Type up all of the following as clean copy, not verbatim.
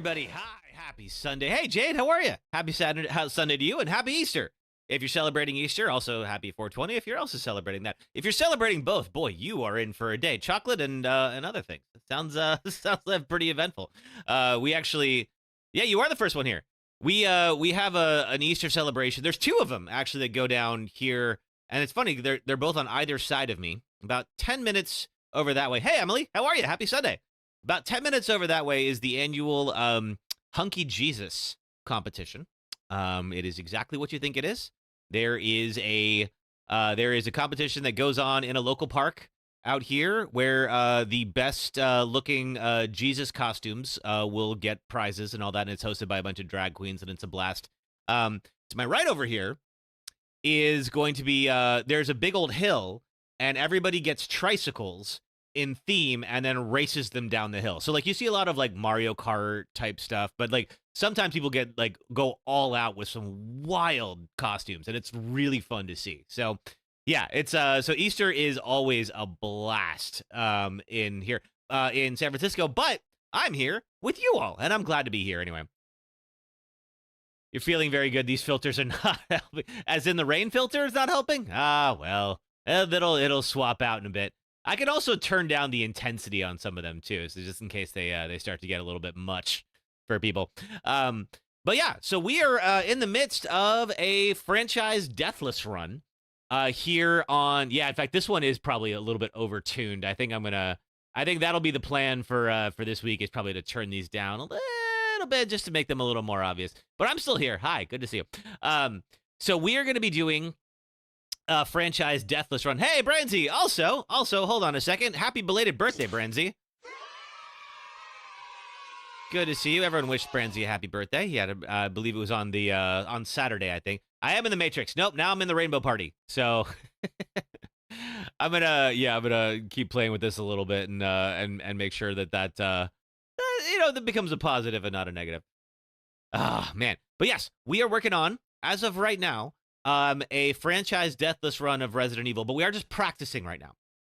Everybody, hi, happy Sunday. Hey, Jade, how are you? Happy Saturday, Sunday to you, and happy Easter. If you're celebrating Easter, also happy 420 if you're also celebrating that. If you're celebrating both, boy, you are in for a day. Chocolate and other things. It sounds sounds pretty eventful. We actually, yeah, you are the first one here. We have an Easter celebration. There's two of them actually that go down here, and it's funny. They're both on either side of me. About 10 minutes over that way. Hey, Emily, how are you? Happy Sunday. About 10 minutes over that way is the annual Hunky Jesus competition. It is exactly what you think it is. There is a competition that goes on in a local park out here where the best looking Jesus costumes will get prizes and all that, and it's hosted by a bunch of drag queens, and it's a blast. To my right over here is going to be there's a big old hill, and everybody gets tricycles in theme and then races them down the hill. So like you see a lot of like Mario Kart type stuff, but like sometimes people get like go all out with some wild costumes, and it's really fun to see. So yeah, it's so Easter is always a blast in here in San Francisco, but I'm here with you all, and I'm glad to be here anyway. You're feeling very good. These filters are not helping. As in the rain filter is not helping? Ah, well, it'll swap out in a bit. I can also turn down the intensity on some of them too, so just in case they start to get a little bit much for people. But yeah, so we are in the midst of a franchise Deathless run here on. Yeah, in fact, this one is probably a little bit overtuned. I think that'll be the plan for this week is probably to turn these down a little bit just to make them a little more obvious. But I'm still here. Hi, good to see you. So we are going to be doing franchise Deathless run. Hey, Branzy, also, hold on a second. Happy belated birthday, Branzy. Good to see you. Everyone wished Branzy a happy birthday. He had, I believe it was on the on Saturday, I think. I am in the Matrix. Nope, now I'm in the Rainbow Party. So I'm gonna keep playing with this a little bit and make sure that that becomes a positive and not a negative. Ah, man. But yes, we are working on, as of right now, a franchise Deathless run of Resident Evil, but we are just practicing right now.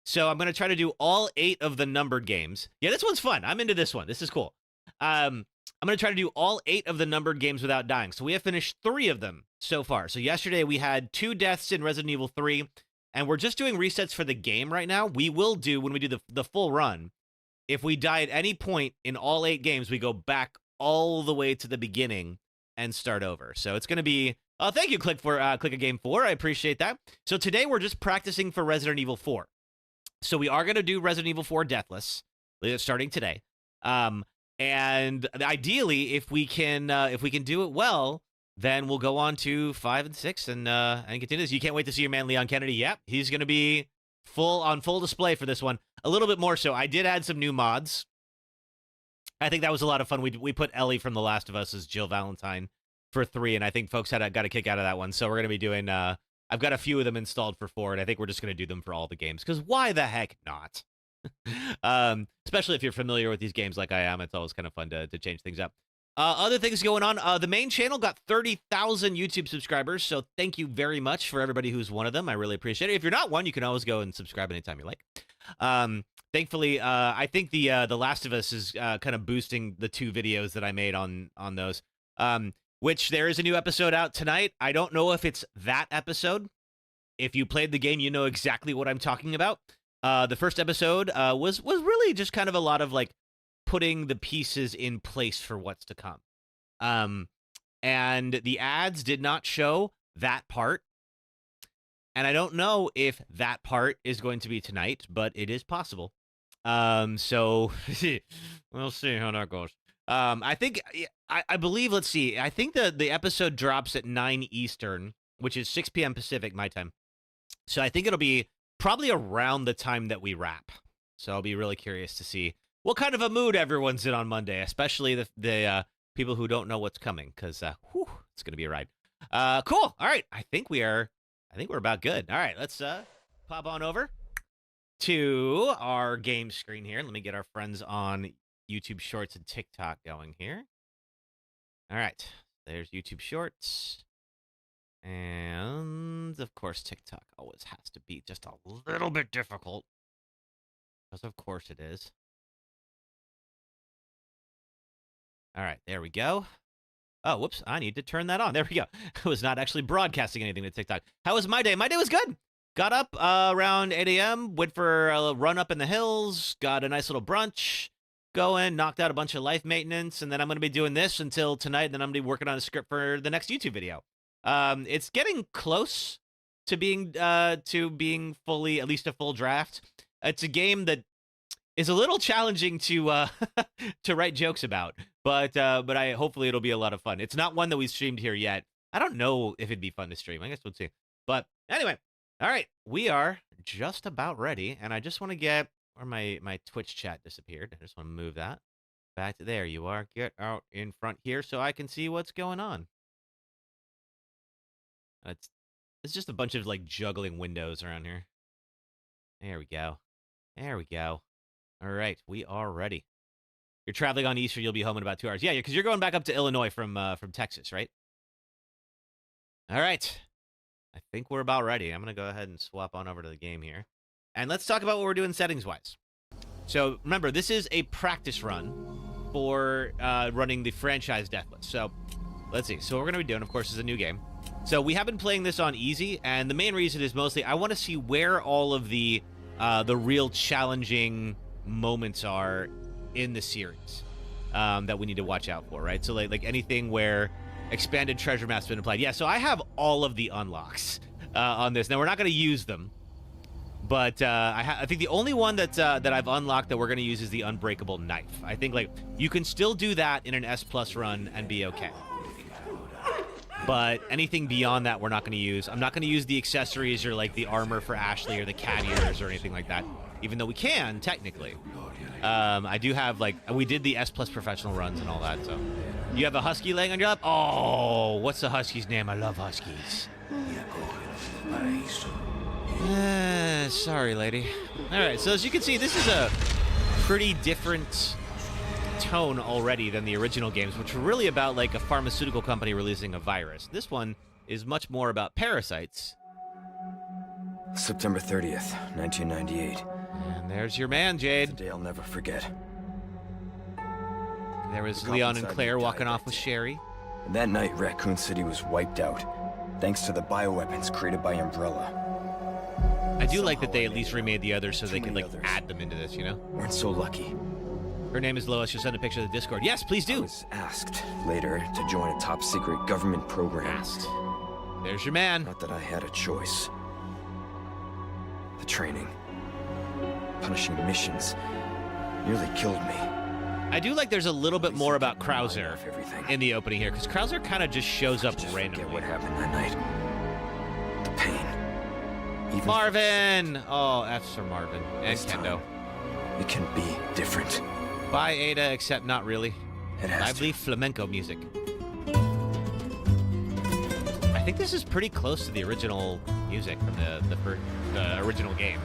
So I'm going to try to do all 8 of the numbered games. Yeah, this one's fun. I'm into this one. This is cool. I'm going to try to do all 8 of the numbered games without dying. So we have finished 3 of them so far. So yesterday we had 2 deaths in Resident Evil 3, and we're just doing resets for the game right now. We will do, when we do the full run, if we die at any point in all 8 games, we go back all the way to the beginning and start over. So it's going to be... Oh, thank you, Click a Game 4. I appreciate that. So today we're just practicing for Resident Evil 4. So we are going to do Resident Evil 4 Deathless starting today. And ideally, if we can do it well, then we'll go on to 5 and 6 and continue this. You can't wait to see your man Leon Kennedy. Yep, he's going to be on full display for this one. A little bit more so. I did add some new mods. I think that was a lot of fun. We put Ellie from The Last of Us as Jill Valentine for 3, and I think folks got a kick out of that one. So we're going to be doing, I've got a few of them installed for 4, and I think we're just going to do them for all the games, because why the heck not? Especially if you're familiar with these games like I am, it's always kind of fun to change things up. Other things going on, the main channel got 30,000 YouTube subscribers, so thank you very much for everybody who's one of them. I really appreciate it. If you're not one, you can always go and subscribe anytime you like. Thankfully, I think the Last of Us is kind of boosting the 2 videos that I made on those. Which there is a new episode out tonight. I don't know if it's that episode. If you played the game, you know exactly what I'm talking about. The first episode was really just kind of a lot of like putting the pieces in place for what's to come. And the ads did not show that part. And I don't know if that part is going to be tonight, but it is possible. So we'll see how that goes. I think, I believe, let's see, I think the episode drops at 9 Eastern, which is 6 p.m. Pacific, my time. So I think it'll be probably around the time that we wrap. So I'll be really curious to see what kind of a mood everyone's in on Monday, especially the people who don't know what's coming, because it's going to be a ride. Cool. All right. I think we're about good. All right. Let's pop on over to our game screen here. Let me get our friends on YouTube Shorts and TikTok going here. All right, there's YouTube Shorts. And, of course, TikTok always has to be just a little bit difficult. Because, of course, it is. All right, there we go. Oh, whoops, I need to turn that on. There we go. I was not actually broadcasting anything to TikTok. How was my day? My day was good. Got up around 8 a.m., went for a run up in the hills, got a nice little brunch going, knocked out a bunch of life maintenance, and then I'm going to be doing this until tonight, and then I'm going to be working on a script for the next YouTube video. It's getting close to being fully, at least a full draft. It's a game that is a little challenging to to write jokes about, but hopefully it'll be a lot of fun. It's not one that we've streamed here yet. I don't know if it'd be fun to stream. I guess we'll see. But anyway, all right, we are just about ready, and I just want to get where my Twitch chat disappeared. I just want to move that back to there. You are. Get out in front here so I can see what's going on. It's just a bunch of like juggling windows around here. There we go. There we go. All right, we are ready. You're traveling on Easter. You'll be home in about 2 hours. Yeah, because you're going back up to Illinois from Texas, right? All right. I think we're about ready. I'm going to go ahead and swap on over to the game here. And let's talk about what we're doing settings-wise. So remember, this is a practice run for running the franchise Deathless. So let's see. So what we're going to be doing, of course, is a new game. So we have been playing this on easy, and the main reason is mostly I want to see where all of the real challenging moments are in the series that we need to watch out for, right? So like anything where expanded treasure map's been applied. Yeah, so I have all of the unlocks on this. Now, we're not going to use them, but I think the only one that I've unlocked that we're going to use is the unbreakable knife. I think like you can still do that in an S+ run and be okay. But anything beyond that, we're not going to use. I'm not going to use the accessories or like the armor for Ashley or the cat ears or anything like that, even though we can technically. I do have like we did the S+ professional runs and all that. So you have a husky laying on your lap. Oh, what's the husky's name? I love huskies. Sorry, lady. All right, so as you can see, this is a pretty different tone already than the original games, which were really about like a pharmaceutical company releasing a virus. This one is much more about parasites. September 30th, 1998. And there's your man, Jade. It's a day I'll never forget. There was Leon and Claire walking off with Sherry. And that night, Raccoon City was wiped out, thanks to the bioweapons created by Umbrella. I do like that they at least remade the others so they can like add them into this, you know? Weren't so lucky. Her name is Lois. She'll send a picture of the Discord. Yes, please do. I was asked later to join a top-secret government program. Asked. There's your man. Not that I had a choice. The training, punishing missions, nearly killed me. I do like there's a little bit more about Krauser in the opening here, because Krauser kind of just shows up randomly. Forget what happened that night. The pain. Even Marvin! Oh, F's for Marvin. And Kendo. It can be different. Bye, Ada, except not really. Lively flamenco music. I think this is pretty close to the original music from the original game.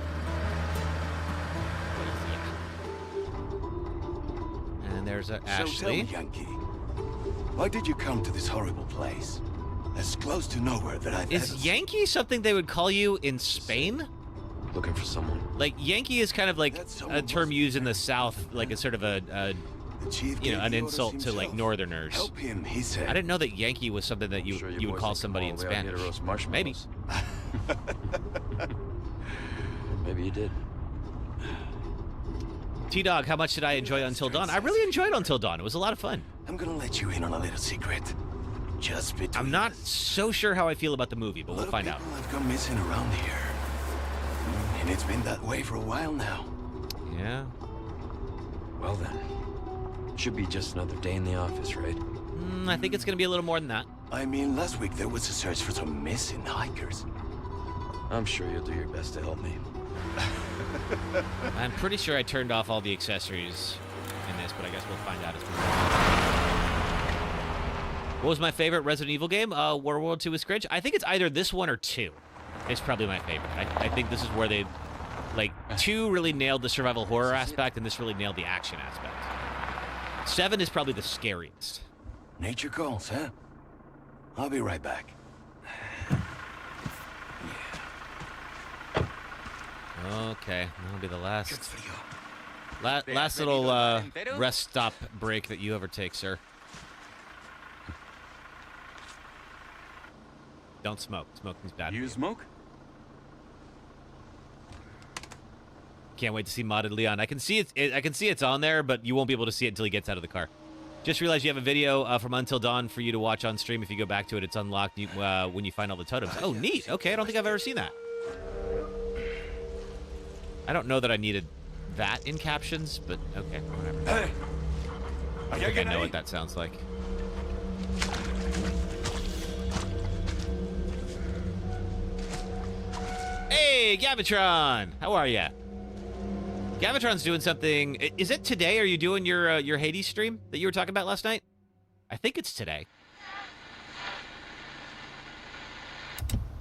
And there's Ashley. So tell me, Yankee, why did you come to this horrible place? As close to nowhere that I've Is Yankee something they would call you in Spain? Looking for someone. Like Yankee is kind of like a term used in the South, like a sort of a you know, an insult to like Northerners. Help him, he said. I didn't know that Yankee was something that you would call somebody in Spanish. Maybe. Maybe you did. T-Dog, how much did I enjoy Until Dawn? I really enjoyed Until Dawn. It was a lot of fun. I'm gonna let you in on a little secret. Just between I'm not so sure how I feel about the movie, but we'll find out. People have gone missing around here. And it's been that way for a while now. Yeah. Well then, should be just another day in the office, right? I think it's going to be a little more than that. I mean, last week there was a search for some missing hikers. I'm sure you'll do your best to help me. I'm pretty sure I turned off all the accessories in this, but I guess we'll find out as we go. What was my favorite Resident Evil game? World War II with Scritch? I think it's either this one or 2. It's probably my favorite. I think this is where they, like, 2 really nailed the survival horror aspect, and this really nailed the action aspect. 7 is probably the scariest. Nature calls, huh? I'll be right back. Okay, that'll be the last little rest stop break that you ever take, sir. Don't smoke. Smoking's bad. You smoke? Can't wait to see modded Leon. I can see I can see it's on there, but you won't be able to see it until he gets out of the car. Just realized you have a video from Until Dawn for you to watch on stream. If you go back to it, it's unlocked when you find all the totems. Oh, neat. Okay, I don't think I've ever seen that. I don't know that I needed that in captions, but okay, whatever. Hey! I think I know what that sounds like. Hey, Gavitron! How are ya? Gavitron's doing something. Is it today? Are you doing your Hades stream that you were talking about last night? I think it's today.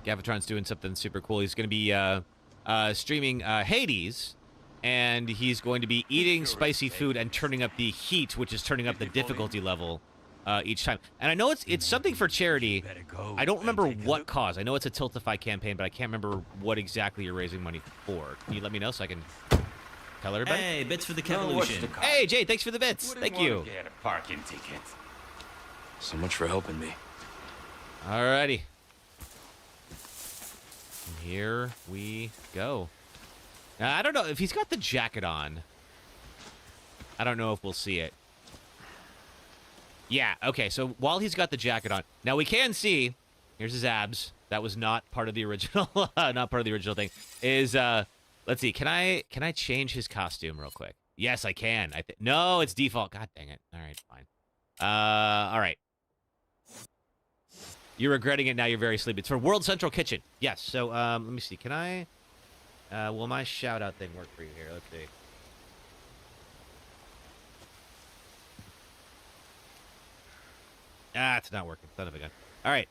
Gavitron's doing something super cool. He's going to be streaming Hades, and he's going to be eating spicy food and turning up the heat, which is turning up the difficulty level each time. And I know it's something for charity. I don't remember what cause. I know it's a Tiltify campaign, but I can't remember what exactly you're raising money for. Can you let me know so I can tell everybody? Hey, bits for the Kevolution. Hey, Jay, thanks for the bits. Thank you. Get a parking ticket. So much for helping me. Alrighty. Here we go. Now, I don't know if he's got the jacket on. I don't know if we'll see it. Yeah, okay, so while he's got the jacket on, now we can see, here's his abs. That was not part of the original, not part of the original thing. Let's see, can I change his costume real quick? Yes, I can. No, it's default. God dang it. All right, fine. All right. You're regretting it now. You're very sleepy. It's for World Central Kitchen. Yes. So let me see. Can I? Will my shout out thing work for you here? Let's see. Ah, it's not working. Son of a gun. All right.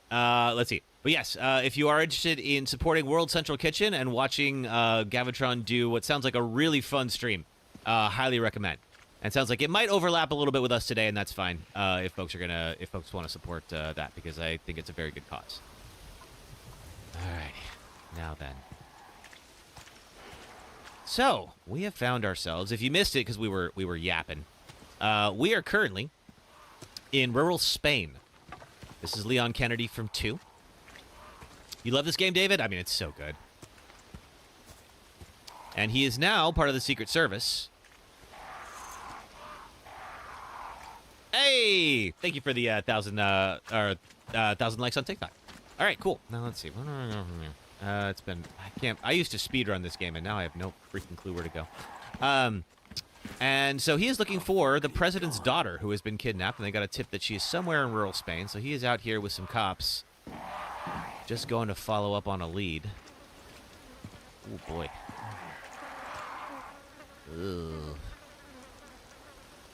Let's see. But yes, if you are interested in supporting World Central Kitchen and watching Gavitron do what sounds like a really fun stream, highly recommend. And it sounds like it might overlap a little bit with us today, and that's fine if folks want to support that, because I think it's a very good cause. All right, now then. So we have found ourselves. If you missed it because we were yapping, we are currently in rural Spain. This is Leon Kennedy from 2. You love this game, David? I mean, it's so good. And he is now part of the Secret Service. Hey! Thank you for the 1,000 likes on TikTok. All right, cool. Now let's see. It's been I used to speedrun this game, and now I have no freaking clue where to go. And so he is looking for the president's daughter, who has been kidnapped, and they got a tip that she is somewhere in rural Spain. So he is out here with some cops, just going to follow up on a lead. Oh boy. Ugh.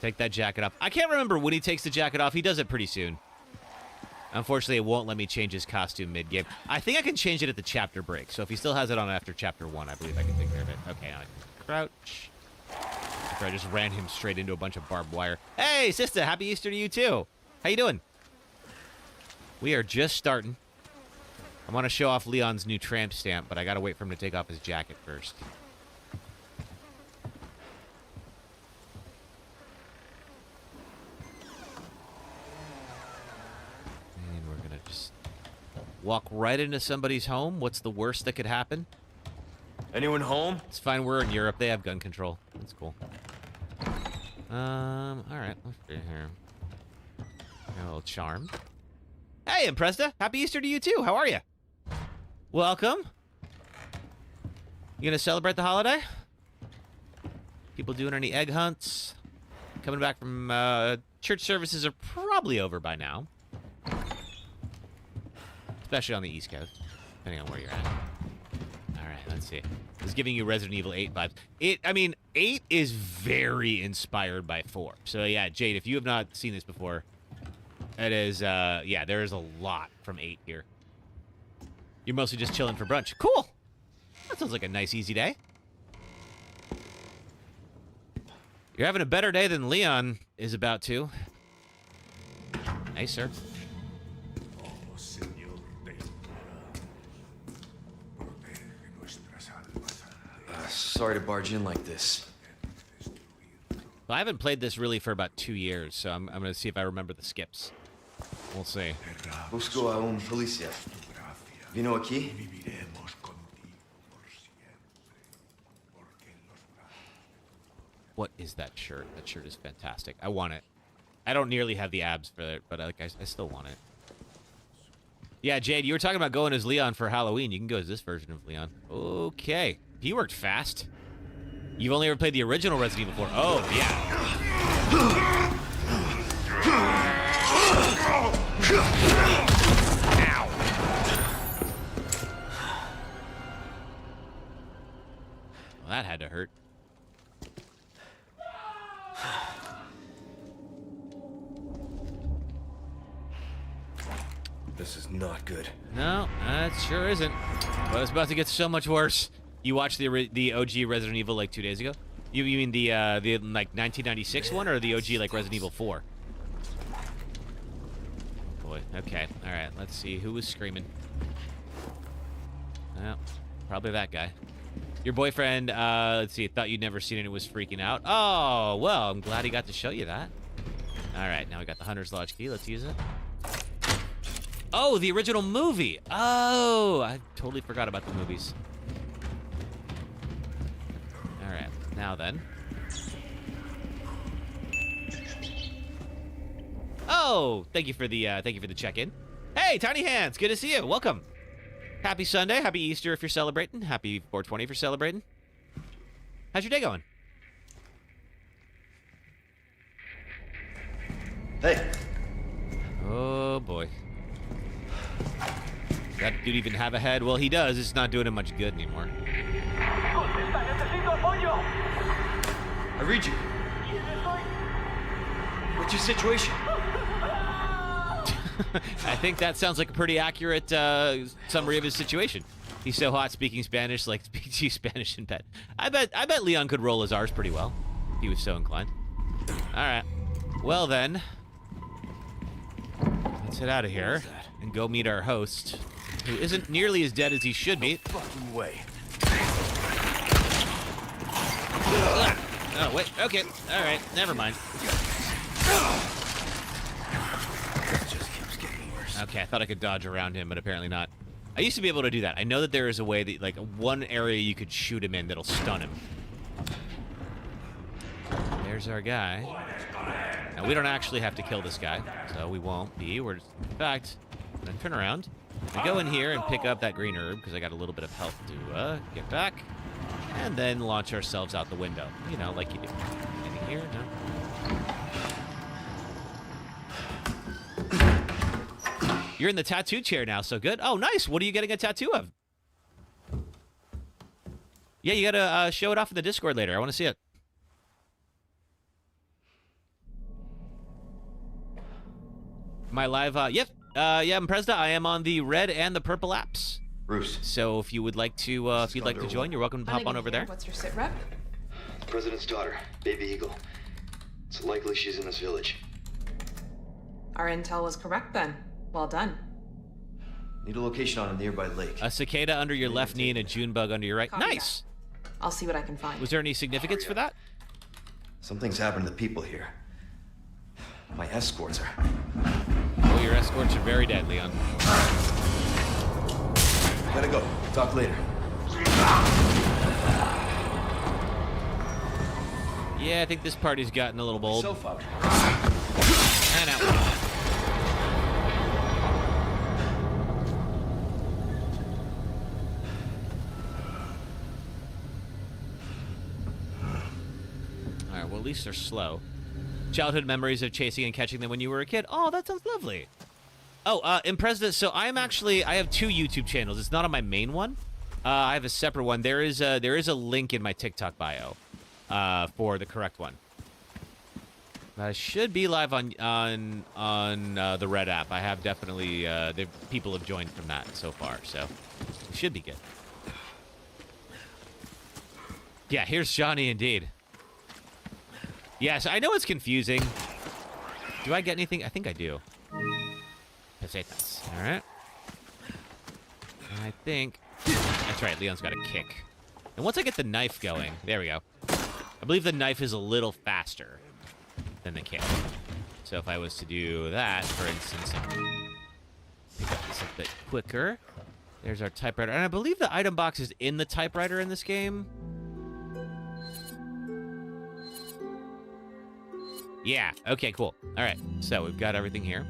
Take that jacket off. I can't remember when he takes the jacket off. He does it pretty soon. Unfortunately, it won't let me change his costume mid-game. I think I can change it at the chapter break. So if he still has it on after chapter 1, I believe I can take care of it. Okay, now I can crouch. After I just ran him straight into a bunch of barbed wire. Hey, sister, happy Easter to you too. How you doing? We are just starting. I want to show off Leon's new tramp stamp, but I got to wait for him to take off his jacket first. And we're going to just walk right into somebody's home. What's the worst that could happen? Anyone home? It's fine. We're in Europe. They have gun control. That's cool. All right. Let's see here. Got a little charm. Hey, Impresta. Happy Easter to you, too. How are you? Welcome. You gonna celebrate the holiday? People doing any egg hunts? Coming back from church services are probably over by now. Especially on the East Coast, depending on where you're at. All right, let's see. This is giving you Resident Evil 8 vibes. I mean, 8 is very inspired by 4. So yeah, Jade, if you have not seen this before, it is, yeah, there is a lot from 8 here. You're mostly just chilling for brunch. Cool. That sounds like a nice, easy day. You're having a better day than Leon is about to. Nice, sir. Sorry to barge in like this. Well, I haven't played this really for about 2 years, so I'm going to see if I remember the skips. We'll see. Busco a un policía. Vino aquí? What is that shirt? That shirt is fantastic. I want it. I don't nearly have the abs for it, but I still want it. Yeah, Jade, you were talking about going as Leon for Halloween. You can go as this version of Leon. Okay. He worked fast. You've only ever played the original Resident Evil 4. Oh, yeah. Ow. Well, that had to hurt. This is not good. No, that sure isn't. Well, it's about to get so much worse. You watched the OG Resident Evil like 2 days ago? You mean the like 1996 one or the OG like Resident Evil 4? Boy, okay, all right. Let's see who was screaming. Well, probably that guy. Your boyfriend. Let's see. Thought you'd never seen it. And was freaking out. Oh, well, I'm glad he got to show you that. All right, now we got the Hunter's Lodge key. Let's use it. Oh, the original movie. Oh, I totally forgot about the movies. All right, now then. Oh, thank you for the check-in. Hey, Tiny Hands, good to see you. Welcome. Happy Sunday. Happy Easter if you're celebrating. Happy 420 if you're celebrating. How's your day going? Hey. Oh boy. That dude even have a head? Well, he does. It's not doing him much good anymore. I read you. What's your situation? I think that sounds like a pretty accurate summary of his situation. He's so hot speaking Spanish, like speaks to you Spanish in bed. I bet Leon could roll his R's pretty well if he was so inclined. All right. Well then, let's head out of here and go meet our host, who isn't nearly as dead as he should be. No fucking way. Oh wait. Okay. All right. Never mind. Okay, I thought I could dodge around him, but apparently not. I used to be able to do that. I know that there is a way that, like, one area you could shoot him in that'll stun him. There's our guy. Now, we don't actually have to kill this guy, so we won't be. We're just, in fact, gonna turn around and go in here and pick up that green herb, because I got a little bit of health to get back, and then launch ourselves out the window. You know, like you do. Anything here? No? You're in the tattoo chair now, so good. Oh, nice. What are you getting a tattoo of? Yeah, you gotta show it off in the Discord later. I want to see it. My live, yep. Yeah, Imprezda, I am on the red and the purple apps. Bruce. So if you would like to, if you'd like to join, you're welcome to hop on over there. What's your sit rep? President's daughter, Baby Eagle. It's likely she's in this village. Our intel was correct then. Well done. Need a location on a nearby lake. A cicada under your left knee and a June bug under your right. Copy Nice. that. I'll see what I can find. Was there any significance for that? Something's happened to the people here. My escorts are... Oh, your escorts are very dead, Leon. Gotta go. Talk later. Yeah, I think this party's gotten a little bold. Myself out. And out. Alright, well, at least they're slow. Childhood memories of chasing and catching them when you were a kid. Oh, that sounds lovely. Oh, Imprezda, so I have two YouTube channels. It's not on my main one. I have a separate one. There is a link in my TikTok bio for the correct one. I should be live on the Red app. I have definitely people have joined from that so far, so it should be good. Yeah, here's Johnny indeed. Yes, I know it's confusing. Do I get anything? I think I do. Pesetas. All right. I think that's right. Leon's got a kick. And once I get the knife going, there we go. I believe the knife is a little faster than the kick. So if I was to do that, for instance, and pick up this a bit quicker, There's our typewriter. And I believe the item box is in the typewriter in this game. Yeah. Okay, cool. All right. So we've got everything here.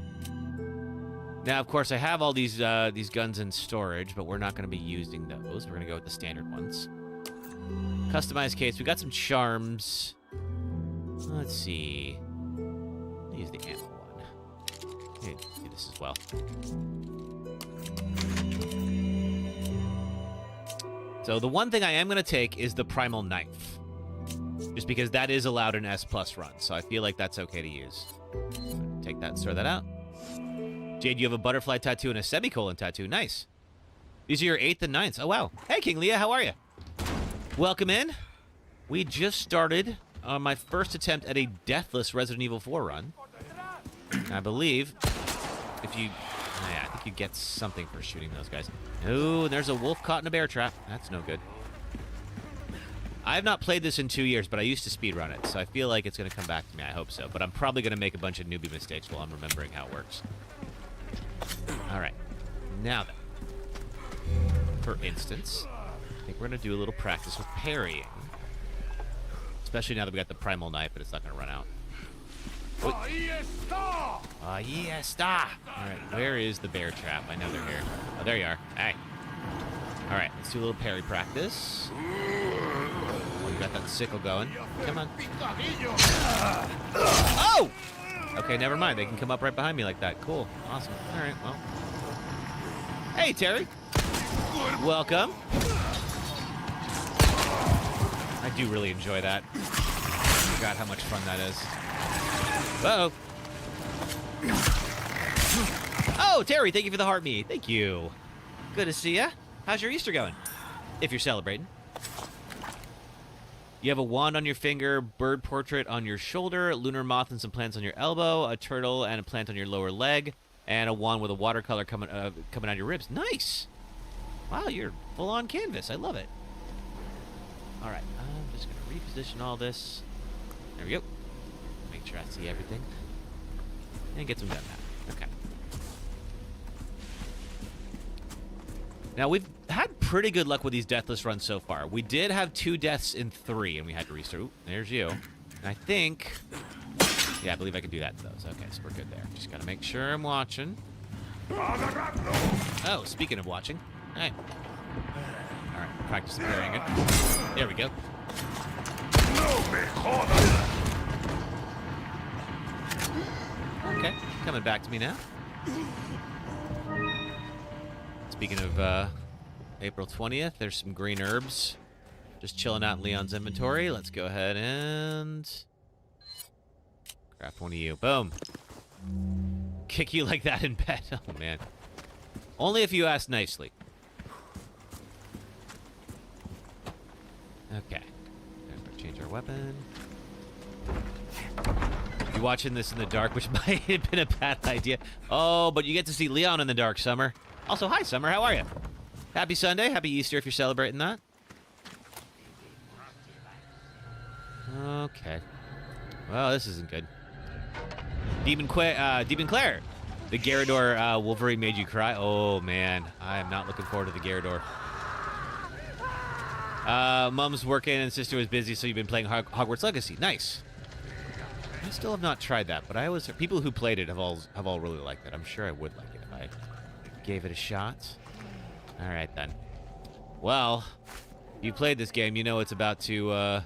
Now, of course, I have all these guns in storage, but we're not going to be using those. We're going to go with the standard ones. Customized case. We got some charms. Let's see. I'll use the ammo one. Hey, do this as well. So the one thing I am going to take is the primal knife. Just because that is allowed in S+ run, so I feel like that's okay to use. Take that and throw that out. Jade, you have a butterfly tattoo and a semicolon tattoo. Nice. These are your 8th and 9th. Oh, wow. Hey, King Leah, how are you? Welcome in. We just started on my first attempt at a deathless Resident Evil 4 run. I believe if you... Yeah, I think you get something for shooting those guys. Oh, and there's a wolf caught in a bear trap. That's no good. I have not played this in 2 years, but I used to speedrun it, so I feel like it's going to come back to me. I hope so. But I'm probably going to make a bunch of newbie mistakes while I'm remembering how it works. All right. Now then. For instance, I think we're going to do a little practice with parrying. Especially now that we got the primal knife, but it's not going to run out. Ahí está! Alright, where is the bear trap? I know they're here. Oh, there you are. Hey. Alright, let's do a little parry practice. Oh, you got that sickle going. Come on. Oh! Okay, never mind. They can come up right behind me like that. Cool. Awesome. Alright, well. Hey, Terry. Welcome. I do really enjoy that. I forgot how much fun that is. Uh-oh. Oh, Terry, thank you for the heart me. Thank you. Good to see ya. How's your Easter going? If you're celebrating. You have a wand on your finger, bird portrait on your shoulder, lunar moth and some plants on your elbow, a turtle and a plant on your lower leg, and a wand with a watercolor coming out your ribs. Nice. Wow, you're full on canvas. I love it. All right, I'm just going to reposition all this. There we go. Make sure I see everything. And get some gun back. Okay. Now, we've had pretty good luck with these deathless runs so far. We did have 2 deaths in 3, and we had to restart. Ooh, there's you. And I think... Yeah, I believe I can do that to those. Okay, so we're good there. Just got to make sure I'm watching. Oh, speaking of watching. Hey. All right, practice parrying it. There we go. Okay, coming back to me now. Speaking of April 20th, there's some green herbs just chilling out in Leon's inventory. Let's go ahead and craft one of you. Boom. Kick you like that in bed. Oh, man. Only if you ask nicely. Okay. Change our weapon. You watching this in the dark, which might have been a bad idea. Oh, but you get to see Leon in the dark, Summer. Also, hi, Summer. How are you? Happy Sunday. Happy Easter if you're celebrating that. Okay. Well, this isn't good. Demon Claire. The Gyarados Wolverine made you cry. Oh, man. I am not looking forward to the Gyarados. Mom's working and sister was busy, so you've been playing Hogwarts Legacy. Nice. I still have not tried that, but I always people who played it have all really liked it. I'm sure I would like it if I gave it a shot. All right then. Well, if you played this game, you know it's about to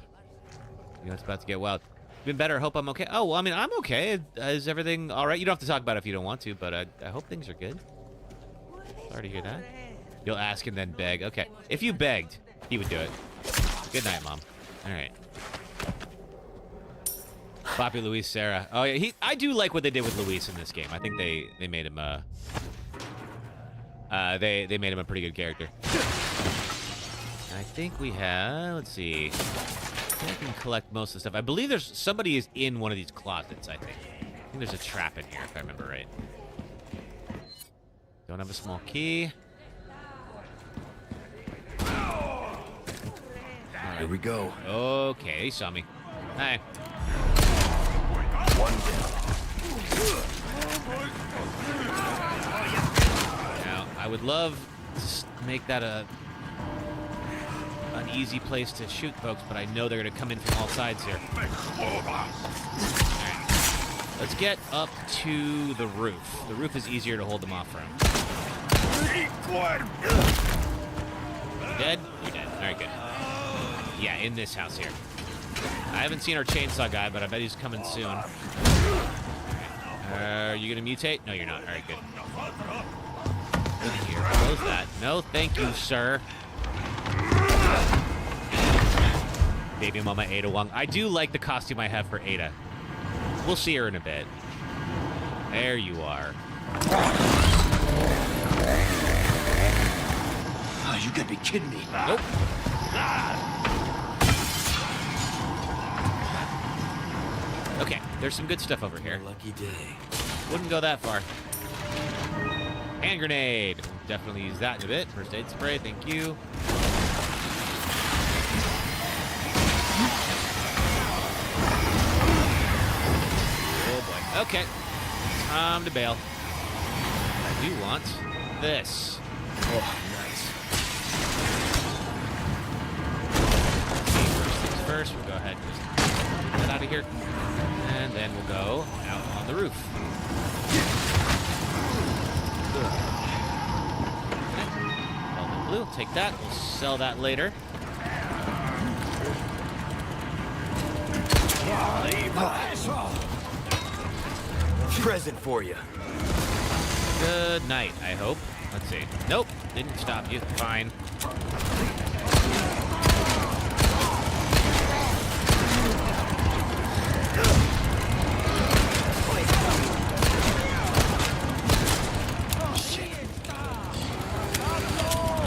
get wild. Been better. Hope I'm okay. Oh, well, I mean, I'm okay. Is everything all right? You don't have to talk about it if you don't want to, but I hope things are good. Sorry to hear that. You'll ask and then beg. Okay. If you begged, he would do it. Good night, Mom. All right. Poppy, Luis, Sarah. Oh, yeah. I do like what they did with Luis in this game. I think they made him they made him a pretty good character. I think we have. Let's see. I can collect most of the stuff. I believe there's somebody is in one of these closets. I think there's a trap in here if I remember right. Don't have a small key. Right. Here we go. Okay, he saw me. Hi. One down. Now, I would love make that an easy place to shoot folks, but I know they're going to come in from all sides here. All right. Let's get up to the roof. The roof is easier to hold them off from. You dead? You're dead. All right, good. Yeah, in this house here. I haven't seen our chainsaw guy, but I bet he's coming soon. All right. Are you going to mutate? No, you're not. All right, good. In here. Close that. No, thank you, sir. Baby Mama Ada Wong. I do like the costume I have for Ada. We'll see her in a bit. There you are. Oh, you gotta be kidding me. Nope. Okay, there's some good stuff over here. Lucky day. Wouldn't go that far. Hand grenade. We'll definitely use that in a bit. First aid spray, thank you. Oh boy. Okay. Time to bail. I do want this. Oh, nice. First things first, we'll go ahead and just get out of here. And then we'll go out on the roof. Okay. Blue, take that. We'll sell that later. Present for you. Good night, I hope. Let's see. Nope, didn't stop you. Fine.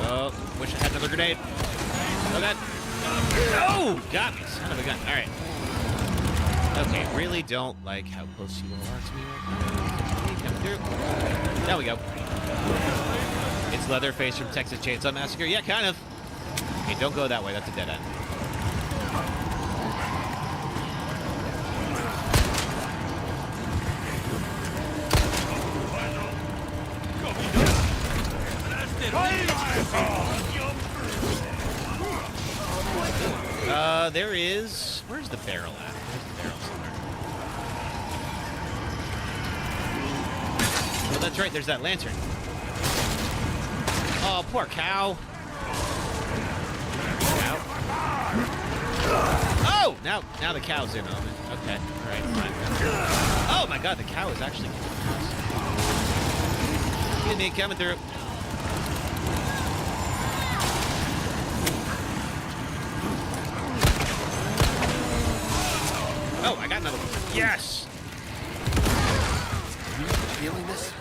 Oh, wish I had another grenade. Oh, God. No! Got me, son of a gun. All right. Okay, really don't like how close you are to me right now. Hey, come through. There we go. It's Leatherface from Texas Chainsaw Massacre. Yeah, kind of. Okay, don't go that way. That's a dead end. There is... Where's the barrel at? There's the barrel somewhere. Oh, that's right. There's that lantern. Oh, poor cow. Cow. Oh! Now the cow's in on it. Okay. All right, fine. Oh, my God. The cow is actually... Get me coming through. Oh, I got another one. Yes! You feeling this?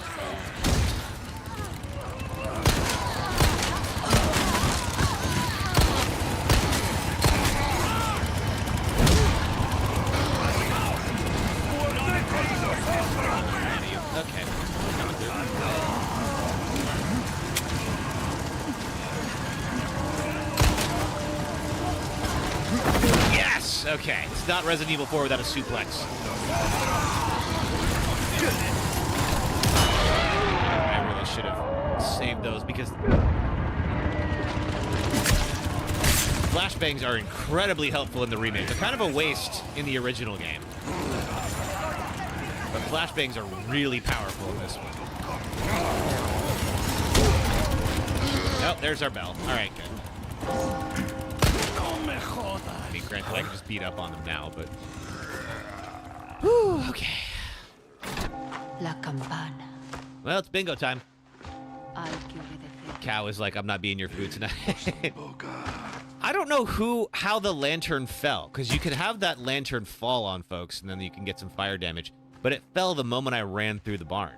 Okay. Coming through. Yes! Okay. It's not Resident Evil 4 without a suplex. I really should have saved those because flashbangs are incredibly helpful in the remake. They're kind of a waste in the original game. But flashbangs are really powerful in this one. Oh, there's our bell. All right, good. I mean, granted, I can just beat up on them now, but... Whew, okay. La campana. Well, it's bingo time. Hay que obedecer. Cow is like, I'm not being your food tonight. I don't know how the lantern fell, because you could have that lantern fall on folks, and then you can get some fire damage. But it fell the moment I ran through the barn.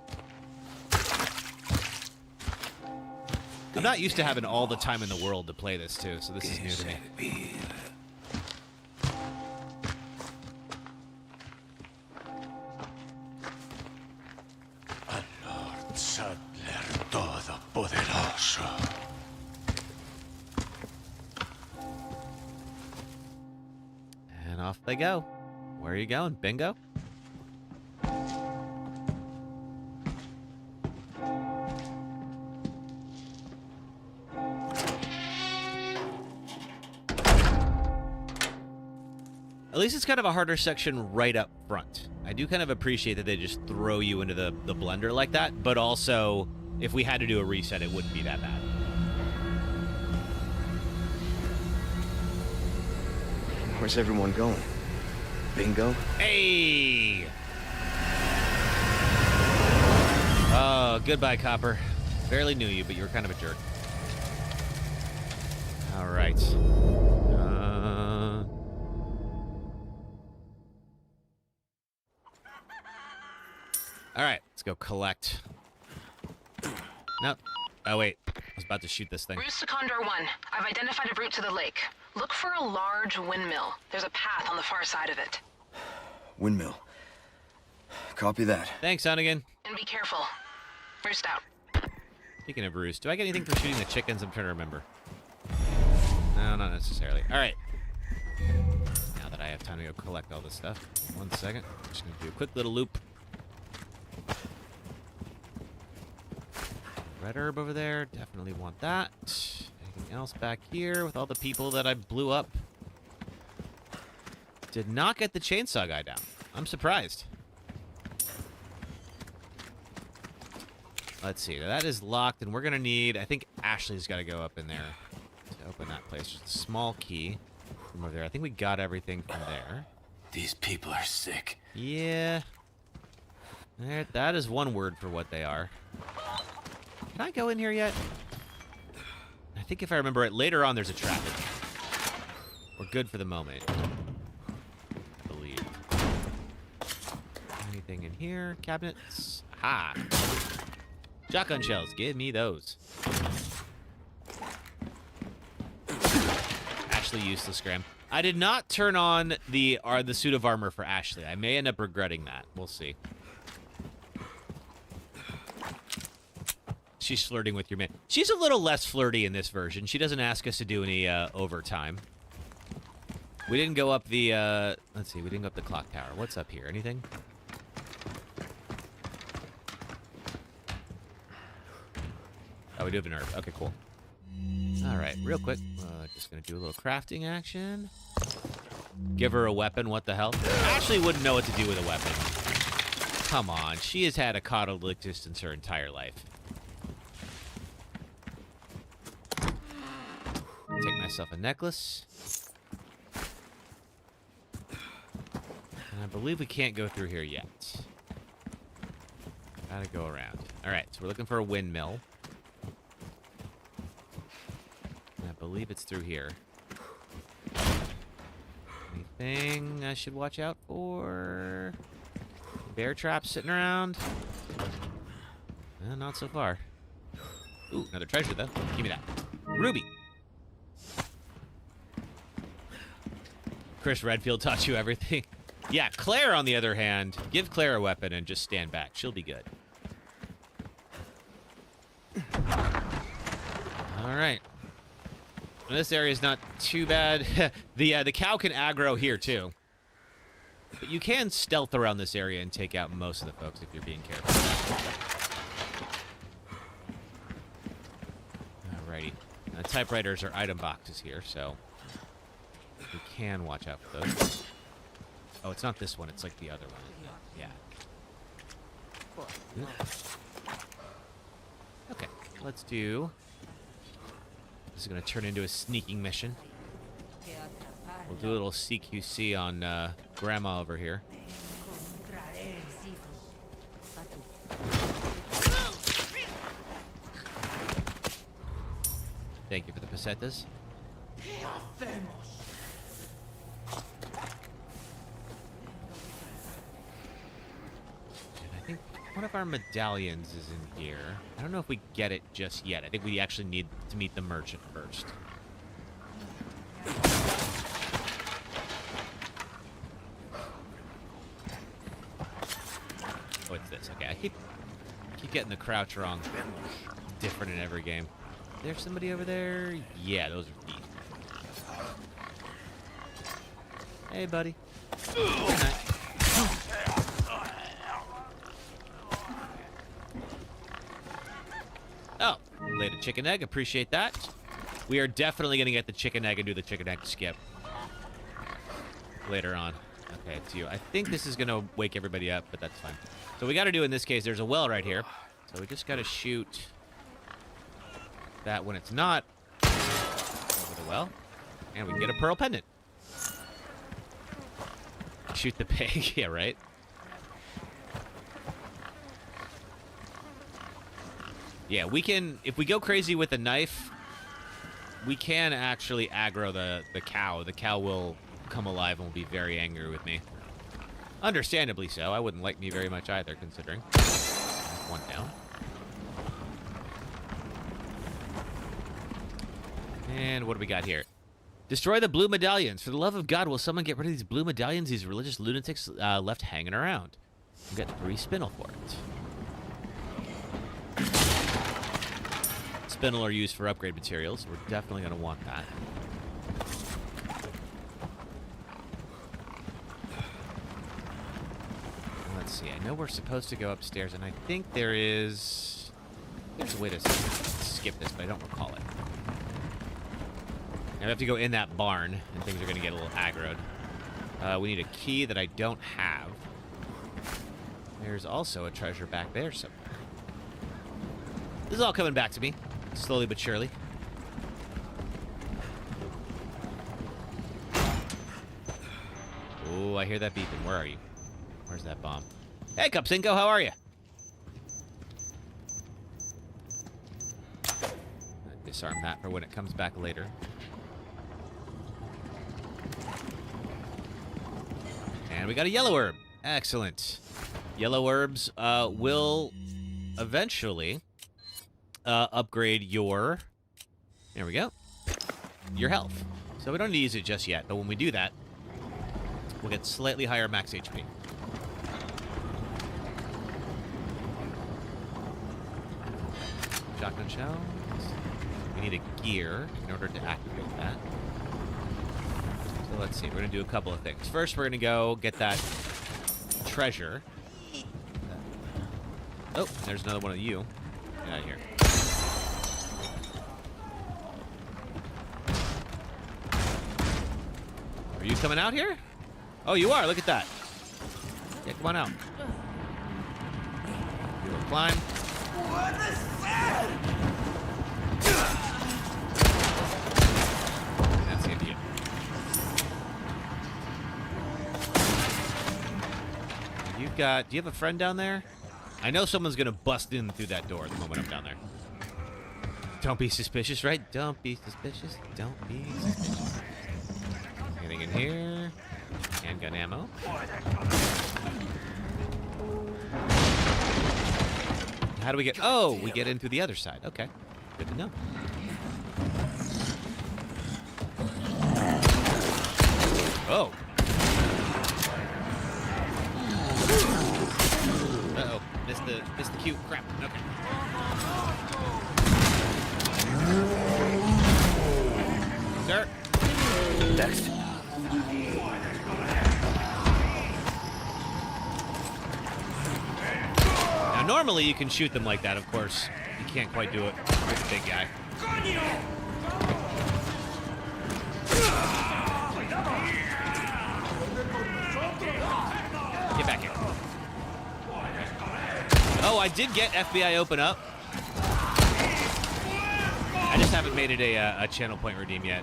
I'm not used to having all the time in the world to play this, too, so this is new to me. And off they go. Where are you going? Bingo? At least it's kind of a harder section right up front. I do kind of appreciate that they just throw you into the blender like that, but also, if we had to do a reset, it wouldn't be that bad. Where's everyone going? Bingo? Hey! Oh, goodbye, Copper. Barely knew you, but you were kind of a jerk. All right. All right, let's go collect. Nope. Oh, wait. I was about to shoot this thing. Routes to Condor 1. I've identified a route to the lake. Look for a large windmill. There's a path on the far side of it. Windmill. Copy that. Thanks, Hunnigan. And be careful. Roost out. Speaking of roost, do I get anything for shooting the chickens? I'm trying to remember. No, not necessarily. All right. Now that I have time to go collect all this stuff. 1 second. I'm just going to do a quick little loop. Red herb over there. Definitely want that. Anything else back here with all the people that I blew up? Did not get the chainsaw guy down. I'm surprised. Let's see. That is locked, and we're going to need... I think Ashley's got to go up in there to open that place. Just a small key from over there. I think we got everything from there. These people are sick. Yeah. There, that is one word for what they are. Can I go in here yet? I think if I remember it, later on there's a traffic. We're good for the moment. I believe. Anything in here? Cabinets? Ha! Shotgun shells. Give me those. Ashley useless, Graham. I did not turn on the suit of armor for Ashley. I may end up regretting that. We'll see. She's flirting with your man. She's a little less flirty in this version. She doesn't ask us to do any overtime. We didn't go up the, let's see, we didn't go up the clock tower. What's up here? Anything? Oh, we do have an herb. Okay, cool. All right, real quick. Just going to do a little crafting action. Give her a weapon. What the hell? Ashley wouldn't know what to do with a weapon. Come on. She has had a coddled existence her entire life. Take myself a necklace. And I believe we can't go through here yet. Gotta go around. Alright, so we're looking for a windmill. And I believe it's through here. Anything I should watch out for? Bear traps sitting around? Not so far. Ooh, another treasure though. Give me that. Ruby! Chris Redfield taught you everything. Yeah, Claire, on the other hand, give Claire a weapon and just stand back. She'll be good. All right. This area is not too bad. The cow can aggro here, too. But you can stealth around this area and take out most of the folks if you're being careful. Alrighty. Typewriters are item boxes here, so... we can watch out for those. Oh, it's not this one. It's like the other one. Yeah. Okay, let's do... this is going to turn into a sneaking mission. We'll do a little CQC on Grandma over here. Thank you for the pesetas. I think one of our medallions is in here. I don't know if we get it just yet. I think we actually need to meet the merchant first. Oh, it's this. Okay, I keep getting the crouch wrong. Different in every game. There's somebody over there? Yeah, those are feet. Hey, buddy. Good night. Oh, laid a chicken egg. Appreciate that. We are definitely going to get the chicken egg and do the chicken egg skip. later on. Okay, it's you. I think this is going to wake everybody up, but that's fine. So we got to do in this case, there's a well right here. So we just got to shoot that when it's not over the well. And we can get a pearl pendant. Shoot the pig. Yeah, right? Yeah, we can, if we go crazy with the knife, we can actually aggro the cow. The cow will come alive and will be very angry with me. Understandably so. I wouldn't like me very much either, considering. One down. And what do we got here? Destroy the blue medallions. For the love of God, will someone get rid of these blue medallions these religious lunatics left hanging around? We got 3 spinel for it. Spinel are used for upgrade materials. We're definitely going to want that. Let's see. I know we're supposed to go upstairs, and I think there's a way to skip this, but I don't recall it. Now we have to go in that barn, and things are going to get a little aggroed. We need a key that I don't have. There's also a treasure back there somewhere. This is all coming back to me, slowly but surely. Oh, I hear that beeping. Where are you? Where's that bomb? Hey, Cupsinko, how are you? Disarm that for when it comes back later. And we got a yellow herb. Excellent. Yellow herbs will eventually upgrade your... There we go. Your health. So we don't need to use it just yet, but when we do that, we'll get slightly higher max HP. Shotgun shells. We need a gear in order to activate that. So let's see. We're going to do a couple of things. First, we're going to go get that treasure. Oh, there's another one of you. Get out of here. Are you coming out here? Oh, you are. Look at that. Yeah, come on out. You will climb. And that's the end of you. You've got... Do you have a friend down there? I know someone's going to bust in through that door the moment I'm down there. Don't be suspicious, right? Don't be suspicious. Don't be suspicious. Anything in here? Handgun ammo. How do we get... Oh, we get in through the other side. Okay. Good to know. Oh. Uh-oh. Missed the cue. Crap. Okay. Sir. Next. Now, normally you can shoot them like that, of course. You can't quite do it with the big guy. Get back here. Oh, I did get FBI open up. I just haven't made it a channel point redeem yet.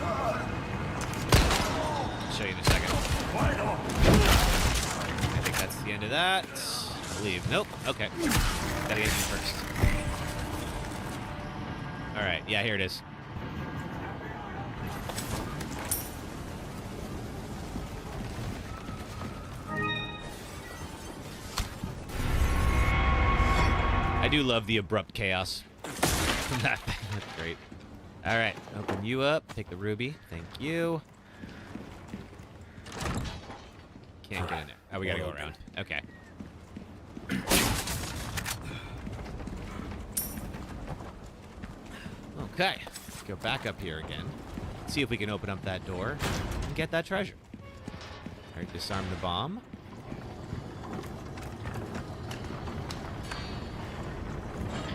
I'll show you in a second. I think that's the end of that. I believe. Nope. Okay. Gotta get you first. Alright, yeah, here it is. I do love the abrupt chaos from that thing. That's great. Alright, open you up. Take the ruby. Thank you. Can't get in there. Oh, we gotta go around. Okay. Okay. Let's go back up here again. See if we can open up that door and get that treasure. Alright, disarm the bomb.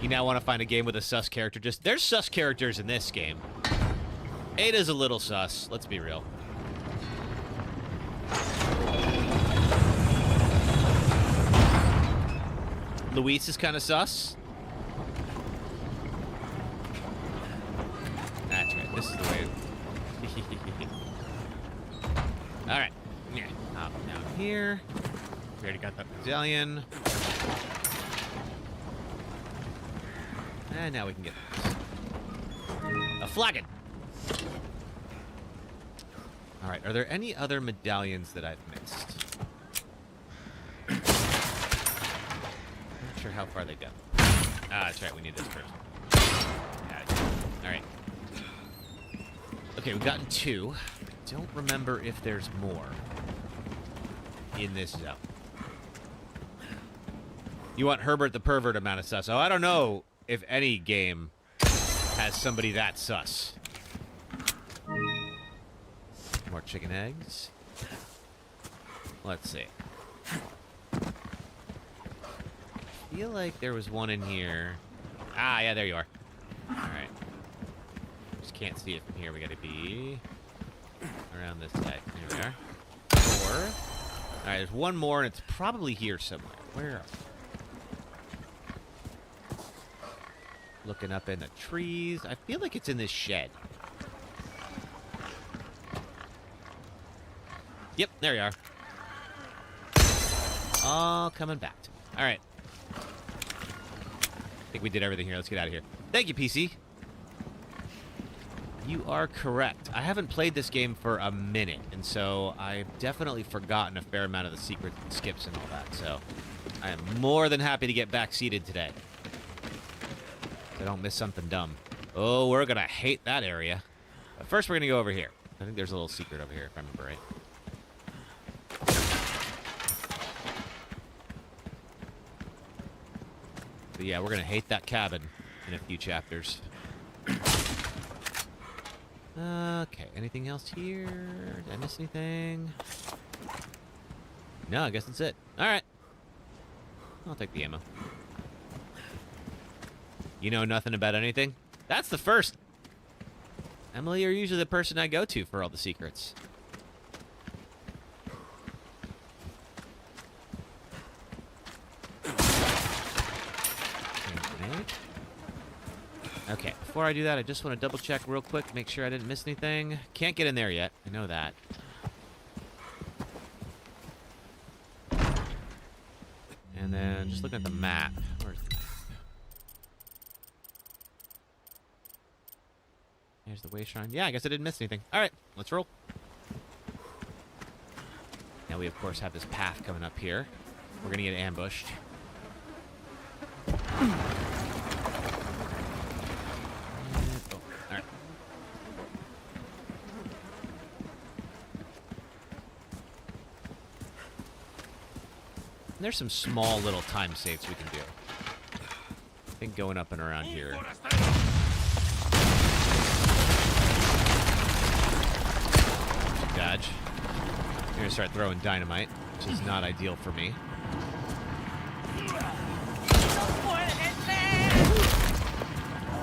You now want to find a game with a sus character. There's sus characters in this game. Ada's a little sus. Let's be real. Luis is kind of sus. That's right. This is the way. All right. Yeah. Hop down here. We already got that medallion. And now we can get this. A flagon. All right. Are there any other medallions that I've missed? Not sure how far they go. Ah, that's right. We need this first. All right. Okay, we've gotten 2. I don't remember if there's more in this zone. You want Herbert the pervert amount of sus. Oh, I don't know if any game has somebody that sus. More chicken eggs. Let's see. I feel like there was one in here. Ah, yeah, there you are. All right. Just can't see it from here. We gotta be around this side. Here we are. 4. All right, there's one more, and it's probably here somewhere. Where are we? Looking up in the trees. I feel like it's in this shed. Yep, there you are. All coming back to me. All right. I think we did everything here. Let's get out of here. Thank you, PC. You are correct. I haven't played this game for a minute, and so I've definitely forgotten a fair amount of the secrets and skips and all that, so I am more than happy to get back seated today. So I don't miss something dumb. Oh, we're going to hate that area. But first, we're going to go over here. I think there's a little secret over here, if I remember right. But yeah, we're going to hate that cabin in a few chapters. Okay, anything else here? Did I miss anything? No, I guess that's it. All right. I'll take the ammo. You know nothing about anything? That's the first. Emily, you're usually the person I go to for all the secrets. Okay, before I do that, I just want to double check real quick, make sure I didn't miss anything. Can't get in there yet. I know that. And then just looking at the map. Where's the map? There's the way shrine. Yeah, I guess I didn't miss anything. All right, let's roll. Now we, of course, have this path coming up here. We're going to get ambushed. There's some small little time saves we can do. I think going up and around here. Dodge. I'm gonna start throwing dynamite, which is not ideal for me.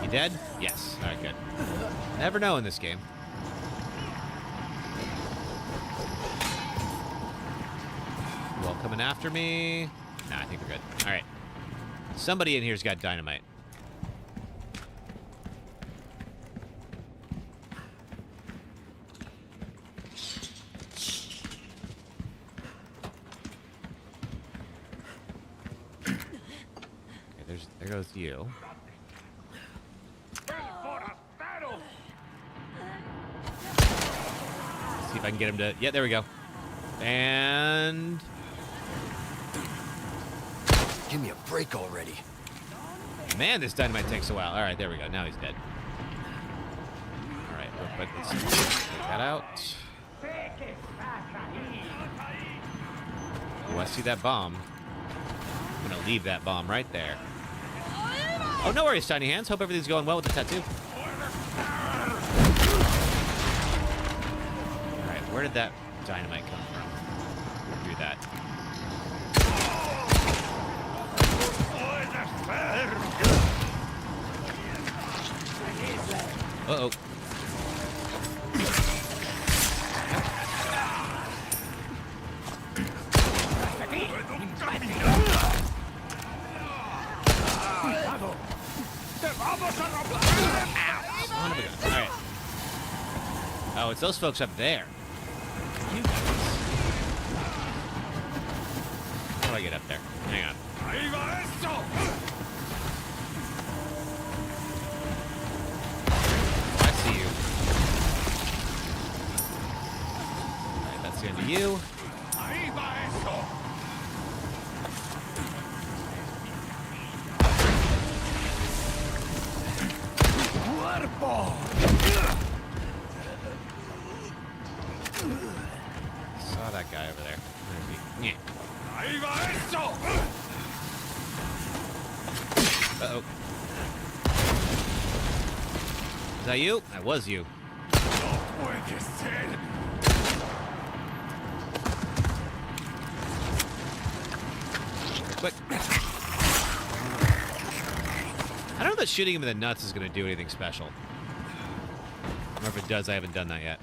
You dead? Yes. All right, good. Never know in this game. All coming after me. Nah, I think we're good. All right. Somebody in here's got dynamite. Okay, there goes you. Let's see if I can get him to... Yeah, there we go. And... Give me a break already. Man, this dynamite takes a while. All right, there we go. Now he's dead. All right, real quick, let's take that out. Oh, I see that bomb. I'm going to leave that bomb right there. Oh, no worries, Tiny Hands. Hope everything's going well with the tattoo. All right, where did that dynamite come from? Do that. Uh-oh. Son of a gun. All right. Oh, it's those folks up there. You guys. How do I get up there? Hang on. I see you. All right, that's the end of you. Saw that guy over there. Yeah. Uh-oh. Is that you? That was you. Quick. I don't know that shooting him in the nuts is going to do anything special. Or if it does, I haven't done that yet.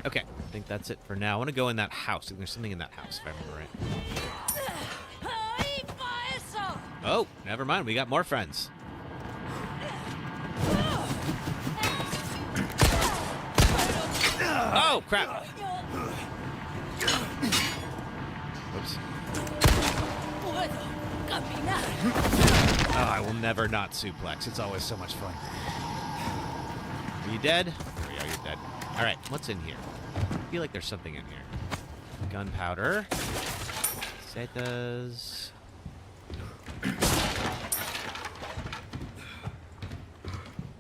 Okay, I think that's it for now. I want to go in that house. There's something in that house, if I remember right. Oh, never mind. We got more friends. Oh, crap. Oops. Oh, I will never not suplex. It's always so much fun. Are you dead? There we go, you're dead. All right, what's in here? I feel like there's something in here. Gunpowder. Setas.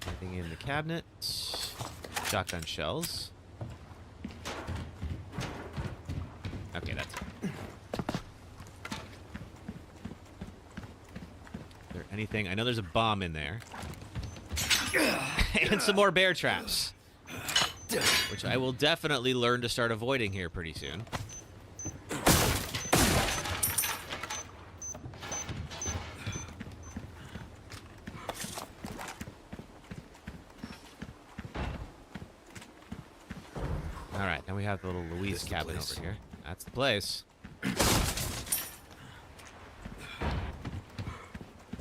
Anything in the cabinet? Shotgun shells. Okay, that's it. Is there anything? I know there's a bomb in there. And some more bear traps. Which I will definitely learn to start avoiding here pretty soon. Alright, now we have the little Louise cabin over here. That's the place.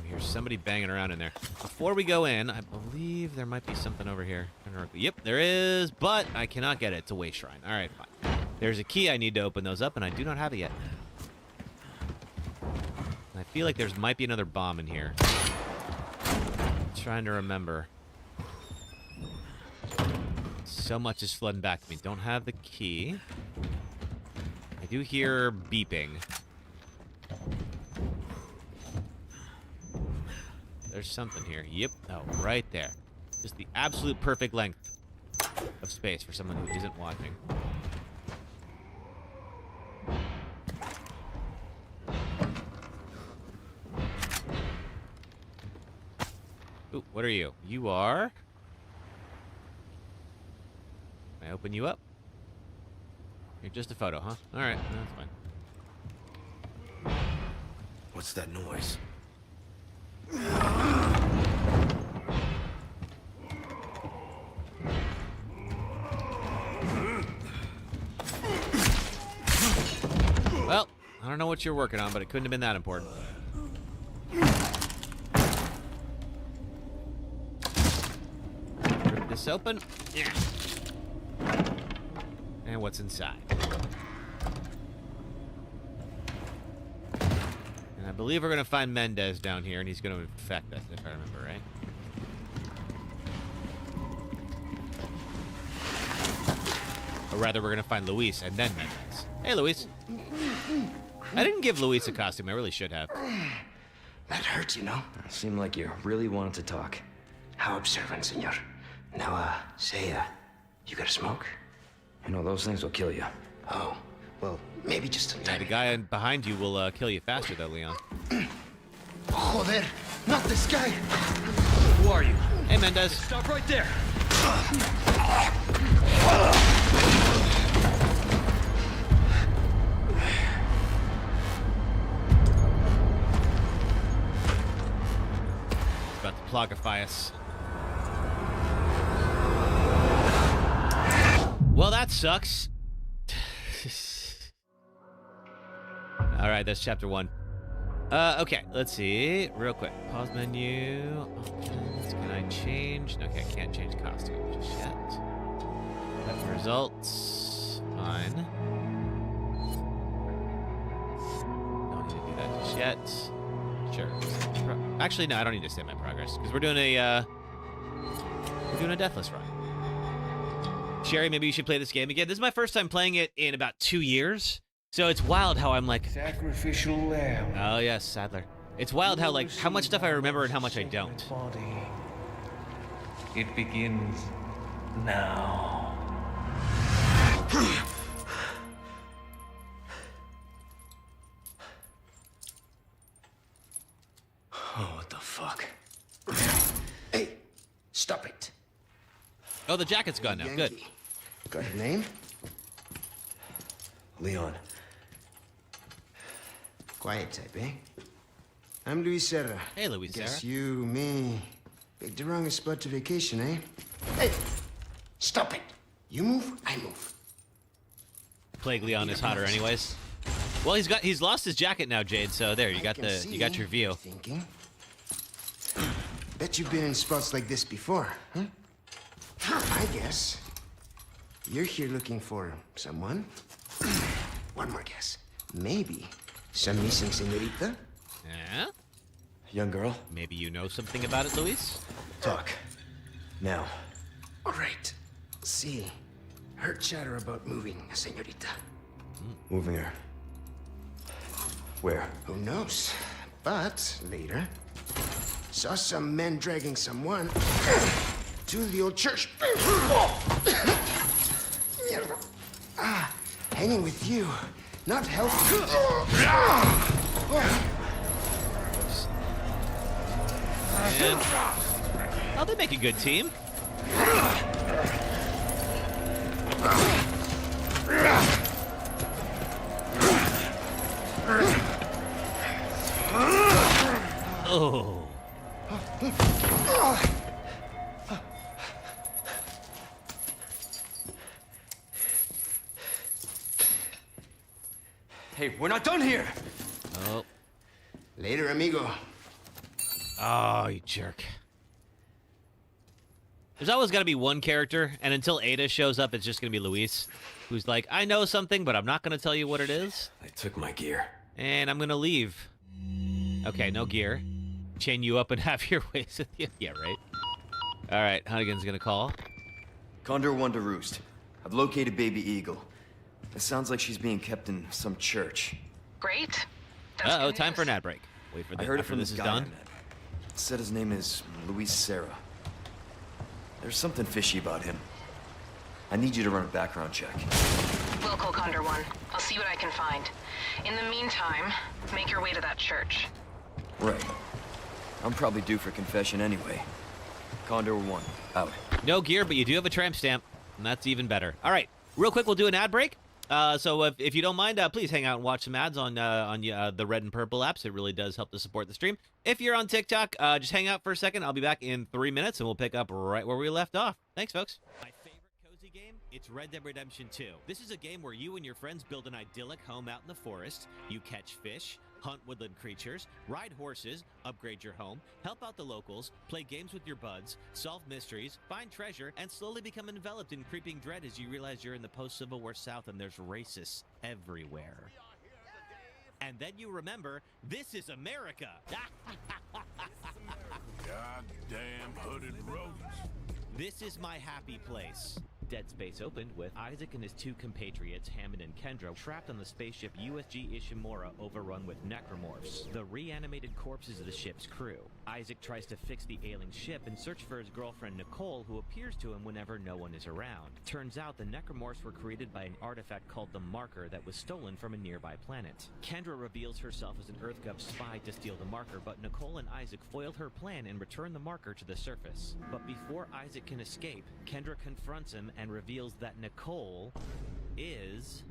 Here's somebody banging around in there. Before we go in, I believe there might be something over here. Yep, there is, but I cannot get it. It's a way shrine. All right, fine. There's a key I need to open those up, and I do not have it yet. I feel like there's might be another bomb in here. Trying to remember. So much is flooding back to me. Don't have the key. I do hear beeping. There's something here. Yep. Oh, right there. Just the absolute perfect length of space for someone who isn't watching. Ooh, what are you? You are... Can I open you up? You're just a photo, huh? Alright, that's fine. What's that noise? Well, I don't know what you're working on, but it couldn't have been that important. Rip this open. Yeah. And what's inside? And I believe we're going to find Mendez down here, and he's going to infect us, if I remember right. Or rather, we're going to find Luis and then Mendez. Hey, Luis. I didn't give Luis a costume. I really should have. That hurts, you know. Seemed like you really wanted to talk. How observant, senor. Now, say, you got a smoke? You know, those things will kill you. Oh, well, maybe just a Yeah, tiny... the guy behind you will kill you faster, though, Leon. Joder, not this guy! Who are you? Hey, Mendez. Stop right there! About to plogify us. Well, that sucks. All right, that's chapter 1. Okay, let's see. Real quick. Pause menu. Options. Can I change? Okay, I can't change costume just yet. Results. Fine. Don't need to do that just yet. Sure. Actually, no, I don't need to save my progress because we're doing a Deathless run. Sherry, maybe you should play this game again. This is my first time playing it in about 2 years. So it's wild how I'm like... Sacrificial lamb. Oh, yes, Sadler. It's wild how, like, how much stuff I remember and how much I don't. Body. It begins now. Oh, what the fuck? Hey, stop it. Oh, the jacket's gone now. Good. Yankee. Got your name? Leon. Quiet type, eh? I'm Luis Serra. Hey, Luis Guess Serra. you, me, picked the wrongest spot to vacation, eh? Hey, stop it. You move, I move. Plague Leon is hotter anyways. Well, he's lost his jacket now, Jade, so there, you got your view. Thinking. Bet you've been in spots like this before, huh? I guess. You're here looking for someone? One more guess. Maybe some missing señorita? Yeah? Young girl? Maybe you know something about it, Luis? Talk. Now. All right. See. Heard chatter about moving a señorita. Moving her. Where? Who knows? But later, saw some men dragging someone to the old church. Hanging with you, not helping. And, oh, they make a good team. Oh. Hey, we're not done here! Oh. Later, amigo. Oh, you jerk. There's always got to be one character, and until Ada shows up, it's just going to be Luis, who's like, I know something, but I'm not going to tell you what it is. I took my gear. And I'm going to leave. Okay, no gear. Chain you up and have your ways with you. Yeah, right. All right, Hunnigan's going to call. Condor 1 to Roost. I've located Baby Eagle. It sounds like she's being kept in some church. Great. That's Uh-oh, good time news. for an ad break. Wait for I heard it after from this this is guy I done. met. Said his name is Luis Serra. There's something fishy about him. I need you to run a background check. We'll call Condor 1. I'll see what I can find. In the meantime, make your way to that church. Right. I'm probably due for confession anyway. Condor 1, out. No gear, but you do have a tramp stamp, and that's even better. All right, real quick, we'll do an ad break. So if you don't mind, please hang out and watch some ads on the red and purple apps. It really does help to support the stream. If you're on TikTok, just hang out for a second. I'll be back in 3 minutes, and we'll pick up right where we left off. Thanks, folks. My favorite cozy game? It's Red Dead Redemption 2. This is a game where you and your friends build an idyllic home out in the forest. You catch fish, hunt woodland creatures, ride horses, upgrade your home, help out the locals, play games with your buds, solve mysteries, find treasure, and slowly become enveloped in creeping dread as you realize you're in the post-Civil War South and there's racists everywhere. And then you remember, this is America! Goddamn hooded rodents. This is my happy place. Dead Space opened with Isaac and his two compatriots, Hammond and Kendra, trapped on the spaceship USG Ishimura, overrun with necromorphs, the reanimated corpses of the ship's crew. Isaac tries to fix the ailing ship and search for his girlfriend Nicole, who appears to him whenever no one is around. Turns out the necromorphs were created by an artifact called the Marker that was stolen from a nearby planet. Kendra reveals herself as an EarthGov spy to steal the Marker, but Nicole and Isaac foil her plan and return the Marker to the surface. But before Isaac can escape, Kendra confronts him and reveals that Nicole is...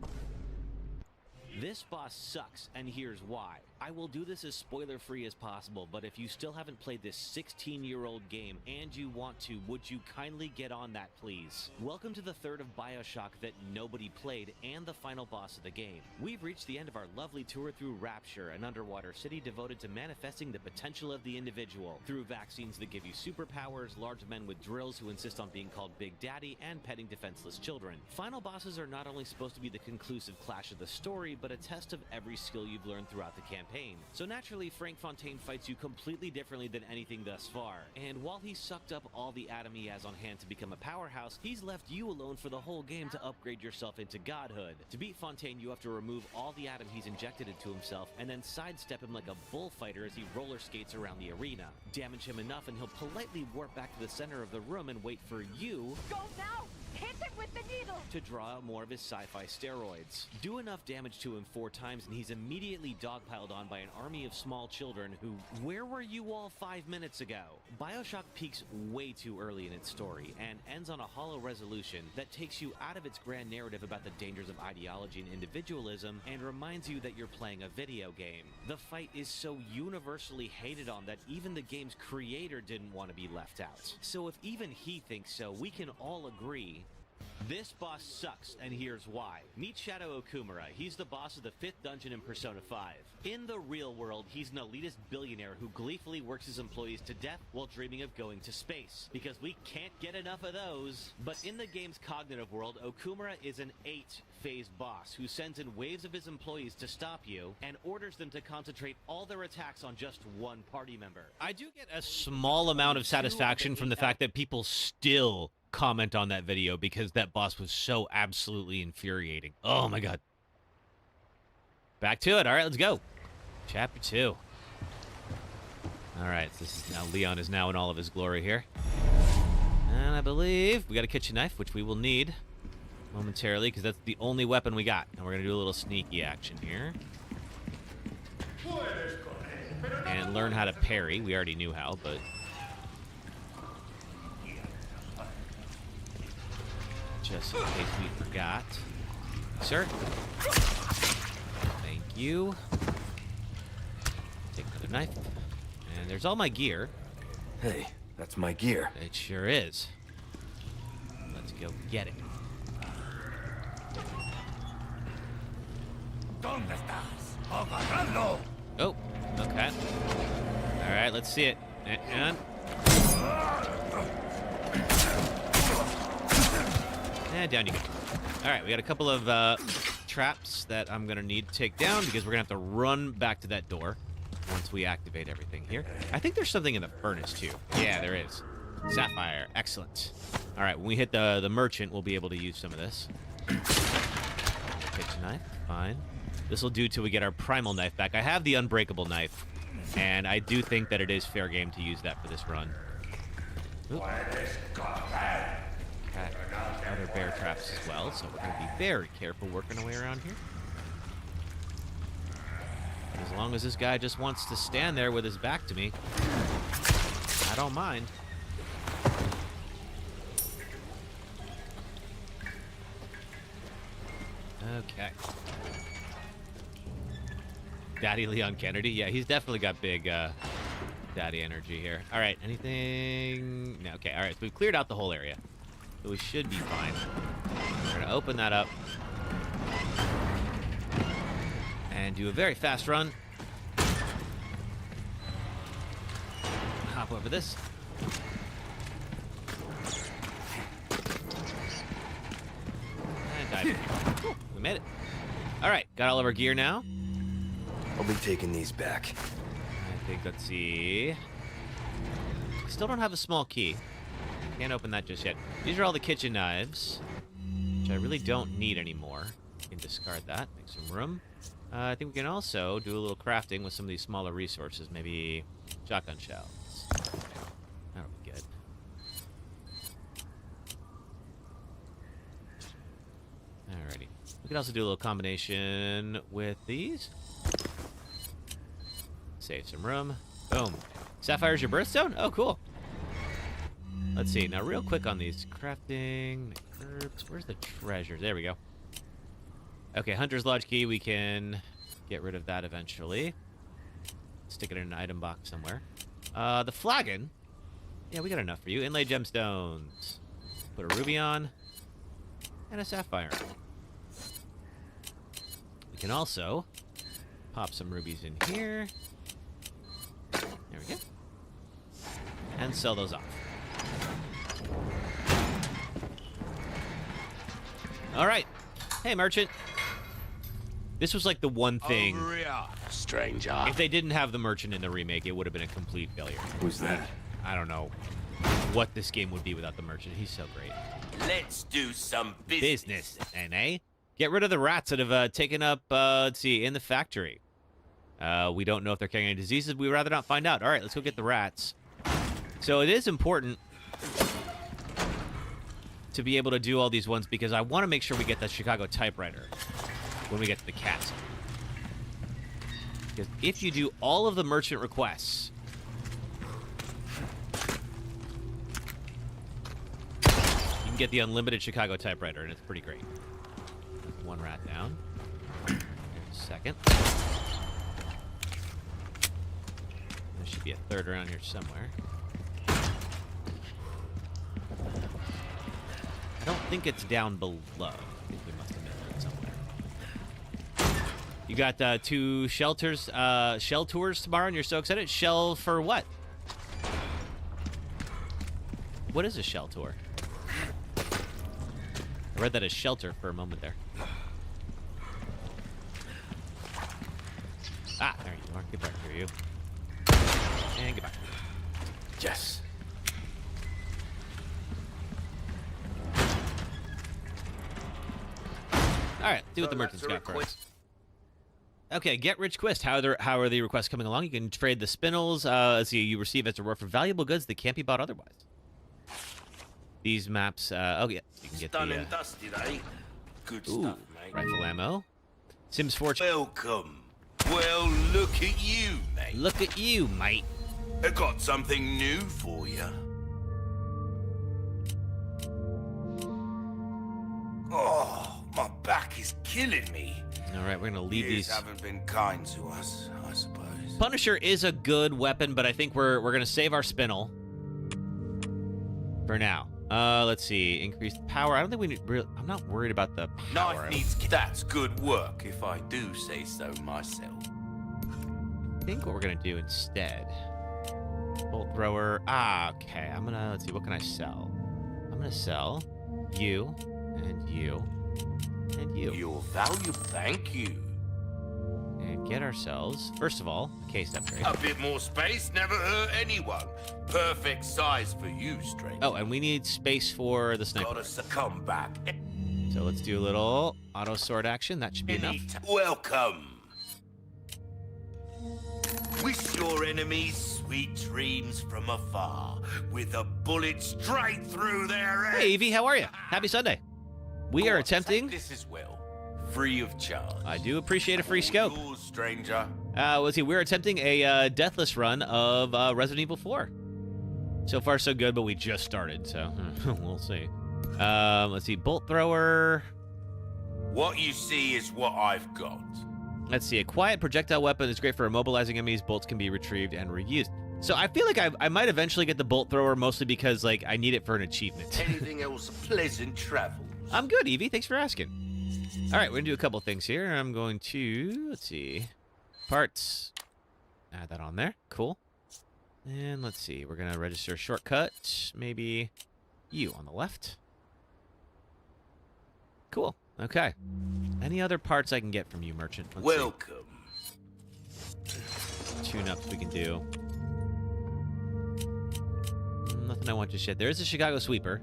This boss sucks, and here's why. I will do this as spoiler-free as possible, but if you still haven't played this 16-year-old game and you want to, would you kindly get on that, please? Welcome to the third of BioShock that nobody played and the final boss of the game. We've reached the end of our lovely tour through Rapture, an underwater city devoted to manifesting the potential of the individual through vaccines that give you superpowers, large men with drills who insist on being called Big Daddy, and petting defenseless children. Final bosses are not only supposed to be the conclusive clash of the story, but a test of every skill you've learned throughout the campaign. So naturally, Frank Fontaine fights you completely differently than anything thus far. And while he sucked up all the Atom he has on hand to become a powerhouse, he's left you alone for the whole game to upgrade yourself into godhood. To beat Fontaine, you have to remove all the Atom he's injected into himself, and then sidestep him like a bullfighter as he roller skates around the arena. Damage him enough and he'll politely warp back to the center of the room and wait for you Go now! Hit him with the needle! to draw out more of his sci-fi steroids. Do enough damage to him 4 times and he's immediately dogpiled on by an army of small children who, where were you all 5 minutes ago? BioShock peaks way too early in its story and ends on a hollow resolution that takes you out of its grand narrative about the dangers of ideology and individualism and reminds you that you're playing a video game. The fight is so universally hated on that even the game's creator didn't want to be left out. So if even he thinks so, we can all agree this boss sucks, and here's why. Meet Shadow Okumura. He's the boss of the 5th dungeon in Persona 5. In the real world, he's an elitist billionaire who gleefully works his employees to death while dreaming of going to space, because we can't get enough of those. But in the game's cognitive world, Okumura is an 8-phase boss who sends in waves of his employees to stop you and orders them to concentrate all their attacks on just one party member. I do get a small amount of satisfaction from the fact that people still comment on that video because that boss was so absolutely infuriating. Oh my god. Back to it. All right, let's go. Chapter 2. All right, so this is now Leon is now in all of his glory here. And I believe we got a kitchen knife, which we will need momentarily because that's the only weapon we got. And we're going to do a little sneaky action here. And learn how to parry. We already knew how, but just in case we forgot. Sir. Thank you. Take another knife. And there's all my gear. Hey, that's my gear. It sure is. Let's go get it. Oh, okay. All right, let's see it. And down you go. All right, we got a couple of traps that I'm going to need to take down because we're going to have to run back to that door once we activate everything here. I think there's something in the furnace, too. Yeah, there is. Sapphire. Excellent. All right, when we hit the merchant, we'll be able to use some of this. Kitchen knife. Fine. This will do till we get our primal knife back. I have the unbreakable knife, and I do think that it is fair game to use that for this run. Oop. Okay. Other bear traps as well, so we're going to be very careful working our way around here. But as long as this guy just wants to stand there with his back to me, I don't mind. Okay. Daddy Leon Kennedy? Yeah, he's definitely got big daddy energy here. All right, anything? No, okay, all right, so we've cleared out the whole area. So we should be fine. We're going to open that up. And do a very fast run. Hop over this. And dive in here. We made it. All right, got all of our gear now. I'll be taking these back. I think, let's see. Still don't have a small key. Can't open that just yet. These are all the kitchen knives, which I really don't need anymore. We can discard that, make some room. I think we can also do a little crafting with some of these smaller resources, maybe shotgun shells. That'll be good. Alrighty. We can also do a little combination with these. Save some room. Boom. Sapphire's your birthstone? Oh, cool. Let's see. Now, real quick on these. Crafting. Herbs. Where's the treasure? There we go. Okay, Hunter's Lodge key. We can get rid of that eventually. Stick it in an item box somewhere. The flagon. Yeah, we got enough for you. Inlay gemstones. Put a ruby on. And a sapphire. We can also pop some rubies in here. There we go. And sell those off. All right. Hey, merchant. This was like the one thing. Over here, stranger. If they didn't have the merchant in the remake, it would have been a complete failure. Who's that? I don't know what this game would be without the merchant. He's so great. Let's do some Business, NA. Get rid of the rats that have taken up, let's see, in the factory. We don't know if they're carrying any diseases. We'd rather not find out. All right, let's go get the rats. So it is important to be able to do all these ones because I want to make sure we get that Chicago typewriter when we get to the castle. Because if you do all of the merchant requests, you can get the unlimited Chicago typewriter, and it's pretty great. There's one rat down. There's a second. There should be a third around here somewhere. I don't think it's down below. I think we must have missed it somewhere. You got 2 shelters, shell tours tomorrow, and you're so excited. Shell for what? What is a shell tour? I read that as shelter for a moment there. Ah, there you are. Get back here, you. And get back. Yes. All right, see what the merchant's got for us. Okay, get rich quest. How are the requests coming along? You can trade the spindles. Let's see, you receive as a reward for valuable goods that can't be bought otherwise. These maps. Oh yeah, you can get done and dusted, eh? Good stuff, mate. Rifle ammo. Sims Fortune. Welcome. Well, look at you, mate. Look at you, mate. I got something new for you. Oh, my back is killing me. All right, we're gonna leave Years these. haven't been kind to us, I suppose. Punisher is a good weapon, but I think we're gonna save our spinel for now. Let's see, increased power. I don't think we need. I'm not worried about the power. Knife needs. That's good work, if I do say so myself. I think what we're gonna do instead. Bolt thrower. Ah, okay. Let's see. What can I sell? I'm gonna sell you and you and you. You're valuable, thank you. And get ourselves, first of all, a case upgrade. A bit more space never hurt anyone. Perfect size for you, stranger. Oh, and we need space for the sniper. Gotta come back. So let's do a little auto sword action. That should be enough. Welcome. Wish your enemies sweet dreams from afar, with a bullet straight through their head. Hey, Evie, how are you? Happy Sunday. We are attempting. This as well, free of charge. I do appreciate a free scope. Yours, stranger. Let's see. We're attempting a Deathless run of Resident Evil 4. So far, so good, but we just started, so we'll see. Let's see. Bolt thrower. What you see is what I've got. Let's see. A quiet projectile weapon is great for immobilizing enemies. Bolts can be retrieved and reused. So I feel like I might eventually get the bolt thrower, mostly because like I need it for an achievement. Anything else? Pleasant travels. I'm good, Evie. Thanks for asking. All right, we're gonna do a couple things here. I'm going to let's see, parts. Add that on there. Cool. And let's see. We're gonna register a shortcut. Maybe you on the left. Cool. Okay. Any other parts I can get from you, merchant? Let's Welcome. see. Tune-ups we can do. Nothing I want just yet. There is a Chicago sweeper,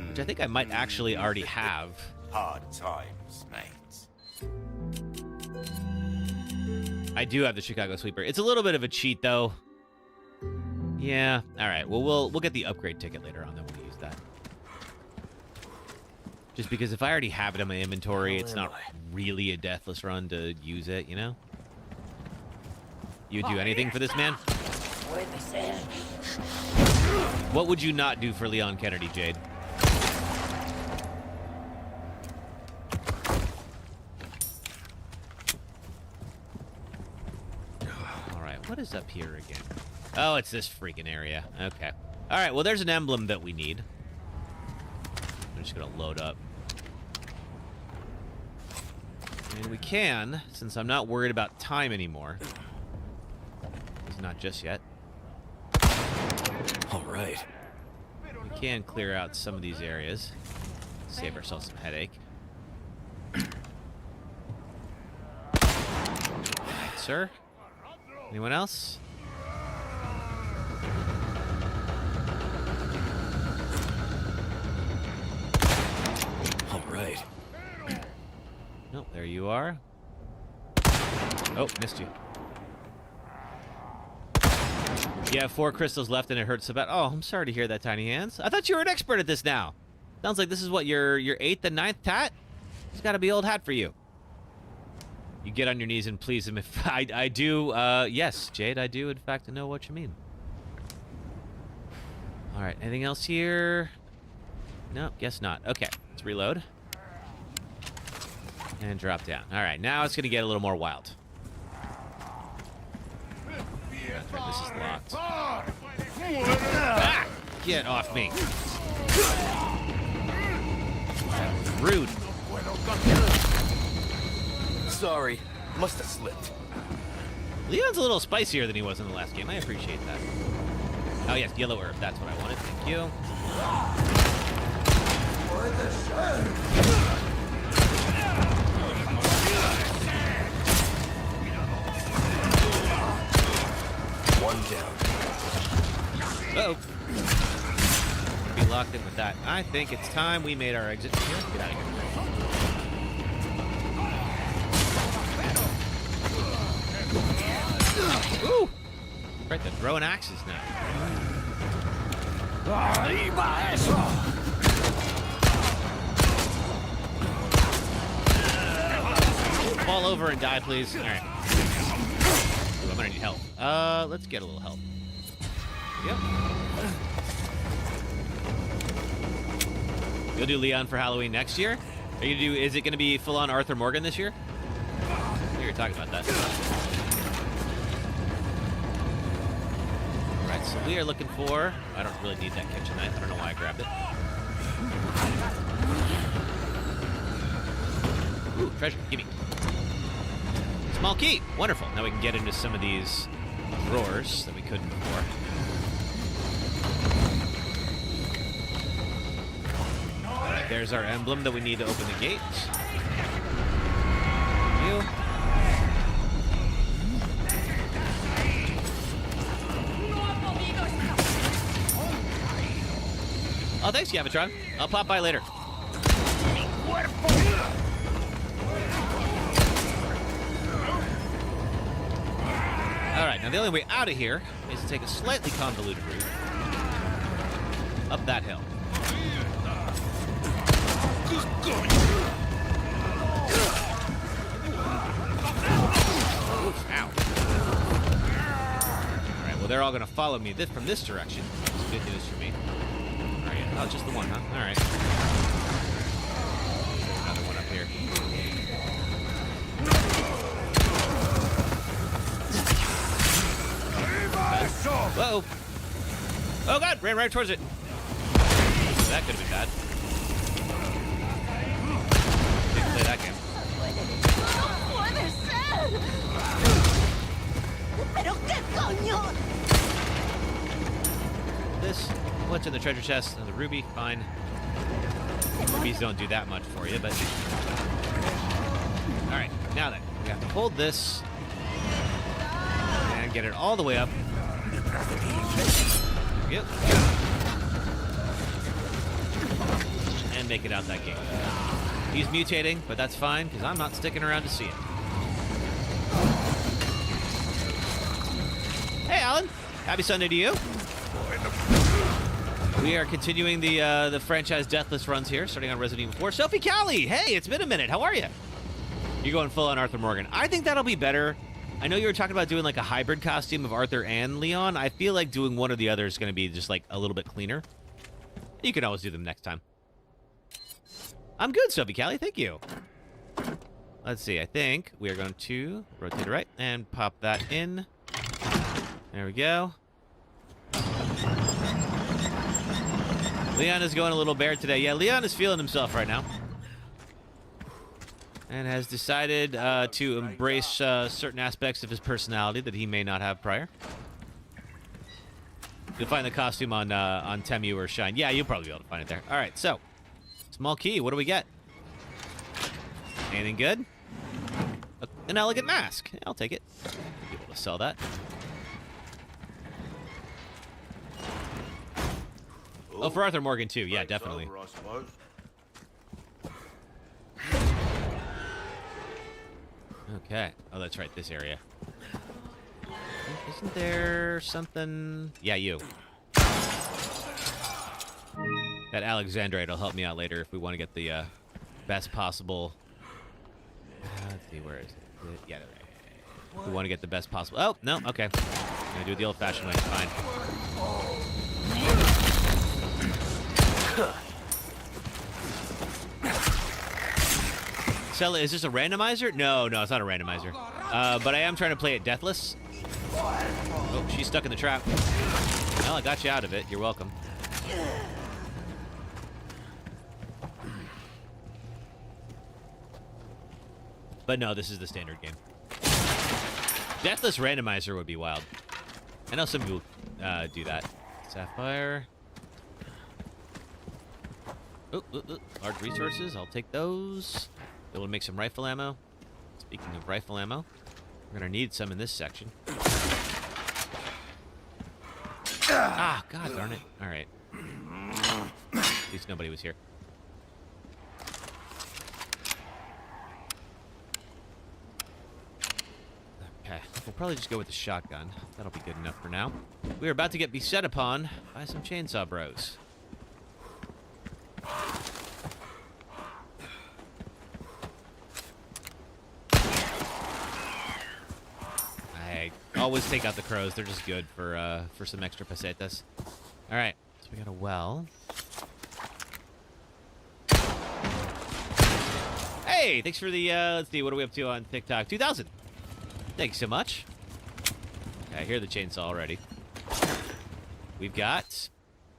which I think I might actually already have. Hard times, mate. I do have the Chicago sweeper. It's a little bit of a cheat, though. Yeah. All right. Well, we'll get the upgrade ticket later on. Then we'll use that. Just because if I already have it in my inventory, it's not really a Deathless run to use it, you know? You would do anything for this man? What would you not do for Leon Kennedy, Jade? What is up here again? Oh, it's this freaking area. Okay. All right, well, there's an emblem that we need. I'm just going to load up. And we can, since I'm not worried about time anymore. It's not just yet. All right. We can clear out some of these areas. Save ourselves some headache. Alright, sir. Anyone else? All right. Nope, there you are. Oh, missed you. You have 4 crystals left and it hurts so bad. Oh, I'm sorry to hear that, Tiny Hands. I thought you were an expert at this now. Sounds like this is what, your 8th and 9th tat? It's gotta be old hat for you. You get on your knees and please him if I do, yes, Jade, I do in fact know what you mean. Alright, anything else here? No, guess not. Okay, let's reload. And drop down. Alright, now it's gonna get a little more wild. This is locked. Ah! Get off me. Rude. Sorry, must have slipped. Leon's a little spicier than he was in the last game. I appreciate that. Oh yes, yellow herb. That's what I wanted. Thank you. One down. Uh-oh. Be locked in with that. I think it's time we made our exit here. Get out of here. Ooh! Right, they're throwing axes now. Fall over and die, please. All right. Ooh, I'm gonna need help. Let's get a little help. Yep. You'll do Leon for Halloween next year? Are you gonna do? Is it gonna be full on Arthur Morgan this year? We were talking about that. All right, so we are looking for. I don't really need that kitchen knife. I don't know why I grabbed it. Ooh, treasure. Gimme. Small key. Wonderful. Now we can get into some of these drawers that we couldn't before. All right, there's our emblem that we need to open the gate. You. Oh, thanks, Gavatron. I'll pop by later. All right, now the only way out of here is to take a slightly convoluted route up that hill. Oof, ow. All right, well, they're all going to follow me from this direction. That's good news for me. All right, oh, just the one, huh? All right. Another one up here. Whoa! Oh god! Ran right towards it. That could have been bad. Didn't play that game. This. What's in the treasure chest? And the ruby. Fine. Rubies don't do that much for you, but. All right. Now then, we have to hold this and get it all the way up. Yep. And make it out that gate. He's mutating, but that's fine, because I'm not sticking around to see it. Hey, Alan. Happy Sunday to you. We are continuing the franchise Deathless runs here, starting on Resident Evil 4. Sophie Callie, hey, it's been a minute. How are you? You're going full on Arthur Morgan. I think that'll be better. I know you were talking about doing like a hybrid costume of Arthur and Leon. I feel like doing one or the other is going to be just like a little bit cleaner. You can always do them next time. I'm good, Sophie Callie. Thank you. Let's see. I think we are going to rotate it right and pop that in. There we go. Leon is going a little bare today. Yeah, Leon is feeling himself right now. And has decided to embrace certain aspects of his personality that he may not have prior. You'll find the costume on Temu or Shine. Yeah, you'll probably be able to find it there. All right, so small key. What do we get? Anything good? An elegant mask. Yeah, I'll take it. Be able to sell that. Oh, for Arthur Morgan too. Yeah, definitely. Okay. Oh, that's right. This area. Isn't there something? Yeah, you. That Alexandrite will help me out later if we want to get the best possible. Let's see, where is it? Yeah, we want to get the best possible. Oh, no, okay. I'm gonna do it the old-fashioned way. It's fine. Sell it. Is this a randomizer? No, it's not a randomizer. But I am trying to play it deathless. Oh, she's stuck in the trap. Well, I got you out of it. You're welcome. But no, this is the standard game. Deathless randomizer would be wild. I know some people do that. Sapphire. Large resources. I'll take those. Able to make some rifle ammo. Speaking of rifle ammo, we're gonna need some in this section. Ah, god darn it. All right. At least nobody was here. Okay, we'll probably just go with the shotgun. That'll be good enough for now. We're about to get beset upon by some chainsaw bros. I always take out the crows. They're just good for some extra pesetas. All right, so we got a well. Hey, thanks for the, let's see, what are we up to on TikTok? 2,000. Thanks so much. Okay, I hear the chainsaw already. We've got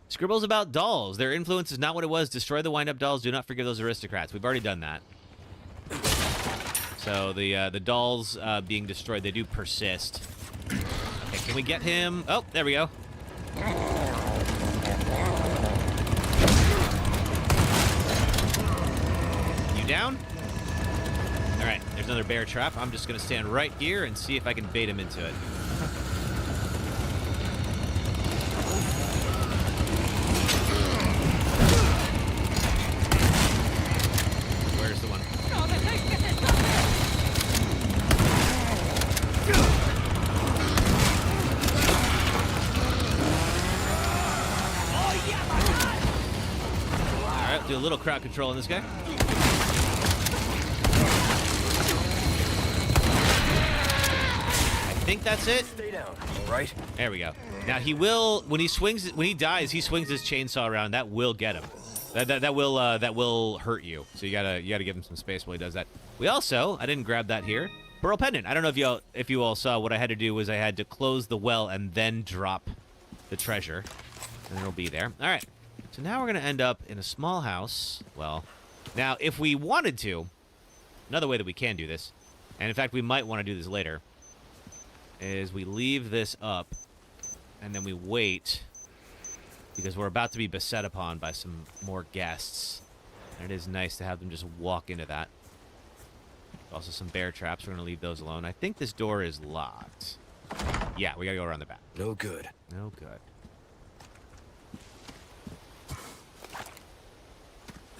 scribbles about dolls. Their influence is not what it was. Destroy the wind-up dolls. Do not forgive those aristocrats. We've already done that. So the dolls being destroyed, they do persist. Okay, can we get him? Oh, there we go. You down? All right, there's another bear trap. I'm just going to stand right here and see if I can bait him into it. Where's the one? All right, do a little crowd control on this guy. I think that's it. Stay down, all right? There we go. Now he will, when he dies, he swings his chainsaw around. That will get him. That will hurt you. So you gotta give him some space while he does that. We also, I didn't grab that here. Pearl pendant. I don't know if you all saw what I had to do was I had to close the well and then drop the treasure, and it'll be there. All right. So now we're gonna end up in a small house. Well, now if we wanted to, another way that we can do this, and in fact we might want to do this later, is we leave this up and then we wait because we're about to be beset upon by some more guests, and it is nice to have them just walk into that. Also some bear traps. We're gonna leave those alone. I think this door is locked. Yeah, we gotta go around the back. No good. No good.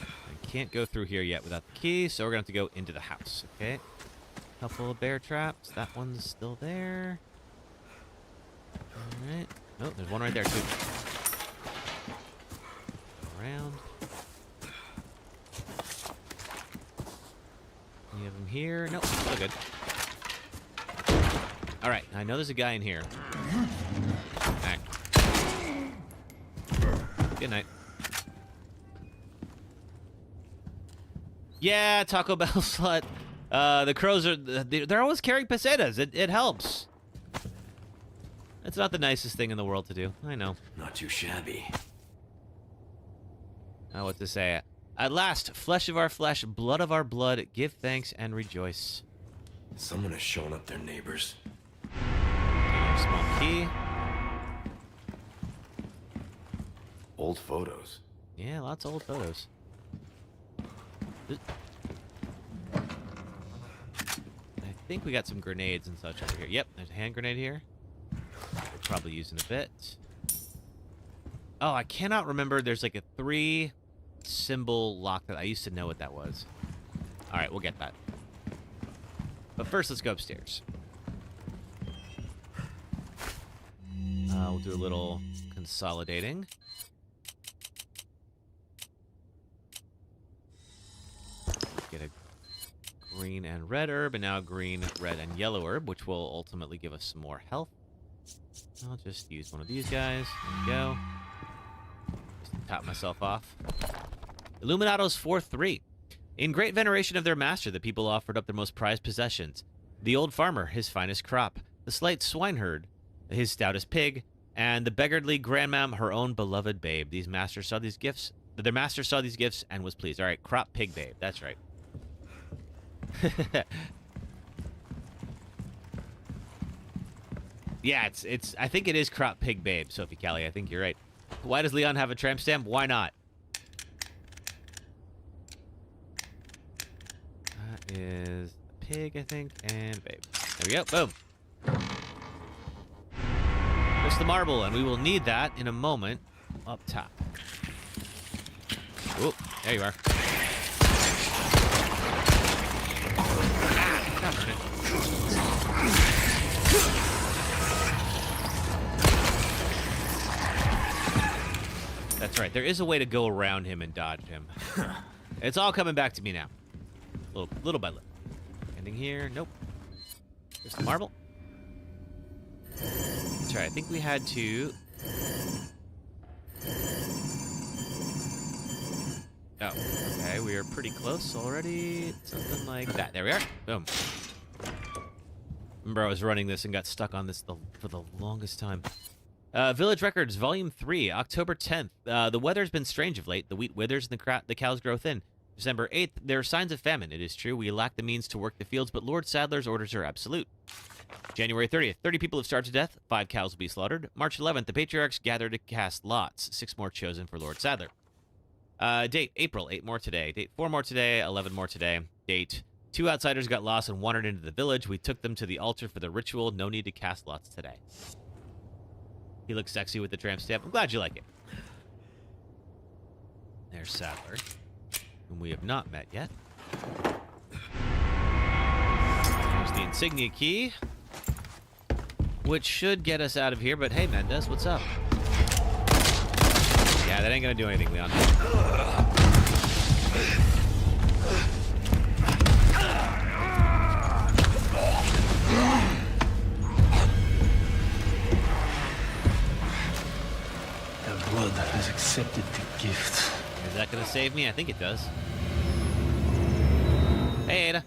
I can't go through here yet without the key, so we're gonna have to go into the house. Okay. Couple of bear traps. That one's still there. All right. Oh, there's one right there too. Around. Any of them here? Nope, still good. All right, I know there's a guy in here. All right. Good night. Yeah, Taco Bell slut. The crows are, they're always carrying pesetas. It helps. It's not the nicest thing in the world to do. I know. Not too shabby. What to say? At last, flesh of our flesh, blood of our blood, give thanks and rejoice. Someone has shown up their neighbors. Small key. Old photos. Yeah, lots of old photos. I think we got some grenades and such over here. Yep, there's a hand grenade here. We'll probably use in a bit. Oh, I cannot remember. There's like a 3 symbol lock that I used to know what that was. All right, we'll get that. But first, let's go upstairs. We'll do a little consolidating. Get a green and red herb, and now green, red, and yellow herb, which will ultimately give us some more health. I'll just use one of these guys. There we go. Just to top myself off. Illuminados 4-3. In great veneration of their master, the people offered up their most prized possessions. The old farmer, his finest crop. The slight swineherd, his stoutest pig. And the beggarly grandmam, her own beloved babe. Their master saw these gifts and was pleased. All right, crop pig babe. That's right. Yeah, it's. I think it is crop pig babe, Sophie Callie. I think you're right. Why does Leon have a tramp stamp? Why not? That is pig, I think, and babe. There we go. Boom. There's the marble, and we will need that in a moment up top. Oh, there you are. That's right. There is a way to go around him and dodge him. It's all coming back to me now. Little by little. Ending here. Nope. There's the marble. That's right. I think we had to... Oh, okay. We are pretty close already. Something like that. There we are. Boom. Remember, I was running this and got stuck on this for the longest time. Village Records, Volume 3, October 10th. The weather's been strange of late. The wheat withers and the cows grow thin. December 8th, there are signs of famine. It is true, we lack the means to work the fields, but Lord Sadler's orders are absolute. January 30th, 30 people have starved to death. 5 cows will be slaughtered. March 11th, the patriarchs gather to cast lots. 6 more chosen for Lord Sadler. Date, April, 8 more today. Date, 4 more today, 11 more today. Date, 2 outsiders got lost and wandered into the village. We took them to the altar for the ritual. No need to cast lots today. He looks sexy with the tramp stamp. I'm glad you like it. There's Sadler, whom we have not met yet. There's the insignia key, which should get us out of here. But hey, Mendez, what's up? Yeah, that ain't gonna do anything, Leon. Blood has accepted the gift. Is that gonna save me? I think it does. Hey, Ada.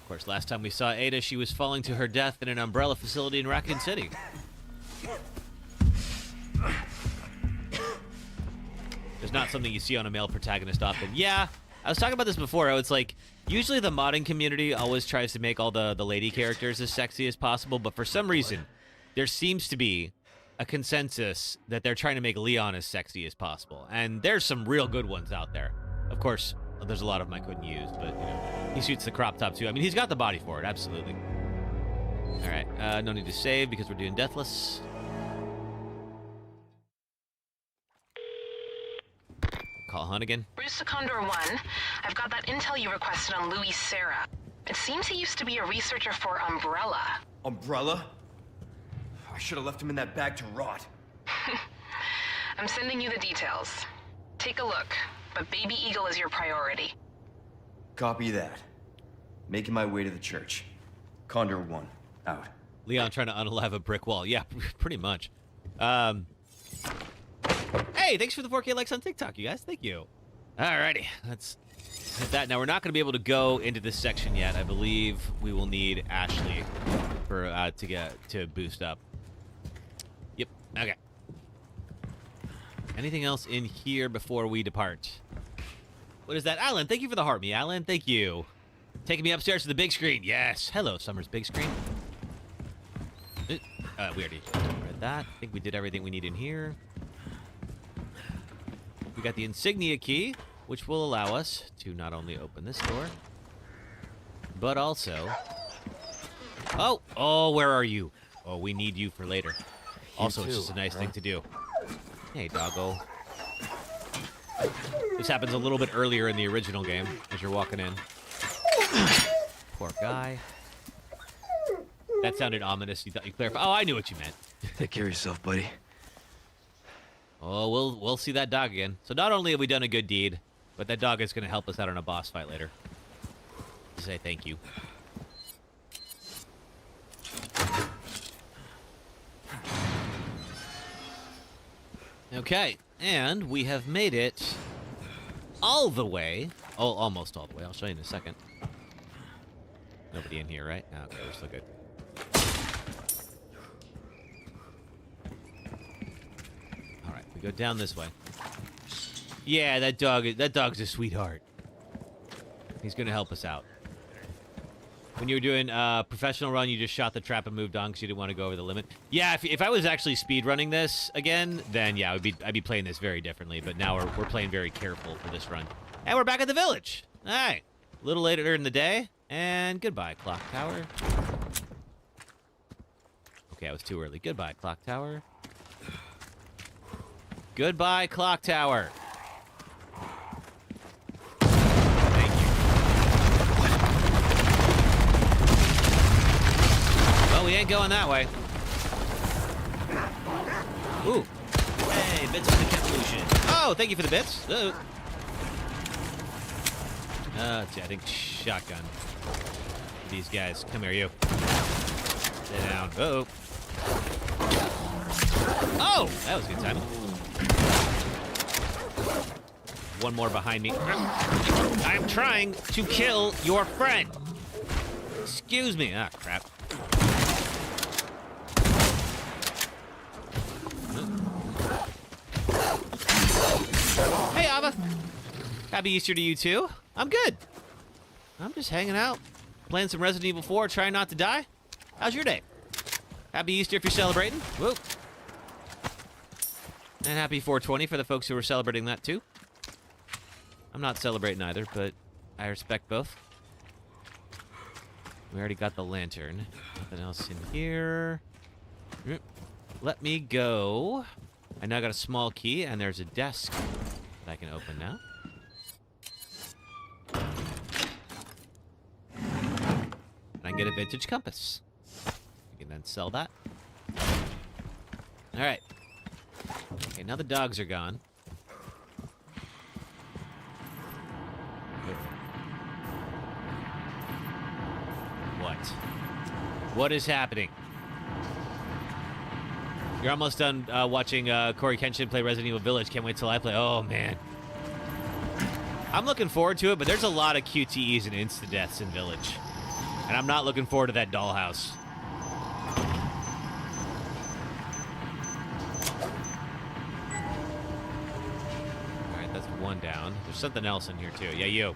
Of course, last time we saw Ada, she was falling to her death in an umbrella facility in Raccoon City. There's not something you see on a male protagonist often. Yeah, I was talking about this before. It's like, usually the modding community always tries to make all the lady characters as sexy as possible, but for some reason, there seems to be a consensus that they're trying to make Leon as sexy as possible. And there's some real good ones out there. Of course, there's a lot of them I couldn't use, but, you know, he shoots the crop top, too. I mean, he's got the body for it, absolutely. All right, no need to save because we're doing Deathless. Call Hunnigan. Bruce to Condor 1. I've got that intel you requested on Louis Serra. It seems he used to be a researcher for Umbrella. Umbrella? I should have left him in that bag to rot. I'm sending you the details. Take a look, but Baby Eagle is your priority. Copy that. Making my way to the church. Condor 1, out. Leon trying to unalive a brick wall. Yeah, pretty much. Hey, thanks for the 4K likes on TikTok, you guys. Thank you. Alrighty, let's hit that. Now, we're not going to be able to go into this section yet. I believe we will need Ashley for to boost up. Yep, okay. Anything else in here before we depart? What is that? Alan, thank you for the heart me, Alan. Thank you. Taking me upstairs to the big screen. Yes. Hello, Summer's big screen. We already read that. I think we did everything we need in here. We got the insignia key, which will allow us to not only open this door, but also... Oh, where are you? Oh, we need you for later. Also, it's just a nice thing to do. Hey, doggo. This happens a little bit earlier in the original game, as you're walking in. Poor guy. That sounded ominous. You thought you clarified. Oh, I knew what you meant. Take care of yourself, buddy. Oh, we'll see that dog again. So not only have we done a good deed, but that dog is going to help us out on a boss fight later. To say thank you. Okay, and we have made it all the way. Oh, almost all the way. I'll show you in a second. Nobody in here, right? Okay, we're still good. All right, we go down this way. Yeah, that dog's a sweetheart. He's gonna help us out. When you were doing professional run, you just shot the trap and moved on because you didn't want to go over the limit. Yeah, if I was actually speed running this again, then yeah, I'd be playing this very differently. But now we're playing very careful for this run. And we're back at the village. All right, a little later in the day, and goodbye, clock tower. Okay, I was too early. Goodbye, clock tower. Goodbye, clock tower. We ain't going that way. Ooh. Hey, bits for the Kevolution. Oh, thank you for the bits. Oh. I think shotgun. These guys. Come here, you. Sit down. Oh. Oh, that was good timing. One more behind me. I'm trying to kill your friend. Excuse me. Ah, crap. Hey, Ava. Happy Easter to you, too. I'm good. I'm just hanging out, playing some Resident Evil 4, trying not to die. How's your day? Happy Easter if you're celebrating. Whoa. And happy 420 for the folks who are celebrating that, too. I'm not celebrating either, but I respect both. We already got the lantern. Nothing else in here. Let me go. I now got a small key, and there's a desk that I can open now. And I get a vintage compass. I can then sell that. All right. Okay, now the dogs are gone. What? What is happening? You're almost done watching Corey Kenshin play Resident Evil Village. Can't wait till I play. Oh, man. I'm looking forward to it, but there's a lot of QTEs and insta-deaths in Village. And I'm not looking forward to that dollhouse. All right, that's one down. There's something else in here, too. Yeah, you.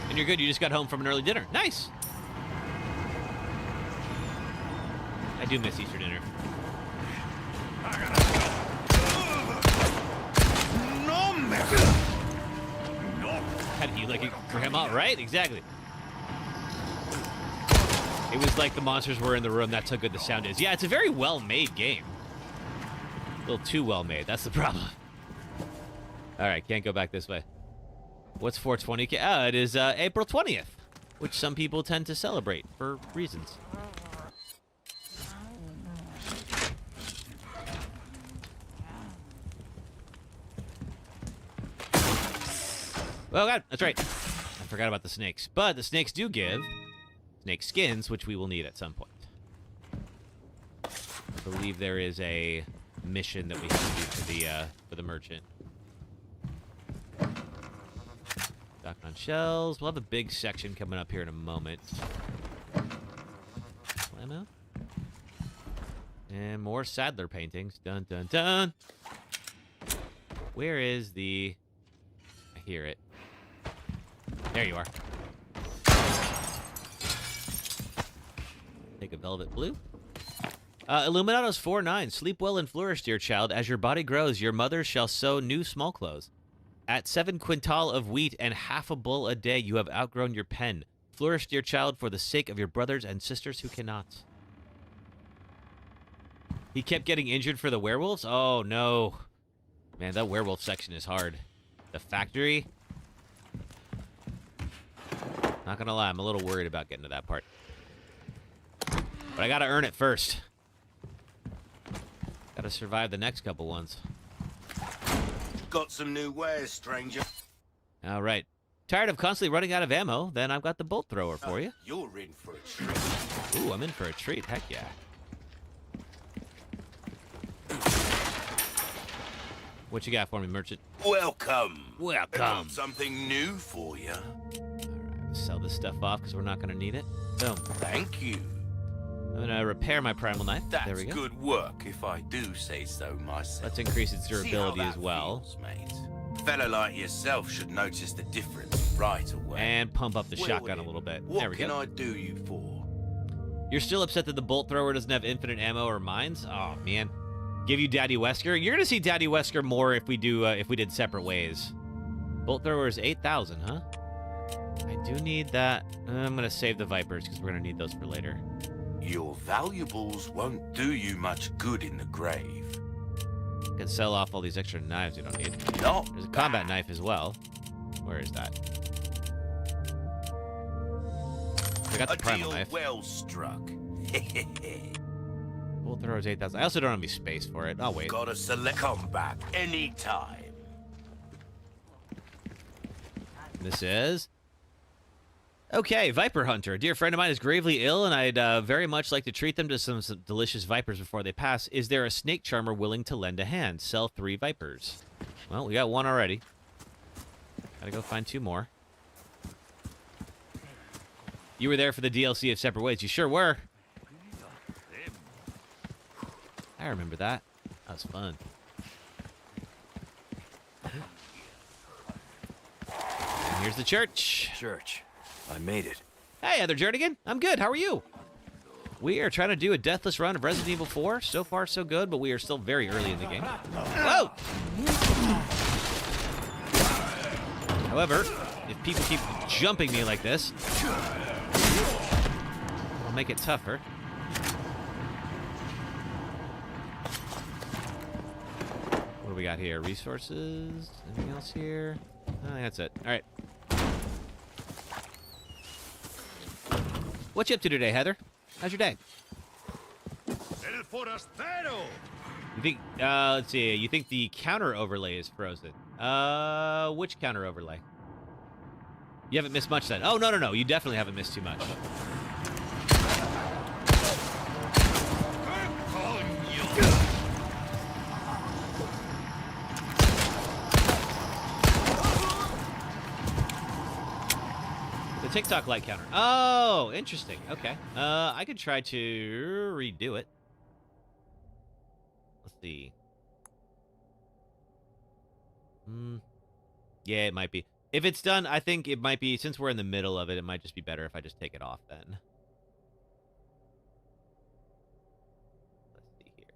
And you're good. You just got home from an early dinner. Nice. I do miss Easter dinner. How do you like it, Grandma? Right? Exactly. It was like the monsters were in the room. That's how good the sound is. Yeah, it's a very well-made game. A little too well-made. That's the problem. All right, can't go back this way. What's 420? It is April 20th, which some people tend to celebrate for reasons. Oh, God, that's right. I forgot about the snakes. But the snakes do give snake skins, which we will need at some point. I believe there is a mission that we have to do for the merchant. Dock on shells. We'll have a big section coming up here in a moment. Ammo. And more Sadler paintings. Dun, dun, dun. Where is the... I hear it. There you are. Take a velvet blue. Illuminatos 4-9. Sleep well and flourish, dear child. As your body grows, your mother shall sew new small clothes. At 7 quintal of wheat and half a bull a day, you have outgrown your pen. Flourish, dear child, for the sake of your brothers and sisters who cannot. He kept getting injured for the werewolves? Oh, no. Man, that werewolf section is hard. The factory? Not gonna lie, I'm a little worried about getting to that part. But I gotta earn it first. Gotta survive the next couple ones. Got some new wares, stranger. All right. Tired of constantly running out of ammo? Then I've got the bolt thrower for you. You're in for a treat. Ooh, I'm in for a treat. Heck yeah. What you got for me, merchant? Welcome. Welcome. I got something new for you. All right, let's sell this stuff off because we're not going to need it. Boom. Thank you. I'm going to repair my primal knife. That's there we go. good work, if I do say so myself. Let's increase its durability as well. Feels, mate. A fella like yourself should notice the difference right away. And pump up the shotgun a little bit. There we go. What can I do you for? You're still upset that the bolt thrower doesn't have infinite ammo or mines? Oh, man. Give you Daddy Wesker? You're going to see Daddy Wesker more if we did separate ways. Bolt thrower is 8,000, huh? I do need that. I'm going to save the Vipers because we're going to need those for later. Your valuables won't do you much good in the grave. I can sell off all these extra knives we don't need. Not There's a combat knife as well. Where is that? I got the primal knife. Well struck. Bolt thrower is 8,000. I also don't have any space for it. I'll wait. Gotta select. Come back anytime. This is... Okay, Viper Hunter. A dear friend of mine is gravely ill, and I'd very much like to treat them to some delicious vipers before they pass. Is there a snake charmer willing to lend a hand? Sell 3 vipers. Well, we got 1 already. Gotta go find 2 more. You were there for the DLC of Separate Ways. You sure were. I remember that. That was fun. And here's the church. Church. I made it. Hey, Heather Jernigan. I'm good. How are you? We are trying to do a deathless run of Resident Evil 4. So far, so good, but we are still very early in the game. Whoa! However, if people keep jumping me like this, I'll make it tougher. What do we got here? Resources? Anything else here? I think that's it. All right. What you up to today, Heather? How's your day? You think, let's see, you think the counter overlay is frozen? Which counter overlay? You haven't missed much then. Oh, no. You definitely haven't missed too much. TikTok light counter. Oh, interesting. Okay. I could try to redo it. Let's see. Yeah, it might be. If it's done, I think it might be, since we're in the middle of it, it might just be better if I just take it off then. Let's see here.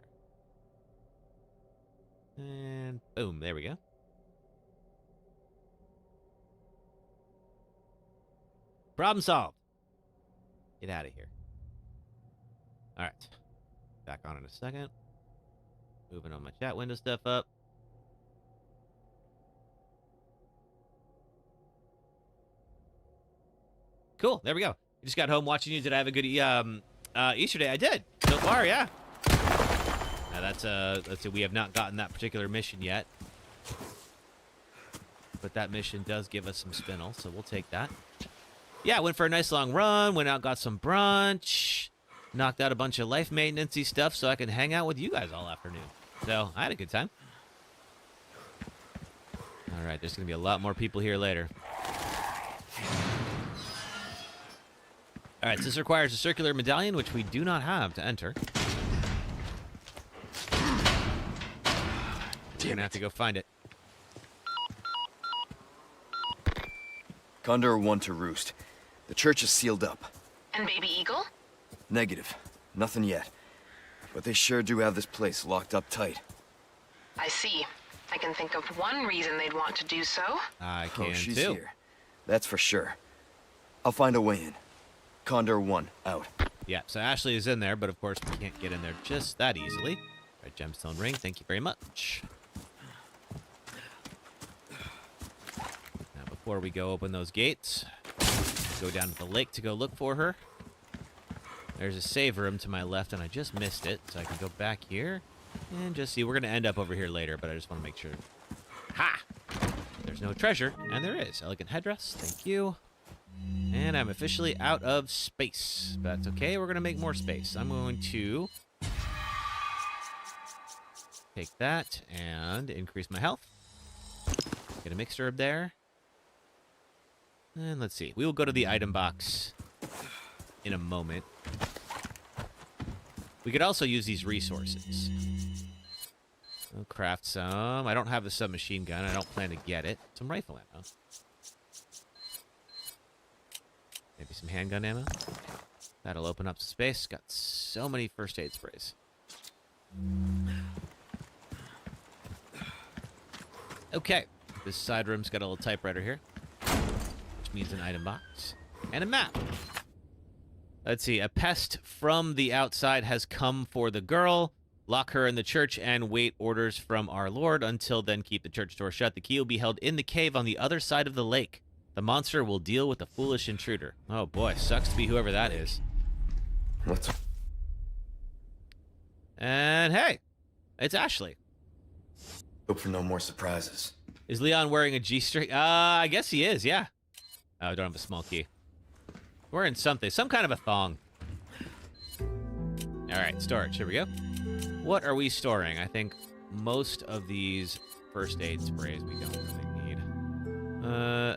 And boom, there we go. Problem solved. Get out of here. All right. Back on in a second. Moving on my chat window stuff up. Cool. There we go. I just got home watching you. Did I have a good Easter day? I did. So far, yeah. Now that's let's see. We have not gotten that particular mission yet. But that mission does give us some spinel, so we'll take that. Yeah, went for a nice long run, went out, got some brunch, knocked out a bunch of life maintenance-y stuff so I could hang out with you guys all afternoon. So I had a good time. All right, there's going to be a lot more people here later. All right, so this requires a circular medallion, which we do not have to enter. We're going to have to go find it. Condor 1 to Roost. The church is sealed up. And Baby Eagle? Negative. Nothing yet. But they sure do have this place locked up tight. I see. I can think of one reason they'd want to do so. I can she's too. Here. That's for sure. I'll find a way in. Condor 1, out. Yeah, so Ashley is in there, but of course we can't get in there just that easily. All right, gemstone ring, thank you very much. Now, before we go open those gates, go down to the lake to go look for her. There's a save room to my left, and I just missed it, so I can go back here and just see. We're going to end up over here later, but I just want to make sure. Ha! There's no treasure, and there is. Elegant headdress, thank you. And I'm officially out of space. But that's okay, we're going to make more space. I'm going to take that and increase my health. Get a mixed herb there. And let's see. We will go to the item box in a moment. We could also use these resources. I'll craft some. I don't have the submachine gun. I don't plan to get it. Some rifle ammo. Maybe some handgun ammo. That'll open up some space. Got so many first aid sprays. Okay. This side room's got a little typewriter here, which means an item box and a map. Let's see. A pest from the outside has come for the girl. Lock her in the church and wait orders from our Lord. Until then, keep the church door shut. The key will be held in the cave on the other side of the lake. The monster will deal with the foolish intruder. Oh boy, sucks to be whoever that is. What? And hey, it's Ashley. Hope for no more surprises. Is Leon wearing a G-string? I guess he is, yeah. Oh, I don't have a small key. Wearing something, some kind of a thong. All right, storage, here we go. What are we storing? I think most of these first aid sprays we don't really need.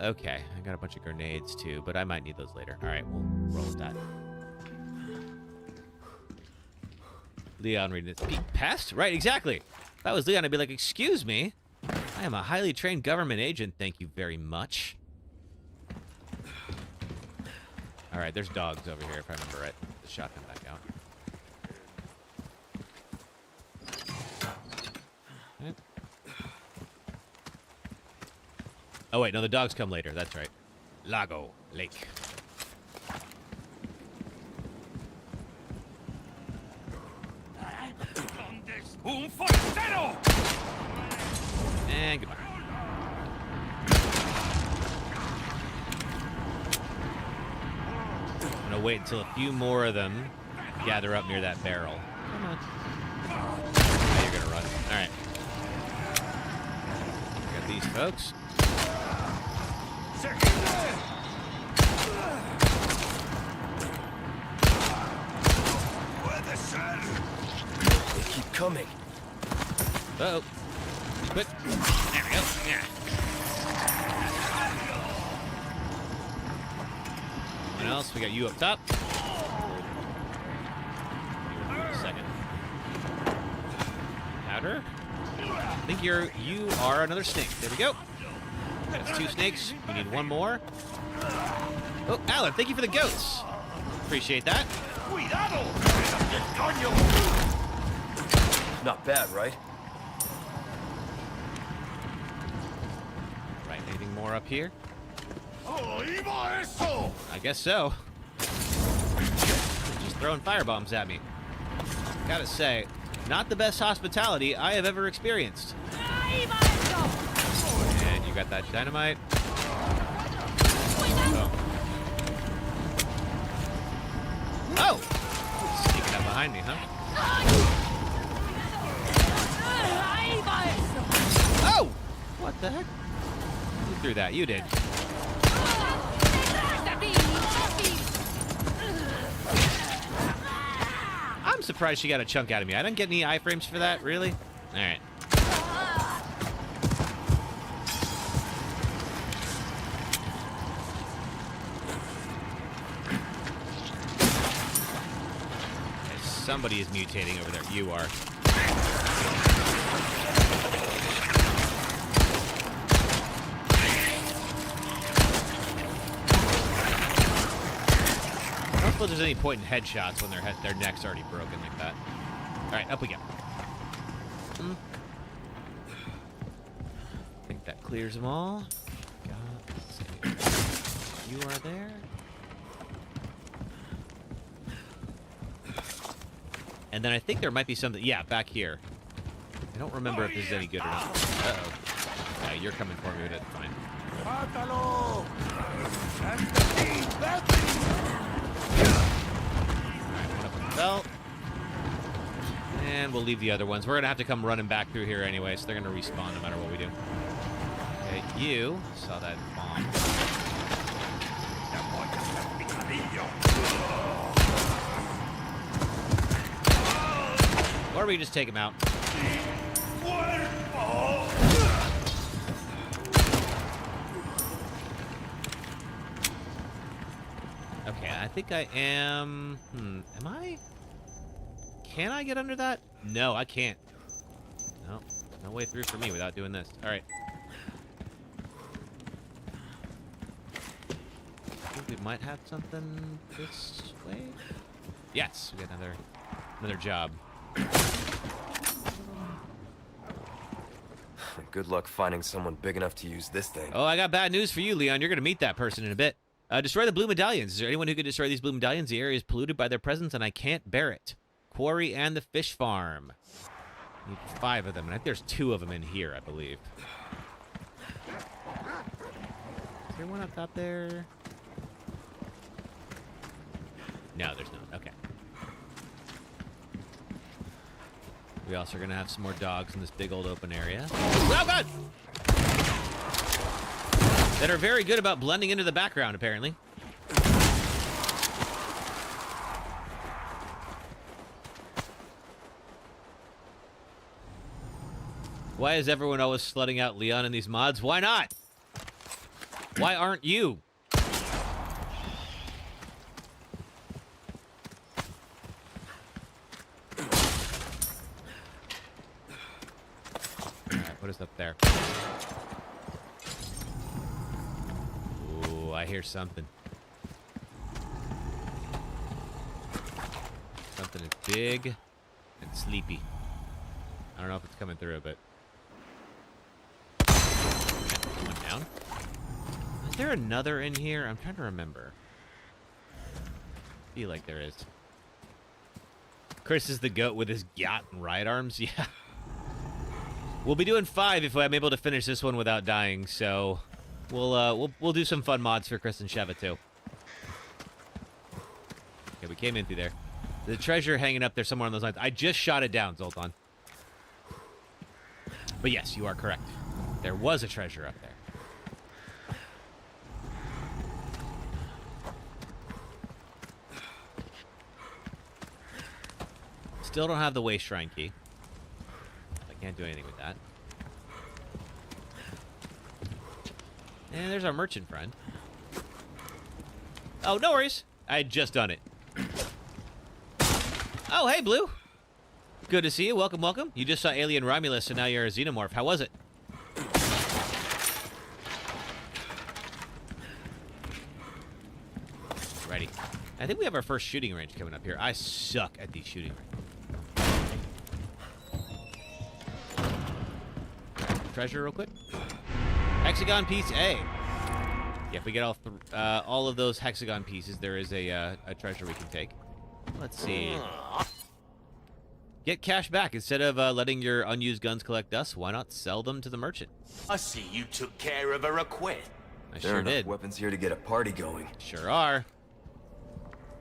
Okay. I got a bunch of grenades too, but I might need those later. All right, we'll roll with that. Leon reading it. Pest? Right, exactly. If that was Leon, I'd be like, excuse me. I am a highly trained government agent. Thank you very much. All right, there's dogs over here, if I remember right. The shotgun back out. Okay. Oh, wait, no, the dogs come later. That's right. Lago, lake. And goodbye. I'm gonna wait until a few more of them gather up near that barrel. Come on. Now you're gonna run. All right. Got these folks. They keep coming. Uh-oh. Quick. There we go. Yeah. What else? We got you up top. A second. Powder. I think you are another snake. There we go. That's 2 snakes. We need 1 more. Oh, Alan, thank you for the goats. Appreciate that. Not bad, right? Right, anything more up here? I guess so. Just throwing firebombs at me. Gotta say, not the best hospitality I have ever experienced. And you got that dynamite. Oh! Sneaking up behind me, huh? Oh! What the heck? Who threw that? You did. I'm surprised she got a chunk out of me. I didn't get any iframes for that, really? All right. Okay, somebody is mutating over there. You are. I don't suppose there's any point in headshots when their neck's already broken like that. All right, up we go. I think that clears them all. God, you are there. And then I think there might be something. Yeah, back here. I don't remember if this is any good or not. Uh-oh. Yeah, you're coming for me, but it's fine. Belt. And we'll leave the other ones. We're going to have to come running back through here anyway, so they're going to respawn no matter what we do. Okay, you saw that bomb. Or we just take him out. Okay, I think I am... am I? Can I get under that? No, I can't. No, no way through for me without doing this. All right. I think we might have something this way. Yes, we got another job. Good luck finding someone big enough to use this thing. Oh, I got bad news for you, Leon. You're going to meet that person in a bit. Destroy the blue medallions. Is there anyone who could destroy these blue medallions? The area is polluted by their presence, and I can't bear it. Quarry and the fish farm. Need 5 of them, and I think there's 2 of them in here, I believe. Is there one up top there? No, there's none. Okay. We also are going to have some more dogs in this big old open area. Oh, God! That are very good about blending into the background, apparently. Why is everyone always slutting out Leon in these mods? Why not? Why aren't you? Alright, what is up there? Ooh, I hear something. Something is big and sleepy. I don't know if it's coming through, but... One down. Is there another in here? I'm trying to remember. I feel like there is. Chris is the goat with his yacht and ride arms. Yeah. We'll be doing 5 if I'm able to finish this one without dying. So we'll do some fun mods for Chris and Sheva too. Okay, we came in through there. The treasure hanging up there somewhere on those lines. I just shot it down, Zoltan. But yes, you are correct. There was a treasure up there. Still don't have the waste shrine key. I can't do anything with that. And there's our merchant friend. Oh, no worries. I had just done it. Oh, hey, Blue. Good to see you. Welcome, welcome. You just saw Alien Romulus, and now you're a xenomorph. How was it? Righty. I think we have our first shooting range coming up here. I suck at these shooting ranges. Treasure real quick. Hexagon piece A. Yeah, if we get all of those hexagon pieces, there is a treasure we can take. Let's see. Get cash back. Instead of letting your unused guns collect dust, why not sell them to the merchant? I see you took care of a request. I There sure are enough did. weapons here to get a party going. Sure are.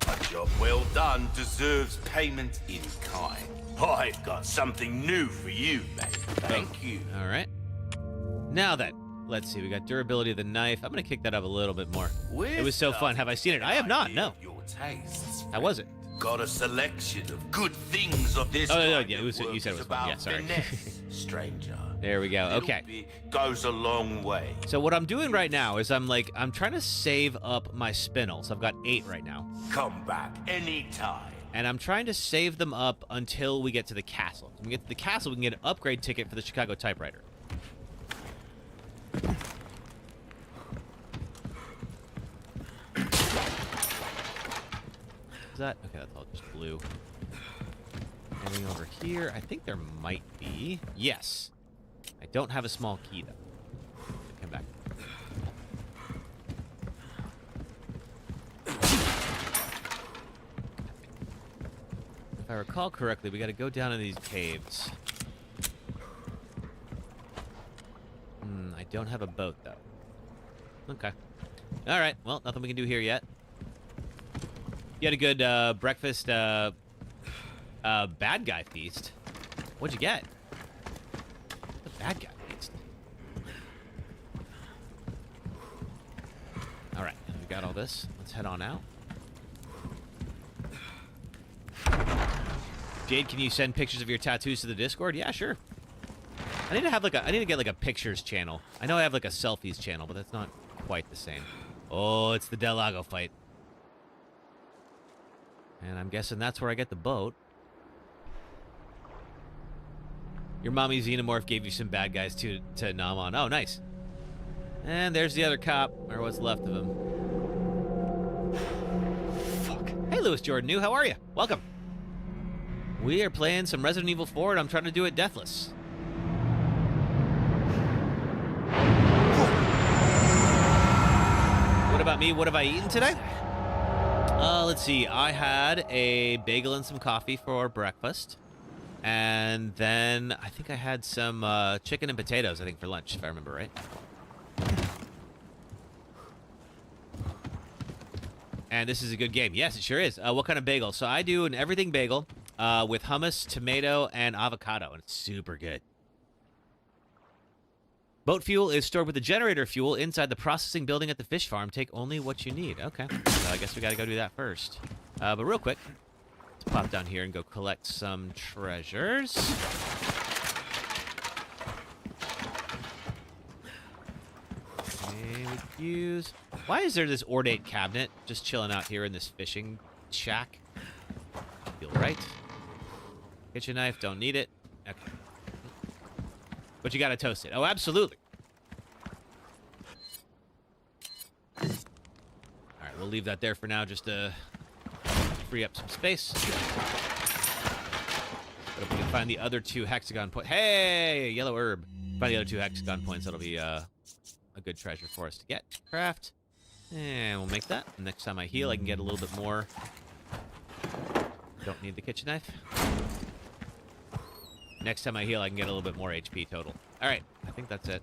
A job well done deserves payment in kind. I've got something new for you, mate. Thank you. All right. Now then, let's see. We got durability of the knife. I'm going to kick that up a little bit more. It was so fun. Have I seen it? I have not. No. Your tastes. How was it? got a selection of good things of this. Oh, no, kind yeah, of you said work it was is fun. Yeah, about sorry. finesse, stranger. There we go. Little Okay. bit goes a long way. So what I'm doing right now is I'm trying to save up my spinels. I've got 8 right now. Come back anytime. And I'm trying to save them up until we get to the castle. When we get to the castle, we can get an upgrade ticket for the Chicago typewriter. Is that? Okay, that's all just blue. Anything over here? I think there might be. Yes. I don't have a small key, though. Come back. If I recall correctly, we got to go down in these caves. I don't have a boat, though. Okay. All right. Well, nothing we can do here yet. You had a good breakfast bad guy feast. What'd you get? The bad guy feast. All right. We got all this. Let's head on out. Jade, can you send pictures of your tattoos to the Discord? Yeah, sure. I need to get like a pictures channel. I know I have like a selfies channel, but that's not quite the same. Oh, it's the Del Lago fight. And I'm guessing that's where I get the boat. Your mommy Xenomorph gave you some bad guys to nom on. Oh, nice. And there's the other cop, or what's left of him. Fuck. Hey, Lewis Jordan New, how are you? Welcome. We are playing some Resident Evil 4, and I'm trying to do it deathless. What about me? What have I eaten today? Let's see. I had a bagel and some coffee for breakfast. And then I think I had some chicken and potatoes, I think, for lunch, if I remember right. And this is a good game. Yes, it sure is. What kind of bagel? So I do an everything bagel with hummus, tomato, and avocado, and it's super good. Boat fuel is stored with the generator fuel inside the processing building at the fish farm. Take only what you need. Okay. So I guess we got to go do that first. But real quick, let's pop down here and go collect some treasures. Okay, we could use... Why is there this ornate cabinet just chilling out here in this fishing shack? Feel right. Kitchen knife, don't need it. Okay. But you gotta toast it. Oh, absolutely. Alright, we'll leave that there for now just to free up some space. But if we can find the other 2 hexagon points... Hey! Yellow herb. Find the other 2 hexagon points, that'll be a good treasure for us to get. Craft. And we'll make that. Next time I heal, I can get a little bit more. Don't need the kitchen knife. Next time I heal, I can get a little bit more HP total. All right, I think that's it.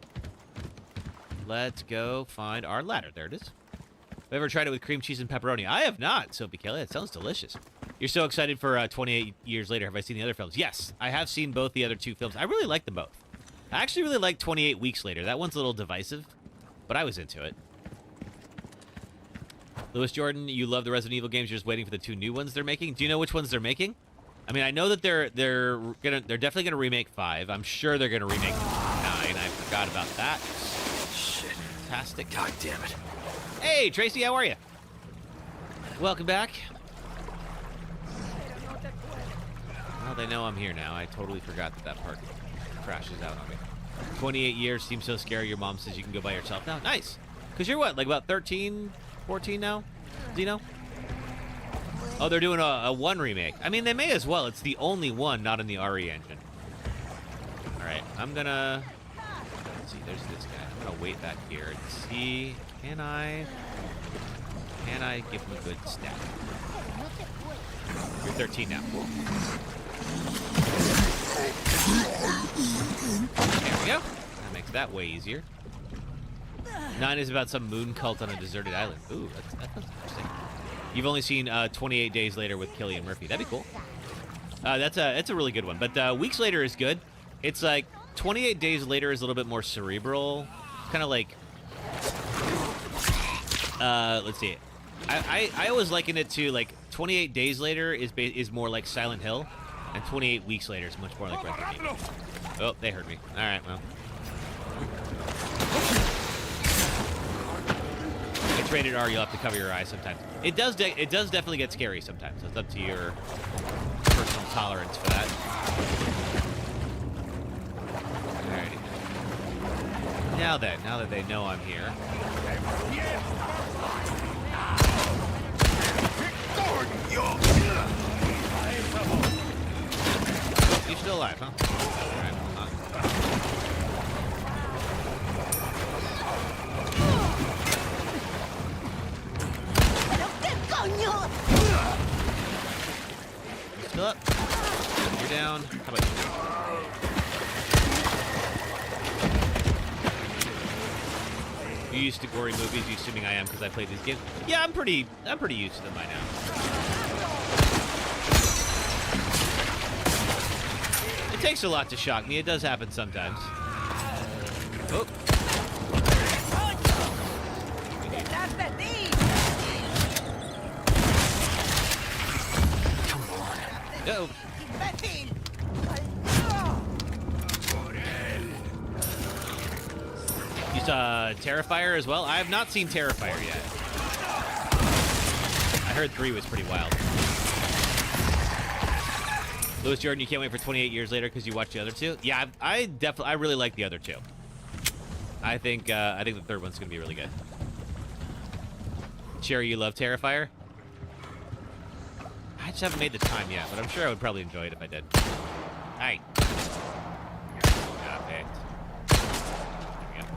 Let's go find our ladder. There it is. Have you ever tried it with cream cheese and pepperoni? I have not, Sophie Kelly. It sounds delicious. You're so excited for 28 years later. Have I seen the other films? Yes, I have seen both the other 2 films. I really like them both. I actually really like 28 Weeks Later. That one's a little divisive, but I was into it. Lewis Jordan, you love the Resident Evil games. You're just waiting for the 2 new ones they're making. Do you know which ones they're making? I mean, I know that they're definitely gonna remake 5. I'm sure they're gonna remake 9. I forgot about that. Shit. Fantastic. God damn it. Hey, Tracy, how are you? Welcome back. Well, they know I'm here now. I totally forgot that part crashes out on me. 28 years seems so scary. Your mom says you can go by yourself now. Nice. Because you're what, like about 13, 14 now? Do you know? Oh, they're doing a 1 remake. I mean, they may as well. It's the only one not in the RE engine. All right, I'm gonna... Let's see, there's this guy. I'm gonna wait back here and see... Can I give him a good stat? You're 13 now. Cool. There we go. That makes that way easier. 9 is about some moon cult on a deserted island. Ooh, that sounds interesting. You've only seen 28 Days Later with Cillian Murphy. That'd be cool. That's a really good one. But Weeks Later is good. It's like 28 Days Later is a little bit more cerebral. Kind of like... let's see. I always liken it to like 28 days later is more like Silent Hill, and 28 weeks later is much more like Resident Evil. Oh, they heard me. All right, well. It's rated R. You'll have to cover your eyes sometimes. It does definitely get scary sometimes. So it's up to your personal tolerance for that. Alrighty. Now that they know I'm here. You're still alive, huh? Alright, hold on. You're still up. You're down. How about you? You used to gory movies? You assuming I am because I played these games? Yeah, I'm pretty used to them by now. It takes a lot to shock me. It does happen sometimes. Oh. Come on. Uh-oh. You saw Terrifier as well? I have not seen Terrifier yet. I heard 3 was pretty wild. Louis Jordan, you can't wait for 28 years later because you watched the other 2? Yeah, I really like the other 2. I think the third one's gonna be really good. Sherry, you love Terrifier? I just haven't made the time yet, but I'm sure I would probably enjoy it if I did. Hey. Got picked. There we go.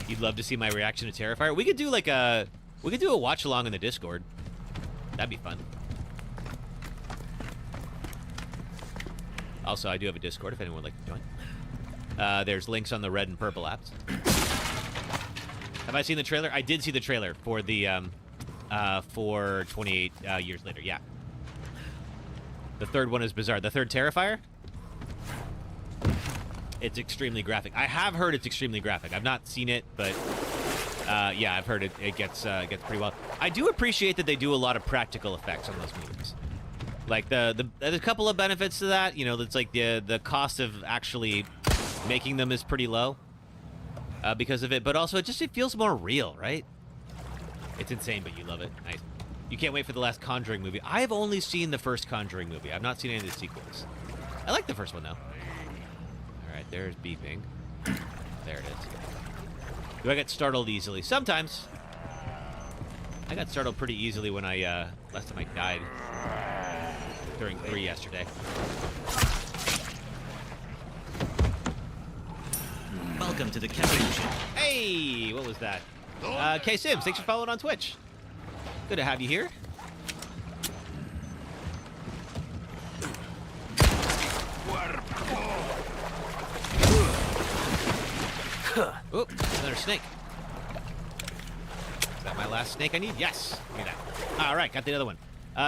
You'd love to see my reaction to Terrifier? We could do like a watch along in the Discord. That'd be fun. Also, I do have a Discord if anyone would like to join. There's links on the red and purple apps. Have I seen the trailer? I did see the trailer for the for 28 years later. Yeah. The third one is bizarre. The third Terrifier? It's extremely graphic. I have heard it's extremely graphic. I've not seen it, but yeah, I've heard it gets pretty well. I do appreciate that they do a lot of practical effects on those movies. Like there's a couple of benefits to that. You know, it's like the cost of actually making them is pretty low because of it, but also it feels more real, right? It's insane, but you love it. Nice. You can't wait for the last Conjuring movie. I've only seen the first Conjuring movie. I've not seen any of the sequels. I like the first one though. All right, there's beeping. There it is. Do I get startled easily? Sometimes. I got startled pretty easily when I last time I died during 3 yesterday. Welcome to the Revolution. Hey, what was that? K Sims, thanks for following on Twitch. Good to have you here. Oop, another snake. Is that my last snake I need? Yes. Give me that. All right, got the other one.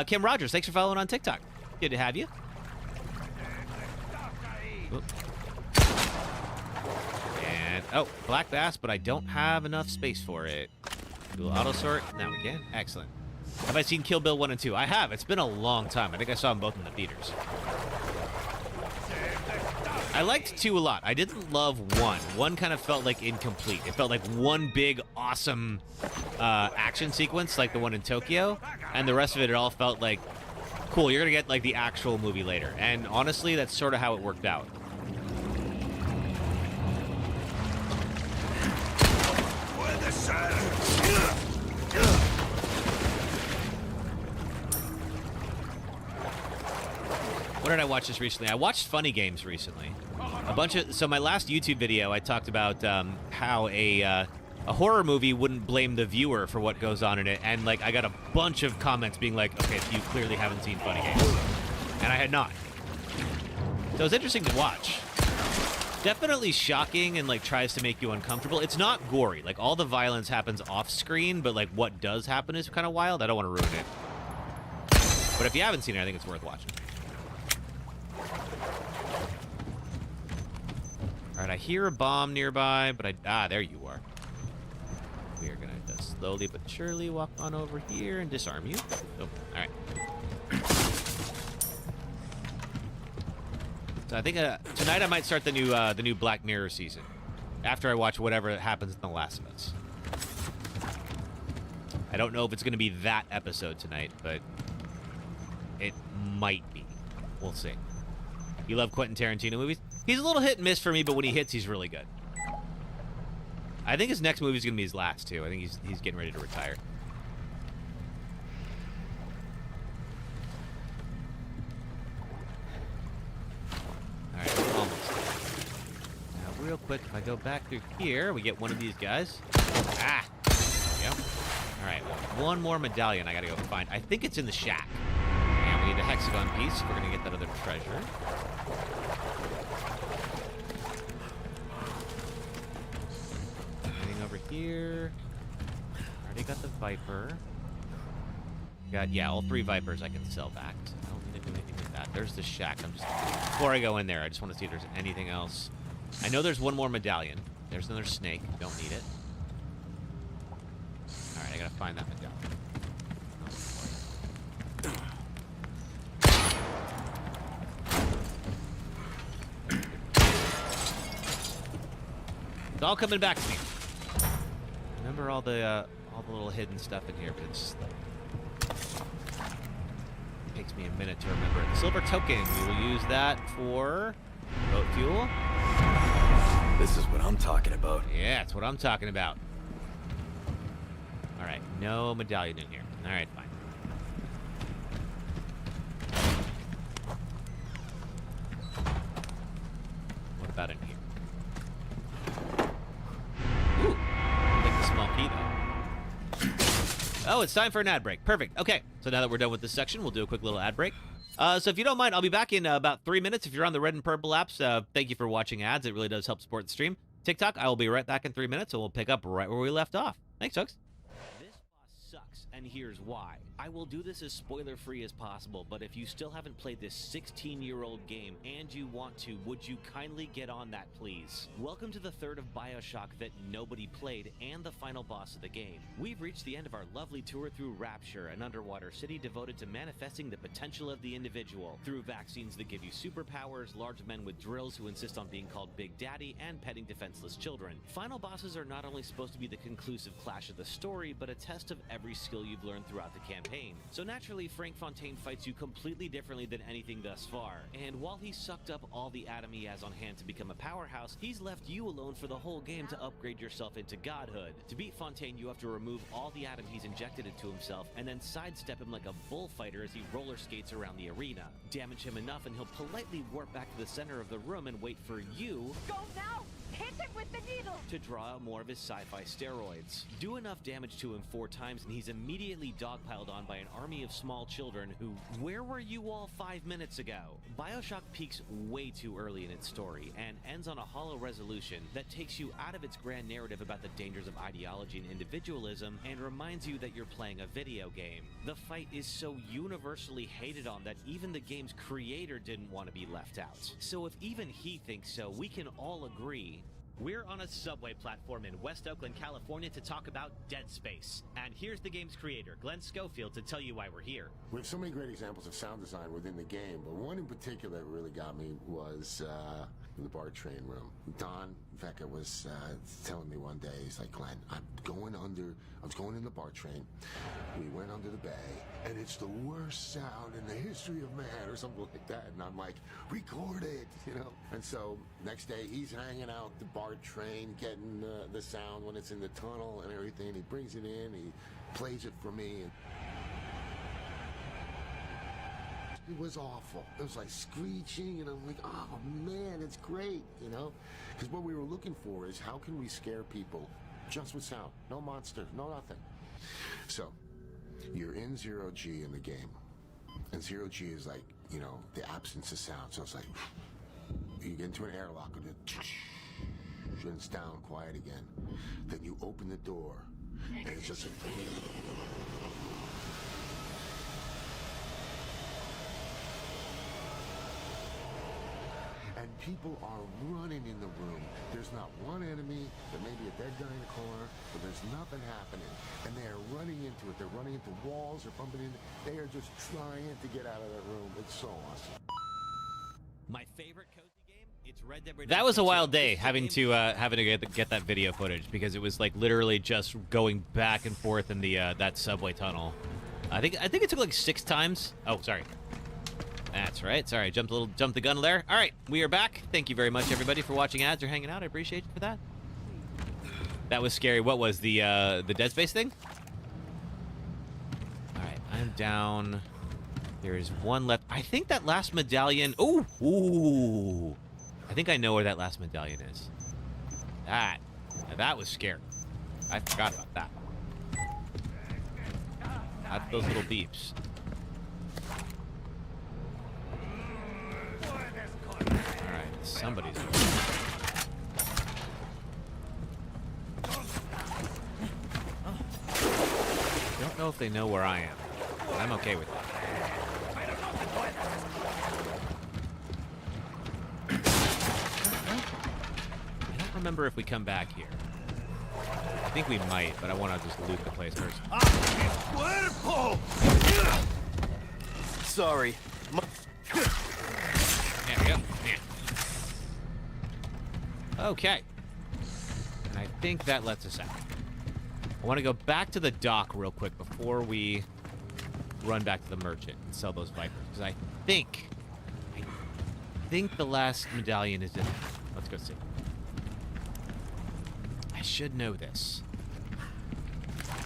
Kim Rogers, thanks for following on TikTok. Good to have you. Oop. And, oh, black bass, but I don't have enough space for it. Dual auto sort. Now we can. Excellent. Have I seen Kill Bill 1 and 2? I have. It's been a long time. I think I saw them both in the theaters. I liked 2 a lot. I didn't love 1. 1 kind of felt like incomplete. It felt like one big, awesome action sequence, like the one in Tokyo. And the rest of it all felt like, cool, you're going to get like the actual movie later. And honestly, that's sort of how it worked out. What did I watch this recently? I watched Funny Games recently. So my last YouTube video, I talked about how a horror movie wouldn't blame the viewer for what goes on in it, and like I got a bunch of comments being like, okay, so you clearly haven't seen Funny Games. And I had not. So it was interesting to watch. Definitely shocking and like tries to make you uncomfortable. It's not gory. Like all the violence happens off screen, but like what does happen is kind of wild. I don't want to ruin it. But if you haven't seen it, I think it's worth watching. All right, I hear a bomb nearby, but there you are. We are gonna just slowly but surely walk on over here and disarm you. Oh, all right. So I think tonight I might start the new Black Mirror season after I watch whatever happens in The Last of Us. I don't know if it's going to be that episode tonight, but it might be. We'll see. You love Quentin Tarantino movies? He's a little hit and miss for me, but when he hits, he's really good. I think his next movie is going to be his last, too. I think he's getting ready to retire. All right, we're almost there. Now, real quick, if I go back through here, we get one of these guys. Ah! There we go. All right, one more medallion I got to go find. I think it's in the shack. And we need a hexagon piece. We're going to get that other treasure. Over here. Already got the Viper. Got, yeah, all 3 Vipers I can sell back. So I don't need to do anything with that. There's the shack. Before I go in there, I just want to see if there's anything else. I know there's one more medallion. There's another snake. Don't need it. Alright, I gotta find that medallion. It's all coming back to me. Remember all the little hidden stuff in here, but it's it takes me a minute to remember it. The silver token, we will use that for boat fuel. This is what I'm talking about. Yeah, that's what I'm talking about. All right, no medallion in here. All right, fine. What about in here? Ooh. Small key, though. Oh, it's time for an ad break. Perfect. Okay, so now that we're done with this section, we'll do a quick little ad break. So if you don't mind, I'll be back in about 3 minutes. If you're on the red and purple apps, thank you for watching ads. It really does help support the stream. TikTok, I will be right back in 3 minutes, and we'll pick up right where we left off. Thanks, folks. This boss sucks, and here's why. I will do this as spoiler-free as possible, but if you still haven't played this 16-year-old game and you want to, would you kindly get on that, please? Welcome to the third of BioShock that nobody played and the final boss of the game. We've reached the end of our lovely tour through Rapture, an underwater city devoted to manifesting the potential of the individual through vaccines that give you superpowers, large men with drills who insist on being called Big Daddy, and petting defenseless children. Final bosses are not only supposed to be the conclusive clash of the story, but a test of every skill you've learned throughout the campaign. So naturally, Frank Fontaine fights you completely differently than anything thus far. And while he sucked up all the Atom he has on hand to become a powerhouse, he's left you alone for the whole game to upgrade yourself into godhood. To beat Fontaine, you have to remove all the Atom he's injected into himself and then sidestep him like a bullfighter as he roller skates around the arena. Damage him enough and he'll politely warp back to the center of the room and wait for you... Go now! Hit him with the needle! ...to draw out more of his sci-fi steroids. Do enough damage to him 4 times and he's immediately dogpiled on by an army of small children who... Where were you all 5 minutes ago? BioShock peaks way too early in its story and ends on a hollow resolution that takes you out of its grand narrative about the dangers of ideology and individualism and reminds you that you're playing a video game. The fight is so universally hated on that even the game's creator didn't want to be left out. So if even he thinks so, we can all agree. We're on a subway platform in West Oakland, California to talk about Dead Space. And here's the game's creator, Glenn Schofield, to tell you why we're here. We have so many great examples of sound design within the game, but one in particular that really got me was the bar train room. Don Vecca was telling me one day, he's like, Glenn, I was going in the bar train. We went under the bay, and it's the worst sound in the history of man, or something like that. And I'm like, record it, you know? And so next day, he's hanging out the bar train, getting the sound when it's in the tunnel and everything. He brings it in, he plays it for me. And it was awful. It was like screeching, and I'm like, oh man, it's great, you know? Because what we were looking for is how can we scare people just with sound? No monster, no nothing. So, you're in 0G in the game. And 0G is like, you know, the absence of sound. So it's like, you get into an airlock and it's down, quiet again. Then you open the door, and it's just and people are running in the room. There's not one enemy. There may be a dead guy in the corner, but there's nothing happening. And they are running into it. They're running into walls. They're bumping into. They are just trying to get out of that room. It's so awesome. My favorite cozy game. It's Red Dead Redemption. That was a wild day having to get that video footage because it was like literally just going back and forth in the that subway tunnel. I think it took like 6 times. Oh, sorry. That's right. Sorry, jumped the gun there. All right, we are back. Thank you very much, everybody, for watching ads or hanging out. I appreciate you for that. That was scary. What was the Dead Space thing? All right, I'm down. There is one left. I think that last medallion. Ooh. I think I know where that last medallion is. That was scary. I forgot about that. That's those little beeps. Alright, somebody's over there. Don't know if they know where I am. But I'm okay with that. I don't remember if we come back here. I think we might, but I want to just loot the place first. Sorry. There we go. Yeah. Okay. And I think that lets us out. I want to go back to the dock real quick before we run back to the merchant and sell those Vipers. Because I think the last medallion is in there. Let's go see. I should know this.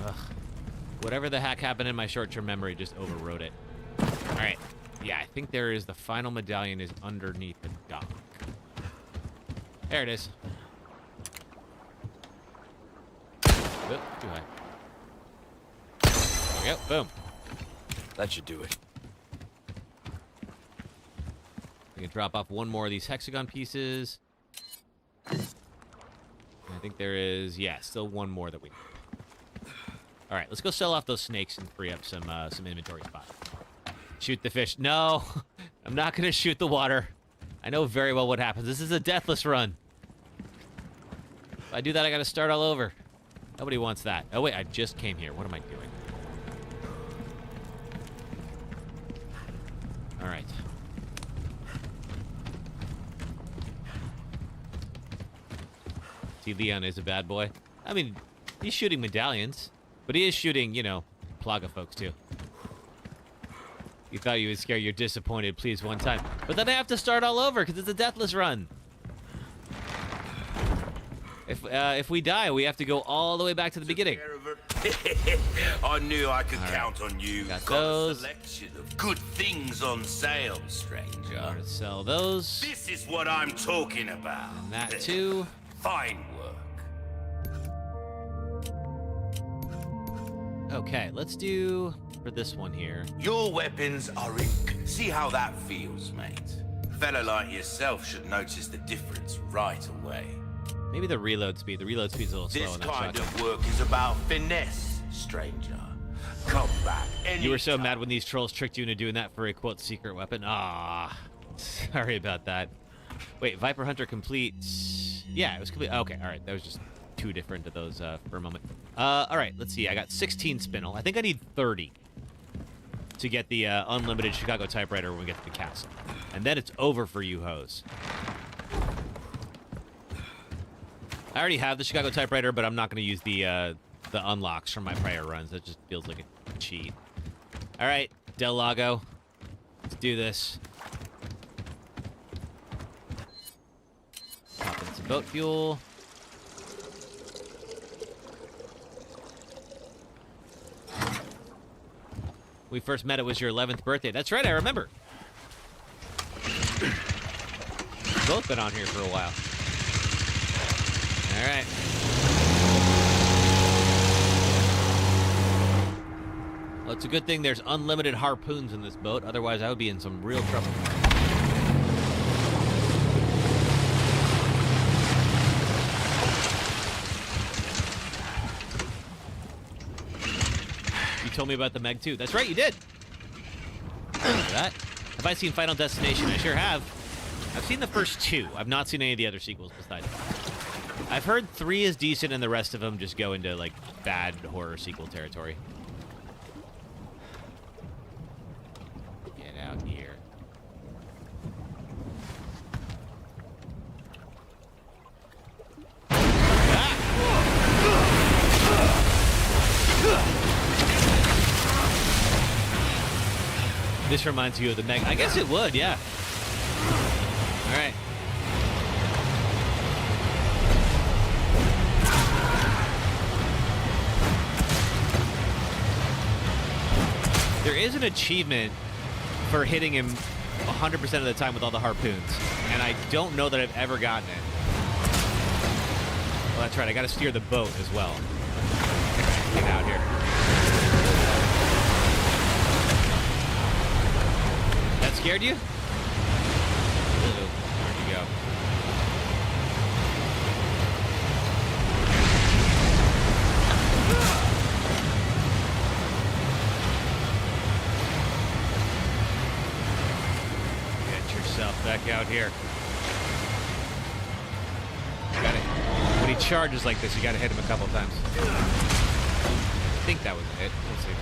Ugh. Whatever the heck happened in my short-term memory just overrode it. Alright. Yeah, I think there is the final medallion is underneath the dock. There it is. Oop, too high. There we go. Boom. That should do it. We can drop off one more of these hexagon pieces. I think there is, yeah, still one more that we need. All right, let's go sell off those snakes and free up some inventory spots. Shoot the fish. No, I'm not going to shoot the water. I know very well what happens. This is a deathless run. If I do that, I got to start all over. Nobody wants that. Oh, wait, I just came here. What am I doing? All right. See, Leon is a bad boy. I mean, he's shooting medallions, but he is shooting, you know, Plaga folks, too. You thought you would scare your disappointed please one time. But then I have to start all over because it's a deathless run. If we die, we have to go all the way back to the beginning. I knew I could count on you. Got Got those. a selection of good things on sale, stranger. I'm gonna sell those. This is what I'm talking about. And that too. Fine work. Okay, let's do for this one here. Your weapons are ink. See how that feels, mate. A fella like yourself should notice the difference right away. Maybe the reload speed. The reload speed's a little slow This on that kind shotgun. of work is about finesse, stranger. Come back You were so mad when these trolls tricked you into doing that for a quote secret weapon. Ah, sorry about that. Wait, Viper Hunter complete. Yeah, it was complete. Okay, all right. That was just too different to those for a moment. All right, let's see. I got 16 spinel. I think I need 30 to get the unlimited Chicago typewriter when we get to the castle, and then it's over for you hoes. I already have the Chicago typewriter, but I'm not going to use the unlocks from my prior runs. That just feels like a cheat. All right, Del Lago, let's do this. Pop in some boat fuel. We first met, it was your 11th birthday. That's right, I remember. We've both been on here for a while. All right. Well, it's a good thing there's unlimited harpoons in this boat. Otherwise, I would be in some real trouble. You told me about the Meg too. That's right, you did. That. Have I seen Final Destination? I sure have. I've seen the first 2. I've not seen any of the other sequels besides that. I've heard 3 is decent and the rest of them just go into, like, bad horror sequel territory. Get out here. This reminds you of the Meg. I guess it would, yeah. All right. There is an achievement for hitting him 100% of the time with all the harpoons, and I don't know that I've ever gotten it. Well, that's right. I got to steer the boat as well. Get out here. That scared you? Ooh, where'd you go? Get yourself back out here. Got it. When he charges like this, you got to hit him a couple times. I think that was a hit. We'll see.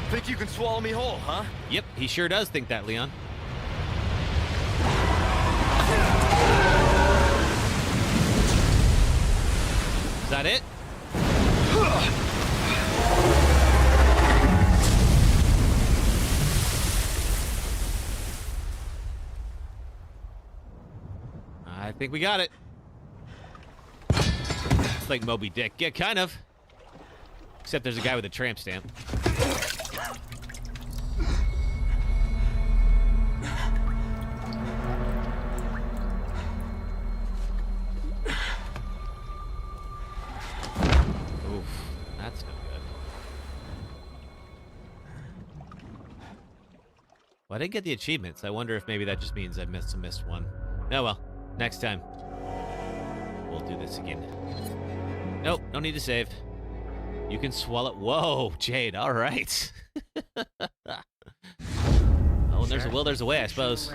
Think you can swallow me whole, huh? Yep, he sure does think that, Leon. Is that it? I think we got it. It's like Moby Dick. Yeah, kind of. Except there's a guy with a tramp stamp. Oof, that's no good. Well, I didn't get the achievements. I wonder if maybe that just means I missed one. Oh well, next time. We'll do this again. Nope, no need to save. You can swallow. Whoa, Jade. All right. Oh, and there's a will, there's a way, I suppose.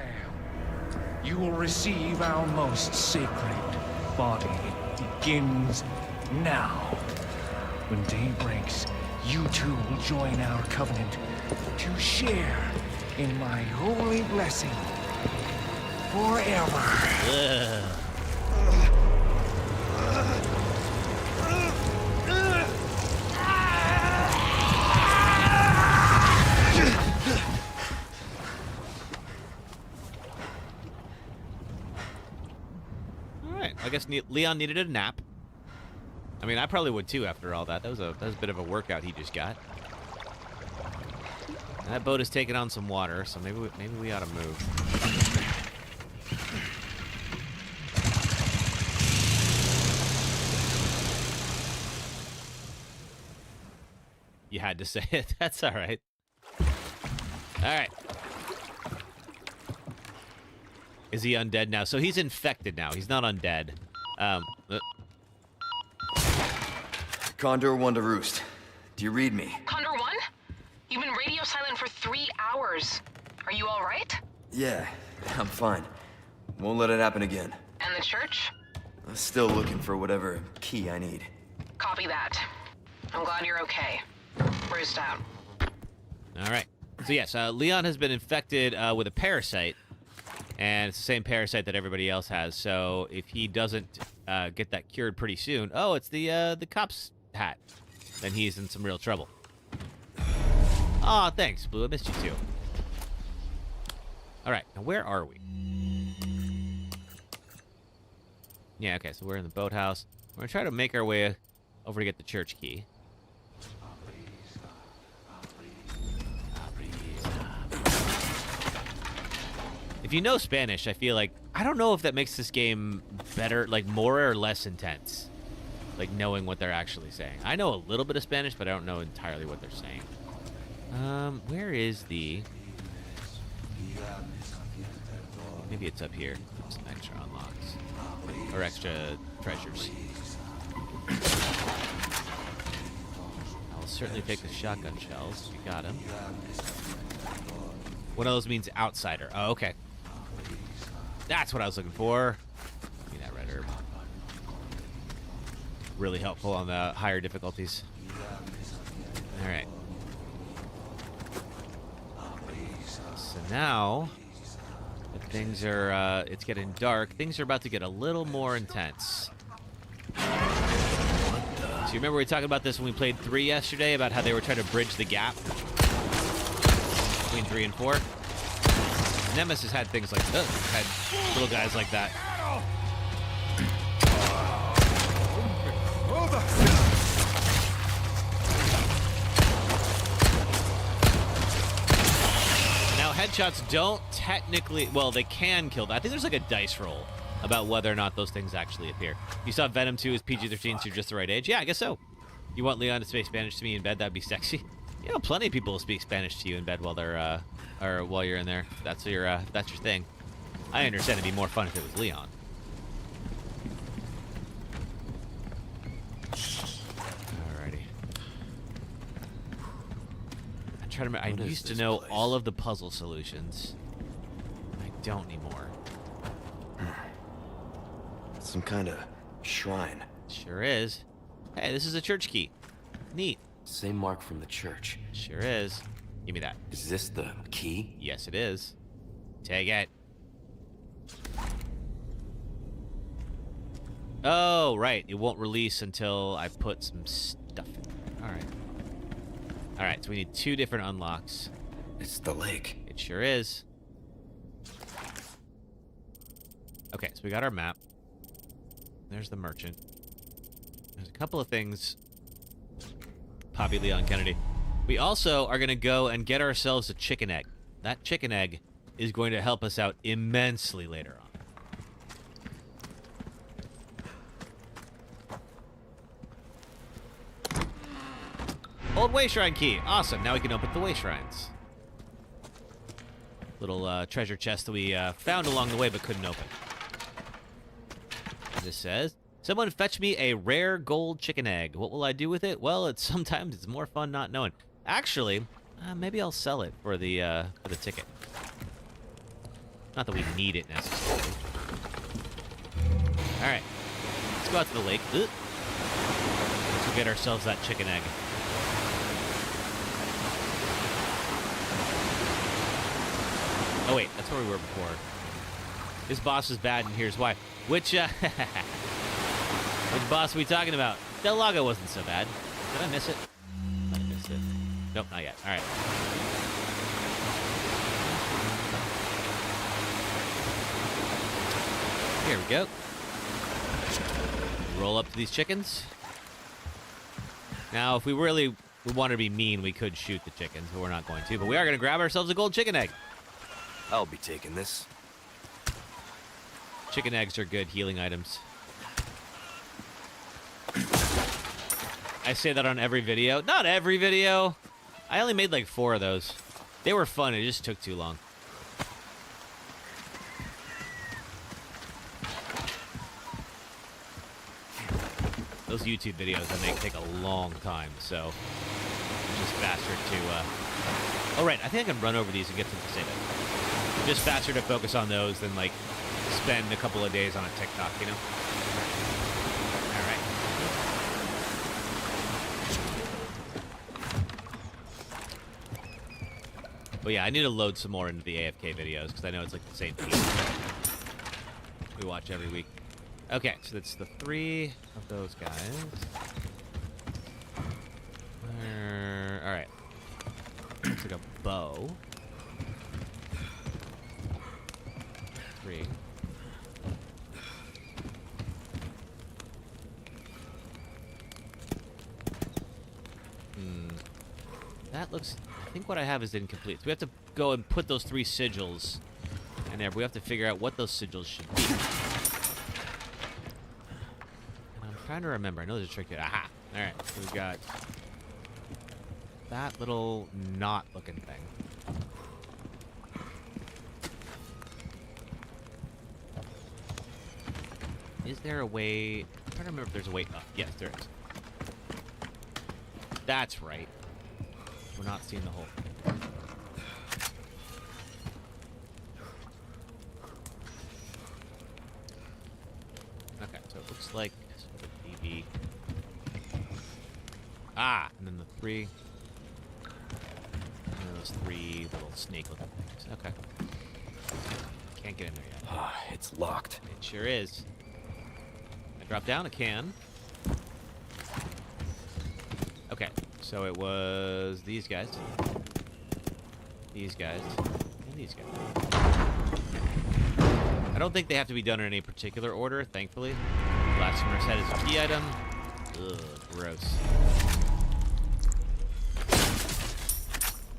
You will receive our most sacred body. It begins now. When day breaks, you two will join our covenant to share in my holy blessing forever. Ugh. I guess Leon needed a nap. I mean, I probably would too after all that. That was a bit of a workout he just got. And that boat is taking on some water, so maybe we ought to move. You had to say it. That's all right. All right. Is he undead now? So he's infected now. He's not undead. Condor 1 to Roost. Do you read me? Condor 1? You've been radio silent for 3 hours. Are you all right? Yeah, I'm fine. Won't let it happen again. And the church? I'm still looking for whatever key I need. Copy that. I'm glad you're okay. Roost out. All right. So yes, Leon has been infected with a parasite. And it's the same parasite that everybody else has. So if he doesn't get that cured pretty soon, oh, it's the cop's hat, then he's in some real trouble. Aw, thanks, Blue. I missed you too. All right, now where are we? Yeah, okay, so we're in the boathouse. We're gonna try to make our way over to get the church key. If you know Spanish, I feel like, I don't know if that makes this game better, like more or less intense. Like knowing what they're actually saying. I know a little bit of Spanish, but I don't know entirely what they're saying. Where is the... Maybe it's up here. Some extra unlocks. Or extra treasures. I'll certainly take the shotgun shells. We got him. One of those means outsider. Oh, okay. That's what I was looking for. Give me that red herb. Really helpful on the higher difficulties. All right. So now that things are, it's getting dark. Things are about to get a little more intense. So you remember we talked about this when we played 3 yesterday, about how they were trying to bridge the gap between 3 and 4? Nemesis had things like this, had little guys like that. Now headshots don't technically, well, they can kill that. I think there's like a dice roll about whether or not those things actually appear. You saw Venom 2 is PG-13, so you're just the right age. Yeah, I guess so. You want Leon to speak Spanish to me in bed? That'd be sexy. You know, plenty of people will speak Spanish to you in bed while they're, or while you're in there. That's your thing. I understand it'd be more fun if it was Leon. Alrighty. I'm trying to remember. I used to know all of the puzzle solutions. I don't anymore. Some kind of shrine. Sure is. Hey, this is a church key. Neat. Same mark from the church. Sure is. Give me that. Is this the key? Yes, it is. Take it. Oh, right. It won't release until I put some stuff in. Alright. Alright, so we need 2 different unlocks. It's the lake. It sure is. Okay, so we got our map. There's the merchant. There's a couple of things. Poppy Leon Kennedy. We also are going to go and get ourselves a chicken egg. That chicken egg is going to help us out immensely later on. Old way shrine key. Awesome. Now we can open the way shrines. Little treasure chest that we found along the way but couldn't open. This says, someone fetch me a rare gold chicken egg. What will I do with it? Well, sometimes it's more fun not knowing. Actually, maybe I'll sell it for the ticket. Not that we need it necessarily. All right, let's go out to the lake. Let's go get ourselves that chicken egg. Oh wait, that's where we were before. This boss is bad, and here's why. Which boss are we talking about? Del Lago wasn't so bad. Did I miss it? I missed it. Nope, not yet. All right. Here we go. Roll up to these chickens. Now, if we really want to be mean, we could shoot the chickens, but we're not going to. But we are going to grab ourselves a gold chicken egg. I'll be taking this. Chicken eggs are good healing items. I say that on every video. Not every video. I only made like 4 of those. They were fun. It just took too long. Those YouTube videos I make take a long time, so it's just faster to... Oh, right. I think I can run over these and get them to save it. Just faster to focus on those than, like, spend a couple of days on a TikTok, you know? All right. But yeah, I need to load some more into the AFK videos because I know it's like the same piece we watch every week. Okay, so that's the 3 of those guys. All right. Looks like a bow. 3. That looks... I think what I have is incomplete. So we have to go and put those 3 sigils in there. But we have to figure out what those sigils should be. And I'm trying to remember. I know there's a trick here. Aha! Alright, so we've got that little knot-looking thing. Is there a way... I'm trying to remember if there's a way up. Yes, there is. That's right. We're not seeing the whole thing. looks like sort of BB. Ah, and then the 3. And those 3 little snake-looking things. Okay. Can't get in there yet. It's locked. It sure is. I dropped down a can. Okay, so it was these guys, and these guys. I don't think they have to be done in any particular order, thankfully. Blasphemer's head is a key item. Ugh, gross.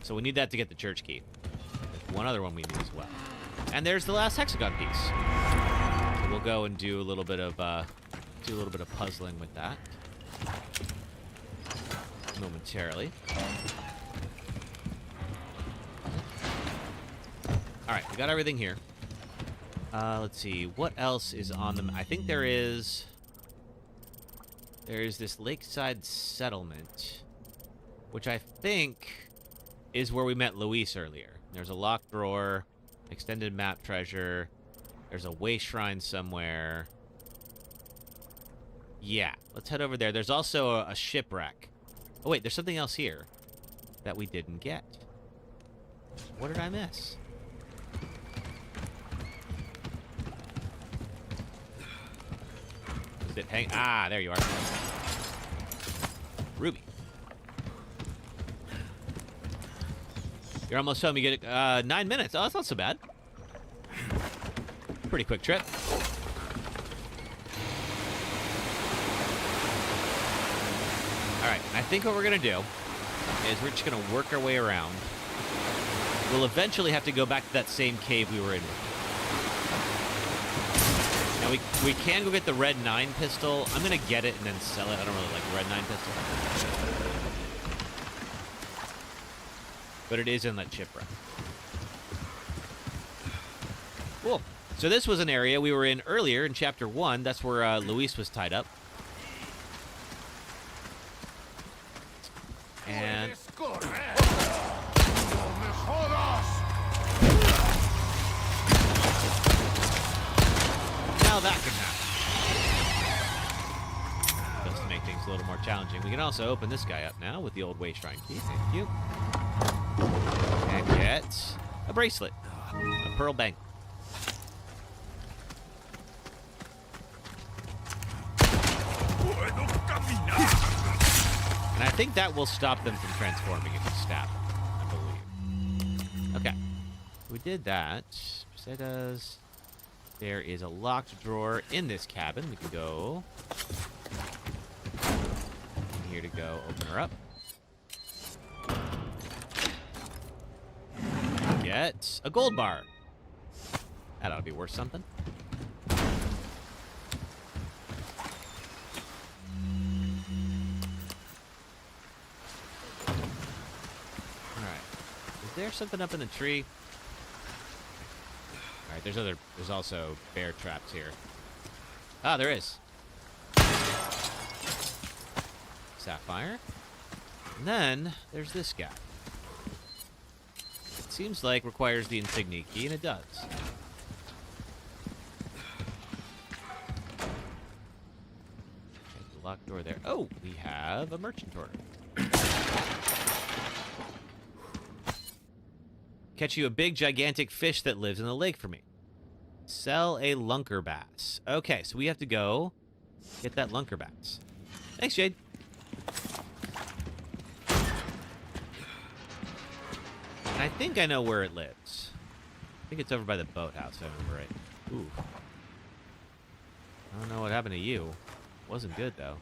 So we need that to get the church key. There's one other one we need as well. And there's the last hexagon piece. So we'll go and do a little bit of puzzling with that momentarily. All right, we got everything here. Let's see, what else is on them? I think there's this lakeside settlement, which I think is where we met Luis earlier. There's a locked drawer, extended map treasure. There's a way shrine somewhere. Yeah, let's head over there. There's also a shipwreck. Oh wait, there's something else here that we didn't get. What did I miss? Is it hang? Ah, there you are. Ruby. You're almost home. You get 9 minutes. Oh, that's not so bad. Pretty quick trip. Alright, I think what we're going to do is we're just going to work our way around. We'll eventually have to go back to that same cave we were in. Now, we can go get the red 9 pistol. I'm going to get it and then sell it. I don't really like the red 9 pistol. But it is in that shipwreck. Cool. So this was an area we were in earlier in Chapter 1. That's where Luis was tied up. And now that can happen. Just to make things a little more challenging. We can also open this guy up now with the old way shrine key. Thank you. And get a bracelet. A pearl bangle. And I think that will stop them from transforming into stab, I believe. Okay. We did that. Pesetas. There is a locked drawer in this cabin. We can go in here to go open her up. Get a gold bar. That ought to be worth something. There's something up in the tree. All right, there's also bear traps here. Ah, there is. Sapphire. And then there's this guy. It seems like requires the insignia key, and it does. There's the locked door there. Oh, we have a merchant order. Catch you a big, gigantic fish that lives in the lake for me. Sell a lunker bass. Okay, so we have to go get that lunker bass. Thanks, Jade. And I think I know where it lives. I think it's over by the boathouse, if I remember right. Ooh. I don't know what happened to you. Wasn't good, though.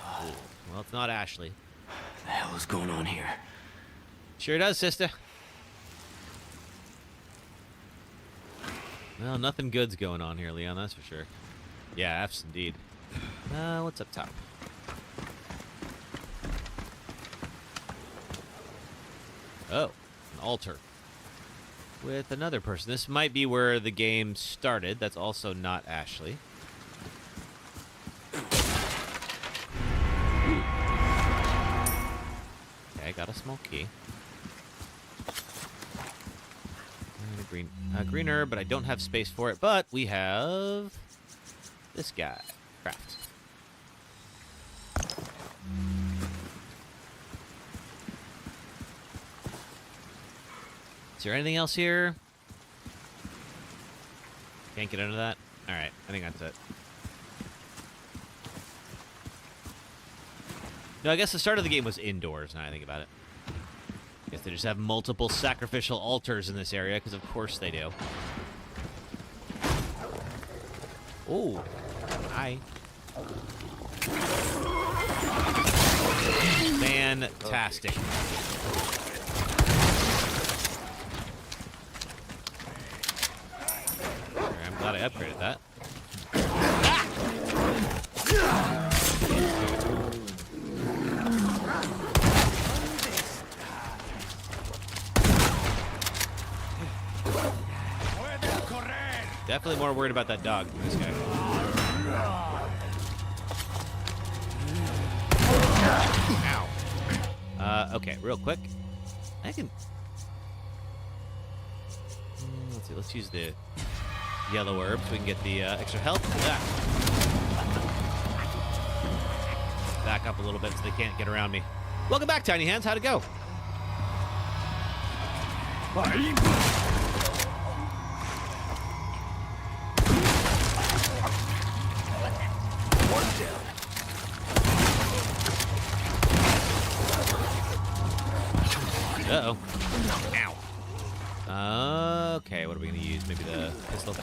Ooh. Well, it's not Ashley. What the hell is going on here? Sure does, sister. Well, nothing good's going on here, Leon, that's for sure. Yeah, F's indeed. What's up top? Oh, an altar. With another person. This might be where the game started. That's also not Ashley. Okay, got a small key. I'm gonna green herb, but I don't have space for it. But we have this guy. Craft. Is there anything else here? Can't get into that? Alright, I think that's it. No, I guess the start of the game was indoors, now I think about it. I guess they just have multiple sacrificial altars in this area, because of course they do. Oh, hi. Fantastic. I'm glad I upgraded that. Definitely more worried about that dog than this guy. Ow. Okay, real quick. I can... let's see, let's use the yellow herb so we can get the extra health. Back up a little bit so they can't get around me. Welcome back, Tiny Hands. How'd it go? Uh-oh. Ow. Okay, what are we going to use? Maybe the pistol?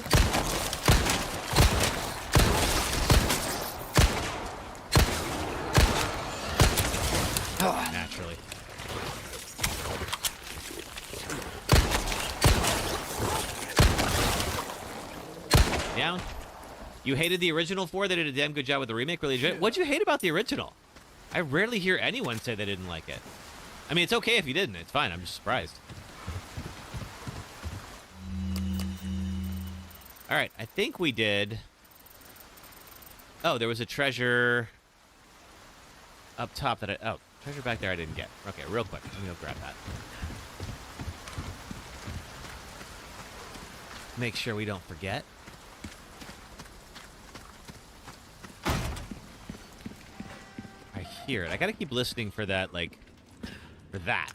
Naturally. Down. You hated the original 4? They did a damn good job with the remake. Really enjoyed it. What'd you hate about the original? I rarely hear anyone say they didn't like it. I mean, it's okay if you didn't. It's fine. I'm just surprised. All right. I think we did... Oh, there was a treasure up top that I... Oh, treasure back there I didn't get. Okay, real quick. Let me go grab that. Make sure we don't forget. I hear it. I gotta keep listening for that, like... For that.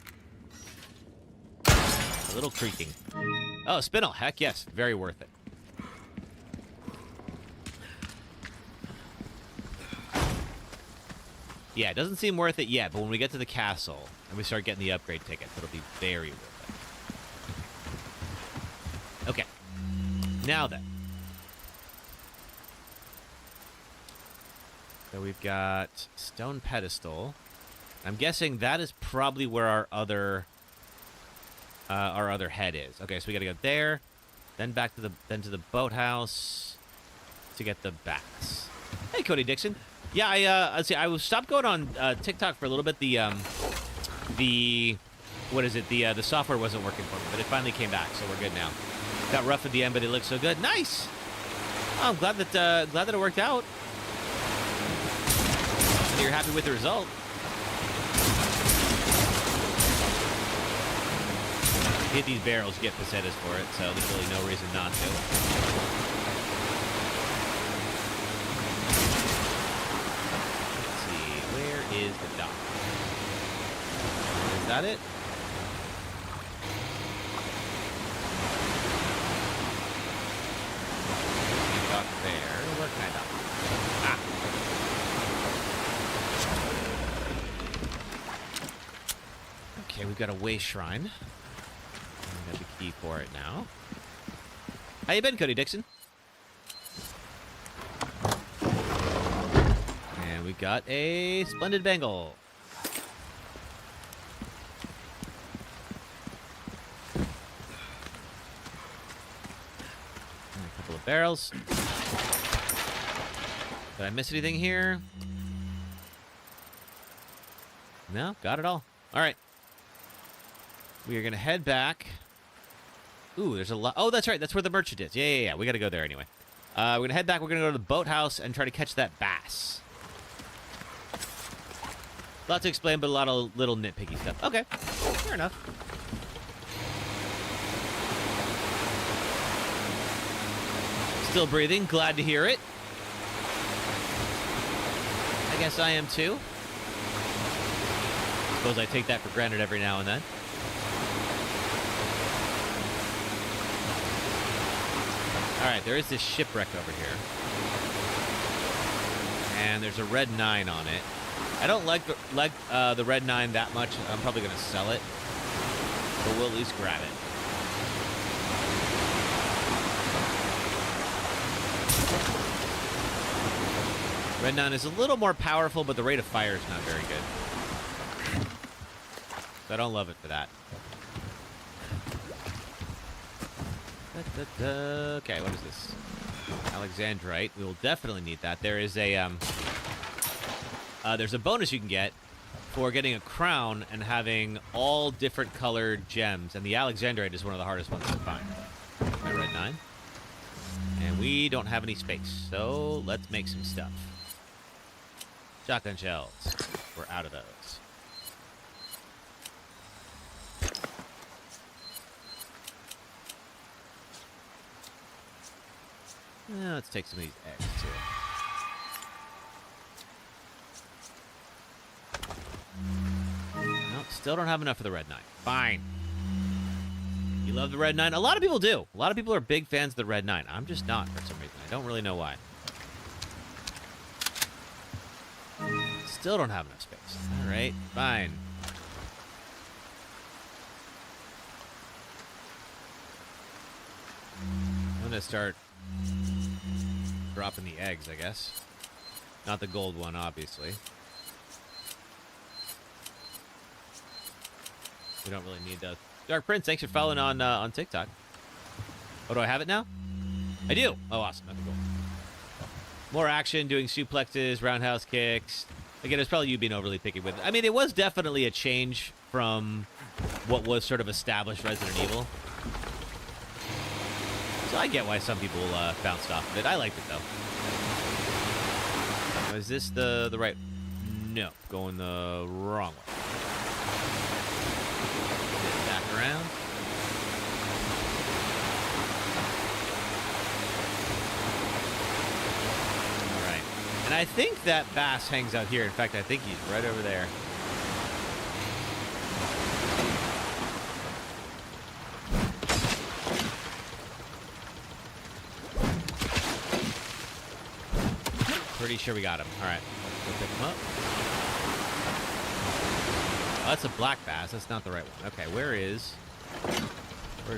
A little creaking. Oh, spinel. Heck yes. Very worth it. Yeah, it doesn't seem worth it yet, but when we get to the castle and we start getting the upgrade tickets, it'll be very worth it. Okay. Now then. So we've got stone pedestal. I'm guessing that is probably where our other head is. Okay, so we gotta go there, then back to the boathouse to get the bats. Hey, Cody Dixon. Yeah, I stopped going on TikTok for a little bit. The what is it? The software wasn't working for me, but it finally came back, so we're good now. Got rough at the end, but it looks so good. Nice. Oh, I'm glad that it worked out. And you're happy with the result. Hit these barrels, you get pesetas for it, so there's really no reason not to. Let's see, where is the dock? Is that it? Dock there. Where can I dock? Ah. Okay, we've got a way shrine. The key for it now. How you been, Cody Dixon? And we got a splendid bangle. And a couple of barrels. Did I miss anything here? No, got it all. All right. We are going to head back. Ooh, there's a lot. Oh, that's right. That's where the merchant is. Yeah. We got to go there anyway. We're going to head back. We're going to go to the boathouse and try to catch that bass. A lot to explain, but a lot of little nitpicky stuff. Okay. Fair enough. Still breathing. Glad to hear it. I guess I am too. Suppose I take that for granted every now and then. Alright, there is this shipwreck over here. And there's a red 9 on it. I don't like the red 9 that much. I'm probably going to sell it. But we'll at least grab it. Red 9 is a little more powerful, but the rate of fire is not very good. So I don't love it for that. Okay, what is this? Alexandrite. We will definitely need that. There is a there's a bonus you can get for getting a crown and having all different colored gems, and the Alexandrite is one of the hardest ones to find. My red 9. And we don't have any space, so let's make some stuff. Shotgun shells. We're out of those. Let's take some of these eggs, too. Nope, still don't have enough for the red 9. Fine. You love the red 9? A lot of people do. A lot of people are big fans of the red 9. I'm just not for some reason. I don't really know why. Still don't have enough space. All right, fine. I'm going to start dropping the eggs, I guess. Not the gold one, obviously. We don't really need those. Dark Prince, thanks for following on TikTok. Oh, do I have it now? I do. Oh, awesome. That'd be cool. More action, doing suplexes, roundhouse kicks. Again, it's probably you being overly picky with it. I mean, it was definitely a change from what was sort of established Resident Evil. So I get why some people bounced off of it. I liked it, though. Is this the right... No, going the wrong way. Back around. All right. And I think that bass hangs out here. In fact, I think he's right over there. Pretty sure we got him. All right, we'll pick him up. Oh, that's a black bass. That's not the right one. Okay, where's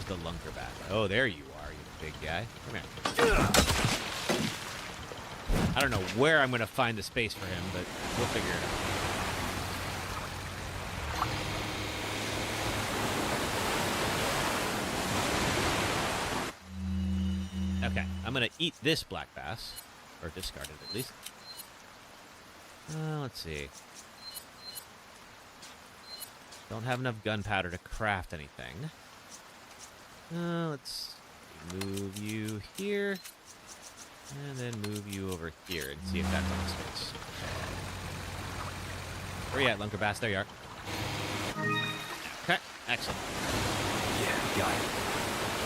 the lunker bass? Oh, there you are, you big guy. Come here. I don't know where I'm going to find the space for him, but we'll figure it out. Okay, I'm going to eat this black bass. Or discard it, at least. Let's see. Don't have enough gunpowder to craft anything. Let's move you here. And then move you over here and see if that's on space. Where you at, Lunker Bass? There you are. Okay, excellent. Yeah, got it.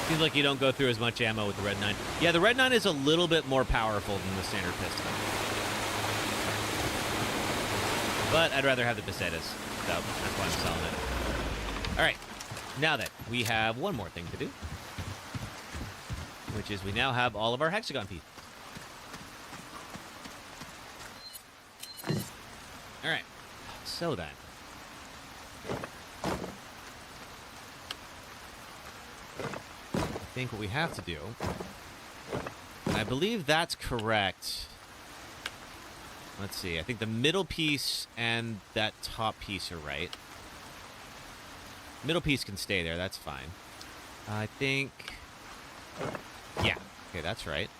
Seems like you don't go through as much ammo with the Red 9. Yeah, the Red 9 is a little bit more powerful than the standard pistol. But I'd rather have the pesetas, so that's why I'm selling it. All right, now then, we have one more thing to do, which is we now have all of our hexagon pieces. All right, so then. I think what we have to do, and I believe that's correct. Let's see, I think the middle piece and that top piece are right. Middle piece can stay there, that's fine. I think, yeah, okay, that's right.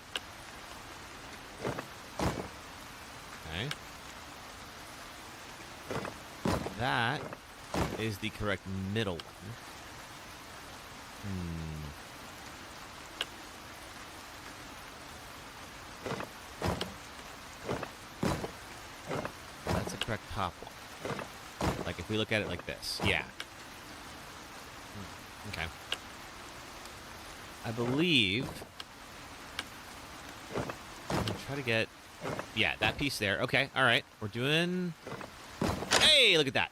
Okay. That is the correct middle one. That's the correct top one. Like if we look at it like this. Yeah. Okay. I believe try to get... Yeah, that piece there. Okay, all right. We're doing... Hey, look at that.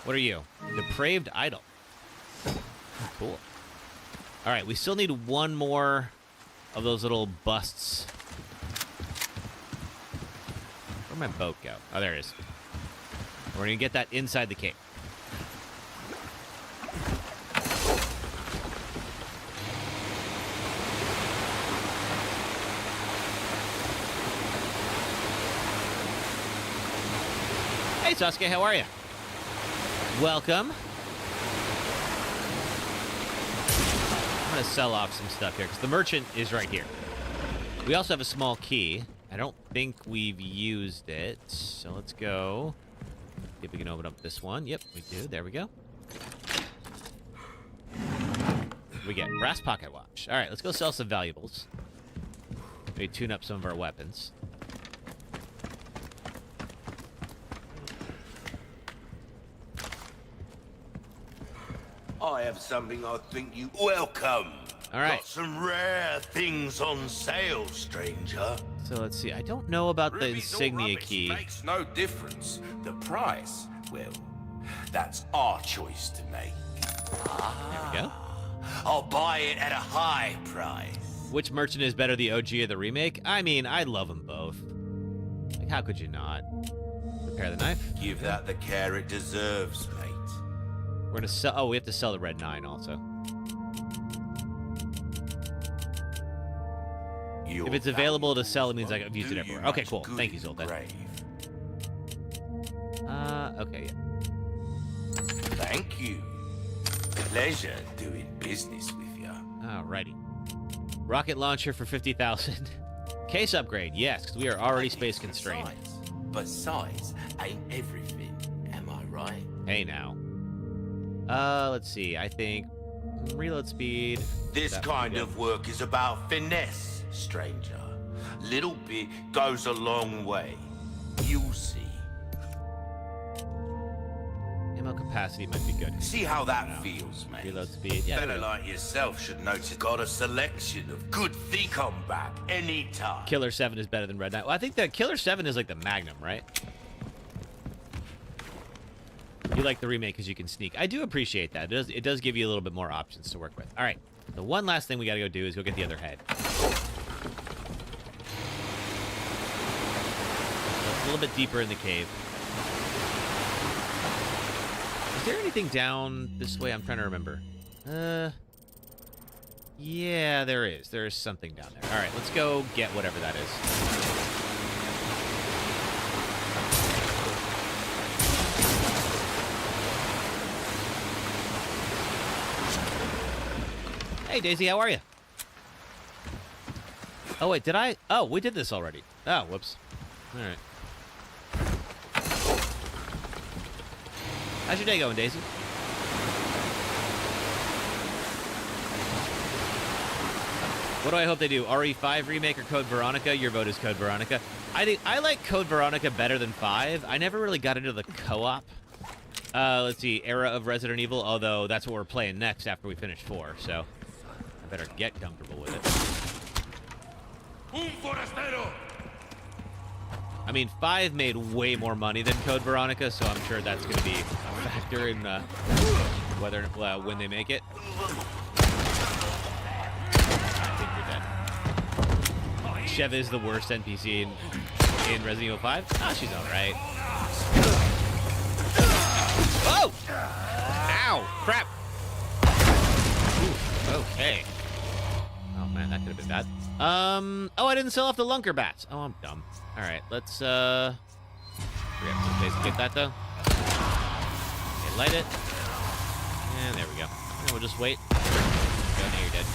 What are you? Depraved Idol. Oh, cool. All right, we still need one more of those little busts. Where'd my boat go? Oh, there it is. We're going to get that inside the cave. Hey, Sasuke, how are you? Welcome. I'm going to sell off some stuff here because the merchant is right here. We also have a small key. I don't think we've used it, so let's go. See if we can open up this one. Yep, we do. There we go. We get brass pocket watch. All right, let's go sell some valuables. Maybe tune up some of our weapons. I have something I think you welcome. All right. Got some rare things on sale, stranger. So let's see. I don't know about the Ruby's insignia all rubbish. key. Makes no difference. The price, well, that's our choice to make. There we go. I'll buy it at a high price. Which merchant is better, the OG or the remake? I mean, I love them both. Like, how could you not? Repair the knife. Give that the care it deserves, mate. We're gonna sell. Oh, we have to sell the red 9 also. If it's available to sell, it means I've used it everywhere. Okay, cool. Thank you, Zoltan. Okay. Yeah. Thank you. Pleasure doing business with you. Alrighty. Rocket launcher for 50,000. Case upgrade, yes, because we are already space constrained. But size ain't everything, am I right? Hey now. Let's see. I think reload speed. This kind of work is about finesse, stranger. Little bit goes a long way. You'll see. Ammo capacity might be good. See how that feels, mate. Reload speed. Yeah. Better like yourself should notice. Got a selection of good thing come back anytime. Killer 7 is better than Red Knight. Well, I think the Killer 7 is like the Magnum, right? You like the remake because you can sneak. I do appreciate that. It does give you a little bit more options to work with. All right. The one last thing we got to go do is go get the other head. A little bit deeper in the cave. Is there anything down this way? I'm trying to remember. Yeah, there is. There is something down there. All right, let's go get whatever that is. Hey, Daisy, how are you? Oh, wait, did I? Oh, we did this already. Oh, whoops. All right. How's your day going, Daisy? What do I hope they do? RE5 remake or Code Veronica? Your vote is Code Veronica. I think I like Code Veronica better than 5. I never really got into the co-op. Let's see, Era of Resident Evil, although that's what we're playing next after we finish 4, so I better get comfortable with it. I mean, 5 made way more money than Code Veronica, so I'm sure that's going to be a factor in whether when they make it. I think you're dead. Chev is the worst NPC in Resident Evil 5. Ah, she's all right. Oh! Ow! Crap! Ooh, okay. Oh man, that could have been bad. Oh, I didn't sell off the lunker bats. Oh, I'm dumb. All right, let's we have some space to get that though. Okay, light it. And there we go. And we'll just wait. Go, now you're dead.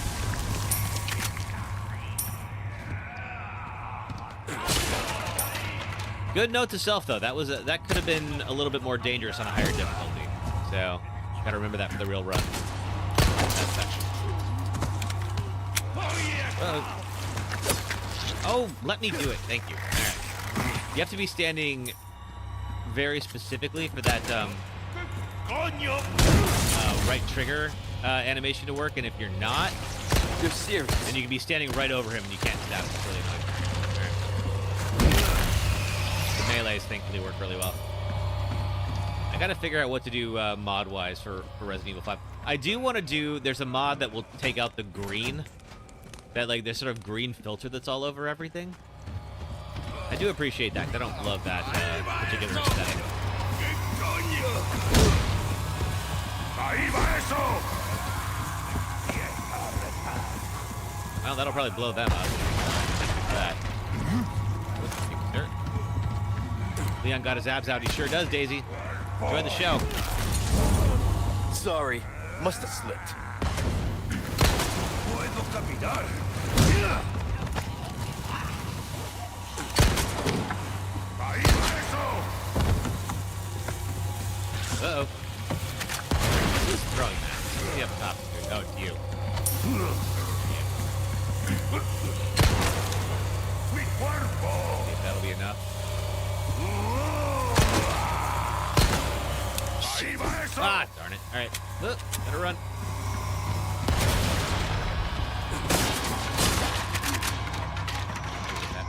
Good note to self though. That could have been a little bit more dangerous on a higher difficulty. So, gotta remember that for the real run. That section. Oh, let me do it. Thank you. All right. You have to be standing very specifically for that right trigger animation to work, and if you're not, You're serious. And you can be standing right over him and you can't stab him. It's really annoying. The melees thankfully work really well. I gotta figure out what to do mod-wise for Resident Evil 5. I do want to do... There's a mod that will take out the green. That, like, there's sort of green filter that's all over everything. I do appreciate that, 'cause I don't love that particular aesthetic. Well, that'll probably blow them up. That. Leon got his abs out. He sure does, Daisy. Enjoy the show. Sorry. Must have slipped. Uh-oh. Who's throwing that? See up top. Oh, it's you. See if that'll be enough. Ah, darn it. All right. Gotta run.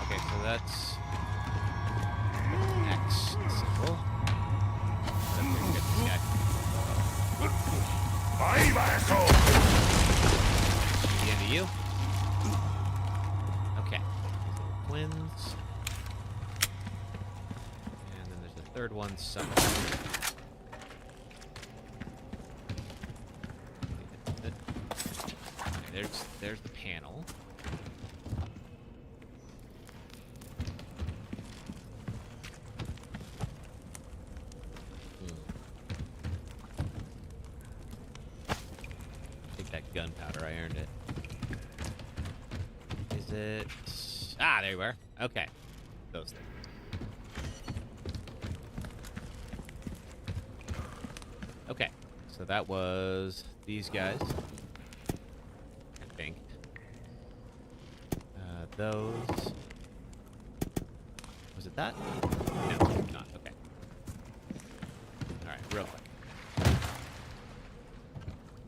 Okay, so that's X symbol. That's where you get this guy. The end of you. Okay. Twins. And then there's the third one somewhere. There's the panel. Take that gunpowder, I earned it. Is it... Ah, there you are. Okay. Those things. Okay. So that was these guys. Those. Was it that? No, not. Okay. Alright, real quick.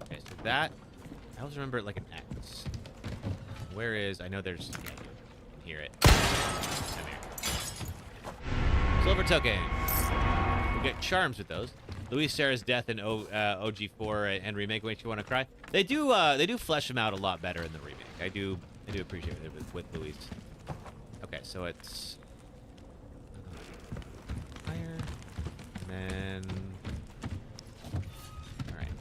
Okay, so that. I always remember it like an X. Where is. I know there's. Yeah, you can hear it. Come here. Silver token. We'll get charms with those. Luis Serra's death in OG4 and remake makes you want to cry. They do flesh them out a lot better in the remake. I do appreciate it with Luis. Okay, so it's fire, and then all right.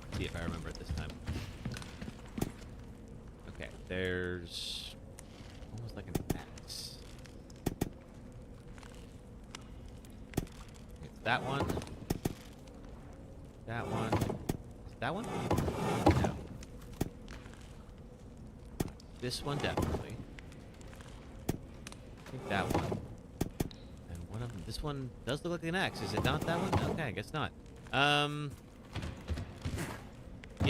Let's see if I remember it this time. Okay, there's almost like an X. It's that one. That one. Is that one? No. This one definitely. I think that one. And one of them. This one does look like an X. Is it not that one? Okay, I guess not. Yeah,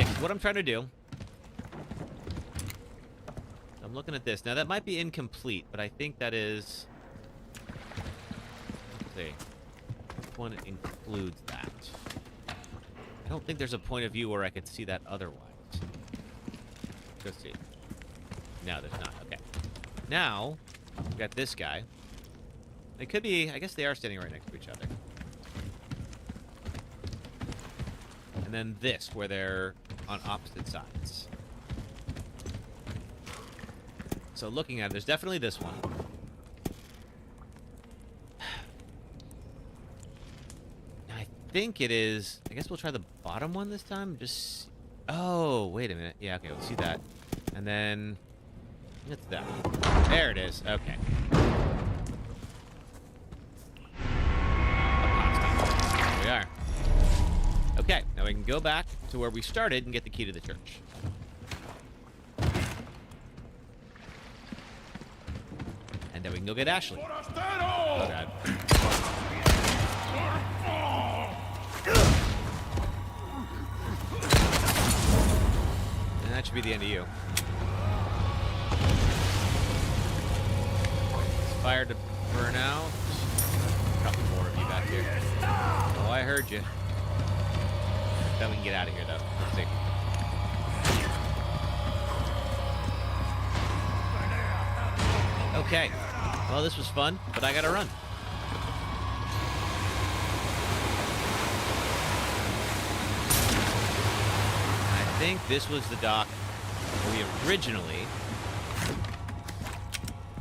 'cause what I'm trying to do. I'm looking at this. Now that might be incomplete, but I think that is. Let's see. This one includes that. I don't think there's a point of view where I could see that otherwise. Let's see. No, there's not. Okay. Now, we've got this guy. It could be... I guess they are standing right next to each other. And then this, where they're on opposite sides. So looking at it, there's definitely this one. I think it is... I guess we'll try the bottom one this time. Just... Oh, wait a minute. Yeah, okay, we'll see that. And then... It's that. There it is. Okay. There we are. Okay, now we can go back to where we started and get the key to the church. And then we can go get Ashley. Oh, God. And that should be the end of you. Fire to burn out. Probably more of you back here. Oh, I heard you. Then we can get out of here, though. Let's see. Okay. Well, this was fun, but I gotta run. I think this was the dock where we originally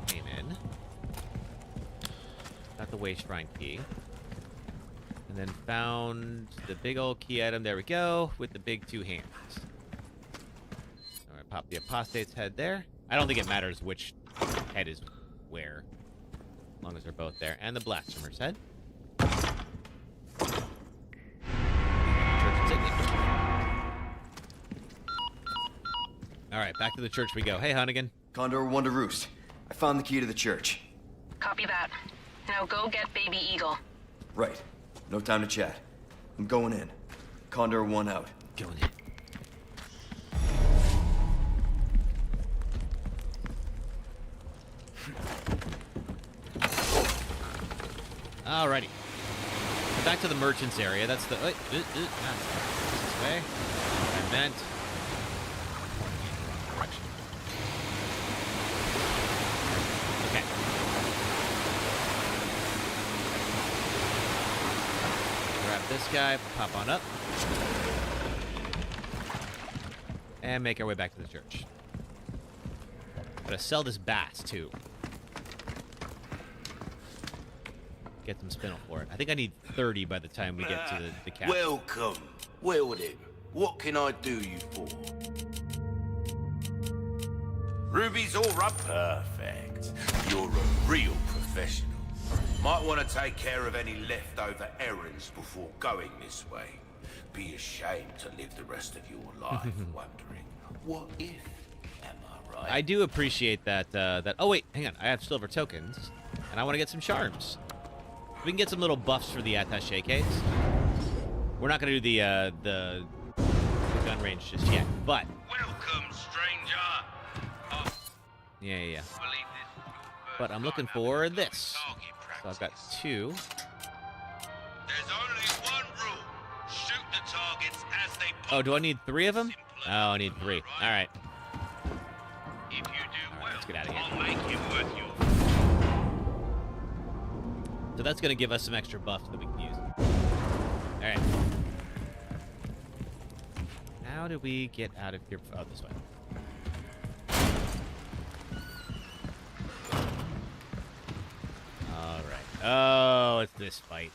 came in. Got the waste shrine key. And then found the big old key item. There we go, with the big 2 hands. All right, pop the apostate's head there. I don't think it matters which head is where, as long as they're both there. And the blasphemer's head. All right, back to the church we go. Hey, Hunnigan. Condor 1 to Roost. I found the key to the church. Copy that. Now go get Baby Eagle. Right. No time to chat. I'm going in. Condor 1 out. Going in. Alrighty. Back to the merchants area. That's the... Wait, this way. I meant... Direction. Okay. Grab this guy, pop on up. And make our way back to the church. Gotta sell this bass, too. Get some spinel for it. I think I need 30 by the time we get to the cap. Welcome. Well then, what can I do you for? Ruby's all right. Perfect. You're a real professional. Might want to take care of any leftover errands before going this way. Be ashamed to live the rest of your life wondering, what if? Am I right? I do appreciate that. Oh wait, hang on. I have silver tokens, and I want to get some charms. We can get some little buffs for the attaché case. We're not gonna do the gun range just yet, but welcome, stranger. yeah. But I'm looking for this. So I've got 2. There's only one rule. Shoot the targets as they pop. Oh, do I need 3 of them? Oh, I need 3. All right. If you do well, let's get out of here. I'll make it worth your. So that's gonna give us some extra buffs that we can use. All right. How do we get out of here? Oh, this way. All right. Oh, it's this fight.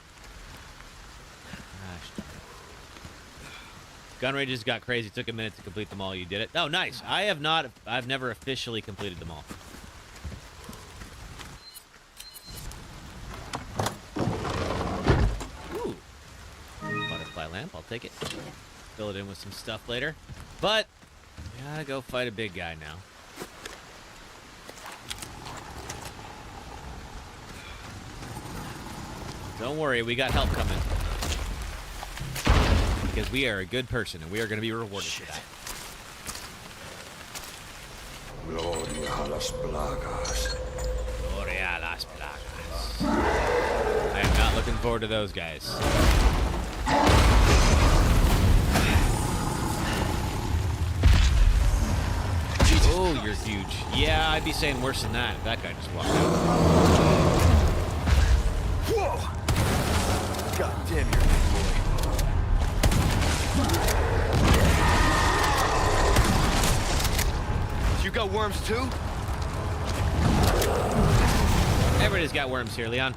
Gosh darn it. Gun ranges got crazy. Took a minute to complete them all. You did it. Oh, nice. I've never officially completed them all. Ooh. Butterfly lamp. I'll take it. Fill it in with some stuff later. But gotta go fight a big guy now. Don't worry, we got help coming. Because we are a good person, and we are going to be rewarded for that. Gloria a las plagas. Gloria a las plagas. I am not looking forward to those guys. Oh, you're huge. Yeah, I'd be saying worse than that if that guy just walked out. Whoa! God damn, you're a big boy. You got worms too? Everybody's got worms here, Leon.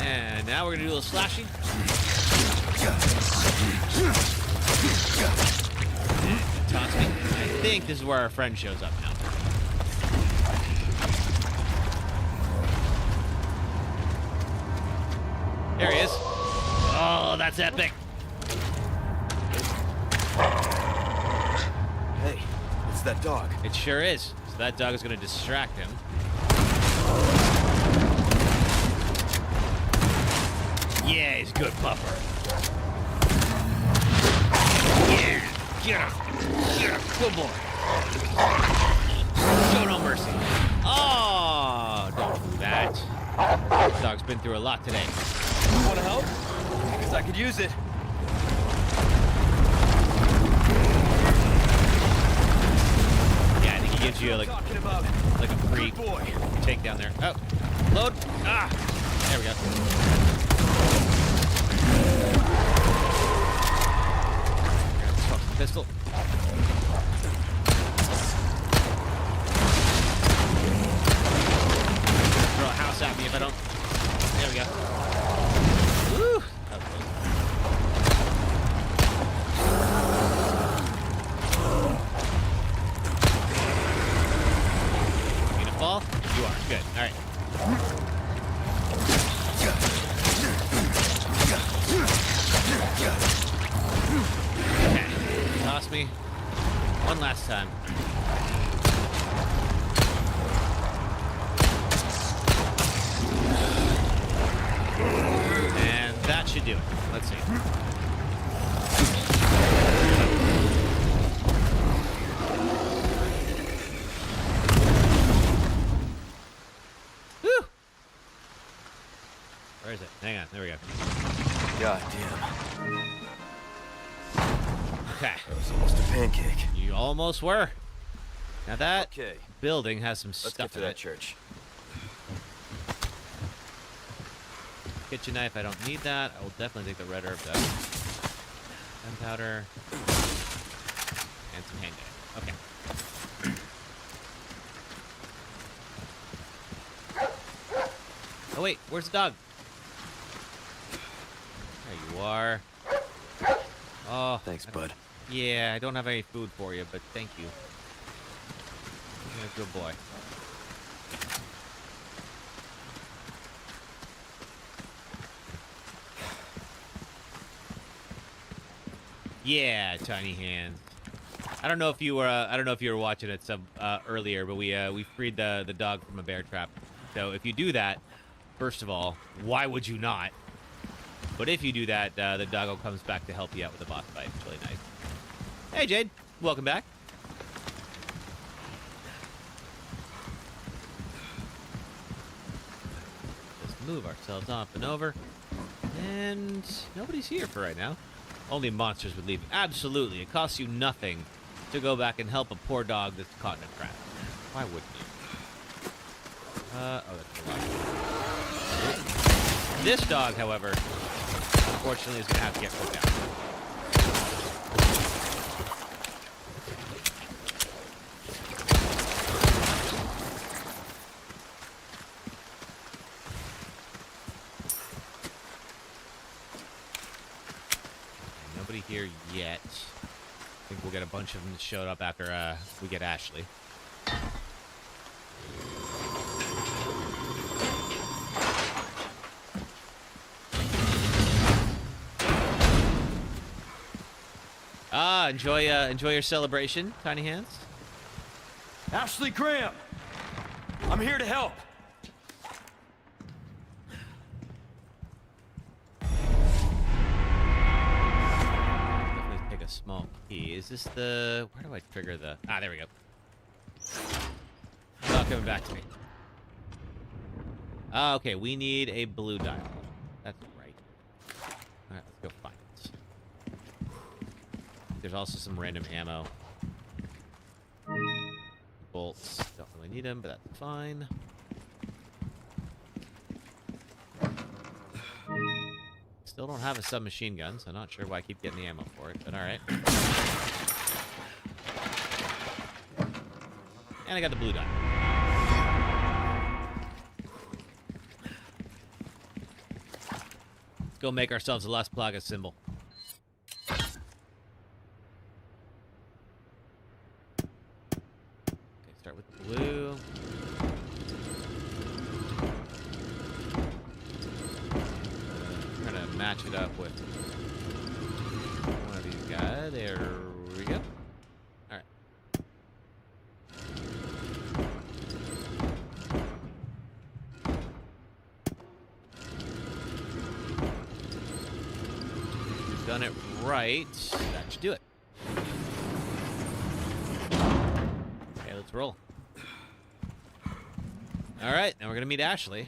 And now we're gonna do a little slashing. Toss me. I think this is where our friend shows up now. There he is. Oh, that's epic. Hey, it's that dog. It sure is. So that dog is going to distract him. Yeah, he's a good pupper. Yeah, get him. Get him. Good boy. Show no mercy. Oh, don't do that. This dog's been through a lot today. You want to help? Because I could use it. gives you like a free takedown there. Oh, load. Ah, there we go. Grab this fucking pistol. Throw a house at me if I don't. There we go. Woo! That was close. You gonna fall? You are. Good. All right. Okay. Toss me. One last time. And that should do it. Let's see. Woo! Where is it? Hang on. There we go. God damn. Okay. That was almost a pancake. You almost were. Now that building has some Let's stuff get to in that it. church. Kitchen knife, I don't need that. I will definitely take the red herb though. Gunpowder. And some hand grenade. Okay. Oh wait, where's the dog? There you are. Oh, thanks, bud. Yeah, I don't have any food for you, but thank you. You're a good boy. Yeah, tiny hands. I don't know if you were watching it some earlier, but we freed the dog from a bear trap. So if you do that, first of all, why would you not? But if you do that, the doggo comes back to help you out with the boss fight. It's really nice. Hey, Jade. Welcome back. Let's move ourselves off and over. And nobody's here for right now. Only monsters would leave. Absolutely. It costs you nothing to go back and help a poor dog that's caught in a trap. Why wouldn't you? Oh, that's a lot. This dog, however, unfortunately is going to have to get put down. Nobody here yet. I think we'll get a bunch of them that showed up after we get Ashley. Enjoy your celebration, Tiny Hands. Ashley Graham! I'm here to help! Definitely take a small key. Is this the... Where do I trigger the... Ah, there we go. It's not coming back to me. Ah, okay, we need a blue diamond. That's right. Alright, let's go find it. There's also some random ammo. Bolts. Don't really need them, but that's fine. Still don't have a submachine gun, so not sure why I keep getting the ammo for it, but alright. And I got the blue diamond. Let's go make ourselves a Las Plagas symbol. Start with the blue. Trying to match it up with one of these guys. There we go. Alright. We've done it right. That should do it. Let's roll. All right, now we're gonna meet Ashley.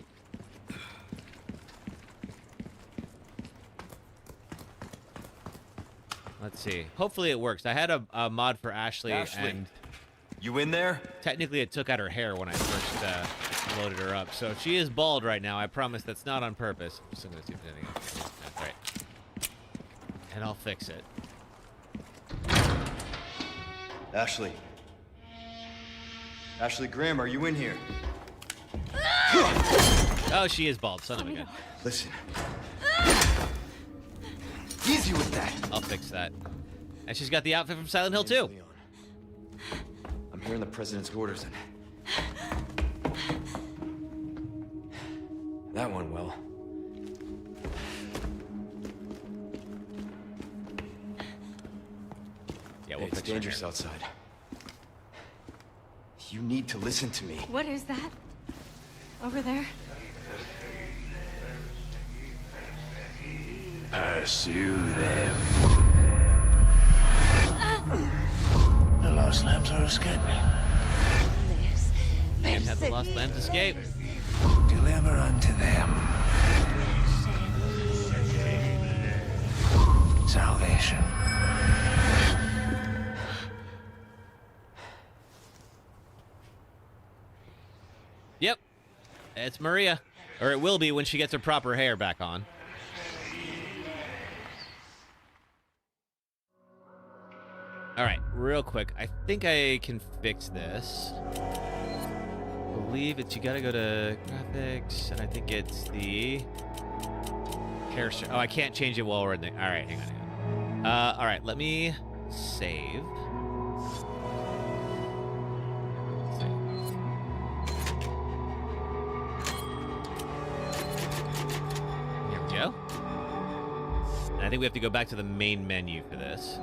Let's see. Hopefully it works. I had a mod for Ashley, and You in there? Technically, it took out her hair when I first loaded her up. So if she is bald right now, I promise that's not on purpose. I'm just going to see if there's anything else. That's right. And I'll fix it. Ashley. Ashley Graham, are you in here? Oh, she is bald. Son of a gun. Listen. Easy with that. I'll fix that. And she's got the outfit from Silent Hill too. I'm hearing the president's orders and that went well. Yeah, we'll it's dangerous outside. You need to listen to me. What is that? Over there? Pursue them. The lost lambs are escaping. And have the lost lambs escape. Deliver unto them salvation. Yep. It's Maria. Or it will be when she gets her proper hair back on. Alright, real quick. I think I can fix this. I believe it's you gotta go to graphics, and I think it's the hair. Oh, I can't change it while we're in the. Alright, hang on. Alright, let me save. Here we go. And I think we have to go back to the main menu for this.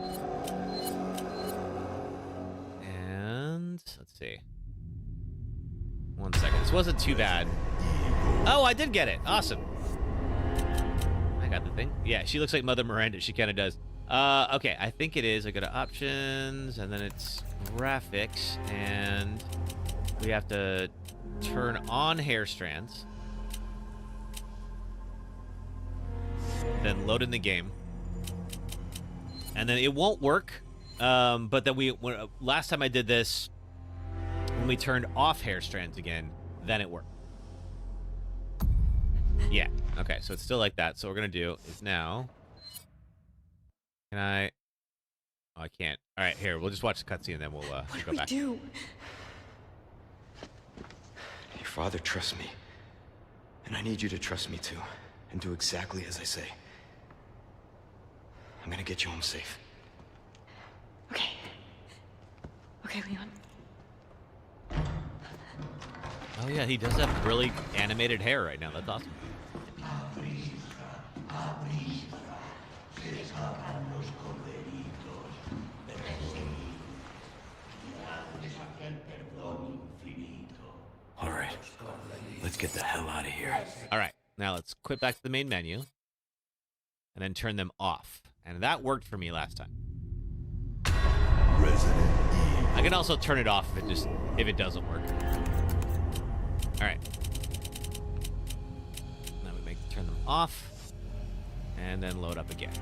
And let's see. 1 second. This wasn't too bad. Oh, I did get it. Awesome. I got the thing. Yeah, she looks like Mother Miranda. She kind of does. Okay, I think it is. I go to options, and then it's graphics, and we have to turn on hair strands. Then load in the game. And then it won't work. But then last time I did this, when we turned off hair strands again, then it worked. Yeah. Okay, so it's still like that. So what we're going to do is now... Can I... Oh, I can't. All right, here. We'll just watch the cutscene and then we'll go back. What do we do? Your father trusts me. And I need you to trust me too. And do exactly as I say. I'm gonna get you home safe. Okay. Okay, Leon. Oh, yeah, he does have really animated hair right now. That's awesome. All right. Let's get the hell out of here. All right. Now let's quit back to the main menu. And then turn them off. And that worked for me last time. I can also turn it off if it doesn't work. All right. Now we turn them off, and then load up again.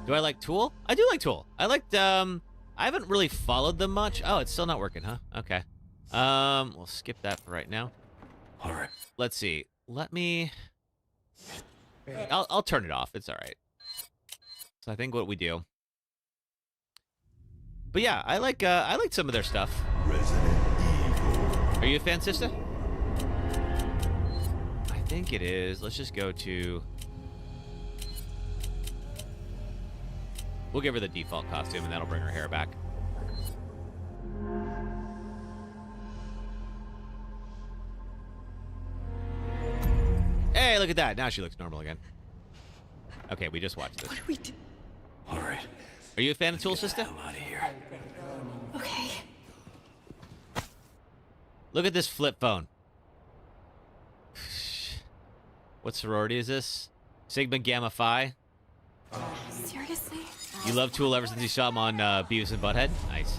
Do I like Tool? I do like Tool. I liked. I haven't really followed them much. Oh, it's still not working, huh? Okay. We'll skip that for right now. All right. Let's see. Let me. I'll turn it off. It's all right. So I think what we do. But yeah, I like some of their stuff. Are you a fan, sister? I think it is. Let's just go to. We'll give her the default costume, and that'll bring her hair back. Hey, look at that. Now she looks normal again. Okay, we just watched this. What do we do? All right. Are you a fan of Tool, sister? Get the hell out of here. Okay. Look at this flip phone. What sorority is this? Sigma Gamma Phi? Seriously? You love Tool ever since you saw him on Beavis and Butthead? Nice.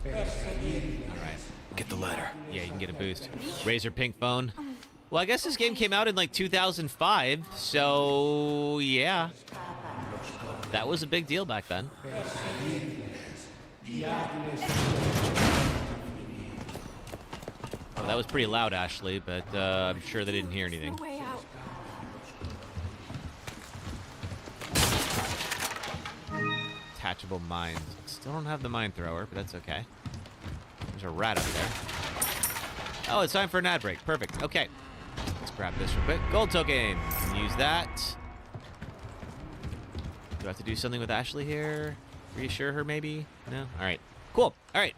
Alright. Get the ladder. Yeah, you can get a boost. Razer pink phone. Well, I guess this game came out in like 2005, so yeah. That was a big deal back then. Oh, that was pretty loud, Ashley, but I'm sure they didn't hear anything. No way out. Attachable mines. Still don't have the mine thrower, but that's okay. There's a rat up there. Oh, it's time for an ad break. Perfect. Okay. Let's grab this real quick. Gold token. Use that. Do I have to do something with Ashley here? Reassure her, maybe? No? All right. Cool. All right.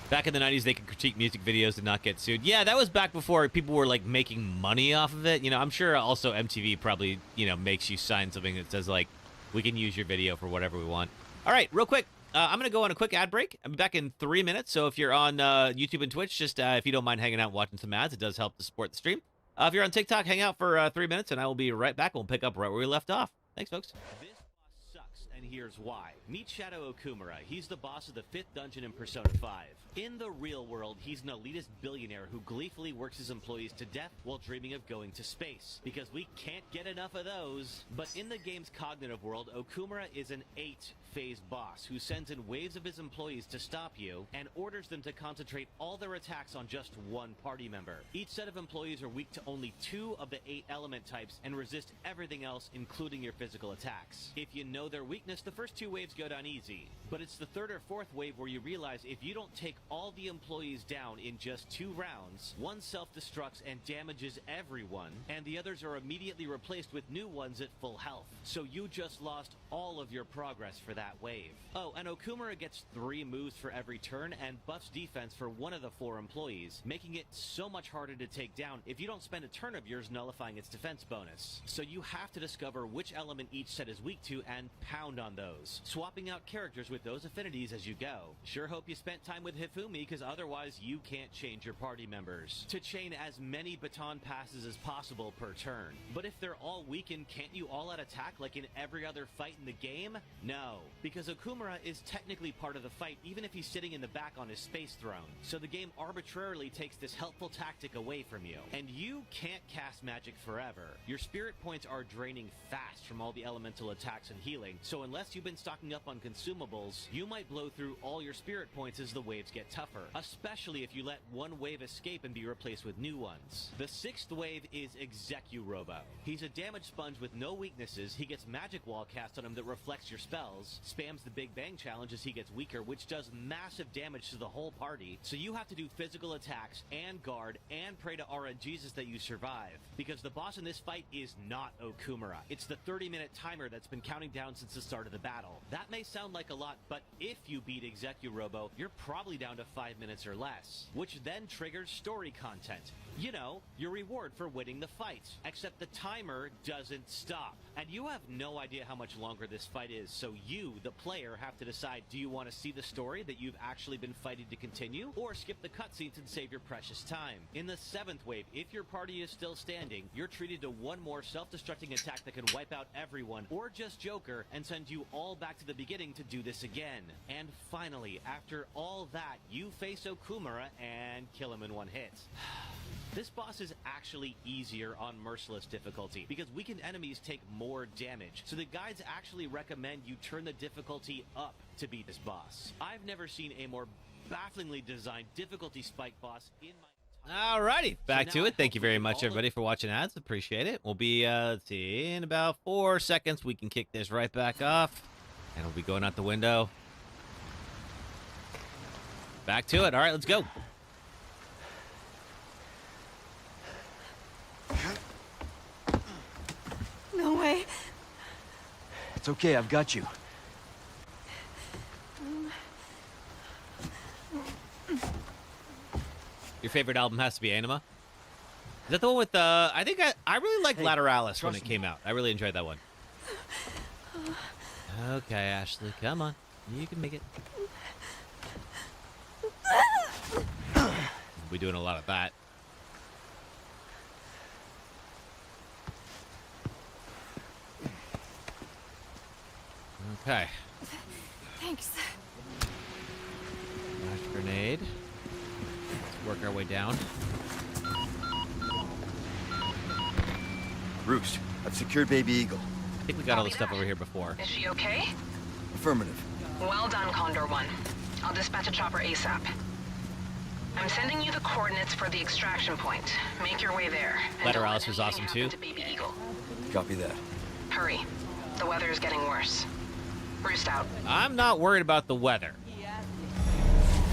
Back in the 90s, they could critique music videos and not get sued. Yeah, that was back before people were, like, making money off of it. You know, I'm sure also MTV probably, you know, makes you sign something that says, like, we can use your video for whatever we want. All right, real quick. I'm going to go on a quick ad break. I'll be back in 3 minutes. So if you're on YouTube and Twitch, just if you don't mind hanging out and watching some ads, it does help to support the stream. If you're on TikTok, hang out for 3 minutes, and I will be right back. We'll pick up right where we left off. Thanks, folks. This boss sucks, and here's why. Meet Shadow Okumura. He's the boss of the 5th dungeon in Persona 5. In the real world, he's an elitist billionaire who gleefully works his employees to death while dreaming of going to space, because we can't get enough of those. But in the game's cognitive world, Okumura is an 8-phase boss who sends in waves of his employees to stop you and orders them to concentrate all their attacks on just one party member. Each set of employees are weak to only 2 of the 8 element types and resist everything else, including your physical attacks. If you know their weakness, the first 2 waves go down easy. But it's the 3rd or 4th wave where you realize if you don't take all the employees down in just 2 rounds, one self-destructs and damages everyone, and the others are immediately replaced with new ones at full health. So you just lost all of your progress for that wave. Oh, and Okumura gets 3 moves for every turn and buffs defense for 1 of the 4 employees, making it so much harder to take down if you don't spend a turn of yours nullifying its defense bonus. So you have to discover which element each set is weak to and pound on those, swapping out characters with those affinities as you go. Sure hope you spent time with Hifumi, because otherwise you can't change your party members to chain as many baton passes as possible per turn. But if they're all weakened, can't you all out attack like in every other fight in the game? No, because Okumura is technically part of the fight even if he's sitting in the back on his space throne. So the game arbitrarily takes this helpful tactic away from you. And you can't cast magic forever. Your spirit points are draining fast from all the elemental attacks and healing, so unless you've been stocking up on consumables, you might blow through all your spirit points as the waves get tougher, especially if you let one wave escape and be replaced with new ones. The 6th wave is Execurobo. He's a damage sponge with no weaknesses. He gets magic wall cast on him that reflects your spells, spams the Big Bang challenge as he gets weaker, which does massive damage to the whole party, so you have to do physical attacks and guard and pray to RNGesus that you survive, because the boss in this fight is not Okumura. It's the 30-minute timer that's been counting down since the start of the battle. That may sound like a lot, but if you beat Execurobo, you're probably down to 5 minutes or less, which then triggers story content. You know, your reward for winning the fight. Except the timer doesn't stop, and you have no idea how much longer this fight is, so you, the player, have to decide, do you want to see the story that you've actually been fighting to continue, or skip the cutscenes and save your precious time? In the 7th wave, if your party is still standing, you're treated to one more self-destructing attack that can wipe out everyone, or just Joker, and send you all back to the beginning to do this again. And finally, after all that, you face Okumura and kill him in 1 hit. This boss is actually easier on Merciless difficulty, because weakened enemies take more damage, so the guides actually recommend you turn the difficulty up to beat this boss. I've never seen a more bafflingly designed difficulty spike boss in my... Alrighty, back to it. Thank you very much, everybody, for watching ads. Appreciate it. We'll be, let's see, in about 4 seconds, we can kick this right back off, and we'll be going out the window. Back to it. All right, let's go. No way. It's okay, I've got you. Your favorite album has to be Anima? Is that the one with I think I really liked Lateralis when it came out. I really enjoyed that one. Okay, Ashley, come on. You can make it. We'll be doing a lot of that. Okay. Thanks. Flash grenade. Let's work our way down. Roost, I've secured Baby Eagle. think we got all the stuff over here before. Is she okay? Affirmative. Well done, Condor 1. I'll dispatch a chopper ASAP. I'm sending you the coordinates for the extraction point. Make your way there. Letter Alice was awesome too. To Baby Eagle. Copy that. Hurry. The weather is getting worse. Roost out. I'm not worried about the weather.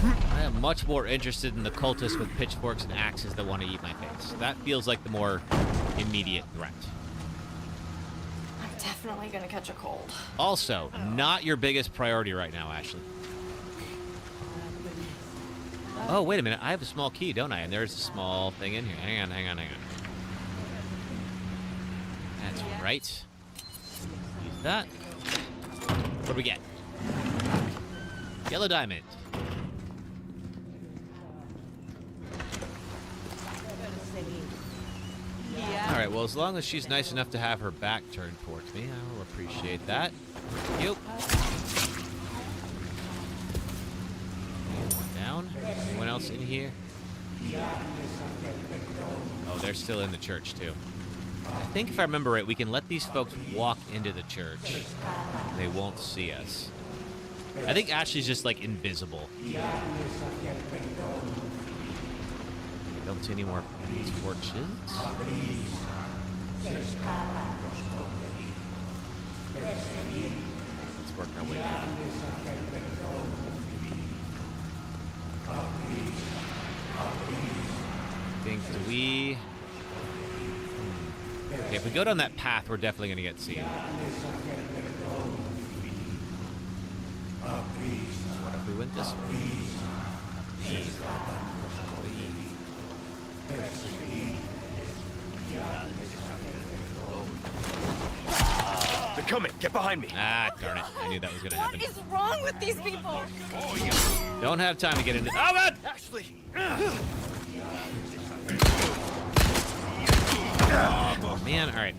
I am much more interested in the cultists with pitchforks and axes that want to eat my face. That feels like the more immediate threat. I'm definitely gonna catch a cold. Also, not your biggest priority right now, Ashley. Oh, wait a minute. I have a small key, don't I? And there's a small thing in here. Hang on. That's right. Use that. What do we get? Yellow diamond. All right, well, as long as she's nice enough to have her back turned towards me, I will appreciate that. Thank you. One down. Anyone else in here? Oh, they're still in the church, too. I think if I remember right, we can let these folks walk into the church. They won't see us. I think Ashley's just, like, invisible. Don't see any more torches. Let's work our way down. Okay, if we go down that path, we're definitely going to get seen. What if we went this way? They're coming. Get behind me. Ah, darn it. I knew that was going to happen. What is wrong with these people? Don't have time to get into... Oh, God! Ashley. Oh, man. All right.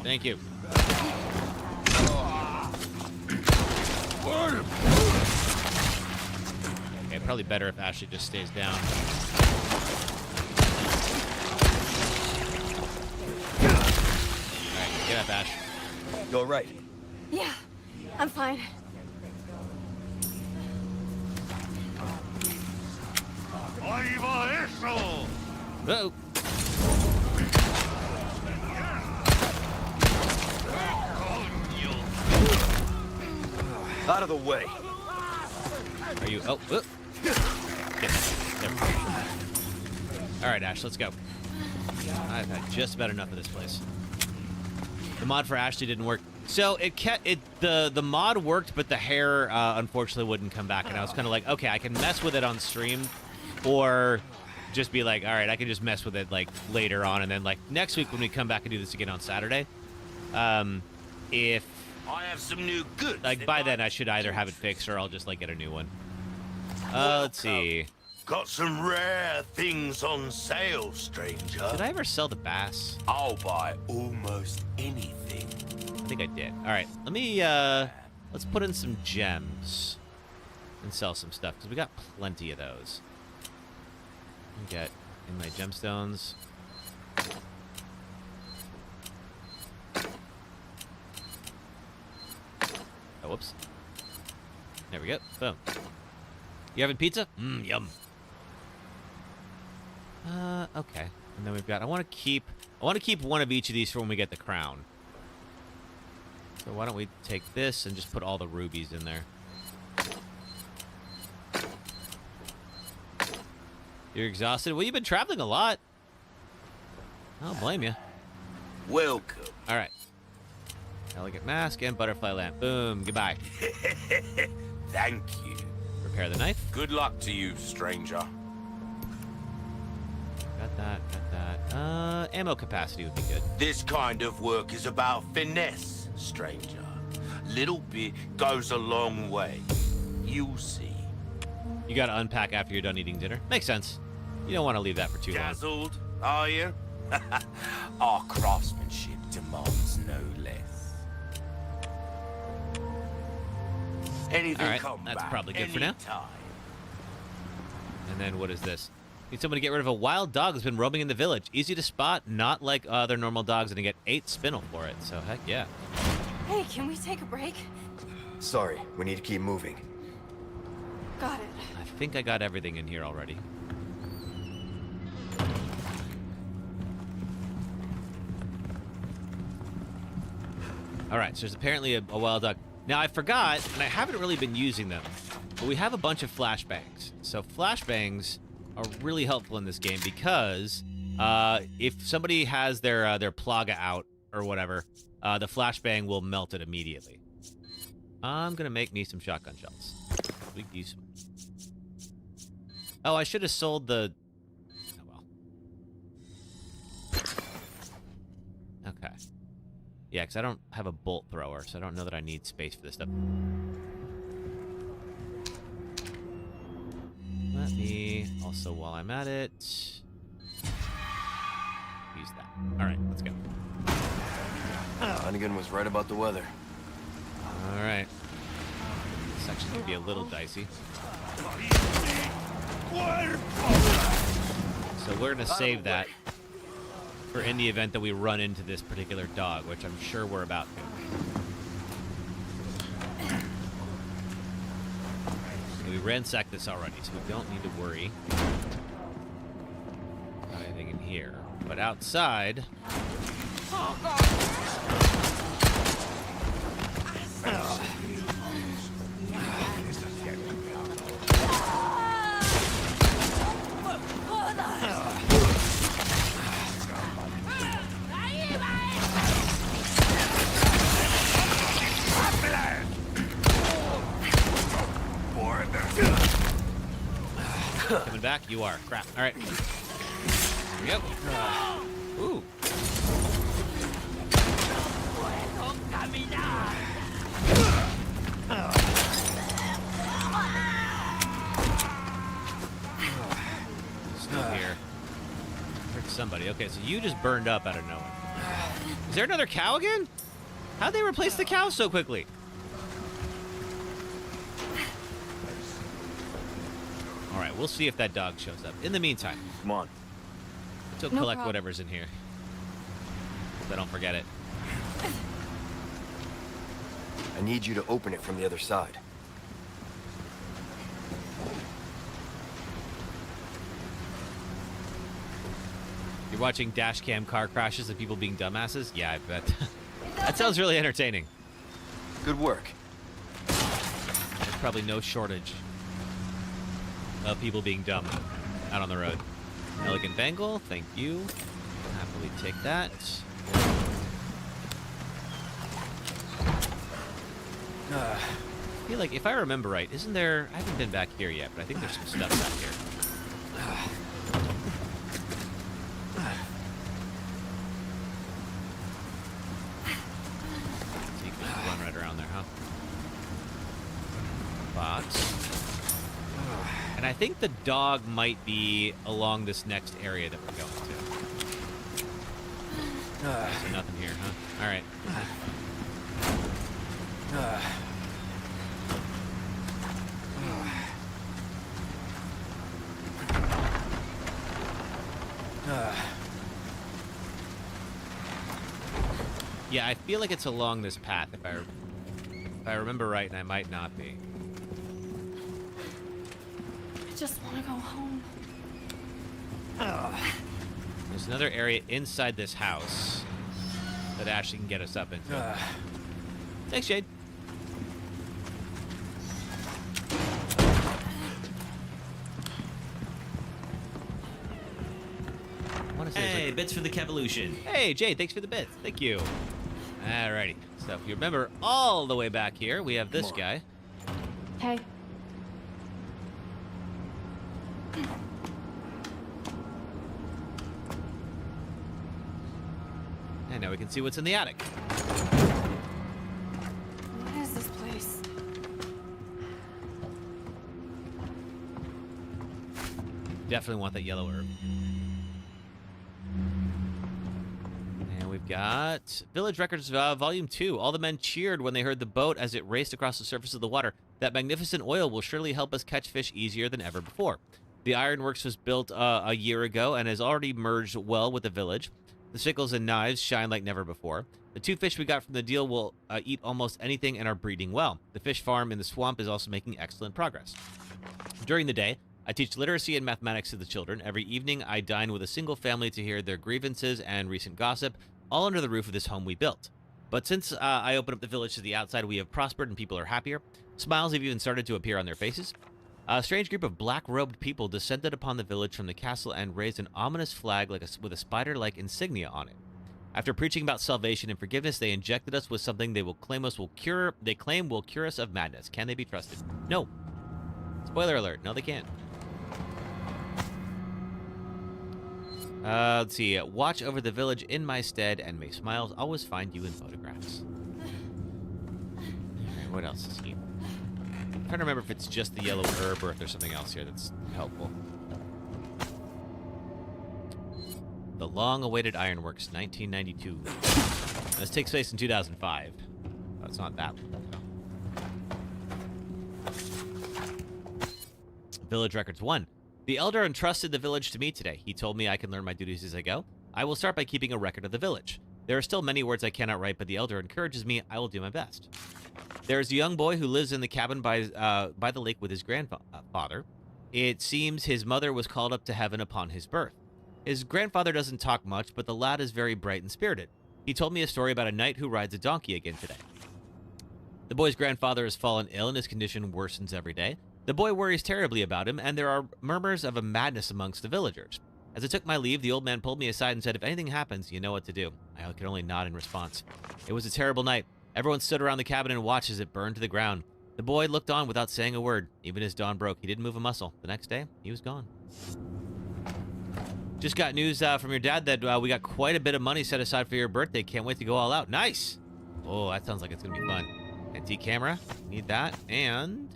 Thank you. Okay, probably better if Ashley just stays down. All right, get up, Ash. You all right? Yeah, I'm fine. Uh-oh. Out of the way. Are you... Oh, all right, Ash, let's go. I've had just about enough of this place. The mod for Ashley didn't work. So the mod worked, but the hair unfortunately wouldn't come back, and I was kind of like, okay, I can mess with it on stream, or just be like, all right, I can just mess with it like later on, and then like next week when we come back and do this again on Saturday, if I have some new goods. Like by then I should either have it fixed or I'll just like get a new one. Let's see. Got some rare things on sale, stranger. Did I ever sell the bass? I'll buy almost anything. I think I did. All right, let me let's put in some gems and sell some stuff because we got plenty of those. Let me get in my gemstones. Oh, whoops. There we go. Boom. You having pizza? Yum. Okay. And then we've got. I want to keep one of each of these for when we get the crown. So why don't we take this and just put all the rubies in there? You're exhausted? Well, you've been traveling a lot. I don't blame you. Welcome. All right. Elegant mask and butterfly lamp. Boom. Goodbye. Thank you. Repair the knife. Good luck to you, stranger. Got that. Got that. Ammo capacity would be good. This kind of work is about finesse, stranger. Little bit goes a long way. You'll see. You got to unpack after you're done eating dinner. Makes sense. You don't want to leave that for too long. Dazzled, are you? Our craftsmanship demands no less. Anything all right, come that's back probably good for now. anytime. And then what is this? Need someone to get rid of a wild dog that's been roaming in the village. Easy to spot, not like other normal dogs, and to get 8 spinel for it, so heck yeah. Hey, can we take a break? Sorry, we need to keep moving. Got it. I think I got everything in here already. All right, so there's apparently a wild duck. Now, I forgot, and I haven't really been using them, but we have a bunch of flashbangs. So flashbangs are really helpful in this game because if somebody has their plaga out or whatever, the flashbang will melt it immediately. I'm going to make me some shotgun shells. We can use some. Oh, I should have sold the... Oh, well. Okay. Yeah, because I don't have a bolt thrower, so I don't know that I need space for this stuff. Let me also, while I'm at it, use that. All right, let's go. Hunnigan was right about the weather. All right. This actually could be a little dicey. So we're going to save that for in the event that we run into this particular dog, which I'm sure we're about to. So we ransacked this already, so we don't need to worry about anything in here. But outside... Coming back? You are. Crap. All right. Yep. Ooh. Snow here. Heard somebody. Okay, so you just burned up out of nowhere. Is there another cow again? How'd they replace the cow so quickly? All right, we'll see if that dog shows up. In the meantime, come on. Let's go collect whatever's in here. So I don't forget it. I need you to open it from the other side. You're watching dash cam car crashes and people being dumbasses? Yeah, I bet. That sounds really entertaining. Good work. There's probably no shortage of people being dumb out on the road. Elegant bangle, thank you. Happily take that. I feel like, if I remember right, isn't there... I haven't been back here yet, but I think there's some stuff back here. So you can run right around there, huh? Box. And I think the dog might be along this next area that we're going to. So nothing here, huh? All right. Yeah, I feel like it's along this path if I remember right, and I might not be. I just want to go home. There's another area inside this house that Ashley can get us up into. Thanks, Jade. Hey, bits for the Kevolution. Hey, Jade, thanks for the bits. Thank you. Alrighty. So if you remember all the way back here, we have this guy. Hey. And now we can see what's in the attic. What is this place? Definitely want that yellow herb. And we've got Village Records Volume 2. All the men cheered when they heard the boat as it raced across the surface of the water. That magnificent oil will surely help us catch fish easier than ever before. The ironworks was built a year ago and has already merged well with the village. The sickles and knives shine like never before. The 2 fish we got from the deal will eat almost anything and are breeding well. The fish farm in the swamp is also making excellent progress. During the day, I teach literacy and mathematics to the children. Every evening, I dine with a single family to hear their grievances and recent gossip, all under the roof of this home we built. But since I opened up the village to the outside, we have prospered and people are happier. Smiles have even started to appear on their faces. A strange group of black-robed people descended upon the village from the castle and raised an ominous flag with a spider-like insignia on it. After preaching about salvation and forgiveness, they injected us with something they claim will cure us of madness. Can they be trusted? No. Spoiler alert. No, they can't. Let's see. Watch over the village in my stead, and may smiles always find you in photographs. Alright, what else is here? I'm trying to remember if it's just the yellow herb or if there's something else here that's helpful. The long-awaited Ironworks, 1992. This takes place in 2005. Oh, it's not that long ago. Village Records 1. The Elder entrusted the village to me today. He told me I can learn my duties as I go. I will start by keeping a record of the village. There are still many words I cannot write, but the Elder encourages me. I will do my best. There is a young boy who lives in the cabin by the lake with his grandfather. It seems his mother was called up to heaven upon his birth. His grandfather doesn't talk much, but the lad is very bright and spirited. He told me a story about a knight who rides a donkey again today. The boy's grandfather has fallen ill and his condition worsens every day. The boy worries terribly about him, and there are murmurs of a madness amongst the villagers. As I took my leave, the old man pulled me aside and said, if anything happens, you know what to do. I could only nod in response. It was a terrible night. Everyone stood around the cabin and watched as it burned to the ground. The boy looked on without saying a word. Even as dawn broke, he didn't move a muscle. The next day, he was gone. Just got news from your dad that we got quite a bit of money set aside for your birthday. Can't wait to go all out. Nice! Oh, that sounds like it's going to be fun. Antique camera. Need that. And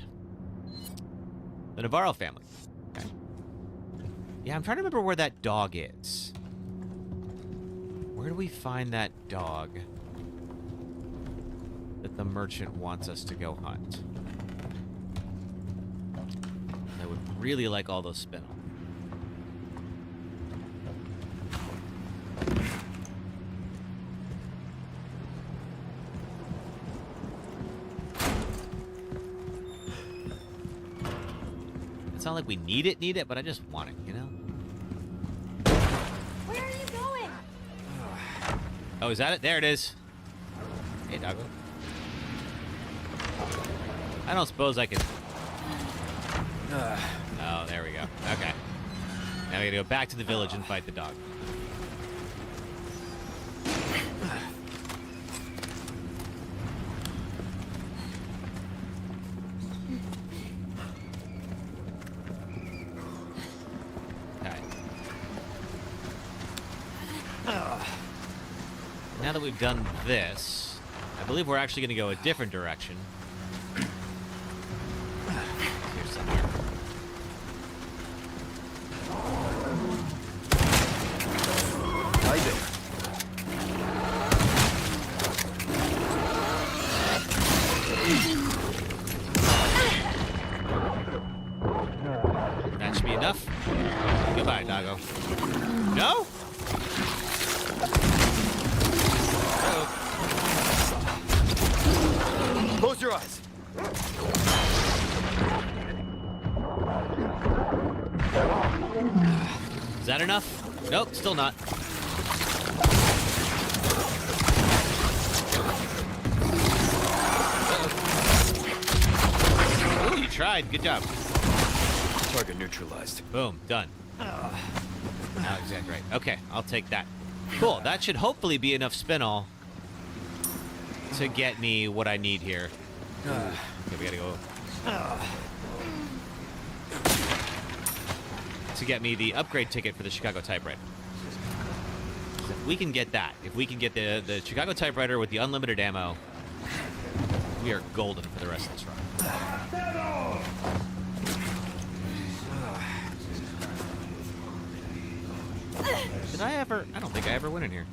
the Navarro family. Okay. Yeah, I'm trying to remember where that dog is. Where do we find that dog that the merchant wants us to go hunt? I would really like all those spin-offs. It's not like we need it, but I just want it, you know? Where are you going? Oh, is that it? There it is. Hey, doggo. I don't suppose I can... Oh, there we go. Okay. Now we gotta go back to the village and fight the dog. Now that we've done this, I believe we're actually going to go a different direction. Here somewhere. Hi there. That should be enough. Goodbye, doggo. No? Close your eyes. Is that enough? Nope, still not. Ooh, you tried. Good job. Target neutralized. Boom, done. Now exactly right. Okay, I'll take that. Cool, that should hopefully be enough spin-all to get me what I need here. Okay, we gotta go. To get me the upgrade ticket for the Chicago typewriter. So if we can get that, if we can get the Chicago typewriter with the unlimited ammo, we are golden for the rest of this run. Did I ever? I don't think I ever went in here.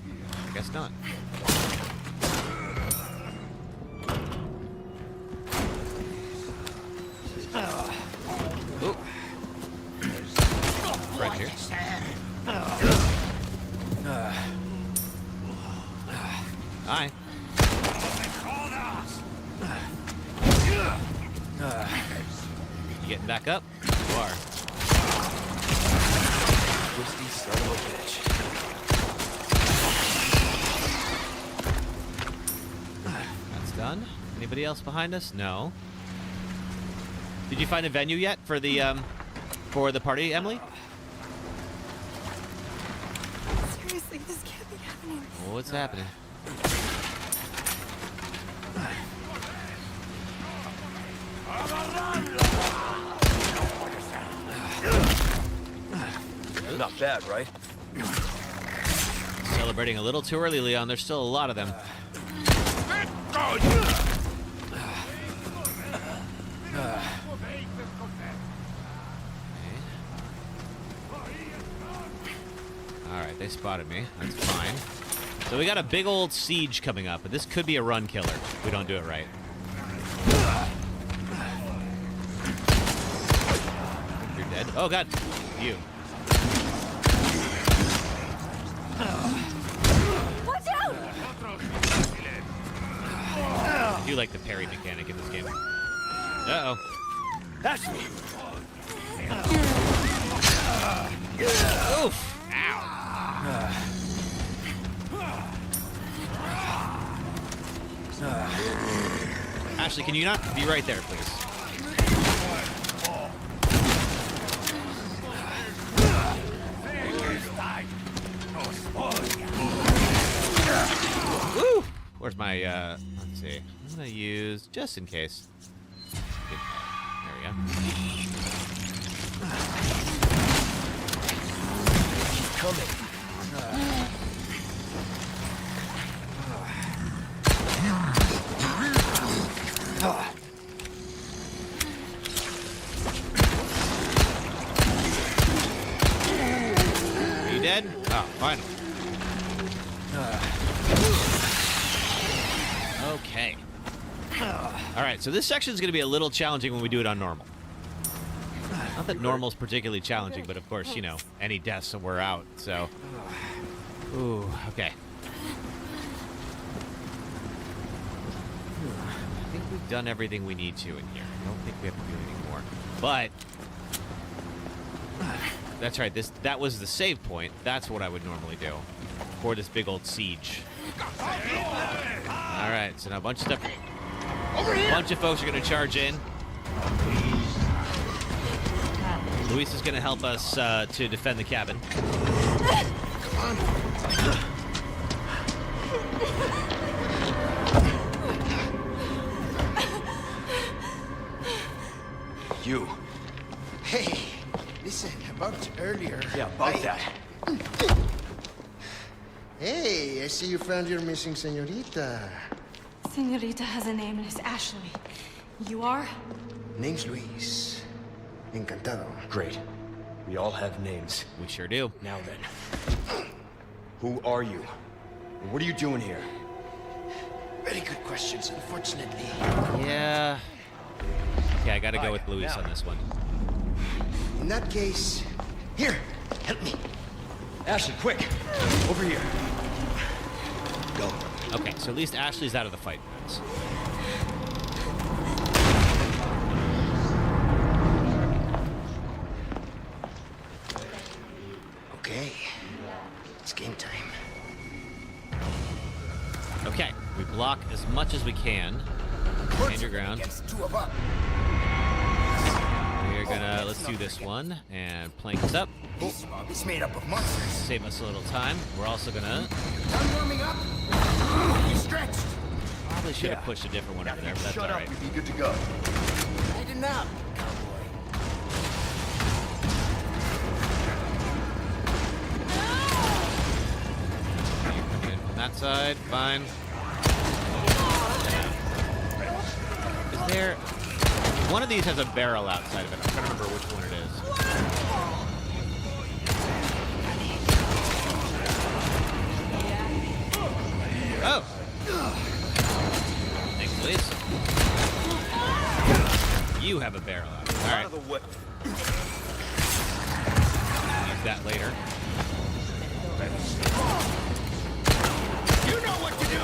I guess not. Ooh. Right here. Hi. You getting back up? You are. Twisty son of a bitch. That's done. Anybody else behind us? No. Did you find a venue yet for the party, Emily? Seriously, this can't be happening. Well, what's happening? Not bad, right? Celebrating a little too early, Leon. There's still a lot of them. Alright, they spotted me. That's fine. So we got a big old siege coming up, but this could be a run killer if we don't do it right. You're dead. Oh, God. You. Watch out! I do like the parry mechanic in this game. Uh-oh. That's me. Oof. Ow. Ashley, can you not be right there, please? Woo! Where's my, let's see. I'm gonna use, just in case. There we go. Coming. Are you dead? Oh, fine. Okay. All right, so this section is going to be a little challenging when we do it on normal. Not that normal's particularly challenging, but of course, you know, any deaths and we're out, so. Ooh, okay. I think we've done everything we need to in here. I don't think we have to do anything more. But that's right, that was the save point. That's what I would normally do for this big old siege. All right, so now a bunch of stuff. A bunch of folks are going to charge in. Luis is going to help us to defend the cabin. You. Hey, listen, about earlier. Yeah, about that. Hey, I see you found your missing señorita. Señorita has a name and it's Ashley. You are? Name's Luis. Encantado. Great. We all have names. We sure do. Now then. Who are you? And what are you doing here? Very good questions, unfortunately. Yeah. Okay, I gotta go with Luis on this one. In that case, here, help me. Ashley, quick! Over here. Go. Okay, so at least Ashley's out of the fight. Okay, it's game time. Okay, we block as much as we can. Stand your ground. We're gonna, let's do this one, and plank us up. Cool. It's made up of monsters. Save us a little time. We're also gonna... Done warming up? You stretched? Probably should have pushed a different one over there, but that's all right. You'd be good to go. Light it up, cowboy. Coming in from that side, fine. Is there... One of these has a barrel outside of it. I'm trying to remember which one it is. Oh! Thanks, Luis. You have a barrel out. All right. Use that later. You know what to do!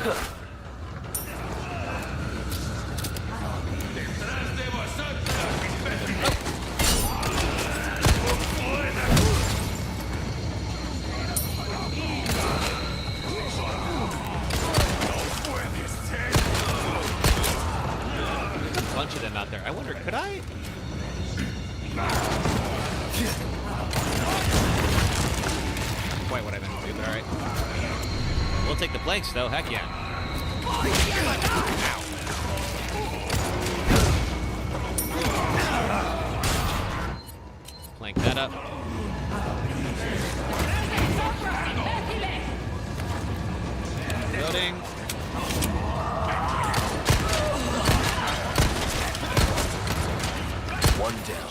Bunch of them out there. I wonder, could I? Quite what I meant to do, but all right. We'll take the planks, though. Heck yeah. Plank that up. Building. One down.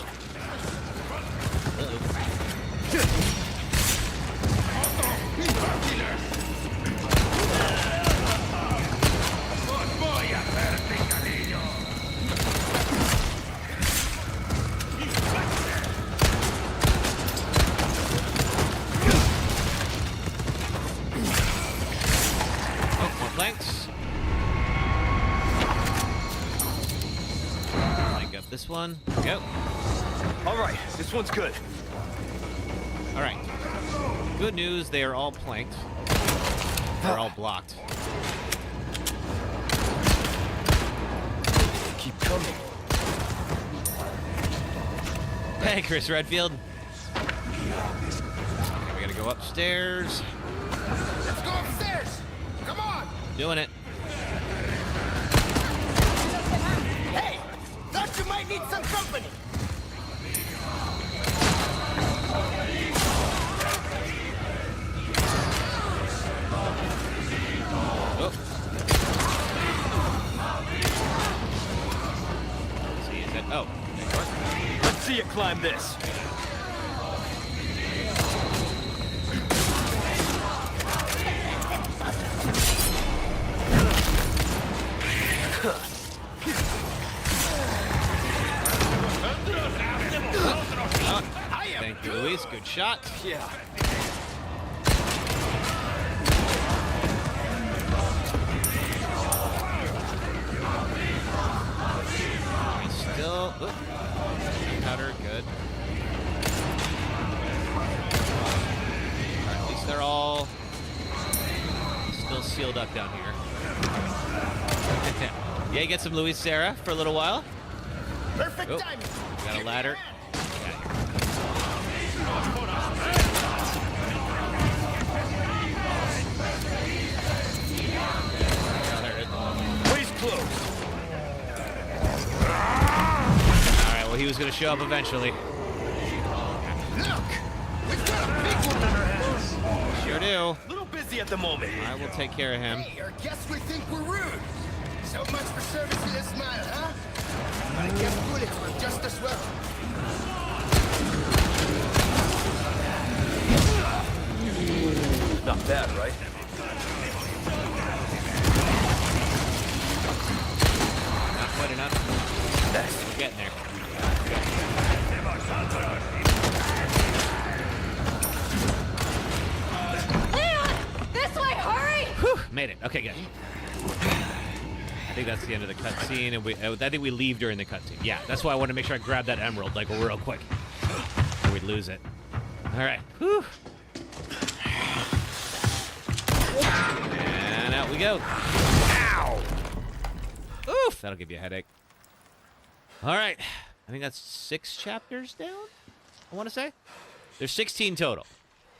More planks. Plank up this one. Go. All right, this one's good. All right. Good news, they are all planked. They're all blocked. Keep coming. Hey, Chris Redfield. Okay, we gotta go upstairs. Let's go upstairs! Come on! Doing it. Hey! Thought you might need some company! Oh. Let's see, is that? Oh. Let's see you climb this. Thank you, Luis. Good shot. Yeah. Still. Oop. Powder, good. At least they're all still sealed up down here. Yeah, get some Luis Serra for a little while. Perfect Oh, timing! we got a ladder. Please close. Alright, well, he was going to show up eventually. Look! We've got a big one on our hands! Sure do. A little busy at the moment. I will take care of him. Hey, our guests will think we're rude! So much for service with a smile, huh? But I guess bullets were just as well. Not bad, right? Not quite enough. Next. We're getting there. Leon! This way, hurry! Whew, made it. Okay, good. I think that's the end of the cutscene, and I think we leave during the cutscene. Yeah, that's why I want to make sure I grab that emerald, like, real quick. Or we'd lose it. All right. Whew. And out we go. Ow! Oof! That'll give you a headache. All right. I think that's 6 chapters down, I want to say. There's 16 total.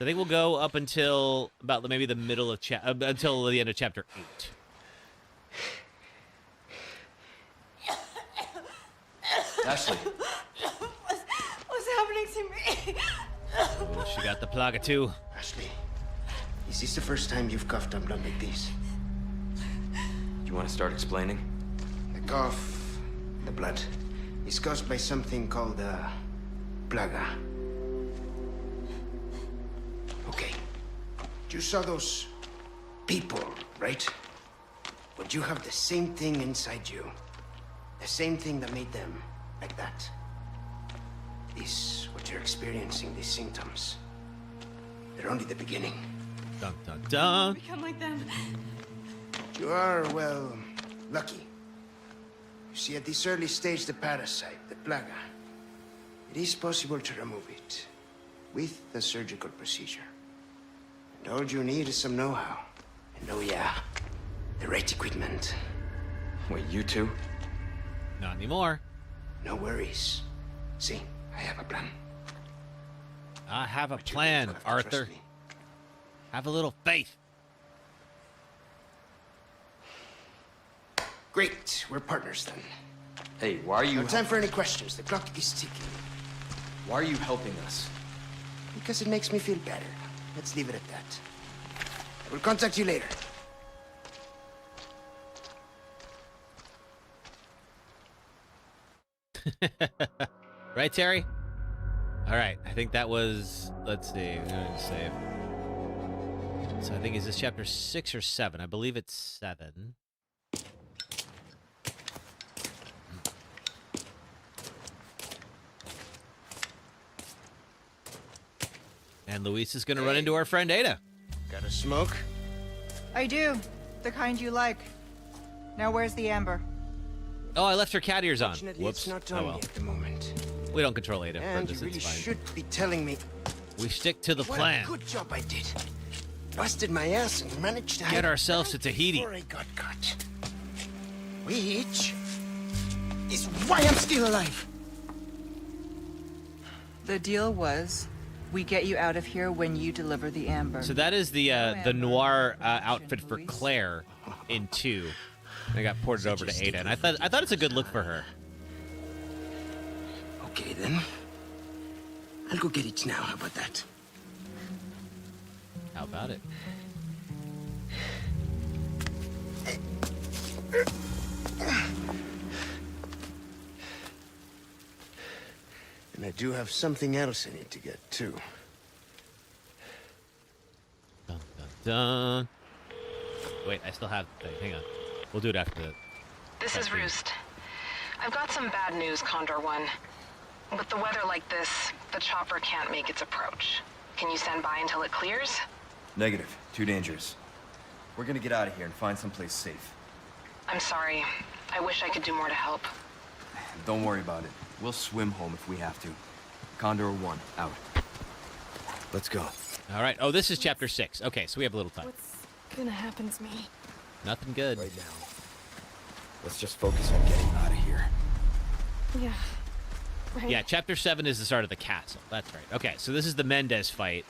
I think we'll go up until about maybe the middle of until the end of chapter 8. Ashley. What's happening to me? Oh, she got the plaga too. Ashley, is this the first time you've coughed on blood like this? You want to start explaining? The cough, the blood, is caused by something called plaga. Okay. You saw those people, right? But you have the same thing inside you. The same thing that made them like that. This, what you're experiencing, these symptoms, they're only the beginning. Dun, dun, dun. Become like them. You are, well, lucky. You see, at this early stage, the parasite, the plaga, it is possible to remove it with the surgical procedure. And all you need is some know-how. And oh yeah, the right equipment. Wait, you two? Not anymore. No worries. See, I have a plan. I have a plan, Arthur. Have a little faith. Great, we're partners then. Hey, why are you... No time for any questions. The clock is ticking. Why are you helping us? Because it makes me feel better. Let's leave it at that. I will contact you later. Right, Terry? All right, I think that was, let's see, I'm going to save. So I think, is this chapter 6 or 7? I believe it's 7. And Luis is going to run into our friend Ada. Got a smoke? I do. The kind you like. Now where's the amber? Oh, I left her cat ears on. Fortunately, Whoops. it's not Oh, on well. me at the moment. We don't control Ada, And but you really it's fine. should be telling me. We stick to the What plan. a good job I did. Busted my ass and managed to Get hide ourselves to Tahiti. before I got caught. Which is why I'm still alive. The deal was, we get you out of here when you deliver the amber. So that is the noir outfit for Claire in 2. I got ported over to Ada, and I thought it's a good look for her. Okay then. I'll go get it now. How about that? How about it? And I do have something else I need to get too. Dun, dun, dun. Wait, I still have the thing. Hang on. We'll do it after the... This is Roost. I've got some bad news, Condor One. With the weather like this, the chopper can't make its approach. Can you stand by until it clears? Negative. Too dangerous. We're gonna get out of here and find someplace safe. I'm sorry. I wish I could do more to help. Don't worry about it. We'll swim home if we have to. Condor 1, out. Let's go. All right. Oh, this is chapter 6. Okay, so we have a little time. What's gonna happen to me? Nothing good. Right now. Let's just focus on getting out of here. Yeah. Right. Yeah, chapter 7 is the start of the castle. That's right. Okay, so this is the Mendez fight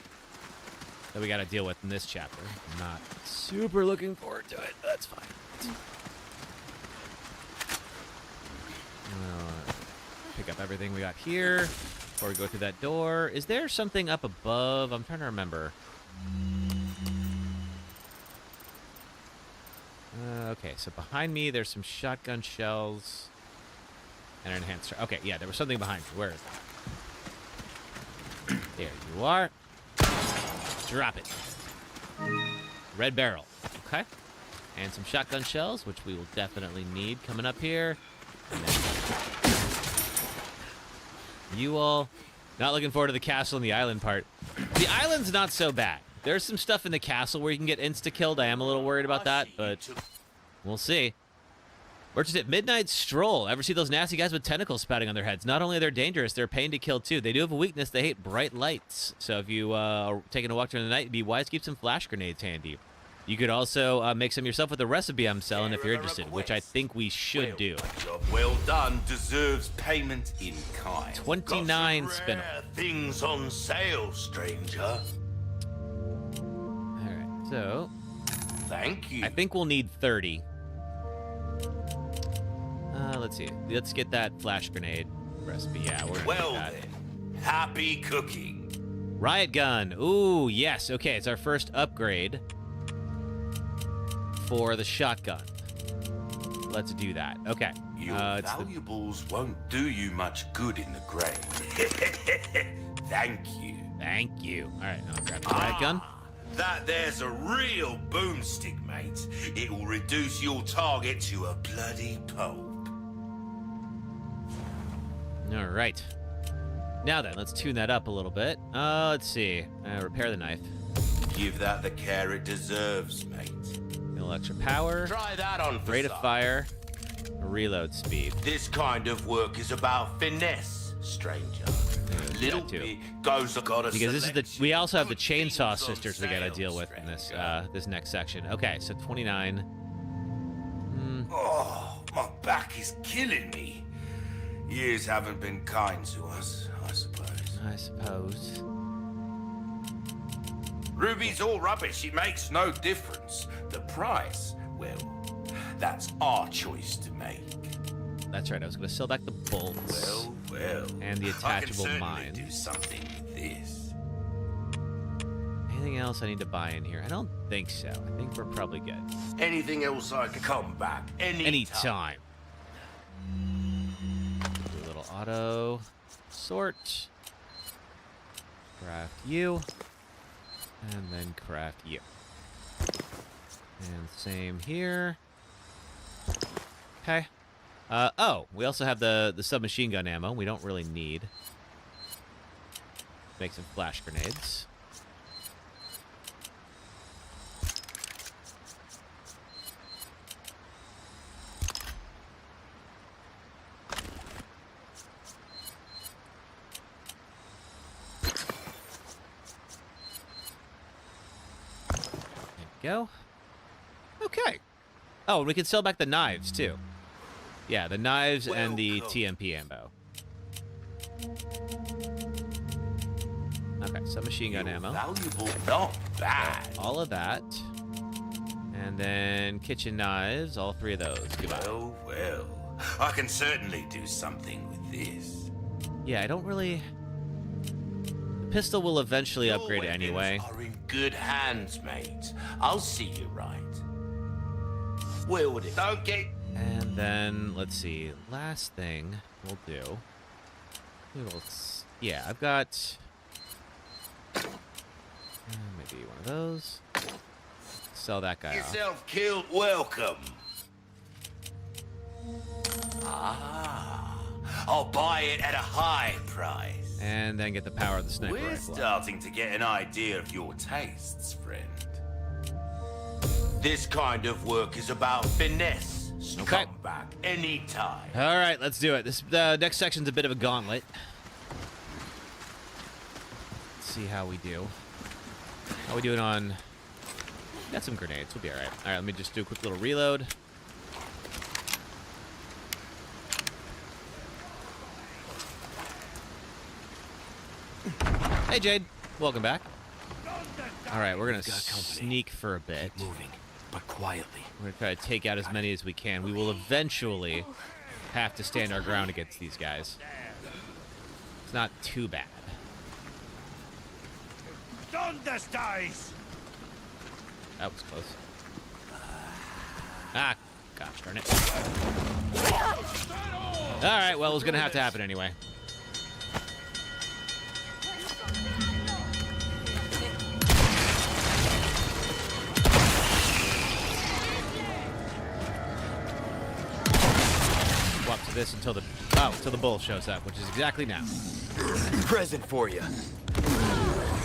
that we got to deal with in this chapter. I'm not super looking forward to it. That's fine. Pick up everything we got here before we go through that door. Is there something up above? I'm trying to remember. Okay, so behind me there's some shotgun shells and an enhancer. Okay, yeah, there was something behind me. Where is that? There you are. Drop it. Red barrel. Okay. And some shotgun shells, which we will definitely need coming up here. And then you all. Not looking forward to the castle and the island part. The island's not so bad. There's some stuff in the castle where you can get insta-killed. I am a little worried about that, but we'll see. We're just at Midnight Stroll. Ever see those nasty guys with tentacles spouting on their heads? Not only are they dangerous, they're a pain to kill too. They do have a weakness. They hate bright lights. So if you are taking a walk during the night, be wise, keep some flash grenades handy. You could also make some yourself with the recipe I'm selling if you're interested, which I think we should do. Job well done deserves payment in kind. 29 spin. Things on sale, stranger. All right, so thank you. I think we'll need 30. Let's see. Let's get that flash grenade recipe. Yeah, we're gonna do that. Then, happy cooking. Riot gun. Ooh, yes. Okay, it's our first upgrade for the shotgun. Let's do that. Okay. Your valuables won't do you much good in the grave. Thank you. Thank you. All right, now I'll grab the riot gun. That there's a real boomstick, mate. It will reduce your target to a bloody pulp. All right. Now then, let's tune that up a little bit. Let's see. Repair the knife. Give that the care it deserves, mate. little extra power. Try that on for Rate of size. fire. Reload speed. This kind of work is about finesse, stranger. Little bit goes got Because this is the we also have the chainsaw sisters we gotta deal with in this this next section. Okay, so 29. Oh, my back is killing me. Years haven't been kind to us, I suppose. I suppose. Ruby's all rubbish. It makes no difference. The price, well, that's our choice to make. That's right. I was gonna sell back the bolts. Well, and the attachable I can mine. do something with this. Anything else I need to buy in here? I don't think so. I think we're probably good. Anything else I can come back anytime. Do a little auto sort. Craft you. And then craft you. And same here. Okay. Oh, we also have the submachine gun ammo. We don't really need. Make some flash grenades. Go. Okay. Oh, we can sell back the knives too. Yeah, the knives and the TMP ammo. Okay, submachine gun ammo. Valuable, not bad. All of that. And then kitchen knives, all 3 of those. Goodbye. Well, I can certainly do something with this. Yeah, I don't really... The pistol will eventually upgrade anyway. Are in good hands, mate. I'll see you right. Wield it. Don't get... And then, let's see. Last thing we'll do... Yeah, I've got... maybe one of those. Sell that guy off. Yourself killed. Welcome. Ah, I'll buy it at a high price. And then get the power of the sniper We're rifle. starting to get an idea of your tastes, friend. This kind of work is about finesse. Okay. Come back anytime. All right, let's do it. This next section's a bit of a gauntlet. Let's see how we do. How we doing on... Got some grenades. We'll be all right. All right, let me just do a quick little reload. Hey, Jade. Welcome back. All right, we're going to sneak for a bit. Keep moving, but quietly. We're going to try to take out as many as we can. We will eventually have to stand our ground against these guys. It's not too bad. ¿Dónde estáis? That was close. Ah, gosh darn it. All right, well, it was going to have to happen anyway. Swap to this until the bull shows up, which is exactly now. Present for you.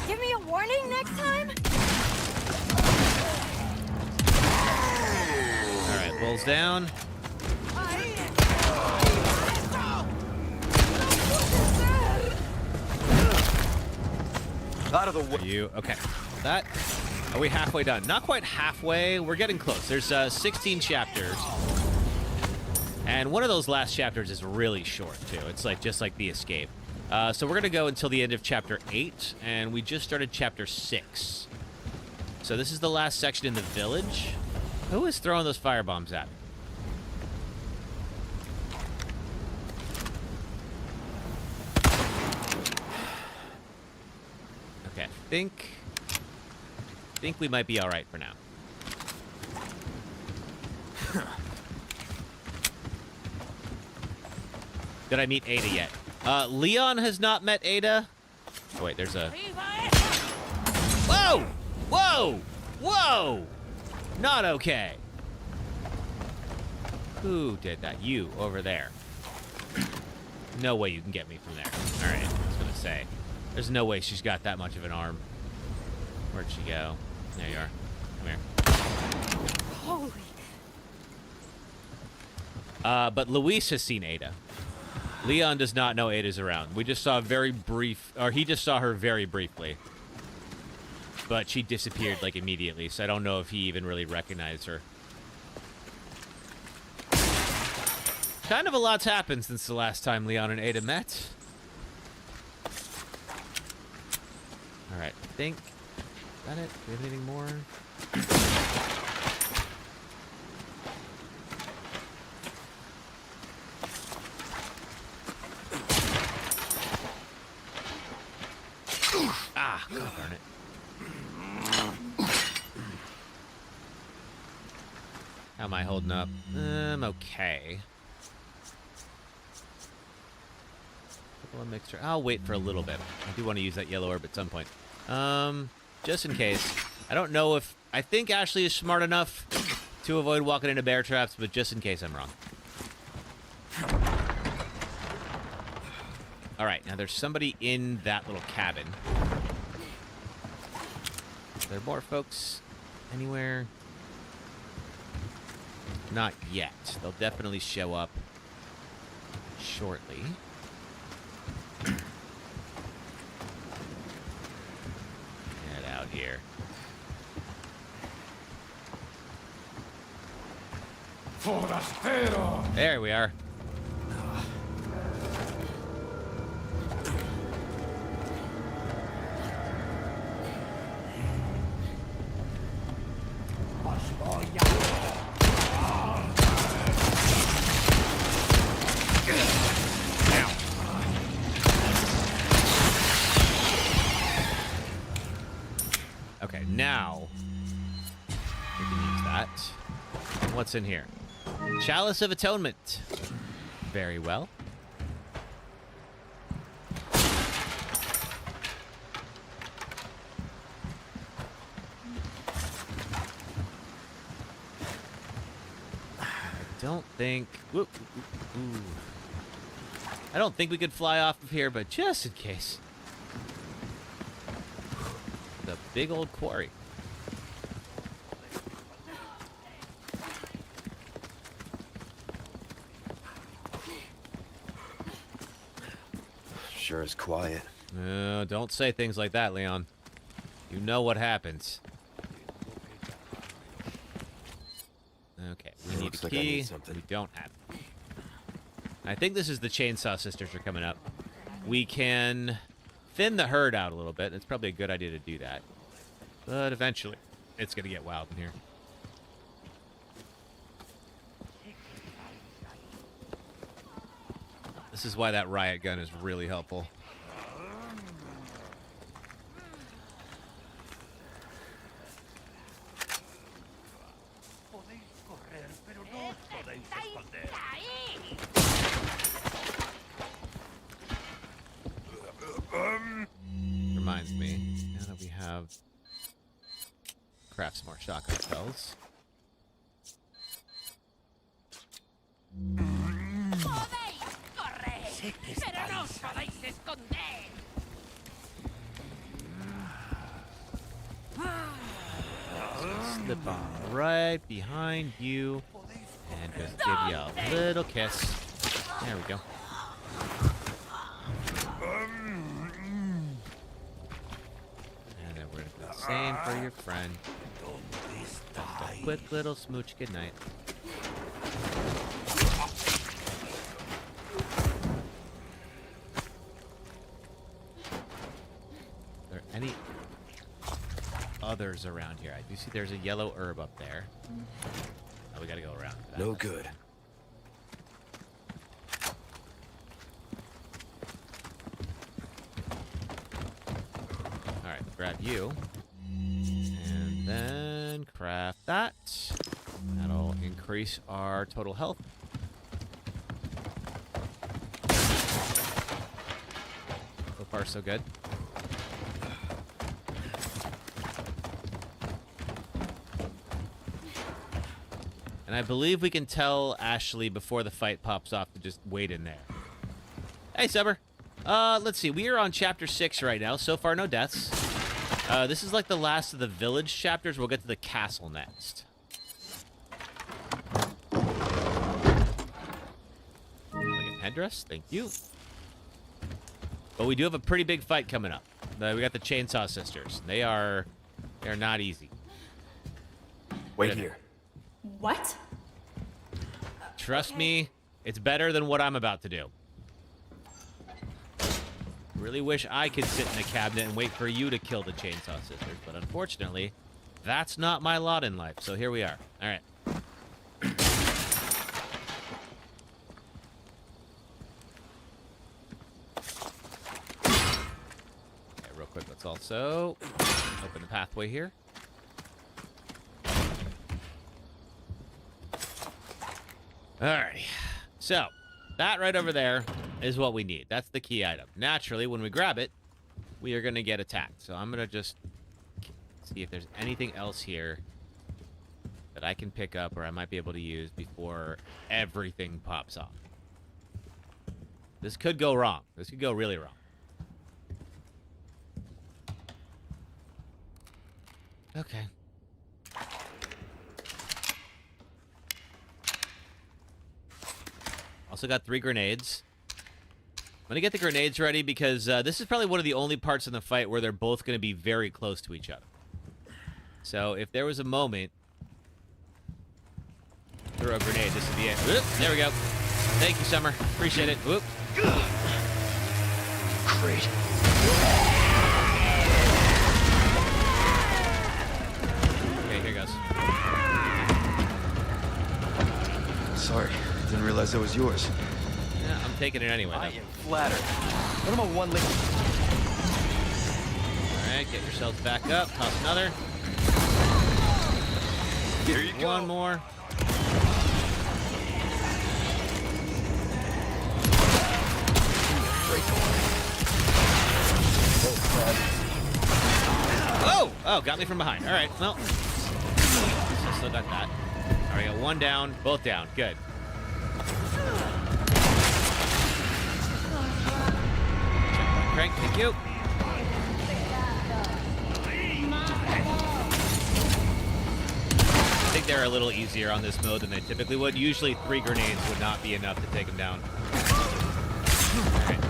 Give me a warning next time? All right, bull's down. Out of the way. You okay? That. Are we halfway done? Not quite halfway. We're getting close. There's 16 chapters, and one of those last chapters is really short too. It's like just like the escape. So we're gonna go until the end of chapter 8, and we just started chapter 6. So this is the last section in the village. Who is throwing those firebombs at me? Okay, I think we might be all right for now. Did I meet Ada yet? Leon has not met Ada. Oh, wait, there's a... Whoa! Whoa! Whoa! Not okay. Who did that? You, over there. No way you can get me from there. All right, I was going to say. There's no way she's got that much of an arm. Where'd she go? There you are. Come here. But Luis has seen Ada. Leon does not know Ada's around. We just saw very brief, or he just saw her very briefly. But she disappeared, like, immediately, so I don't know if he even really recognized her. Kind of a lot's happened since the last time Leon and Ada met. Alright, I think... Is that it? Do we have anything more? Ah, God darn it. How am I holding up? I'm okay. Couple of mixture. I'll wait for a little bit. I do want to use that yellow orb at some point. Just in case. I don't know if... I think Ashley is smart enough to avoid walking into bear traps, but just in case I'm wrong. Alright, now there's somebody in that little cabin. Are there more folks anywhere? Not yet. They'll definitely show up shortly. Get out here. There we are. Okay, now we can use that. What's in here? Chalice of Atonement. Very well. I don't think... I don't think we could fly off of here, but just in case. The big old quarry. Sure is quiet. Don't say things like that, Leon. You know what happens. Okay, we need a key. We don't have it. I think this is the Chainsaw Sisters are coming up. We can thin the herd out a little bit. It's probably a good idea to do that. But eventually, it's going to get wild in here. This is why that riot gun is really helpful. Reminds me, now that we have craft some more shotgun shells. Slip on right behind you and just give you a little kiss. There we go. And then we're gonna do the same for your friend. Just a quick little smooch goodnight. Are there any others around here? I do see there's a yellow herb up there. Oh, we gotta go around. No good. Alright, grab you. And then craft that. That'll increase our total health. So far, so good. And I believe we can tell Ashley before the fight pops off to just wait in there. Hey, Summer. Let's see. We are on Chapter 6 right now. So far, no deaths. This is like the last of the village chapters. We'll get to the castle next. Headdress, thank you. But we do have a pretty big fight coming up. We got the Chainsaw Sisters. They're not easy. Wait here. What? Trust me, it's better than what I'm about to do. Really wish I could sit in a cabinet and wait for you to kill the Chainsaw Sisters, but unfortunately, that's not my lot in life. So here we are. All right. Okay, real quick, let's also open the pathway here. Alrighty, so that right over there is what we need. That's the key item. Naturally, when we grab it, we are going to get attacked. So I'm going to just see if there's anything else here that I can pick up or I might be able to use before everything pops off. This could go wrong. This could go really wrong. Okay. Also got 3 grenades. I'm going to get the grenades ready because this is probably one of the only parts in the fight where they're both going to be very close to each other. So if there was a moment, throw a grenade, this would be it. Whoop, there we go. Thank you, Summer. Appreciate it. Whoop. Great. Okay, here goes. Sorry, didn't realize that was yours. Yeah, I'm taking it anyway. I am flattered. What am I one lick? Alright, get yourselves back up. Toss another. Here you go. One more. Oh! Oh, got me from behind. Alright, well. Still got that. Alright, got one down, both down. Good. Crank, thank you. I think they're a little easier on this mode than they typically would. Usually 3 grenades would not be enough to take them down. Alright.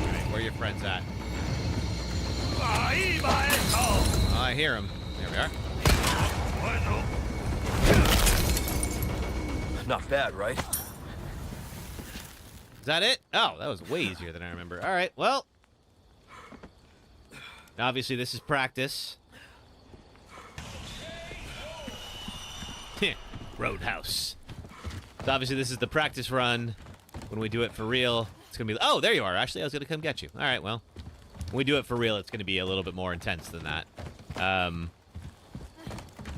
Alright, where are your friends at? Oh, I hear them. There we are. Not bad, right? Is that it? Oh, that was way easier than I remember. All right, well. Obviously, this is practice. Roadhouse. So obviously, this is the practice run. When we do it for real, it's going to be... Oh, there you are. Actually, I was going to come get you. All right, well. When we do it for real, it's going to be a little bit more intense than that.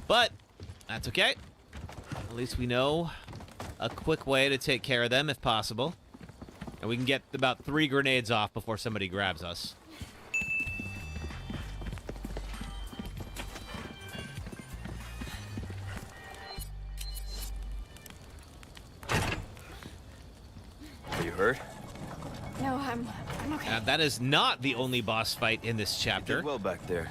But that's okay. At least we know a quick way to take care of them if possible. And we can get about 3 grenades off before somebody grabs us. Are you hurt? No, I'm okay. That is not the only boss fight in this chapter. You did well back there.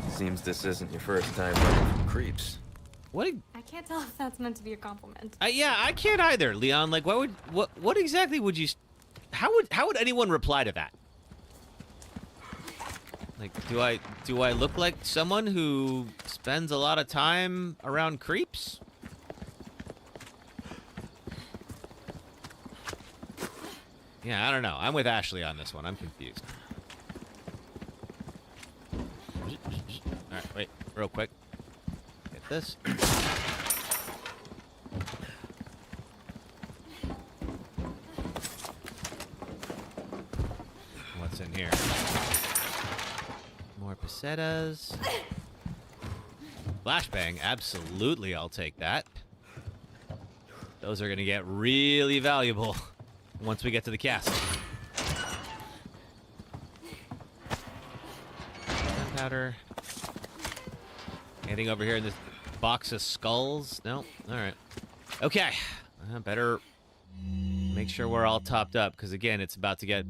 Seems this isn't your first time running from creeps. What? I can't tell if that's meant to be a compliment. Yeah, I can't either, Leon. Like, what exactly would you? How would anyone reply to that? Like, do I look like someone who spends a lot of time around creeps? Yeah, I don't know. I'm with Ashley on this one. I'm confused. All right, wait, real quick. Get this. What's in here? More pesetas. Flashbang, absolutely, I'll take that. Those are gonna get really valuable once we get to the castle. Gunpowder. Anything over here in this box of skulls? No? Alright. Okay. Better make sure we're all topped up, because again, it's about to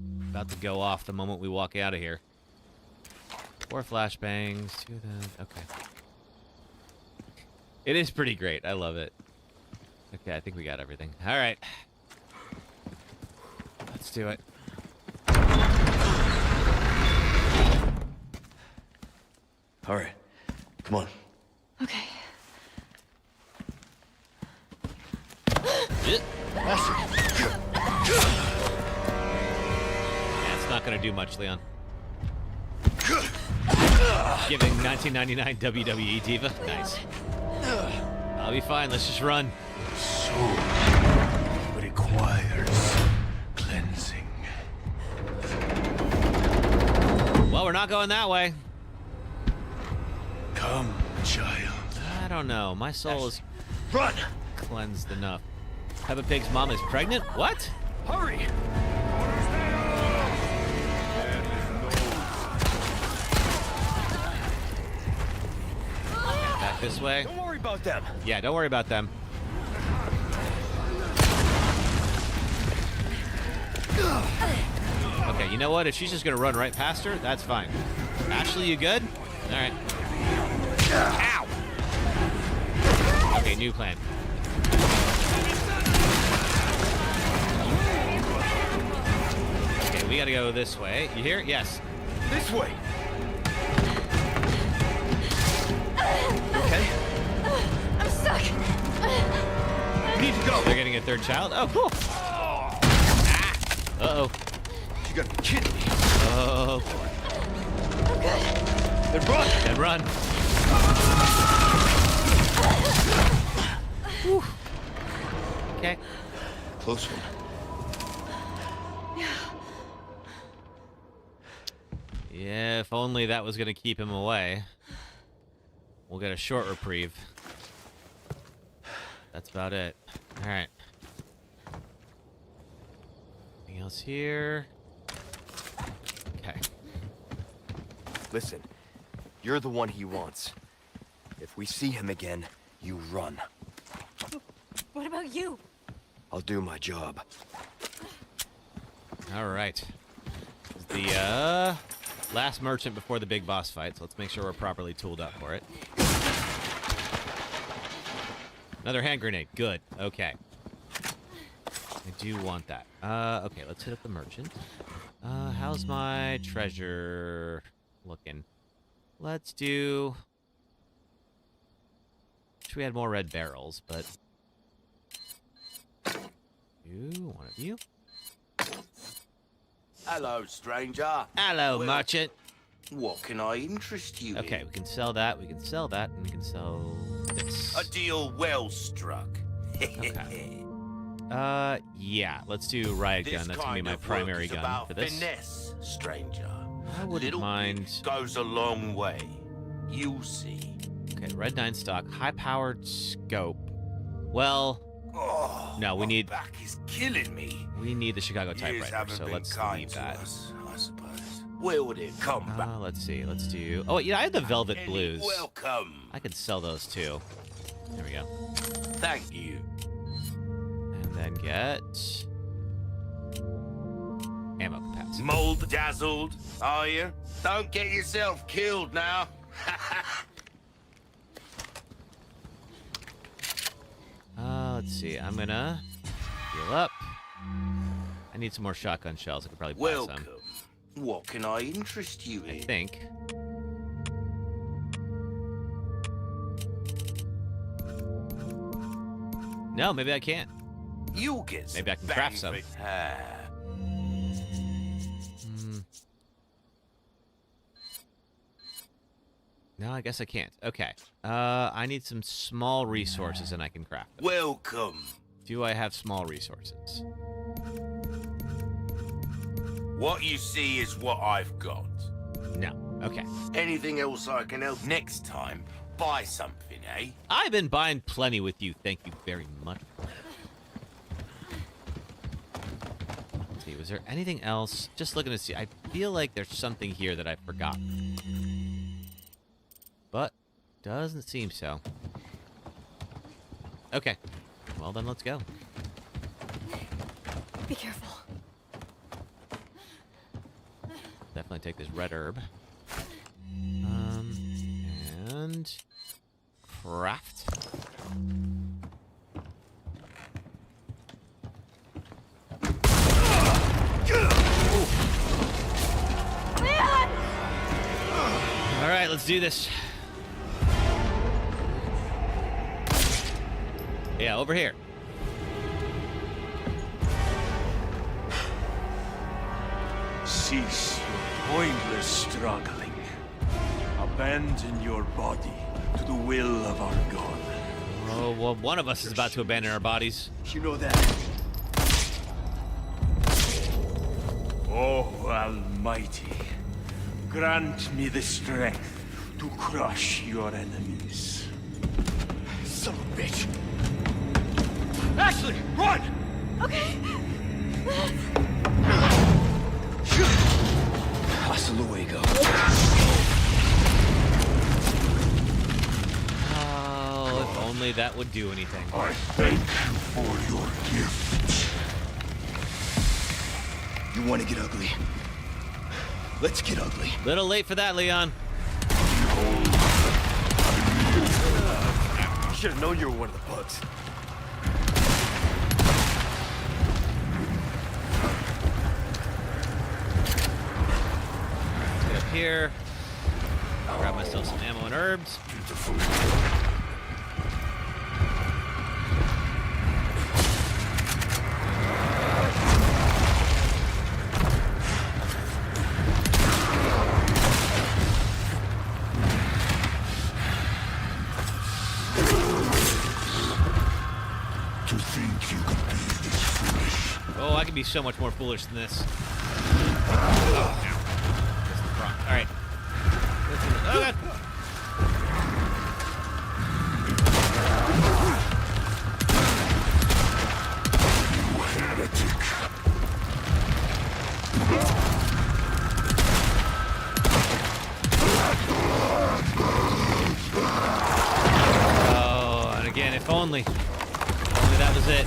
go off the moment we walk out of here. 4 flashbangs, 2 of them. Okay. It is pretty great. I love it. Okay, I think we got everything. All right. Let's do it. All right. Come on. Okay. Yeah, it's not gonna do much, Leon. Giving 1999 WWE Diva. Nice. I'll be fine. Let's just run. Soul requires cleansing. Well, we're not going that way. Come, child. I don't know. My soul is Run! cleansed enough. Peppa Pig's mom is pregnant? What? Hurry! Back this way. Don't worry about them. Yeah, don't worry about them. Okay, you know what? If she's just gonna run right past her, that's fine. Ashley, you good? All right. Ow! Okay, new plan. Okay, we gotta go this way. You hear? Yes. This way. You okay? I'm stuck. We need to go. They're getting a third child? Oh, cool. Uh-oh. You gotta be kidding me. Oh. I'm good. Then run. Then run. Whew. Okay. Close one. Yeah, if only that was going to keep him away. We'll get a short reprieve. That's about it. All right. Anything else here? Okay. Listen, you're the one he wants. If we see him again, you run. What about you? I'll do my job. All right. The last merchant before the big boss fight, so let's make sure we're properly tooled up for it. Another hand grenade. Good. Okay. I do want that. Okay, let's hit up the merchant. How's my treasure looking? Let's do... Wish we had more red barrels, but... One of you. Hello, stranger. Hello, merchant. What can I interest you in? Okay, we can sell that, we can sell that, and we can sell this. A deal well struck. Okay. Yeah, let's do riot gun. That's gonna be my primary gun for this. Finesse, stranger. I wouldn't mind. Goes a long way. You'll see. Okay, red 9 stock, high-powered scope. Well, no, we need. Back is killing me. We need the Chicago typewriter, so let's leave that. Us, I suppose. Where would it come back? Let's see. Let's do. Oh, yeah, I have the Velvet Blues. Welcome. I could sell those too. There we go. Thank you. And then get ammo capacity. Mold dazzled, are you? Don't get yourself killed now. Let's see. I'm gonna heal up. I need some more shotgun shells. I could probably buy Welcome. some. What can I interest you in? I think. No, maybe I can't. You'll get Maybe I can craft some. No, I guess I can't. Okay. I need some small resources and I can craft them. Welcome. Do I have small resources? What you see is what I've got. No. Okay. Anything else I can help next time? Buy something, eh? I've been buying plenty with you. Thank you very much. Let's see, was there anything else? Just looking to see. I feel like there's something here that I forgot. But doesn't seem so. Okay. Well, then let's go. Be careful. Definitely take this red herb. And craft. Leon! All right, let's do this. Yeah, over here. Cease your pointless struggling. Abandon your body to the will of our God. Oh, well, one of us is about to abandon our bodies. You know that. Oh, Almighty, grant me the strength to crush your enemies. Son of a bitch! Ashley, run! Okay. Hasta luego. Oh, if only that would do anything. I thank you for your gift. You want to get ugly? Let's get ugly. Little late for that, Leon. I should have known you were one of the bugs. Let's get up here. Grab myself some ammo and herbs. Oh, I can be so much more foolish than this. Oh, all right. Oh, God. Oh, and again, if only that was it.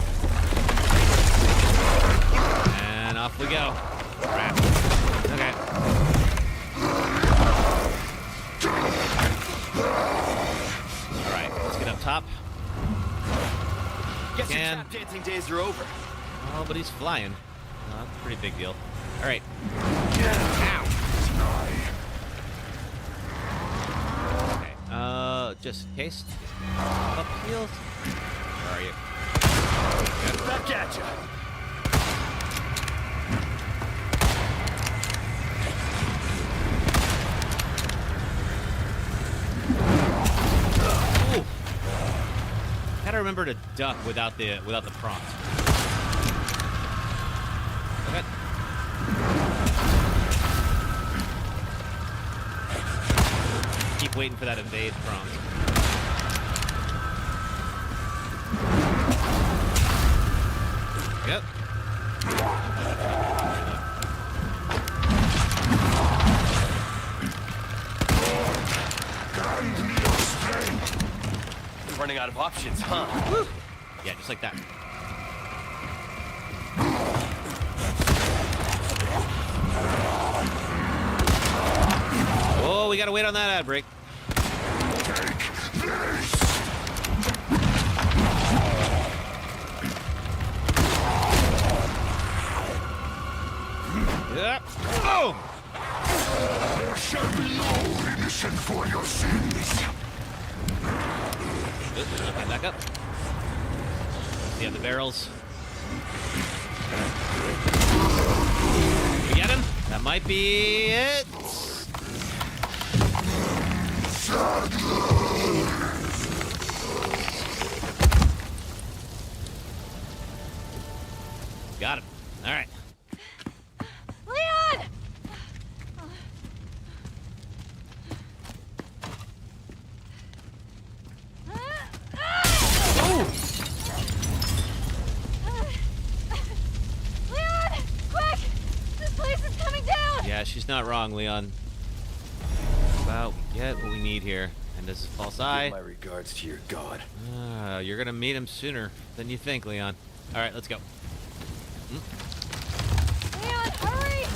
And off we go. Crap. Okay. All right, let's get up top. Guess your tap dancing days are over. Oh, but he's flying. Oh, that's a pretty big deal. All right. Okay. Just in case. Up heels. Where are you? Back at ya. Ooh. Gotta remember to duck without the prompt. Okay. Keep waiting for that evade prompt. Yep. Running out of options, huh? Woo. Yeah, just like that. Oh, we gotta wait on that ad break. Yep. Oh! There shall be no remission for your sins. Okay, back up. You have the barrels. We get him? That might be it. Got him. All right. Leon! Leon! Quick! This place is coming down! Yeah, she's not wrong, Leon. Well, we get what we need here. And this is false eye. Give my regards to your god. You're gonna meet him sooner than you think, Leon. All right, let's go. Leon, hurry!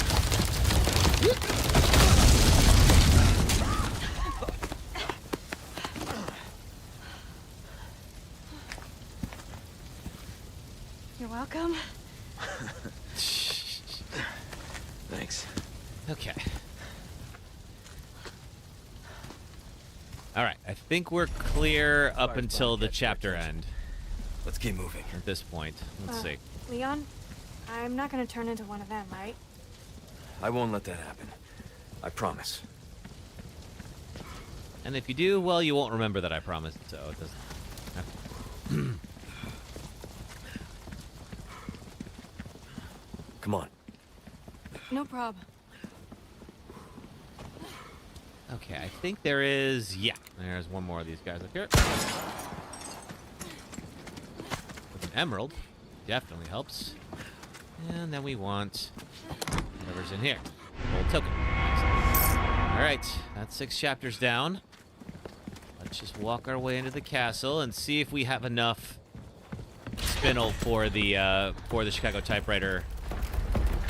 All right, I think we're clear up until the chapter end. Let's keep moving. At this point, let's see. Leon, I'm not gonna turn into one of them, right? I won't let that happen. I promise. And if you do, well, you won't remember that I promised, so it doesn't. Come on. No problem. Okay, I think there is... Yeah, there's one more of these guys up here. With an emerald. Definitely helps. And then we want whatever's in here. Gold token. Alright, that's 6 chapters down. Let's just walk our way into the castle and see if we have enough spinel for the Chicago typewriter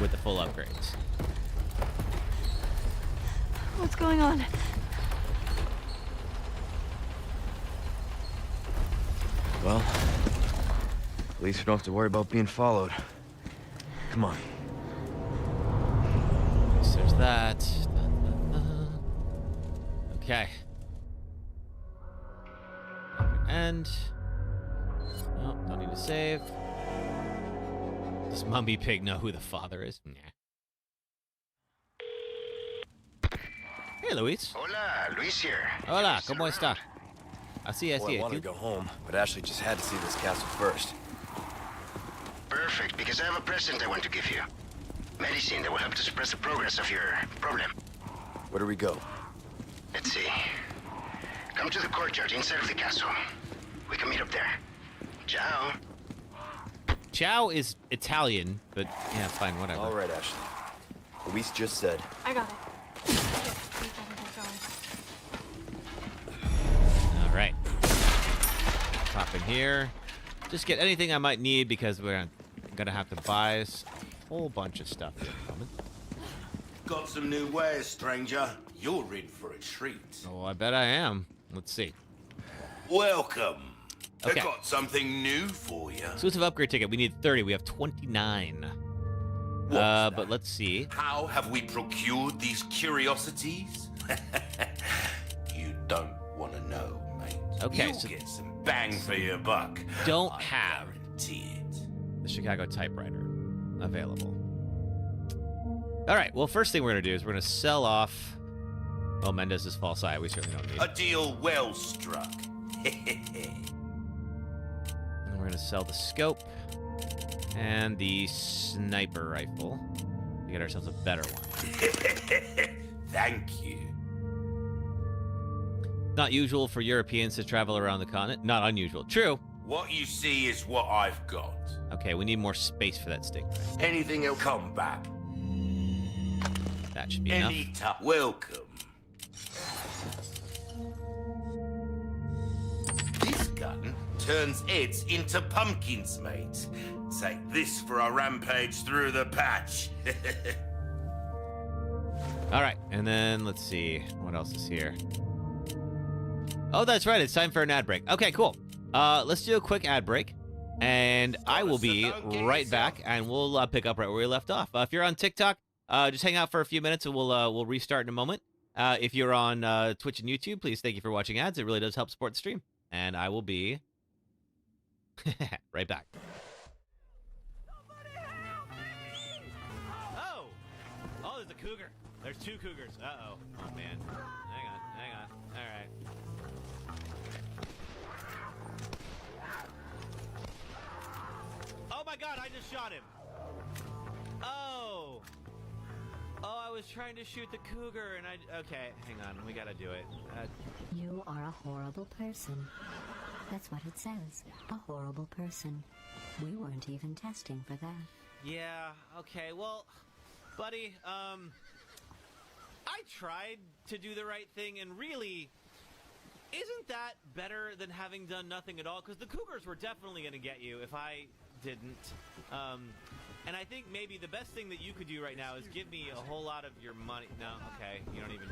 with the full upgrades. What's going on? Well, at least we don't have to worry about being followed. Come on. So there's that. Okay. And oh, don't need to save. Does Mummy Pig know who the father is? Nah. Hey, Luis. Hola, Luis here. Hola, ¿cómo está? Así, Well, I wanted to go home, but Ashley just had to see this castle first. Perfect, because I have a present I want to give you. Medicine that will help to suppress the progress of your problem. Where do we go? Let's see. Come to the courtyard inside of the castle. We can meet up there. Ciao. Ciao is Italian, but yeah, fine, whatever. All right, Ashley. Luis just said. I got it. All right. Pop in here. Just get anything I might need because we're gonna have to buy a whole bunch of stuff here in a moment. Got some new wares, stranger. You're in for a treat. Oh, I bet I am. Let's see. Welcome. Okay. I got something new for you. Exclusive upgrade ticket. We need 30. We have 29. But let's see. How have we procured these curiosities? You don't want to know, mate. Okay, You'll so get some bang for your buck. Don't I have guarantee it. the Chicago typewriter available. All right. Well, first thing we're gonna do is we're gonna sell off. Oh, Mendez's false eye. We certainly don't need. A deal well struck. And we're gonna sell the scope and the sniper rifle to get ourselves a better one. Thank you. Not usual for Europeans to travel around the continent. Not unusual. True. What you see is what I've got. Okay, we need more space for that stingray. Anything will come back. That should be enough. Anytime. Welcome. This gun turns heads into pumpkins, mate. Take this for a rampage through the patch. All right, and then let's see what else is here. Oh, that's right. It's time for an ad break. Okay, cool. Let's do a quick ad break, and I will be right back, and we'll pick up right where we left off. If you're on TikTok, just hang out for a few minutes, and we'll restart in a moment. If you're on Twitch and YouTube, please thank you for watching ads. It really does help support the stream, and I will be right back. Oh, there's a cougar. There's 2 cougars. Uh-oh. Oh, man. Hang on. All right. Oh, my God, I just shot him. Oh, I was trying to shoot the cougar, and okay, hang on. We got to do it. You are a horrible person. That's what it says. A horrible person. We weren't even testing for that. Yeah, okay, well, buddy, I tried to do the right thing, and really, isn't that better than having done nothing at all? Because the cougars were definitely going to get you if I didn't. And I think maybe the best thing that you could do right now is give me a whole lot of your money. No, okay, you don't even...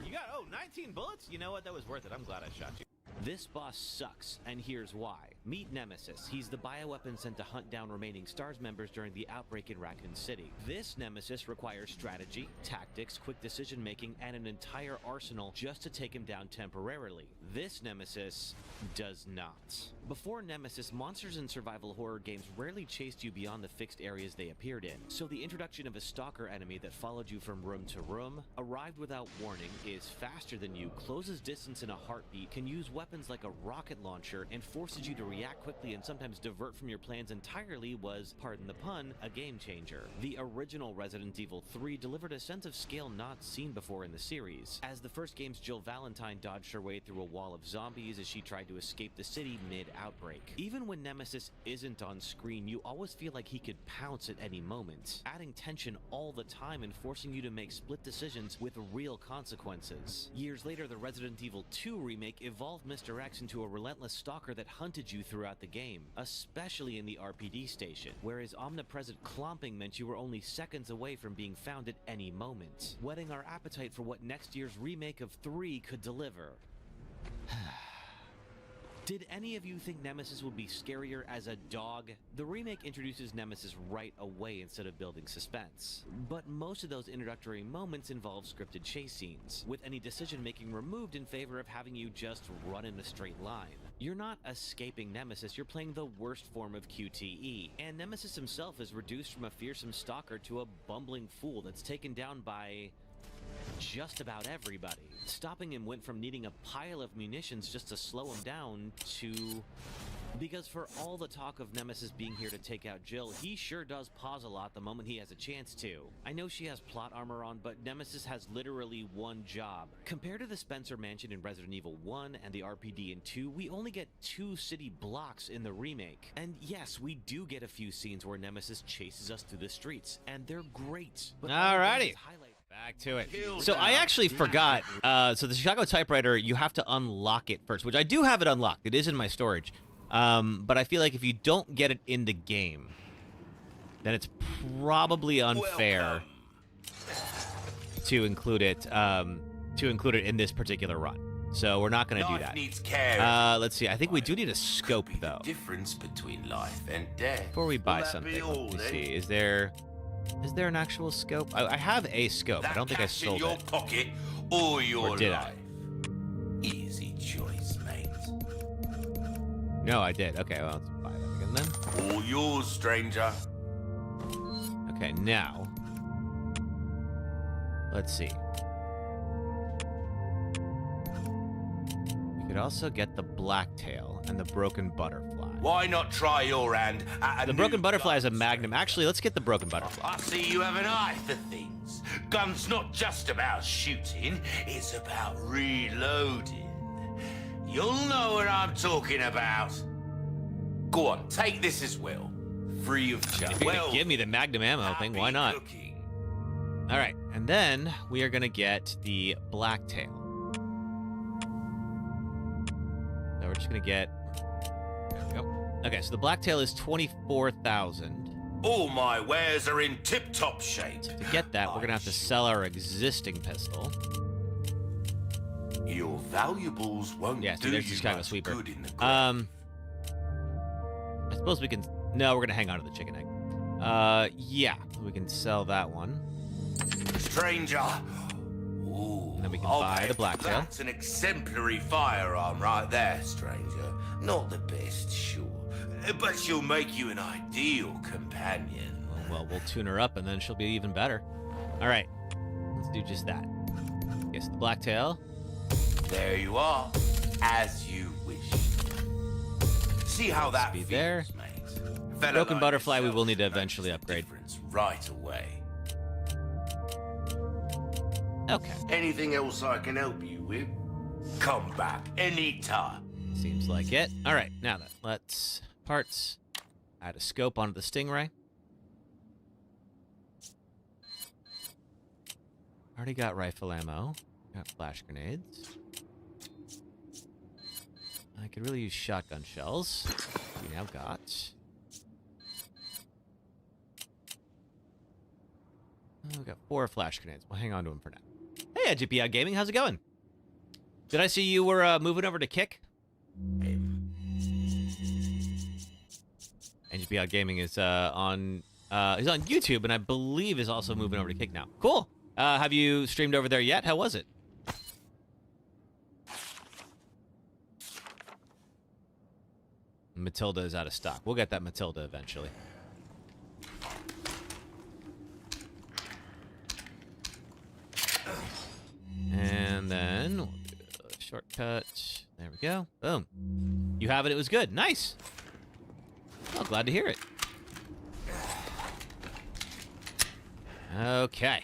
You got, 19 bullets? You know what? That was worth it. I'm glad I shot you. This boss sucks, and here's why. Meet Nemesis. He's the bioweapon sent to hunt down remaining STARS members during the outbreak in Raccoon City. This Nemesis requires strategy, tactics, quick decision-making, and an entire arsenal just to take him down temporarily. This Nemesis does not. Before Nemesis, monsters in survival horror games rarely chased you beyond the fixed areas they appeared in, so the introduction of a stalker enemy that followed you from room to room, arrived without warning, is faster than you, closes distance in a heartbeat, can use weapons like a rocket launcher, and forces you to react quickly and sometimes divert from your plans entirely was, pardon the pun, a game changer. The original Resident Evil 3 delivered a sense of scale not seen before in the series, as the first game's Jill Valentine dodged her way through a wall of zombies as she tried to escape the city mid-outbreak. Even when Nemesis isn't on screen, you always feel like he could pounce at any moment, adding tension all the time and forcing you to make split decisions with real consequences. Years later, the Resident Evil 2 remake evolved Mr. X into a relentless stalker that hunted you throughout the game, especially in the RPD station, where his omnipresent clomping meant you were only seconds away from being found at any moment, whetting our appetite for what next year's remake of 3 could deliver. Did any of you think Nemesis would be scarier as a dog? The remake introduces Nemesis right away instead of building suspense. But most of those introductory moments involve scripted chase scenes, with any decision-making removed in favor of having you just run in a straight line. You're not escaping Nemesis, you're playing the worst form of QTE. And Nemesis himself is reduced from a fearsome stalker to a bumbling fool that's taken down by just about everybody. Stopping him went from needing a pile of munitions just to slow him down to... Because for all the talk of Nemesis being here to take out Jill, he sure does pause a lot the moment he has a chance to. I know she has plot armor on, but Nemesis has literally one job. Compared to the Spencer Mansion in Resident Evil 1 and the RPD in 2, we only get 2 city blocks in the remake. And yes, we do get a few scenes where Nemesis chases us through the streets, and they're great. But alrighty. Back to it. So I actually forgot. So the Chicago typewriter, you have to unlock it first, which I do have it unlocked. It is in my storage. But I feel like if you don't get it in the game, then it's probably unfair to include it in this particular run. So we're not going to do that. Needs care. Let's see. I think we do need a scope though. Difference between life and death. Before we buy something, let me see. Is there an actual scope? I have a scope. I don't think I sold your it. Pocket or your Or did life. Easy choice, mate. No, I did. Okay, well, let's buy that again then. All yours, stranger. Okay, now let's see. We could also get the blacktail and the broken butterfly. Why not try your hand at The broken butterfly is a magnum. Actually, let's get the broken butterfly. I see you have an eye for things. Gun's not just about shooting, it's about reloading. You'll know what I'm talking about. Go on, take this as well. Free of charge. If you're gonna give me the magnum ammo thing, why not? All right, and then we are gonna get the blacktail. So we're just gonna get. There we go. Okay, so the blacktail is 24,000. All my wares are in tip-top shape. So to get that, we're gonna have to sell our existing pistol. Your valuables won't Yeah, so do there's you this kind of much sweeper. good in the ground. I suppose we can. No, we're gonna hang on to the chicken egg. Yeah, we can sell that one. Stranger. Ooh, And then we can buy the blacktail. That's an exemplary firearm right there, stranger. Not the best, sure, but she'll make you an ideal companion. Well, we'll tune her up, and then she'll be even better. All right, let's do just that. Yes, the blacktail. There you are, as you wish. See how that feels, there. mate. Fella Broken like butterfly, we yourself will need to makes eventually the upgrade. difference right away. Okay. Anything else I can help you with? Come back anytime. Seems like it. All right, now then, let's parts. Add a scope onto the Stingray. Already got rifle ammo. Got flash grenades. I could really use shotgun shells. We now got. Oh, we got 4 flash grenades. We'll hang on to them for now. Hey, GPI Gaming, how's it going? Did I see you were moving over to Kick? NGP Gaming is on he's on YouTube, and I believe is also moving over to Kick now. Cool. Have you streamed over there yet? How was it? Matilda is out of stock. We'll get that Matilda eventually. And then we'll do a shortcut. There we go. Boom. You have it. It was good. Nice. Oh, glad to hear it. Okay.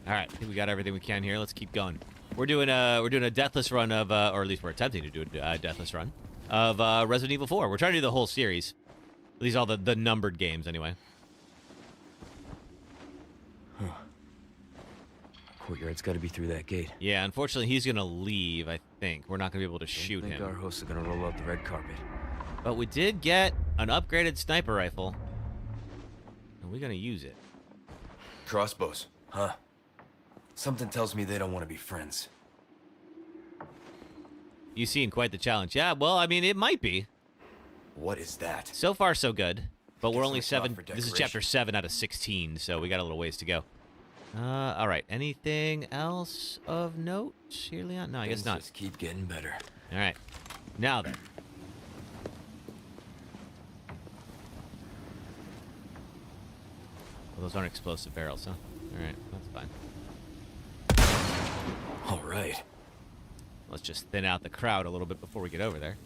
All right. I think we got everything we can here. Let's keep going. We're doing a deathless run of, or at least we're attempting to do a deathless run of Resident Evil 4. We're trying to do the whole series. At least all the numbered games, anyway. Courtyard's got to be through that gate. Yeah, unfortunately, he's gonna leave. I think we're not gonna be able to shoot him. Our hosts are gonna roll out the red carpet. But we did get an upgraded sniper rifle, and we're gonna use it. Crossbows, huh? Something tells me they don't want to be friends. You've seen quite the challenge. Yeah, well, I mean, it might be. What is that? So far, so good. But we're only Looks like 7. for This is decoration. chapter 7 out of 16, so we got a little ways to go. All right. Anything else of note here, Leon? No, I guess Things not. just keep getting better. All right. Now then. Well, those aren't explosive barrels, huh? All right. That's fine. All right. Let's just thin out the crowd a little bit before we get over there.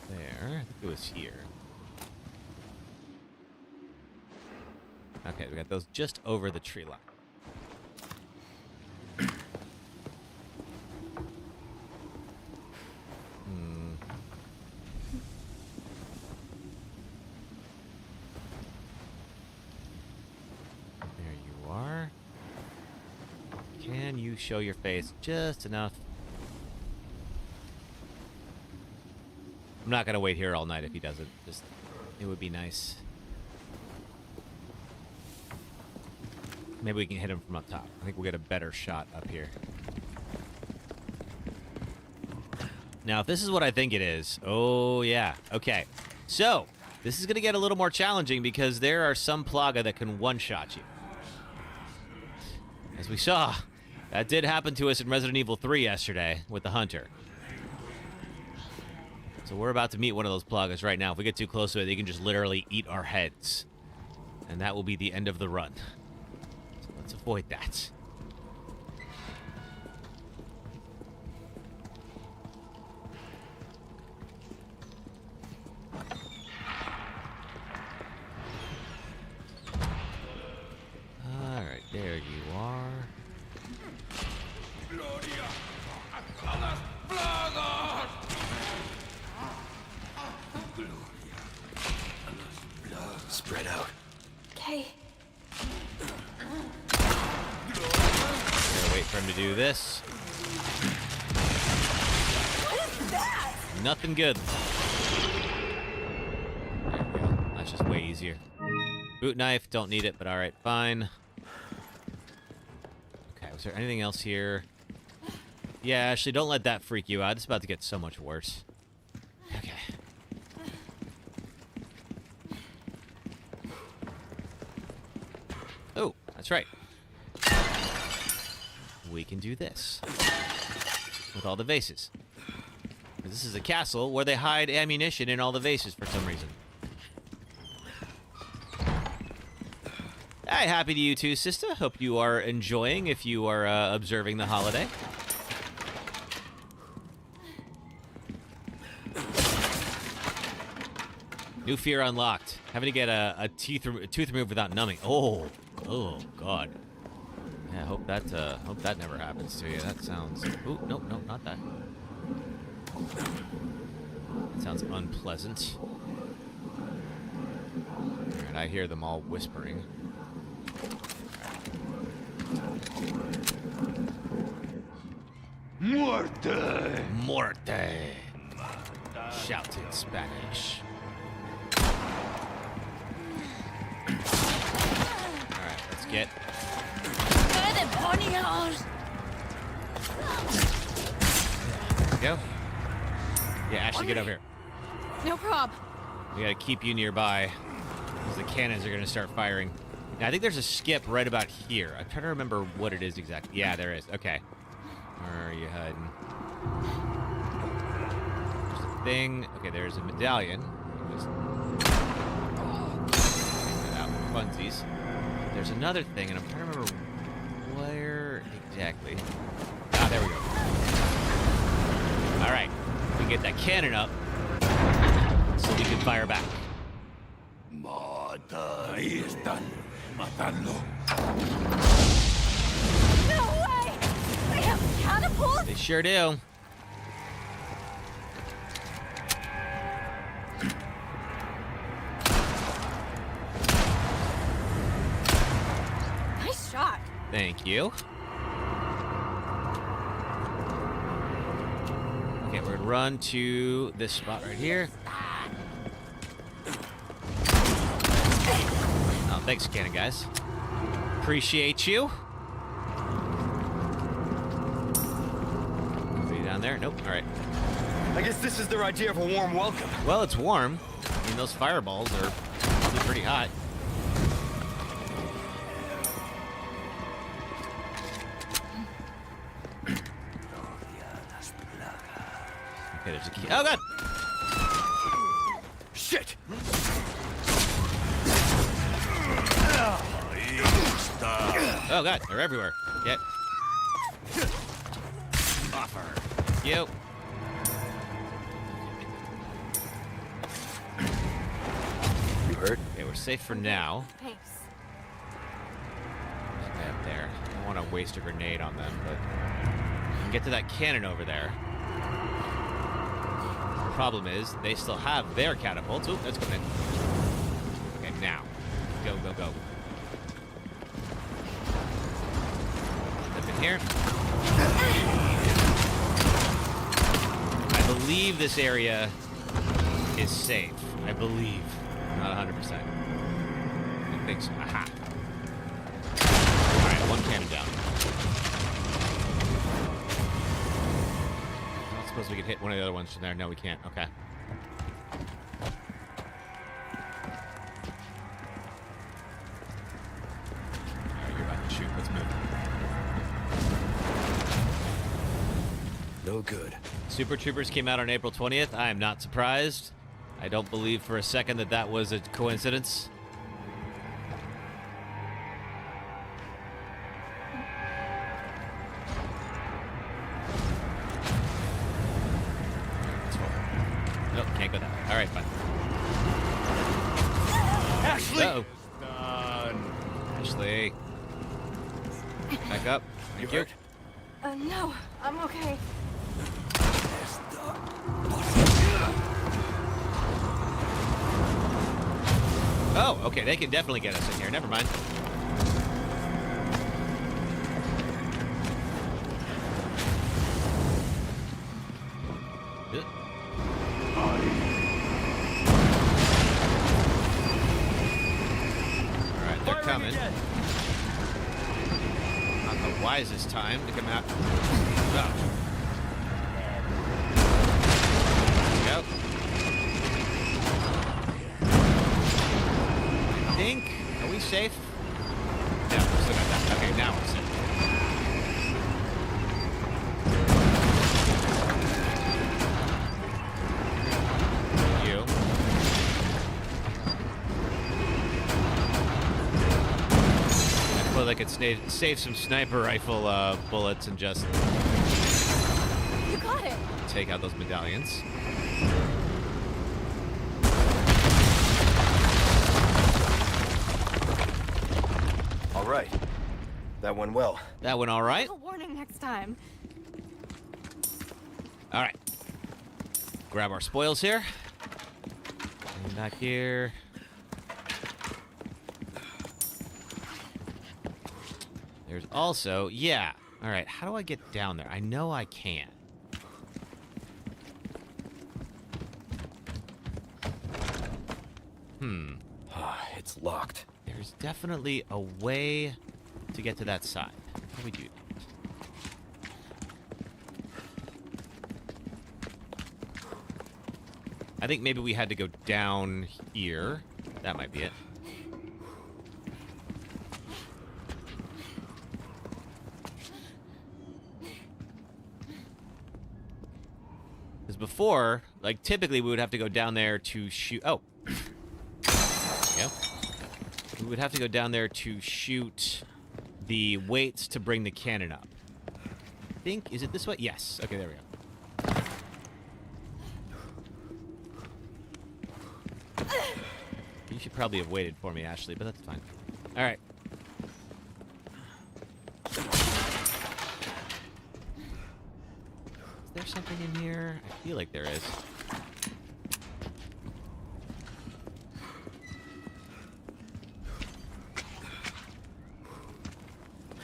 There. I think it was here. Okay, we got those just over the tree line. There you are. Can you show your face just enough? I'm not gonna wait here all night if he doesn't. Just, it would be nice. Maybe we can hit him from up top. I think we'll get a better shot up here. Now, if this is what I think it is, oh yeah, okay. So, this is gonna get a little more challenging because there are some Plaga that can one-shot you. As we saw, that did happen to us in Resident Evil 3 yesterday with the Hunter. So we're about to meet one of those Plagas right now. If we get too close to it, they can just literally eat our heads. And that will be the end of the run. So let's avoid that. Alright, there you are. Spread out. Okay. Gotta wait for him to do this. What is that? Nothing good. There we go. That's just way easier. Boot knife, don't need it, but alright, fine. Okay, was there anything else here? Yeah, Ashley, don't let that freak you out. It's about to get so much worse. Okay. Oh, that's right. We can do this. With all the vases. This is a castle where they hide ammunition in all the vases for some reason. Hi, happy to you too, sister. Hope you are enjoying if you are observing the holiday. New fear unlocked. Having to get a tooth removed without numbing. Oh God. Yeah, hope that never happens to you. That sounds. Ooh, nope, not that. That sounds unpleasant. Alright, I hear them all whispering. Muerte! Muerte! Shout in Spanish. Alright, let's get. go. Yeah, Ashley, get over here. No prob. We gotta keep you nearby, because the cannons are gonna start firing. Now, I think there's a skip right about here. I'm trying to remember what it is exactly. Yeah, there is. Okay. Where are you hiding? There's a thing. Okay, there's a medallion. Just get that out with funsies. There's another thing, and I'm trying to remember where exactly. Ah, there we go. All right. We can get that cannon up so we can fire back. Ahí están, matando. No way! They have catapults? They sure do. Nice shot. Thank you. Okay, we're gonna run to this spot right here. Oh, thanks, cannon guys. Appreciate you. Are you down there? Nope. All right. I guess this is their idea of a warm welcome. Well, it's warm. I mean, those fireballs are probably pretty hot. Okay, there's a key. Oh, God! Shit! Oh, God, they're everywhere. Get off her. You. You hurt? Okay, we're safe for now. Thanks. Get up there. I don't want to waste a grenade on them, but we can get to that cannon over there. The problem is, they still have their catapults. Oop, that's coming in. Okay, now. Go, go, go. Up in here. I believe this area is safe. I believe. Not 100%. I think so. Aha. Alright, one cannon down. I don't suppose we could hit one of the other ones from there. No, we can't. Okay. Alright, you're about to shoot. Let's move. No good. Super Troopers came out on April 20th. I am not surprised. I don't believe for a second that that was a coincidence. Nope, can't go that way. All right, fine. Ashley! Uh-oh. Done. Ashley. Back up. Thank you. No, I'm okay. Oh, okay, they can definitely get us in here. Never mind. Alright, they're coming. Not the wisest time to come out. Oh. There we go. Are we safe? No, we're still got that. Okay, now we're safe. You. I feel like I could save some sniper rifle bullets and just You got it. take out those medallions. All right. That went well. That went all right. A warning next time. All right. Grab our spoils here. And back here. There's also, yeah. All right, how do I get down there? I know I can. It's locked. There's definitely a way to get to that side. How do we do I think maybe we had to go down here. That might be it. Because before, like, typically we would have to go down there to shoot... Oh. There we go. We would have to go down there to shoot the weights to bring the cannon up. I think... Is it this way? Yes. Okay, there we go. You should probably have waited for me, Ashley, but that's fine. All right. Is there something in here? I feel like there is.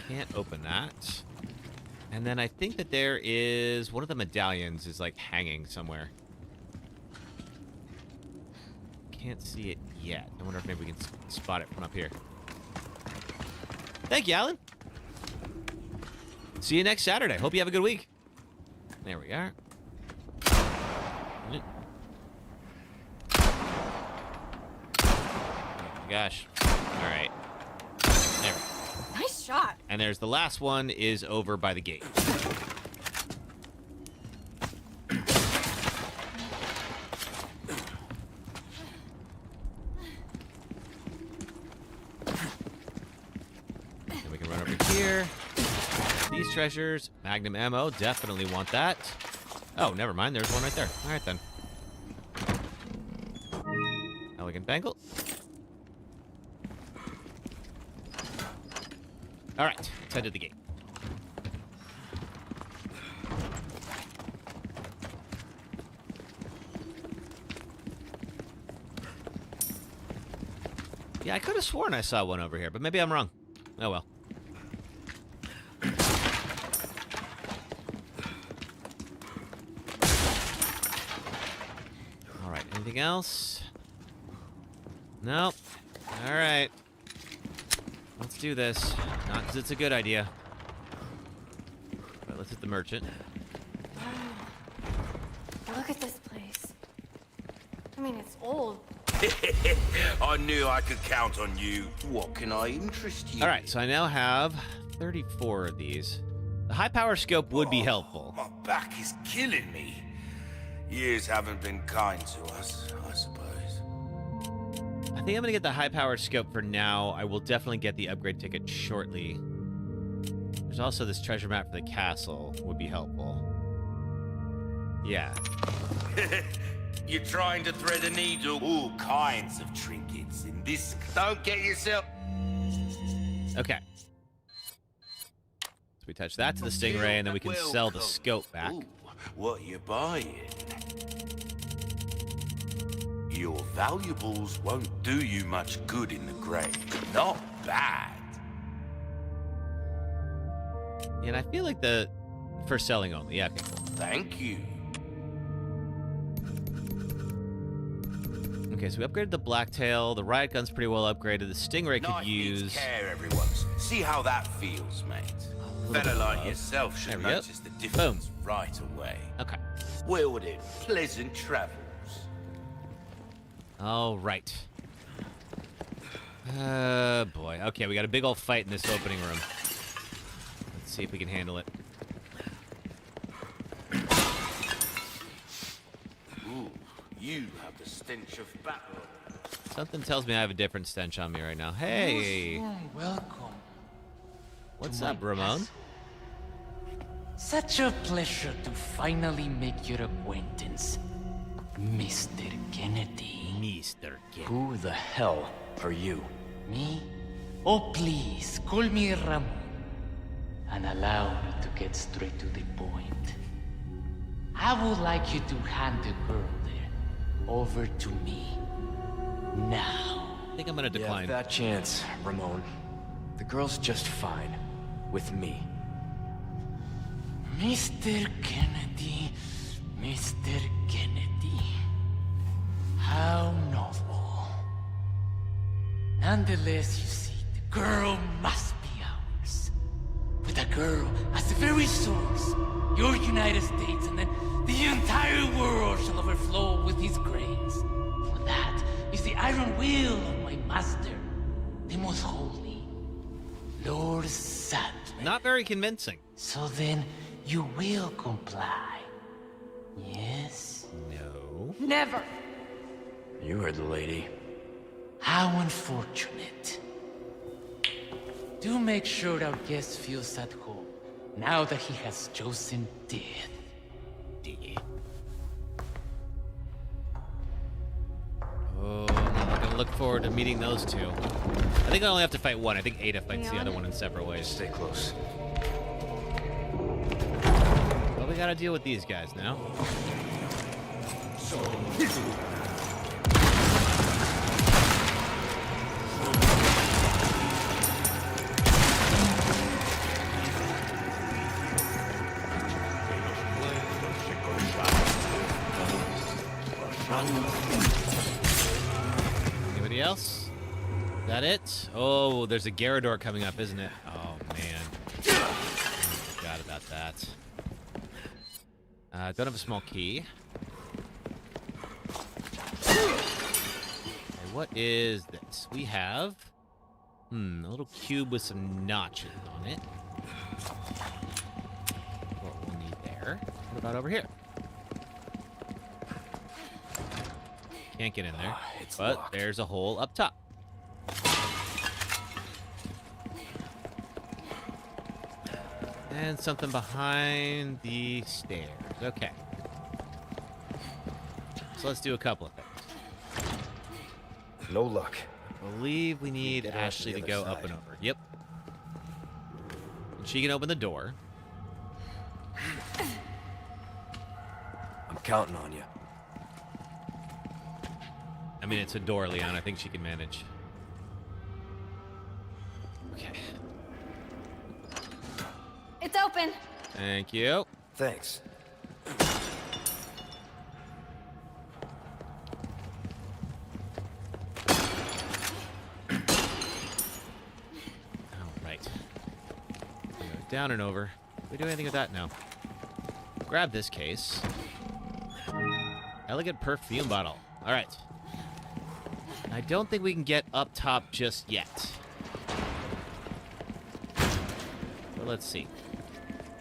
Can't open that. And then I think that there is... One of the medallions is, like, hanging somewhere. Can't see it yet. I wonder if maybe we can spot it from up here. Thank you, Alan. See you next Saturday. Hope you have a good week. There we are. Oh my gosh. All right. There we go. Nice shot. And there's the last one is over by the gate. And we can run over here. These treasures, magnum ammo, definitely want that. Oh, never mind. There's one right there. All right, then. Elegant bangle. All right, let's head to the gate. Yeah, I could have sworn I saw one over here, but maybe I'm wrong. Oh, well. All right, anything else? Nope. All right. Let's do this. Not because it's a good idea. But let's hit the merchant. Look at this place. I mean, it's old. I knew I could count on you. What can I interest you? All right, so I now have 34 of these. The high power scope would be helpful. My back is killing me. Years haven't been kind to us, I suppose. I think I'm gonna get the high power scope for now. I will definitely get the upgrade ticket shortly. There's also this treasure map for the castle would be helpful. Yeah. You're trying to thread a needle. All kinds of trinkets in this. Don't get yourself. Okay. So we touch that to the stingray, and then we can sell the scope back. Ooh, what you buying? Your valuables won't do you much good in the grave. Not bad. Yeah, and I feel like the... For selling only. Yeah, okay, cool. Thank you. Okay, so we upgraded the blacktail. The riot gun's pretty well upgraded. The stingray could use... care, everyone. See how that feels, mate. Fella like yourself should notice the difference right away. Okay. Wielded, pleasant travels. All right. Boy. Okay, we got a big old fight in this opening room. Let's see if we can handle it. Ooh, you have the stench of battle. Something tells me I have a different stench on me right now. Hey. Welcome. What's up, Ramon? Such a pleasure to finally make your acquaintance, Mr. Kennedy. Mr. Kennedy. Who the hell are you? Me? Oh, please, call me Ramon. And allow me to get straight to the point. I would like you to hand the girl there over to me. Now. I think I'm gonna decline. Yeah, that chance, Ramon. The girl's just fine. With me. Mr. Kennedy, Mr. Kennedy. How novel. Nonetheless, you see, the girl must be ours. with a girl as the very source, your United States, and then the entire world shall overflow with his grace. For that is the iron will of my master, the most holy, Lord Sat. Not very convincing. So then, you will comply. Yes? No. Never. You heard the lady. How unfortunate. Do make sure our guest feels at home, now that he has chosen death. Oh, I'm gonna look forward to meeting those two. I think I only have to fight one. I think Ada fights the other one in separate ways. Stay close. Well, we gotta deal with these guys now. Anybody else? Is that it? Oh, there's a Garrador coming up, isn't it? Oh, man. Forgot about that. Don't have a small key. Okay, what is this? We have... a little cube with some notches on it. What we'll need there. What about over here? Can't get in there, but locked. There's a hole up top. And something behind the stairs. Okay. So let's do a couple of things. No luck. I believe we need Ashley to go up and over. Yep. And she can open the door. I'm counting on you. I mean, it's a door, Leon. I think she can manage. Okay. It's open. Thank you. Thanks. All right. Go down and over. Do we do anything with that? No. Grab this case. Elegant perfume bottle. All right. I don't think we can get up top just yet. But let's see.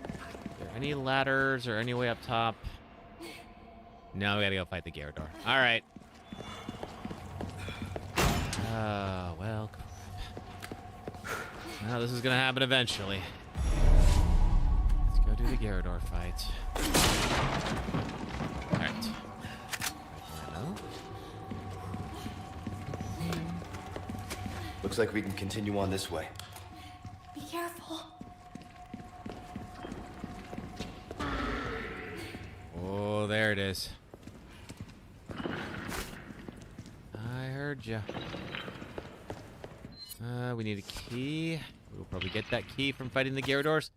Are there any ladders or any way up top? No, we gotta go fight the Garrador. All right. Well. Now this is gonna happen eventually. Let's go do the Garrador fight. All right. Looks like we can continue on this way. Be careful. Oh, there it is. I heard ya. We need a key. We'll probably get that key from fighting the Garradors.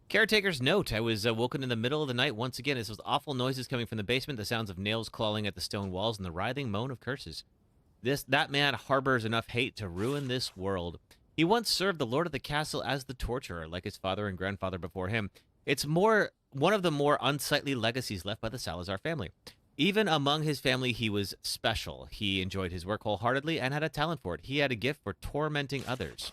Caretaker's note. I was woken in the middle of the night once again. This was awful noises coming from the basement, the sounds of nails clawing at the stone walls, and the writhing moan of curses. That man harbors enough hate to ruin this world. He once served the lord of the castle as the torturer, like his father and grandfather before him. It's one of the more unsightly legacies left by the Salazar family. Even among his family, he was special. He enjoyed his work wholeheartedly and had a talent for it. He had a gift for tormenting others.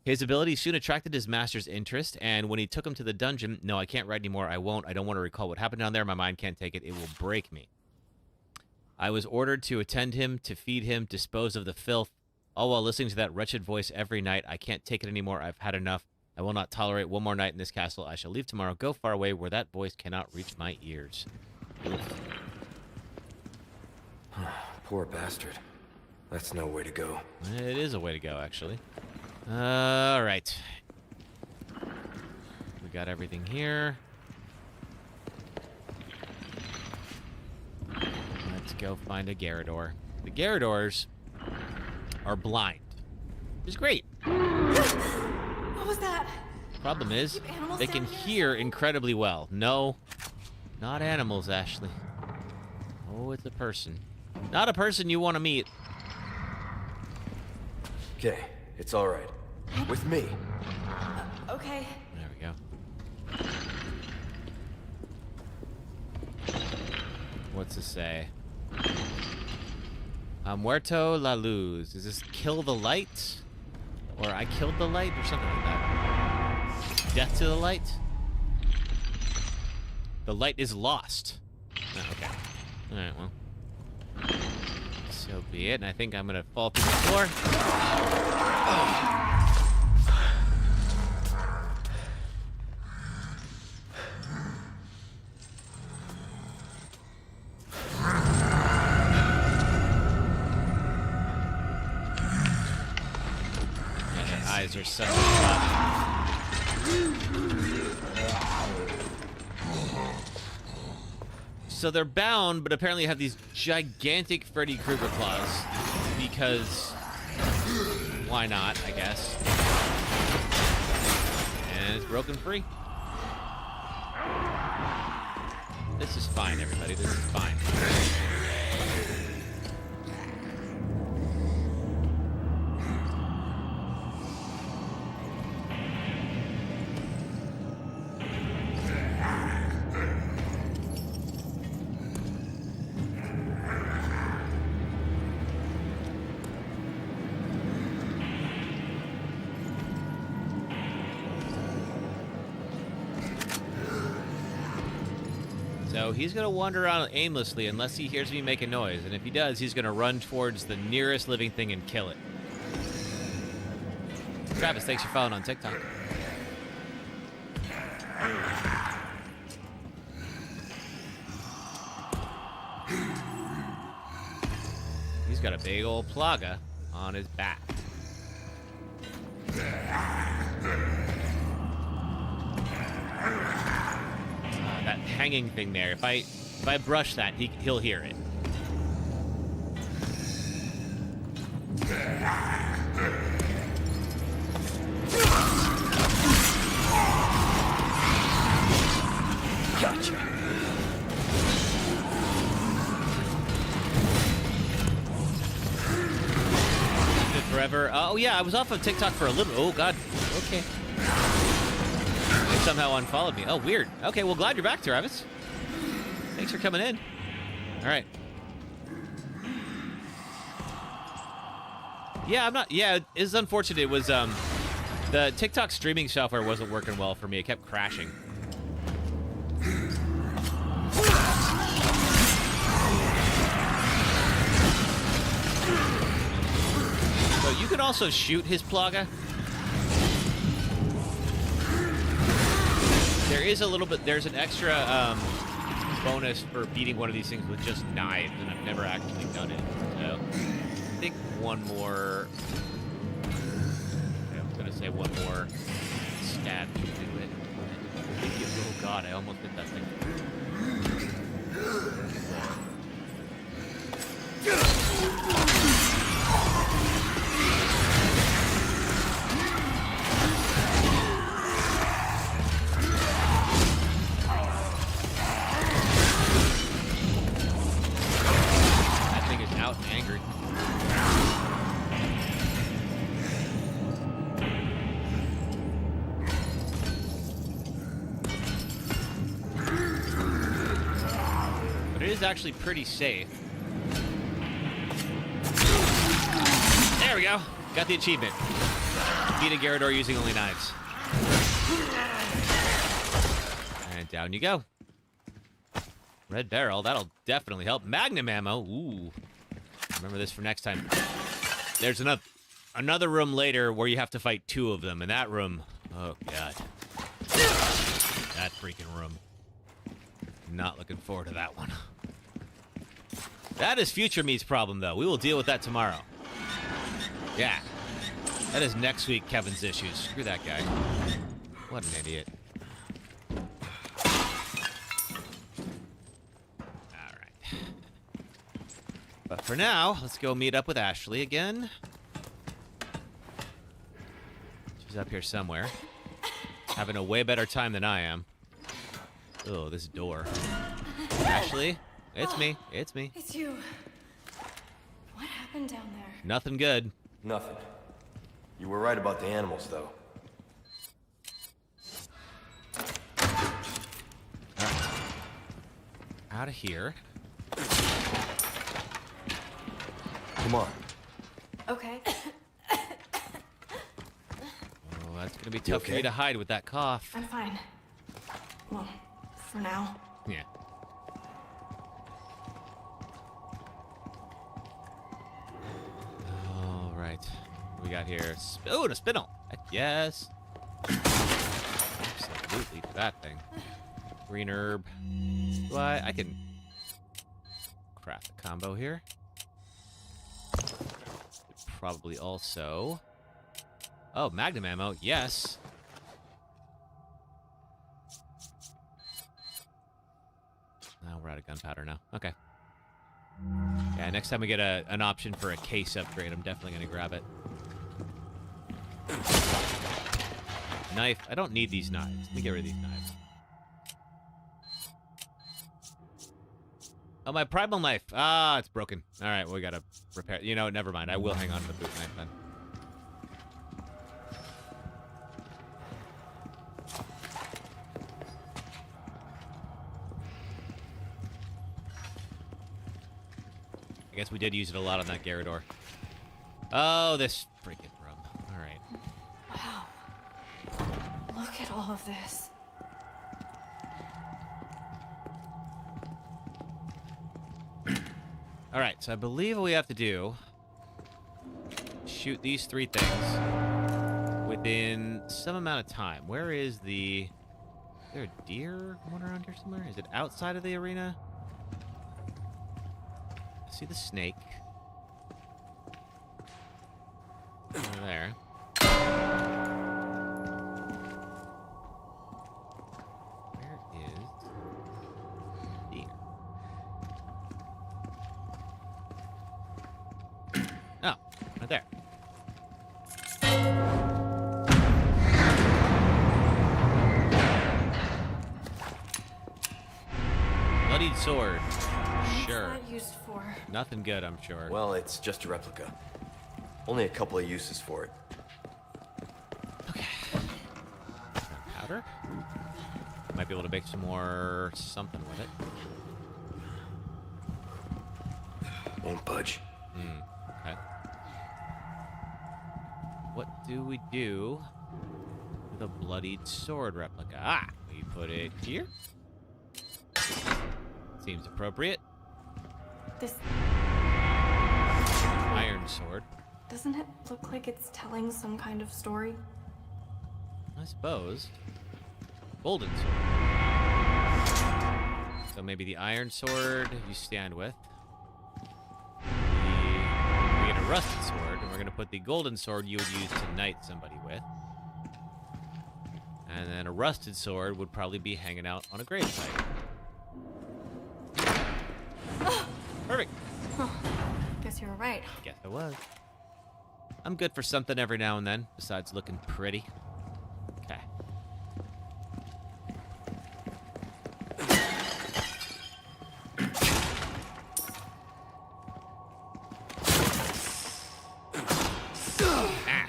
His ability soon attracted his master's interest, and when he took him to the dungeon, no, I can't write anymore, I won't, I don't want to recall what happened down there, my mind can't take it, it will break me. I was ordered to attend him, to feed him, dispose of the filth, all while listening to that wretched voice every night. I can't take it anymore. I've had enough. I will not tolerate one more night in this castle. I shall leave tomorrow, go far away where that voice cannot reach my ears. Poor bastard. That's no way to go. It is a way to go, actually. All right. We got everything here. Let's go find a Garrador. The Garradors are blind, which is great. What was that? Problem is, they can hear incredibly well. No, not animals, Ashley. Oh, it's a person. Not a person you want to meet. Okay, it's all right. With me. Okay. There we we go. What's this say? Muerto la luz. Is this kill the light? Or I killed the light? Or something like that. Death to the light? The light is lost. Oh, okay. Alright, well. So be it. And I think I'm gonna fall through the floor. Eyes are so So they're bound, but apparently have these gigantic Freddy Krueger claws. Because why not, I guess. And it's broken free. This is fine, everybody. This is fine. So he's going to wander around aimlessly unless he hears me make a noise. And if he does, he's going to run towards the nearest living thing and kill it. Travis, thanks for following on TikTok. He's got a big old plaga on his back. That hanging thing there. If I brush that, he'll hear it. Gotcha. Forever. Oh yeah, I was off of TikTok for a little. Oh god. Okay. It somehow unfollowed me. Oh, weird. Okay, well, glad you're back, Travis. Thanks for coming in. All right. Yeah, I'm not... Yeah, it's unfortunate. It was, the TikTok streaming software wasn't working well for me. It kept crashing. So you can also shoot his plaga. There is a little bit, there's an extra bonus for beating one of these things with just knives, and I've never actually done it. So I think one more, I'm going to say one more stab to do it. Oh god, I almost did that thing. Angry. But it is actually pretty safe. There we go. Got the achievement. Beat a Garrador using only knives. And down you go. Red barrel, that'll definitely help. Magnum ammo, ooh. Remember this for next time. There's another room later where you have to fight two of them. And that room, oh god. That freaking room. Not looking forward to that one. That is Future Me's problem, though. We will deal with that tomorrow. Yeah. That is next week Kevin's issues. Screw that guy. What an idiot. But for now, let's go meet up with Ashley again. She's up here somewhere. Having a way better time than I am. Oh, this door. Ashley, it's me. It's me. It's you. What happened down there? Nothing good. Nothing. You were right about the animals, though. out of here. Come on. Okay. Oh, that's gonna be tough for me to hide with that cough. I'm fine. Well, for now. Yeah. All right. What we got here? Oh, and a spinel. Heck yes. Absolutely to that thing. Green herb. I can craft a combo here. Probably also. Oh, magnum ammo. Yes. Now we're out of gunpowder now. Okay. Yeah, next time we get an option for a case upgrade, I'm definitely going to grab it. Knife. I don't need these knives. Let me get rid of these knives. Oh, my primal knife. Ah, it's broken. All right, well, we got to repair. You know, never mind. I will hang on to the boot knife then. I guess we did use it a lot on that Garrador. Oh, this freaking room. All right. Wow. Look at all of this. All right, so I believe what we have to do, shoot these 3 things within some amount of time. Where is the... Is there a deer one around here somewhere? Is it outside of the arena? I see the snake. Over there. Where is deer? Oh, right there. Bloodied sword. Sure. What's that used for? Nothing good, I'm sure. Well, it's just a replica. Only a couple of uses for it. Powder? Might be able to make some more something with it. Won't budge. Okay. What do we do with a bloodied sword replica? Ah, we put it here. Seems appropriate. This... Iron sword. Doesn't it look like it's telling some kind of story? I suppose. Golden sword. So maybe the iron sword you stand with. We get a rusted sword, and we're going to put the golden sword you would use to knight somebody with. And then a rusted sword would probably be hanging out on a gravesite. Perfect. Huh. Guess you were right. Guess I was. I'm good for something every now and then, besides looking pretty. Okay. Ah.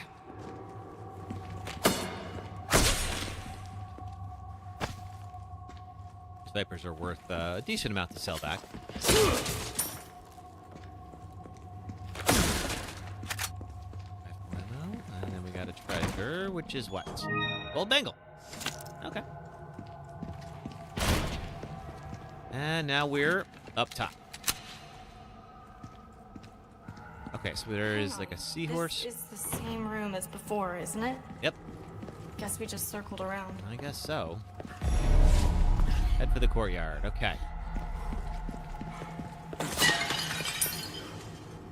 Vipers are worth a decent amount to sell back. And then we got a treasure, which is what? Gold bangle. Okay. And now we're up top. Okay, so there is like a seahorse. This is the same room as before, isn't it? Yep. Guess we just circled around. I guess so. Head for the courtyard. Okay.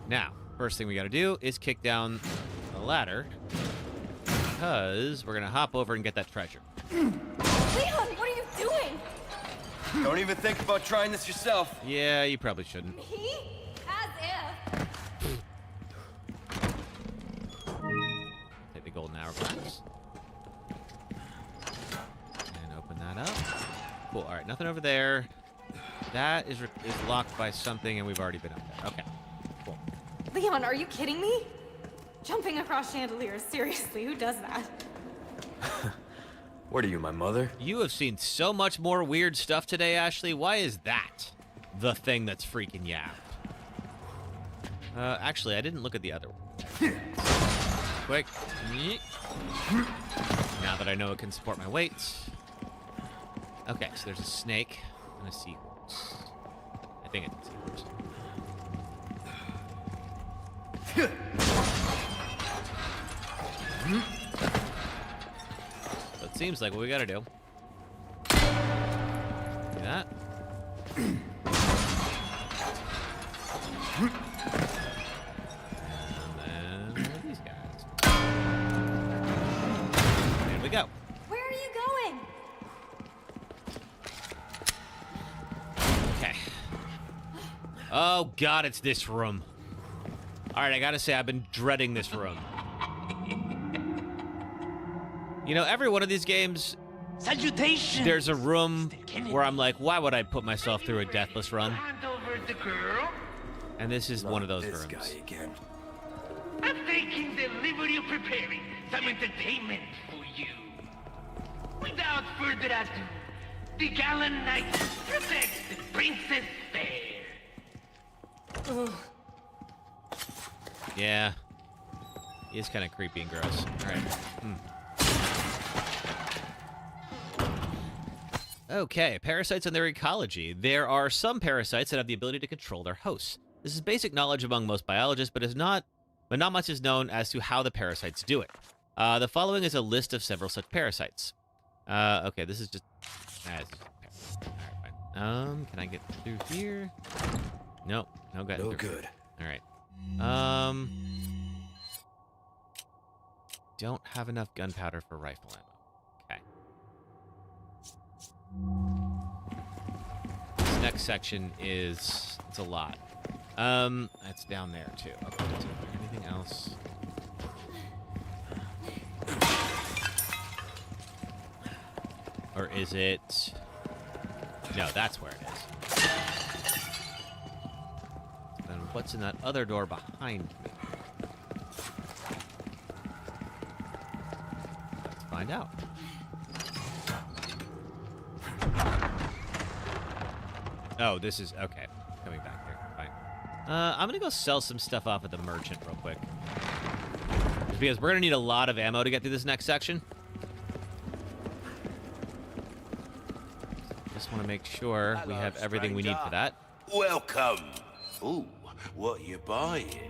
Now, first thing we gotta do is kick down the ladder, because we're gonna hop over and get that treasure. Leon, what are you doing? Don't even think about trying this yourself. Yeah, you probably shouldn't. Me? As if. Take the golden hourglass. And open that up. Cool. All right, nothing over there. That is locked by something, and we've already been up there. Okay. Cool. Leon, are you kidding me? Jumping across chandeliers, seriously, who does that? What are you, my mother? You have seen so much more weird stuff today, Ashley. Why is that? the thing that's freaking yapped. Actually, I didn't look at the other one. Quick. Now that I know it can support my weight. Okay, so there's a snake and a seahorse. I think it's a seahorse. So it seems like what we gotta do. Do that. And then these guys. There we go. Where are you going? Okay. Oh god, it's this room. Alright, I gotta say, I've been dreading this room. You know, every one of these games, Salutations. there's a room where I'm like, why would I put myself through a Deathless run? And this is one of those rooms. Guy again. I'm thinking delivery preparing some entertainment for you. Without further ado, the gallant knight protects the princess fair. Yeah. He is kind of creepy and gross. Alright. Okay, parasites and their ecology. There are some parasites that have the ability to control their hosts. This is basic knowledge among most biologists, but not much is known as to how the parasites do it. The following is a list of several such parasites. Okay, this is just... Alright, fine. Can I get through here? Nope, no good. No good. Alright. Don't have enough gunpowder for rifle ammo. Okay. This next section is... It's a lot. That's down there, too. Okay, is there anything else? Or is it... No, that's where it is. Then what's in that other door behind me? Let's find out. Oh, this is... Okay. Coming back there. Fine. I'm gonna go sell some stuff off at the merchant real quick. Just because we're gonna need a lot of ammo to get through this next section. Just want to make sure we have everything we need for that. Welcome. Ooh, what you buying?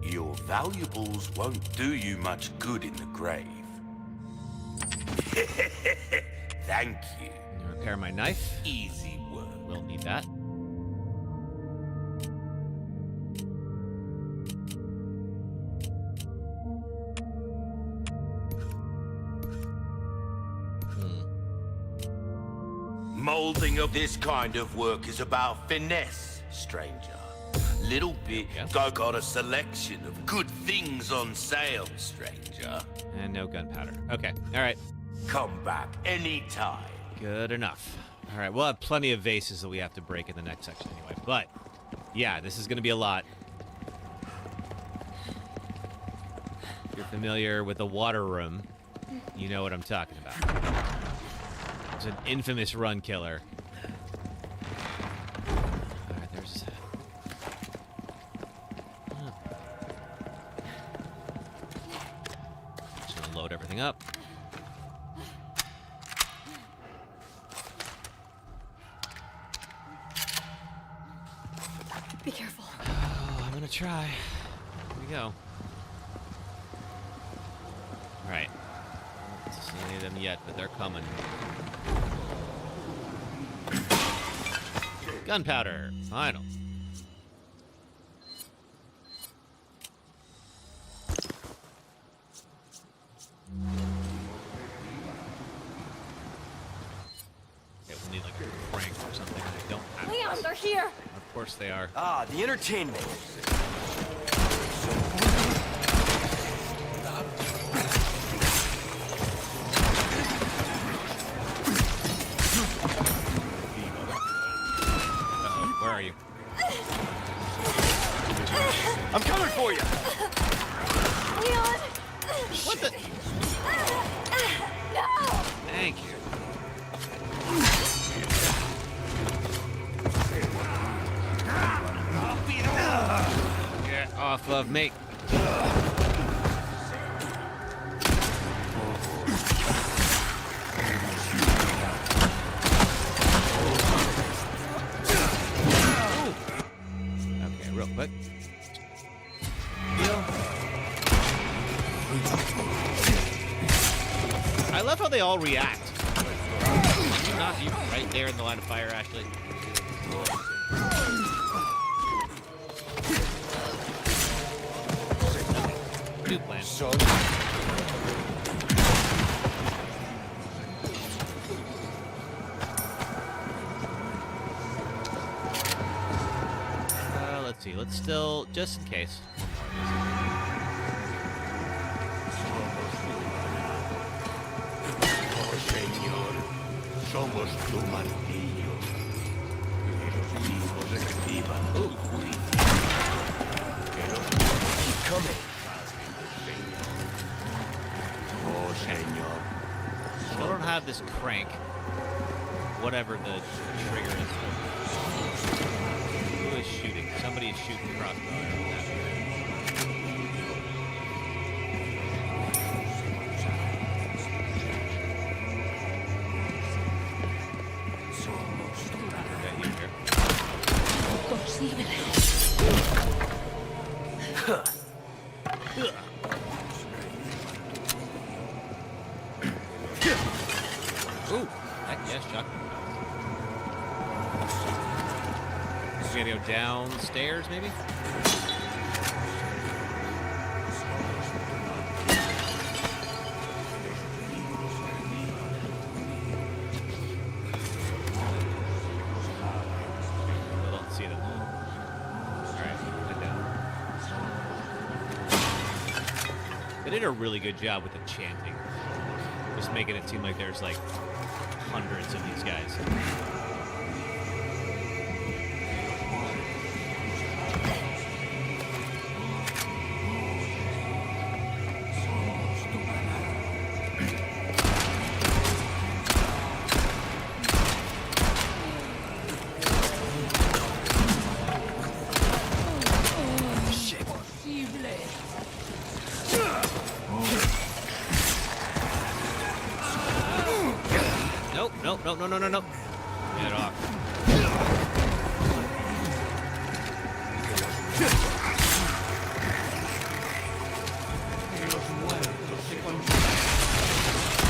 Your valuables won't do you much good in the grave. Thank you. Repair my knife. Easy work. We'll need that. Molding of this kind of work is about finesse, stranger. Little bit, got a selection of good things on sale, stranger. And no gunpowder. Okay, all right. Come back anytime. Good enough. All right, we'll have plenty of vases that we have to break in the next section anyway. But, yeah, this is going to be a lot. If you're familiar with the water room, you know what I'm talking about. It's an infamous run killer. All right, there's... Just gonna load everything up. Be careful. Oh, I'm gonna try. Here we go. All right. I don't see any of them yet, but they're coming. Gunpowder, final. Okay, we'll need like a crank or something. I don't have. Leon, they're here. Of course they are. Ah, the entertainment. Where are you? I'm coming for you. Leon. What the? No. Thank you. me. Okay, real quick. I love how they all react. Not you right there in the line of fire, actually. New plan. Let's see. Let's still, just in case. Somos tu martillo. Los hijos escriban tu juicio. Keep coming. Oh, Señor. I don't have this crank. Whatever the trigger is. Who is shooting? Somebody is shooting crossbow. Ooh, heck yes, Chuck. We gotta go downstairs, maybe? I don't see them. Alright, head down. They did a really good job with the chanting. Just making it seem like there's like hundreds of these guys. No. Get it off.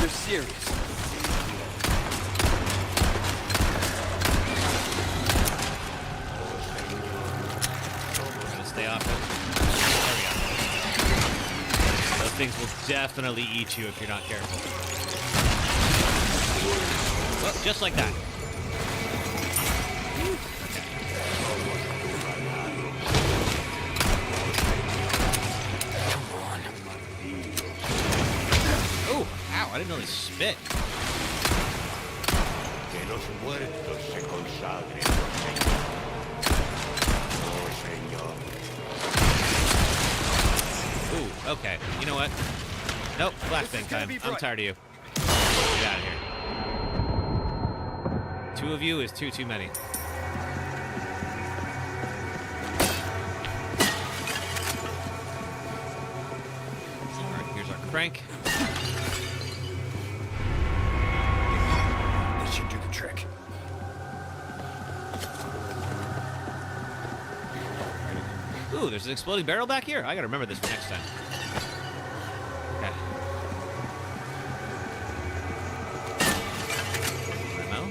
You're serious. Gonna stay off it. There we go. Those things will definitely eat you if you're not careful. Well, just like that. Come on. Oh, ow, I didn't know they spit. Que los muertos se consagren, oh, Señor. Ooh, okay. You know what? Nope, flashbang time. I'm tired of you. Get out of here. Two of you is too many. Alright, here's our crank. That should do the trick. Ooh, there's an exploding barrel back here. I gotta remember this for next time. Okay. Ammo.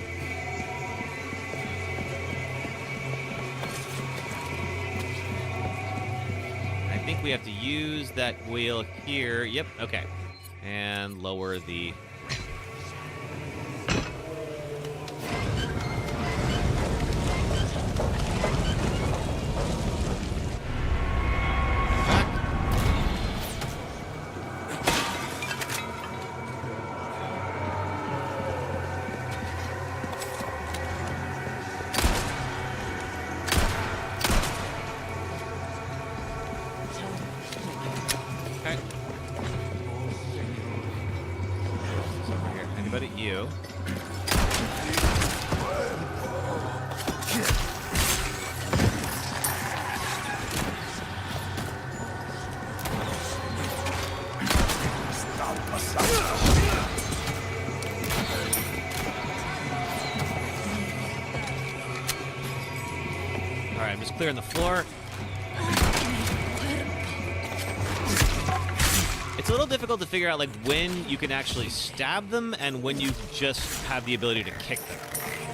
I think we have to use that wheel here. Yep, okay. And lower the... You. clearing the floor. It's a little difficult to figure out like when you can actually stab them and when you just have the ability to kick them.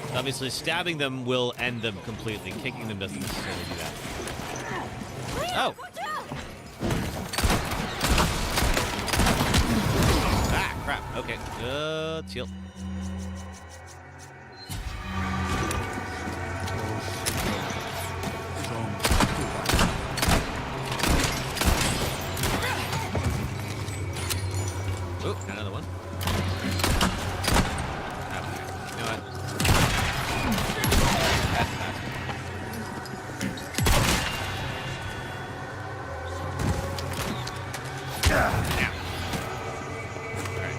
So obviously, stabbing them will end them completely. Kicking them doesn't necessarily do that. Oh. Ah, crap. Okay. Let's heal. Oh, another one. Okay. You know what? That's faster. Now. Alright.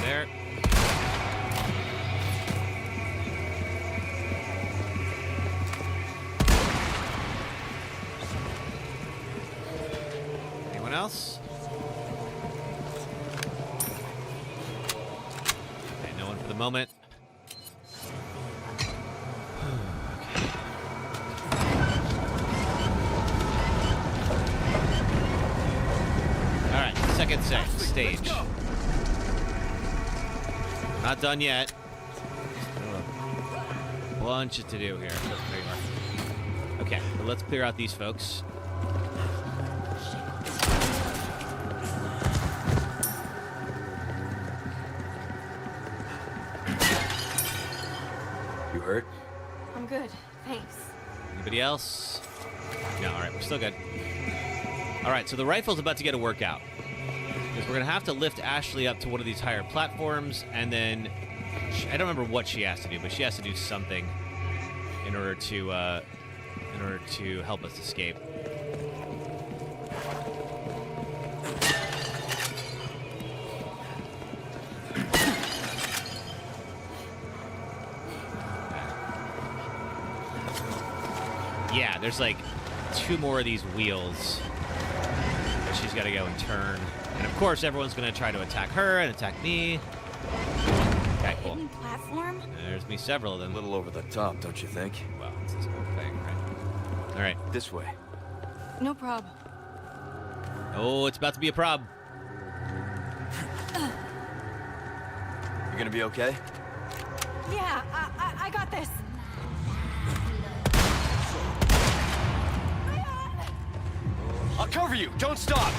There. Anyone else? Okay, no one for the moment. Alright, second stage. Not done yet. Bunch to do here. There you are. Okay, but let's clear out these folks. You hurt? I'm good, thanks. Anybody else? No, alright, we're still good. Alright, so the rifle's about to get a workout. Because we're going to have to lift Ashley up to one of these higher platforms, and then... I don't remember what she has to do, but she has to do something in order to help us escape. Yeah, there's like 2 more of these wheels that she's got to go and turn. And of course, everyone's going to try to attack her and attack me. Okay, cool. Platform? There's me several of them. A little over the top, don't you think? Well, it's this whole thing, right? All right. This way. No problem. Oh, it's about to be a prob. You gonna be okay? Yeah, I got this. I'll cover you. Don't stop.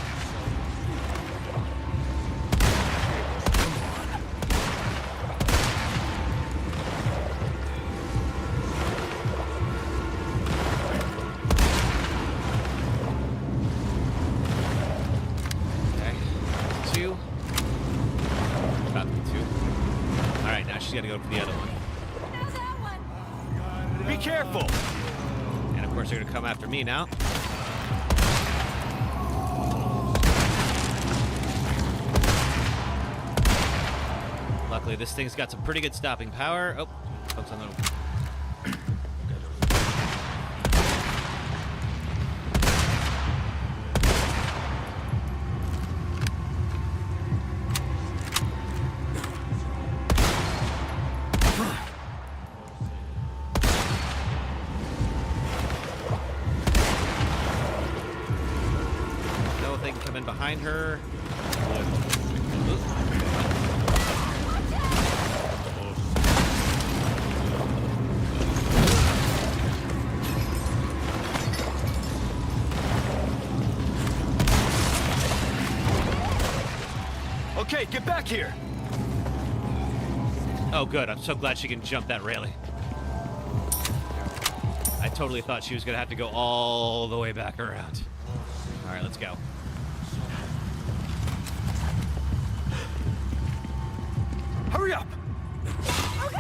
She's got to go for the other one. Be careful! And of course, they're going to come after me now. Luckily, this thing's got some pretty good stopping power. Oh, folks on the... Behind her. Okay, get back here. Oh, good. I'm so glad she can jump that railing. I totally thought she was going to have to go all the way back around. All right, let's go. Hurry up! Okay!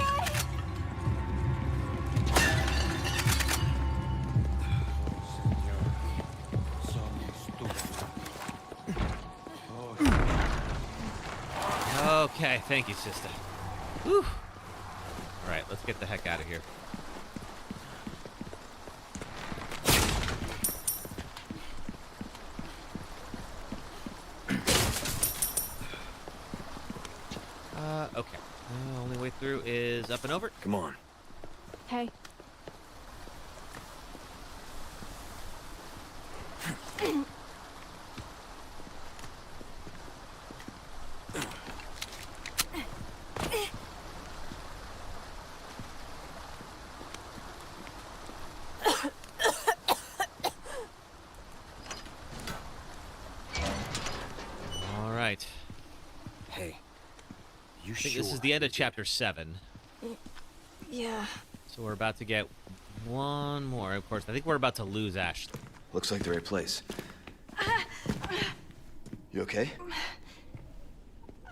Okay, thank you, sister. Whew. All right, let's get the heck out of here. Okay. Only way through is up and over. Come on. Hey. All right. Hey, you I think sure? this is the end of chapter 7. Yeah. So we're about to get one more. Of course, I think we're about to lose Ashley. Looks like the right place. You okay?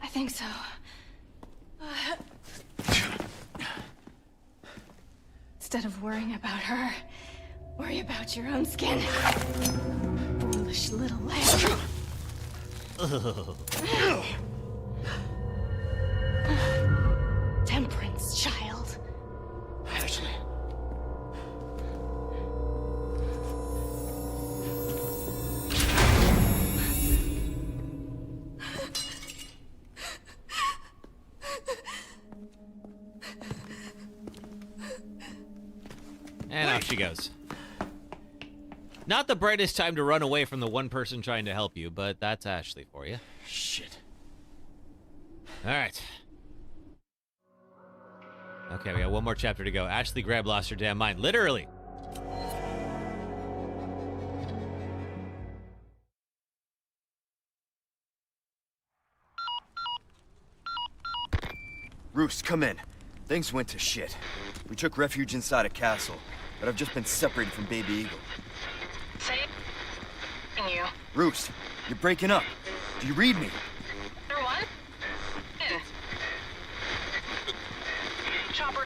I think so. Instead of worrying about her, worry about your own skin. Foolish little lamb. Temperance, child. Ashley. And off she goes. Not the brightest time to run away from the one person trying to help you, but that's Ashley for you. Shit. All right. Okay, we got one more chapter to go. Ashley Grab lost her damn mind. Literally. Roos, come in. Things went to shit. We took refuge inside a castle, but I've just been separated from Baby Eagle. Say you. Roos, you're breaking up. Do you read me? Number 1? In. Chopper.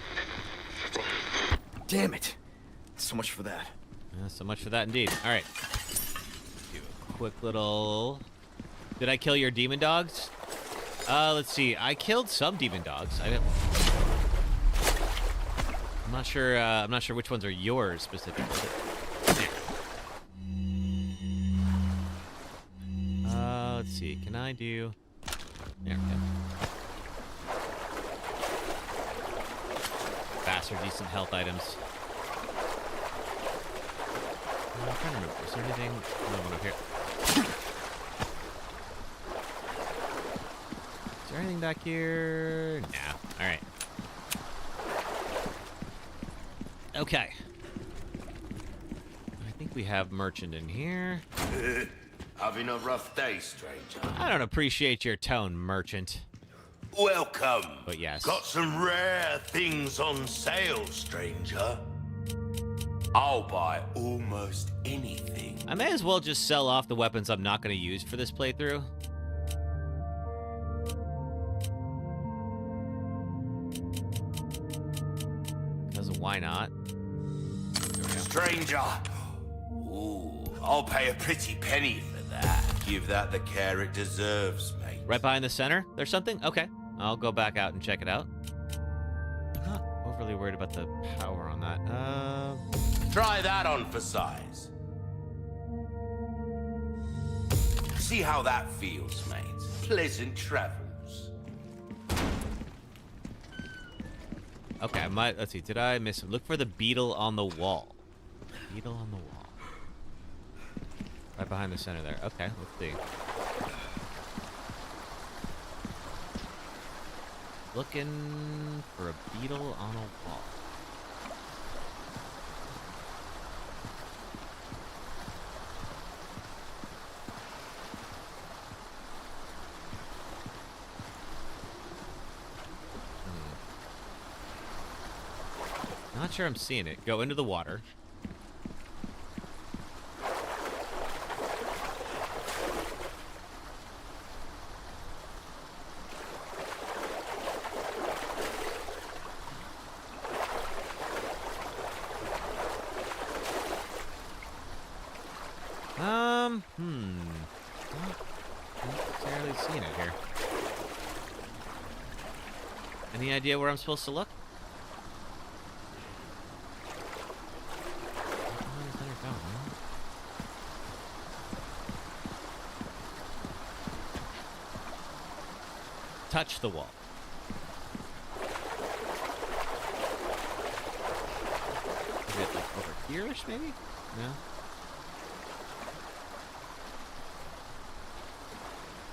Damn it. So much for that. So much for that indeed. All right. Do a quick little... Did I kill your demon dogs? Let's see. I killed some demon dogs. I'm not sure. I'm not sure which ones are yours specifically. Let's see. Can I do? There we go. Faster, decent health items. I'm trying to remember. Is there anything? No one up here. Is there anything back here? No. All right. Okay. I think we have merchant in here. Having a rough day, stranger? I don't appreciate your tone, merchant. Welcome. But yes. Got some rare things on sale, stranger. I'll buy almost anything. I may as well just sell off the weapons I'm not going to use for this playthrough. Because why not? Stranger. Ooh, I'll pay a pretty penny for that. Give that the care it deserves, mate. Right behind the center? There's something? Okay. I'll go back out and check it out. I'm not overly worried about the power on that. Try that on for size. See how that feels, mate. Pleasant travels. Okay, I might. Let's see. Did I miss it? Look for the beetle on the wall. Beetle on the wall. Right behind the center there. Okay, let's see. Looking for a beetle on a wall. Not sure I'm seeing it. Go into the water. Not necessarily seeing it here. Any idea where I'm supposed to look? Touch the wall. Here-ish, maybe? No.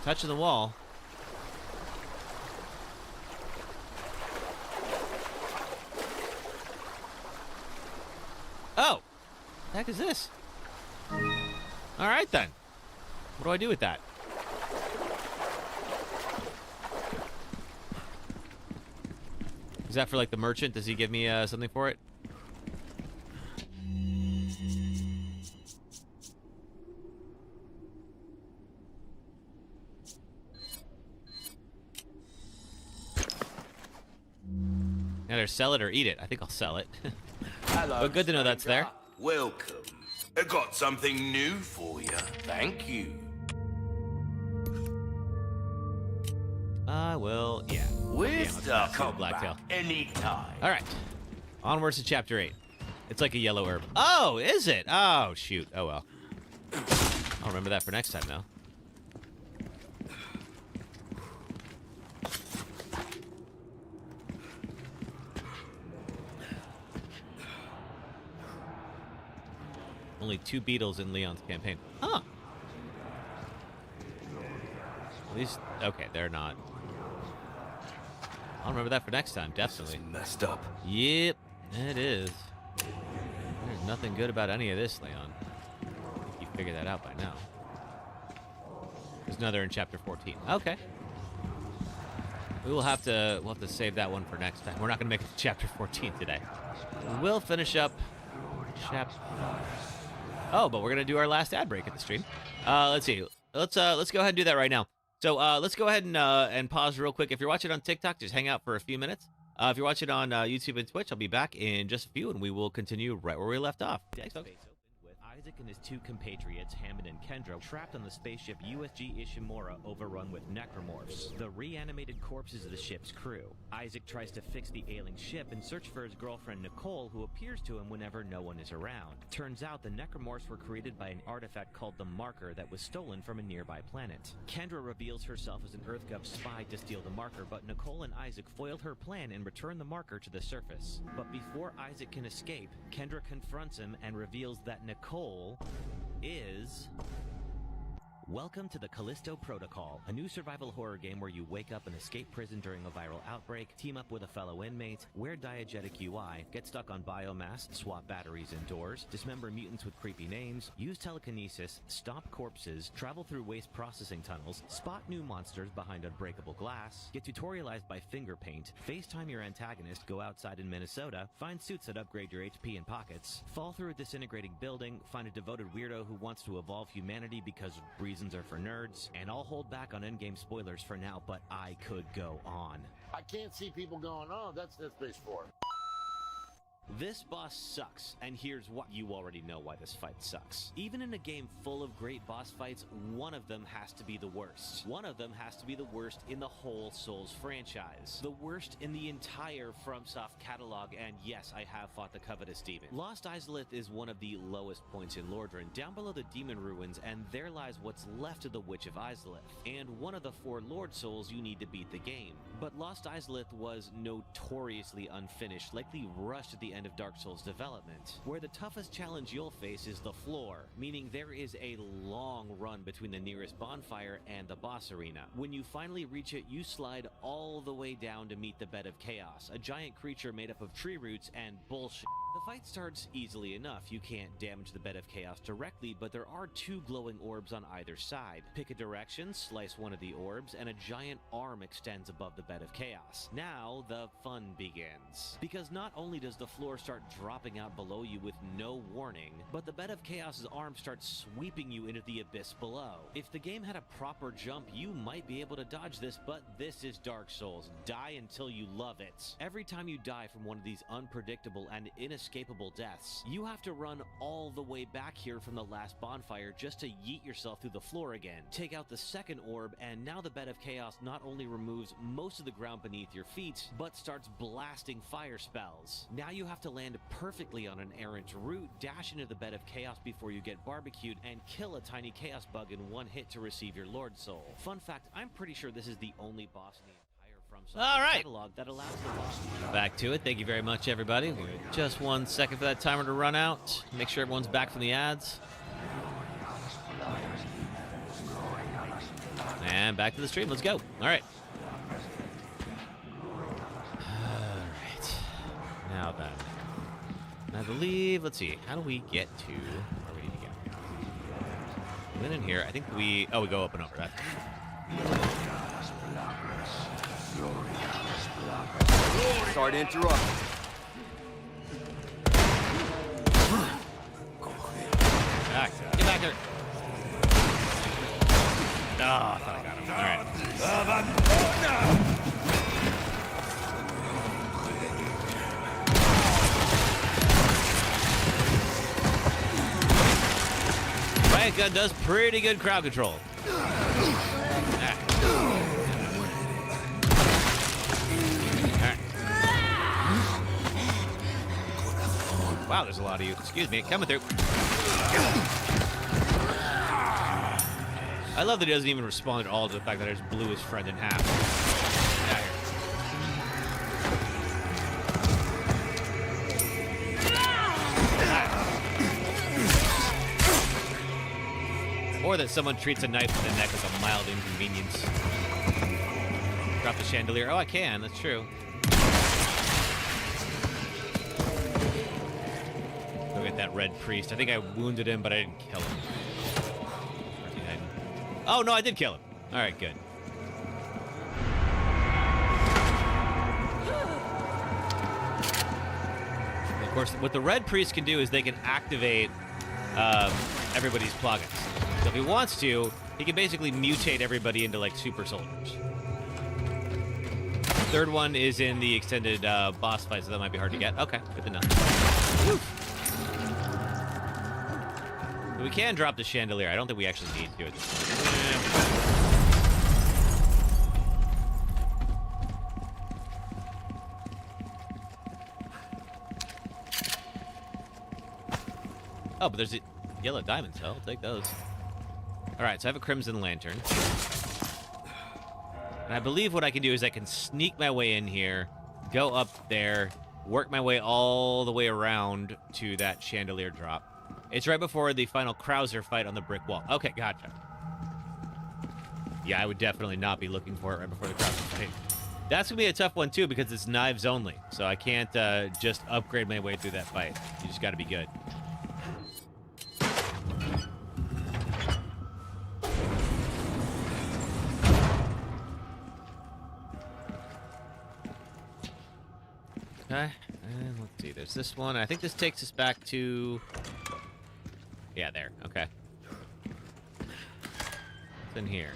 Touching the wall. Oh! The heck is this? Alright then. What do I do with that? Is that for like the merchant? Does he give me something for it? Either sell it or eat it. I think I'll sell it. Hello, but good to know that's there. Welcome. I got something new for you. Thank you. I will, yeah. Come back anytime. All right. Onwards to chapter 8. It's like a yellow herb. Oh, is it? Oh, shoot. Oh, well. I'll remember that for next time, though. Only 2 beetles in Leon's campaign. Huh. At least, okay, they're not. I'll remember that for next time, definitely. This is messed up. Yep, it is. There's nothing good about any of this, Leon. I think you figured that out by now. There's another in chapter 14. Okay. We'll have to save that one for next time. We're not going to make it to chapter 14 today. We'll finish up chapter... Oh, but we're going to do our last ad break at the stream. Let's see. Let's go ahead and do that right now. So let's go ahead and pause real quick. If you're watching on TikTok, just hang out for a few minutes. If you're watching on YouTube and Twitch, I'll be back in just a few, and we will continue right where we left off. Thanks, folks. Isaac and his 2 compatriots, Hammond and Kendra, trapped on the spaceship USG Ishimura, overrun with necromorphs, the reanimated corpses of the ship's crew. Isaac tries to fix the ailing ship and search for his girlfriend Nicole, who appears to him whenever no one is around. Turns out the necromorphs were created by an artifact called the Marker that was stolen from a nearby planet. Kendra reveals herself as an EarthGov spy to steal the Marker, but Nicole and Isaac foil her plan and return the Marker to the surface. But before Isaac can escape, Kendra confronts him and reveals that Nicole is... Welcome to the Callisto Protocol, a new survival horror game where you wake up and escape prison during a viral outbreak, team up with a fellow inmate, wear diegetic UI, get stuck on biomass, swap batteries indoors, dismember mutants with creepy names, use telekinesis, stomp corpses, travel through waste processing tunnels, spot new monsters behind unbreakable glass, get tutorialized by finger paint, FaceTime your antagonist, go outside in Minnesota, find suits that upgrade your HP and pockets, fall through a disintegrating building, find a devoted weirdo who wants to evolve humanity because reasons are for nerds, and I'll hold back on endgame spoilers for now, but I could go on. I can't see people going, oh, that's Dead Space 4. This boss sucks, and here's why. You already know why this fight sucks. Even in a game full of great boss fights, one of them has to be the worst. One of them has to be the worst in the whole Souls franchise. The worst in the entire FromSoft catalog, and yes, I have fought the covetous demon. Lost Izalith is one of the lowest points in Lordran, down below the demon ruins, and there lies what's left of the Witch of Izalith, and one of the 4 Lord Souls you need to beat the game. But Lost Izalith was notoriously unfinished, likely rushed at the end of Dark Souls development, where the toughest challenge you'll face is the floor, meaning there is a long run between the nearest bonfire and the boss arena. When you finally reach it, you slide all the way down to meet the Bed of Chaos, a giant creature made up of tree roots and bullshit. The fight starts easily enough. You can't damage the Bed of Chaos directly, but there are 2 glowing orbs on either side. Pick a direction, slice one of the orbs, and a giant arm extends above the Bed of Chaos. Now the fun begins. Because not only does the floor start dropping out below you with no warning, but the Bed of Chaos's arm starts sweeping you into the abyss below. If the game had a proper jump, you might be able to dodge this, but this is Dark Souls. Die until you love it. Every time you die from one of these unpredictable and inescapable deaths, you have to run all the way back here from the last bonfire just to yeet yourself through the floor again. Take out the second orb, and now the Bed of Chaos not only removes most of the ground beneath your feet, but starts blasting fire spells. Now you have to land perfectly on an errant route, dash into the Bed of Chaos before you get barbecued, and kill a tiny chaos bug in one hit to receive your Lord Soul. Fun fact, I'm pretty sure this is the only boss in the entire All right. catalog that allows the boss to Back to it. Thank you very much, everybody. Just 1 second for that timer to run out. Make sure everyone's back from the ads. And back to the stream. Let's go. All right. All right. Now then. I believe, let's see. How do we get to where we need to go? We went in here. I think we go up and over. That's Sorry to interrupt. Back. Get back there. Oh, I thought I got him. All right. Riot Gun does pretty good crowd control. Wow, there's a lot of you. Excuse me, coming through. I love that he doesn't even respond at all to the fact that I just blew his friend in half. Or that someone treats a knife in the neck as a mild inconvenience. Drop the chandelier. Oh, I can. That's true. Look at that red priest. I think I wounded him, but I didn't kill him. Oh, no, I did kill him. All right, good. And of course, what the red priest can do is they can activate everybody's plugins. So if he wants to, he can basically mutate everybody into, like, super soldiers. The third one is in the extended boss fight, so that might be hard to get. Okay, good to know. Woo. We can drop the chandelier. I don't think we actually need to at this point. Oh, but there's a yellow diamond, so I'll take those. All right, so I have a crimson lantern. And I believe what I can do is I can sneak my way in here, go up there, work my way all the way around to that chandelier drop. It's right before the final Krauser fight on the brick wall. Okay, gotcha. Yeah, I would definitely not be looking for it right before the Krauser fight. That's going to be a tough one, too, because it's knives only. So I can't just upgrade my way through that fight. You just got to be good. Okay, and let's see. There's this one. I think this takes us back to... Yeah, there. Okay. What's in here?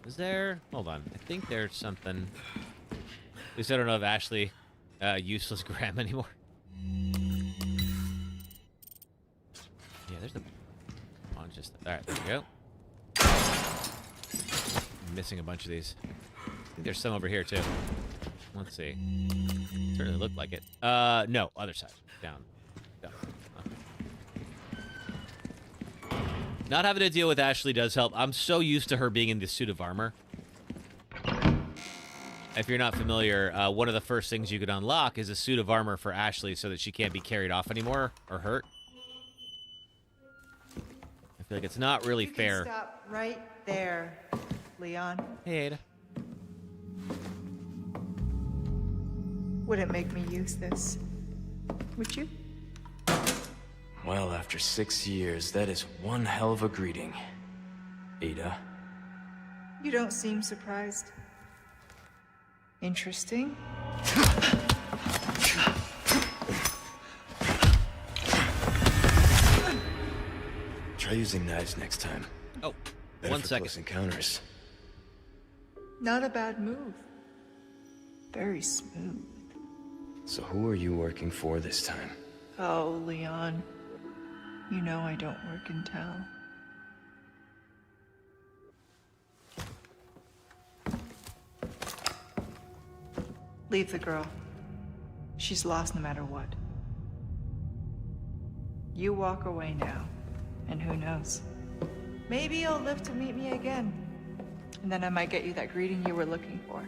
Is there... Hold on. I think there's something... At least I don't know if Ashley useless Graham anymore. Yeah, there's the... Oh, just... Alright, there we go. I'm missing a bunch of these. I think there's some over here, too. Let's see. Certainly looked like it. No. Other side. Down. Down. Okay. Not having to deal with Ashley does help. I'm so used to her being in this suit of armor. If you're not familiar, one of the first things you could unlock is a suit of armor for Ashley so that she can't be carried off anymore or hurt. I feel like it's not really fair. Stop right there, Leon. Hey, Ada. Wouldn't make me use this, would you? Well, after 6 years, that is one hell of a greeting, Ada. You don't seem surprised. Interesting. Try using knives next time. Oh, better 1 for second. close encounters. Not a bad move. Very smooth. So who are you working for this time? Oh, Leon. You know I don't work in town. Leave the girl. She's lost no matter what. You walk away now, and who knows? Maybe you'll live to meet me again. And then I might get you that greeting you were looking for.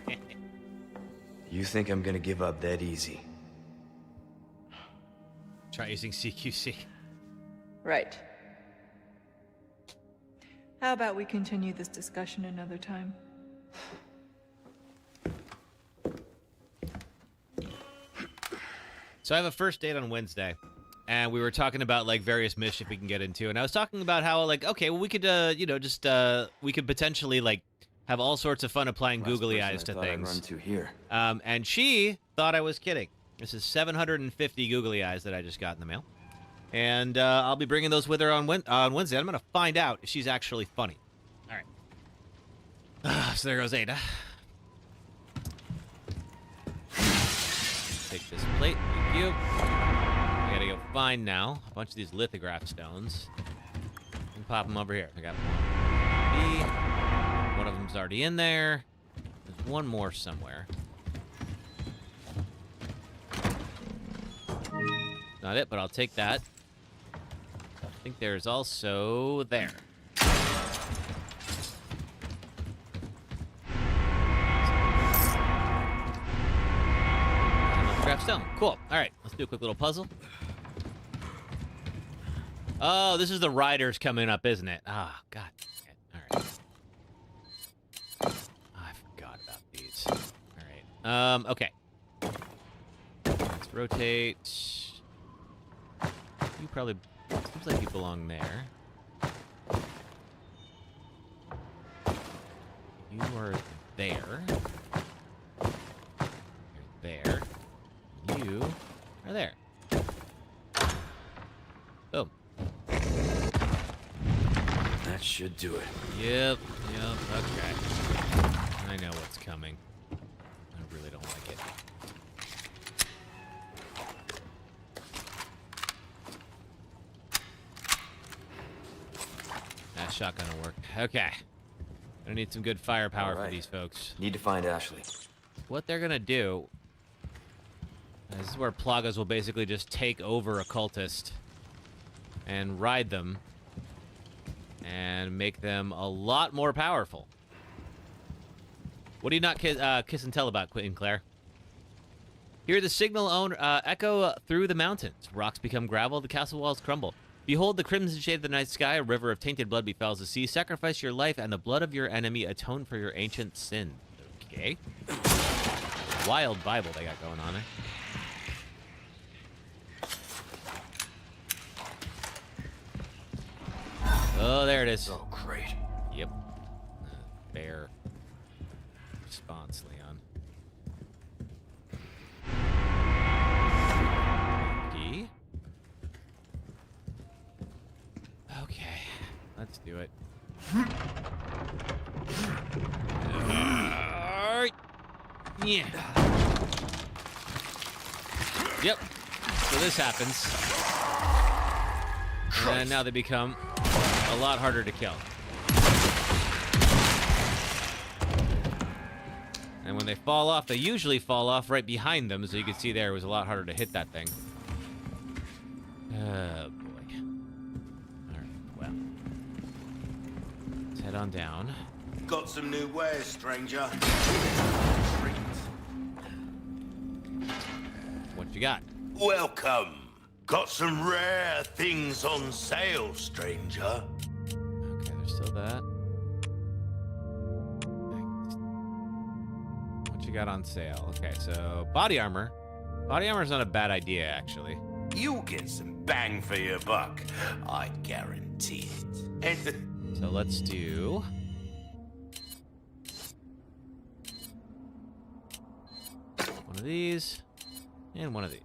You think I'm gonna give up that easy? Try using CQC. Right. How about we continue this discussion another time? So I have a first date on Wednesday, and we were talking about like various mischief we can get into, and I was talking about how like, okay, well we could we could potentially like have all sorts of fun applying googly eyes to things. Run to here. And she thought I was kidding. This is 750 googly eyes that I just got in the mail, and I'll be bringing those with her on Wednesday. I'm gonna find out if she's actually funny. All right. So there goes Ada. Take this plate. Thank you. I gotta go find now a bunch of these lithograph stones and pop them over here. I got one. One of them's already in there. There's one more somewhere. Not it, but I'll take that. I think there's also there. Lithograph stone. Cool. All right, let's do a quick little puzzle. Oh, this is the riders coming up, isn't it? Ah, God. All right. Oh, I forgot about these. All right. Okay. Let's rotate. You probably... Seems like you belong there. You are there. You're there. You are there. Boom. That should do it. Yep, okay. I know what's coming. I really don't like it. That shotgun will work. Okay. I need some good firepower for these folks. Need to find Ashley. What they're gonna do... This is where Plagas will basically just take over a cultist and ride them and make them a lot more powerful. What do you not kiss and tell about, Quentin Claire? Hear the signal echo through the mountains. Rocks become gravel, the castle walls crumble. Behold the crimson shade of the night sky, a river of tainted blood befouls the sea. Sacrifice your life, and the blood of your enemy atone for your ancient sin. Okay. Wild Bible they got going on there. Oh, there it is. Oh, great. Yep. Fair response, Leon. Key. Okay, let's do it. Alright. Yeah. Yep. So this happens. And now they become a lot harder to kill. And when they fall off, they usually fall off right behind them, so you can see there it was a lot harder to hit that thing. Oh boy. Alright, well. Let's head on down. Got some new wares, stranger. What you got? Welcome. Got some rare things on sale, stranger. Okay, there's still that. What you got on sale? Okay, so body armor. Body armor's not a bad idea, actually. You'll get some bang for your buck. I guarantee it. So let's do... one of these, and one of these.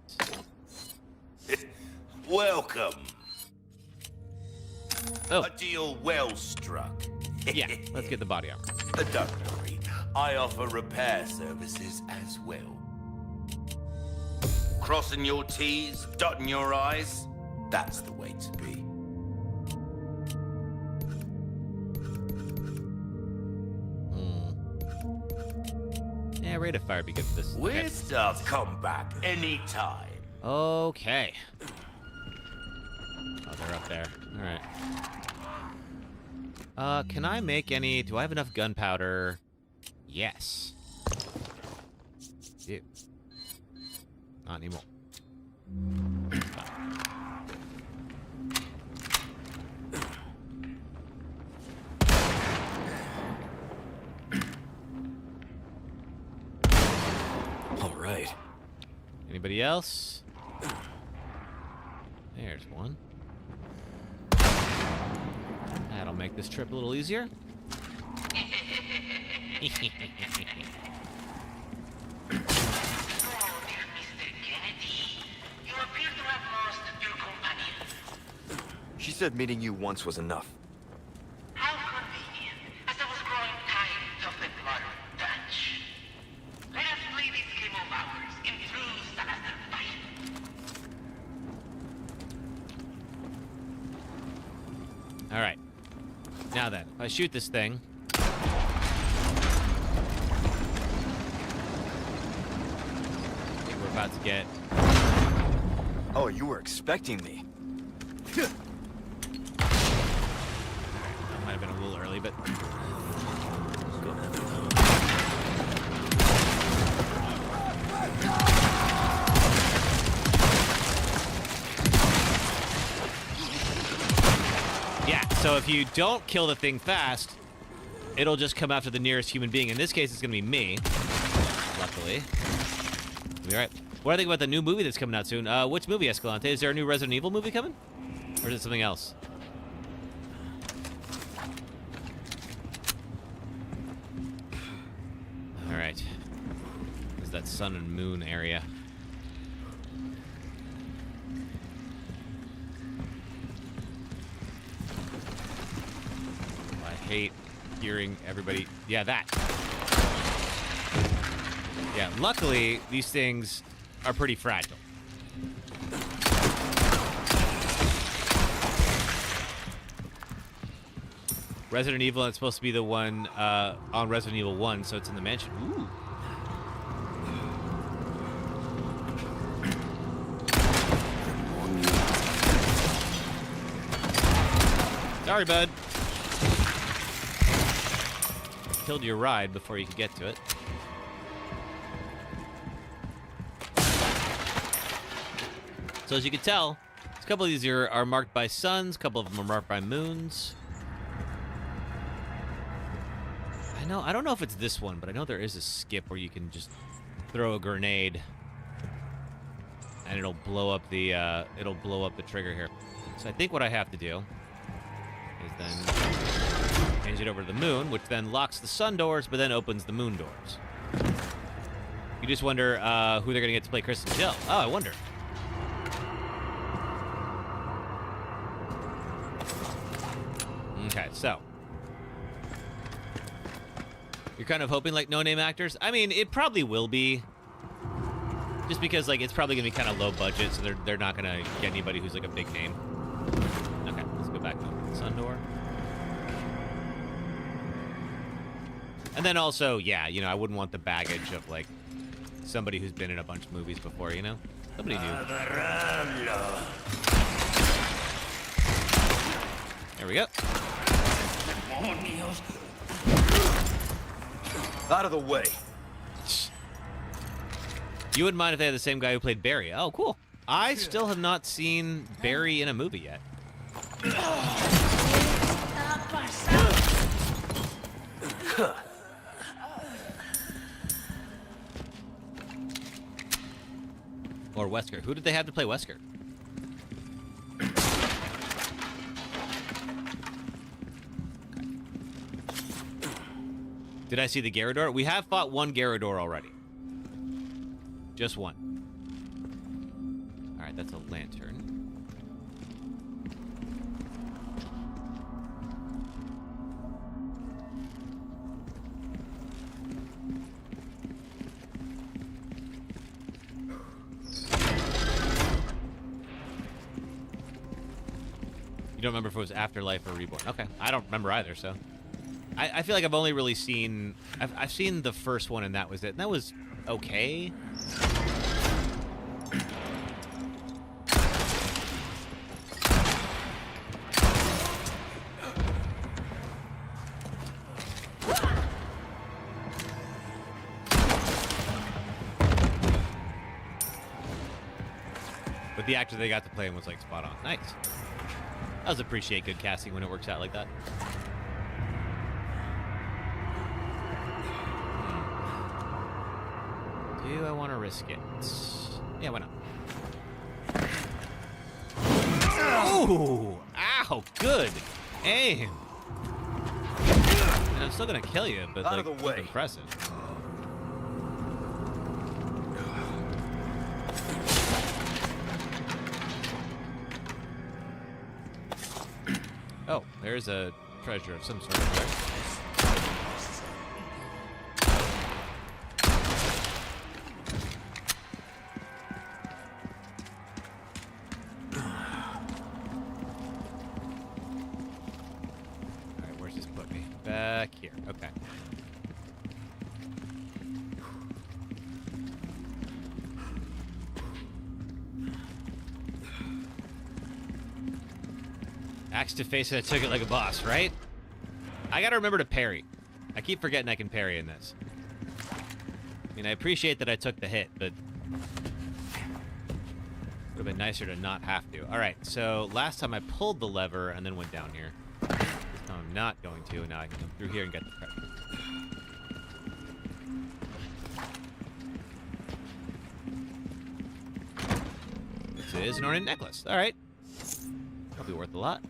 Welcome. Oh. A deal well struck. Yeah, let's get the body armor. Don't worry. I offer repair services as well. Crossing your T's, dotting your I's, that's the way to be. Yeah, rate of fire would be good for this. We're start come back anytime. Okay. Oh, they're up there. All right. Can I make any... Do I have enough gunpowder? Yes. Dude. Not anymore. All right. Anybody else? There's one. That'll make this trip a little easier. She said meeting you once was enough. How convenient, as I was growing tired of the blood touch. Let us play this game of ours in true Salazar fight. Alright. Now then, if I shoot this thing... I think we're about to get... Oh, you were expecting me. That might have been a little early, but... Yeah, so if you don't kill the thing fast, it'll just come after the nearest human being. In this case, it's going to be me. Luckily. All right. What do I think about the new movie that's coming out soon? Which movie, Escalante? Is there a new Resident Evil movie coming? Or is it something else? All right. There's that sun and moon area. I hate hearing everybody... Yeah, that. Yeah, luckily, these things are pretty fragile. Resident Evil, it's supposed to be the one on Resident Evil 1, so it's in the mansion. Ooh. Sorry, bud. Killed your ride before you could get to it. So as you can tell, a couple of these are marked by suns, a couple of them are marked by moons. I don't know if it's this one, but I know there is a skip where you can just throw a grenade and it'll blow up the trigger here. So I think what I have to do is then change it over to the moon, which then locks the sun doors, but then opens the moon doors. You just wonder who they're gonna get to play Kristen Jill. Oh, I wonder. Okay, so you're kind of hoping like no-name actors? I mean, it probably will be. Just because like it's probably gonna be kind of low budget, so they're not gonna get anybody who's like a big name. Okay, let's go back to the sun door. And then also, yeah, you know, I wouldn't want the baggage of like somebody who's been in a bunch of movies before, you know? Somebody new. There we go. Out of the way. You wouldn't mind if they had the same guy who played Barry. Oh, cool. I still have not seen Barry in a movie yet. Or Wesker. Who did they have to play Wesker? Did I see the Garrador? We have fought one Garrador already. Just one. Alright, that's a lantern. You don't remember if it was Afterlife or Reborn? Okay, I don't remember either, so... I feel like I've only really seen... I've seen the first one, and that was it. And that was okay. but the actor they got to play him was like spot on. Nice. I always appreciate good casting when it works out like that. Do I want to risk it? Yeah, why not? Ooh! Ow! Good aim! And I'm still gonna kill you, but out like, of the way. Impressive. Oh, there's a treasure of some sort. Alright, where's this put me? Back here. Okay. Axe to face it, I took it like a boss, right? I gotta remember to parry. I keep forgetting I can parry in this. I mean, I appreciate that I took the hit, but would have been nicer to not have to. Alright, so last time I pulled the lever and then went down here. This time I'm not going to, and now I can come through here and get the treasure. This is an ornate necklace. Alright. That'll be worth a lot.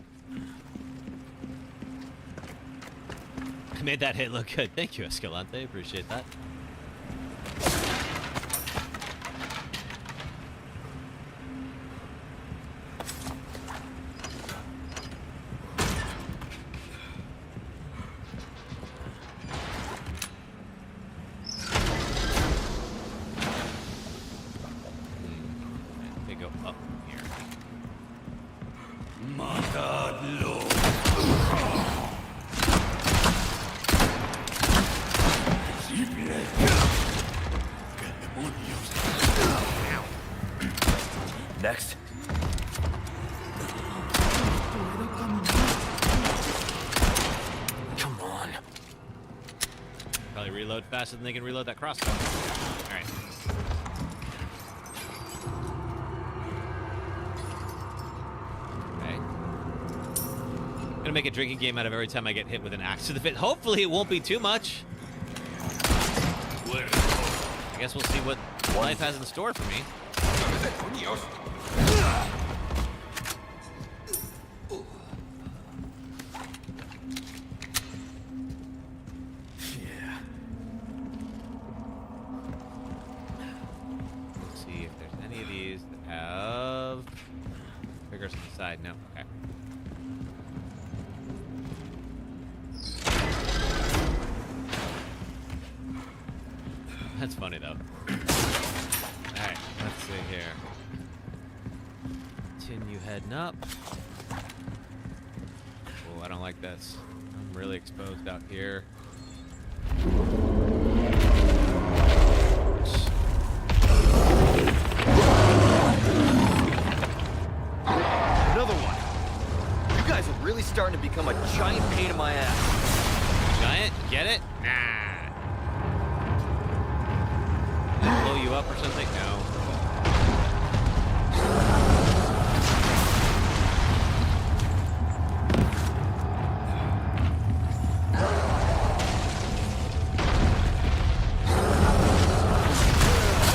I made that hit look good. Thank you, Escalante. Appreciate that. They go up here. Matadlo. Next. Come on. Probably reload faster than they can reload that crossbow. Alright. Okay. Gonna make a drinking game out of every time I get hit with an axe to the face. Hopefully it won't be too much. I guess we'll see what life has in store for me. Yeah. Let's see if there's any of these that have triggers on the side. No. Okay. That's funny though. Alright, let's see here. Continue heading up. Oh, I don't like this. I'm really exposed out here. Another one. You guys are really starting to become a giant pain in my ass. Giant? Get it? Nah. Did it blow you up or something? No.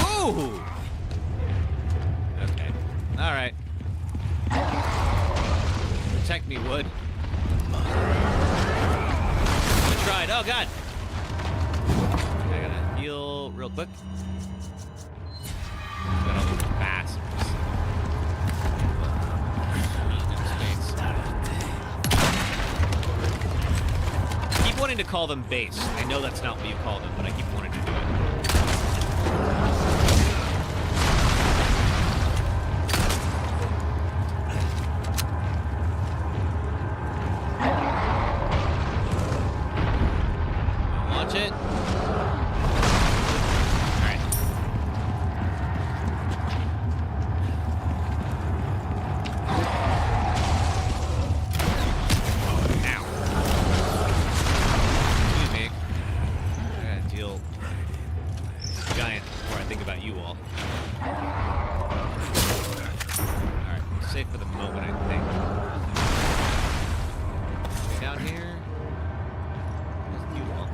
Ooh! Okay. Alright. Protect me, Wood. I tried. Oh, God! I gotta heal real quick. Got all these bastards. I keep wanting to call them base. I know that's not what you call them, but I keep wanting to do it. Launch it. Alright. Ow. Excuse me. I gotta deal with giants before I think about you all. safe for the moment, I think. Down here. There's the wall.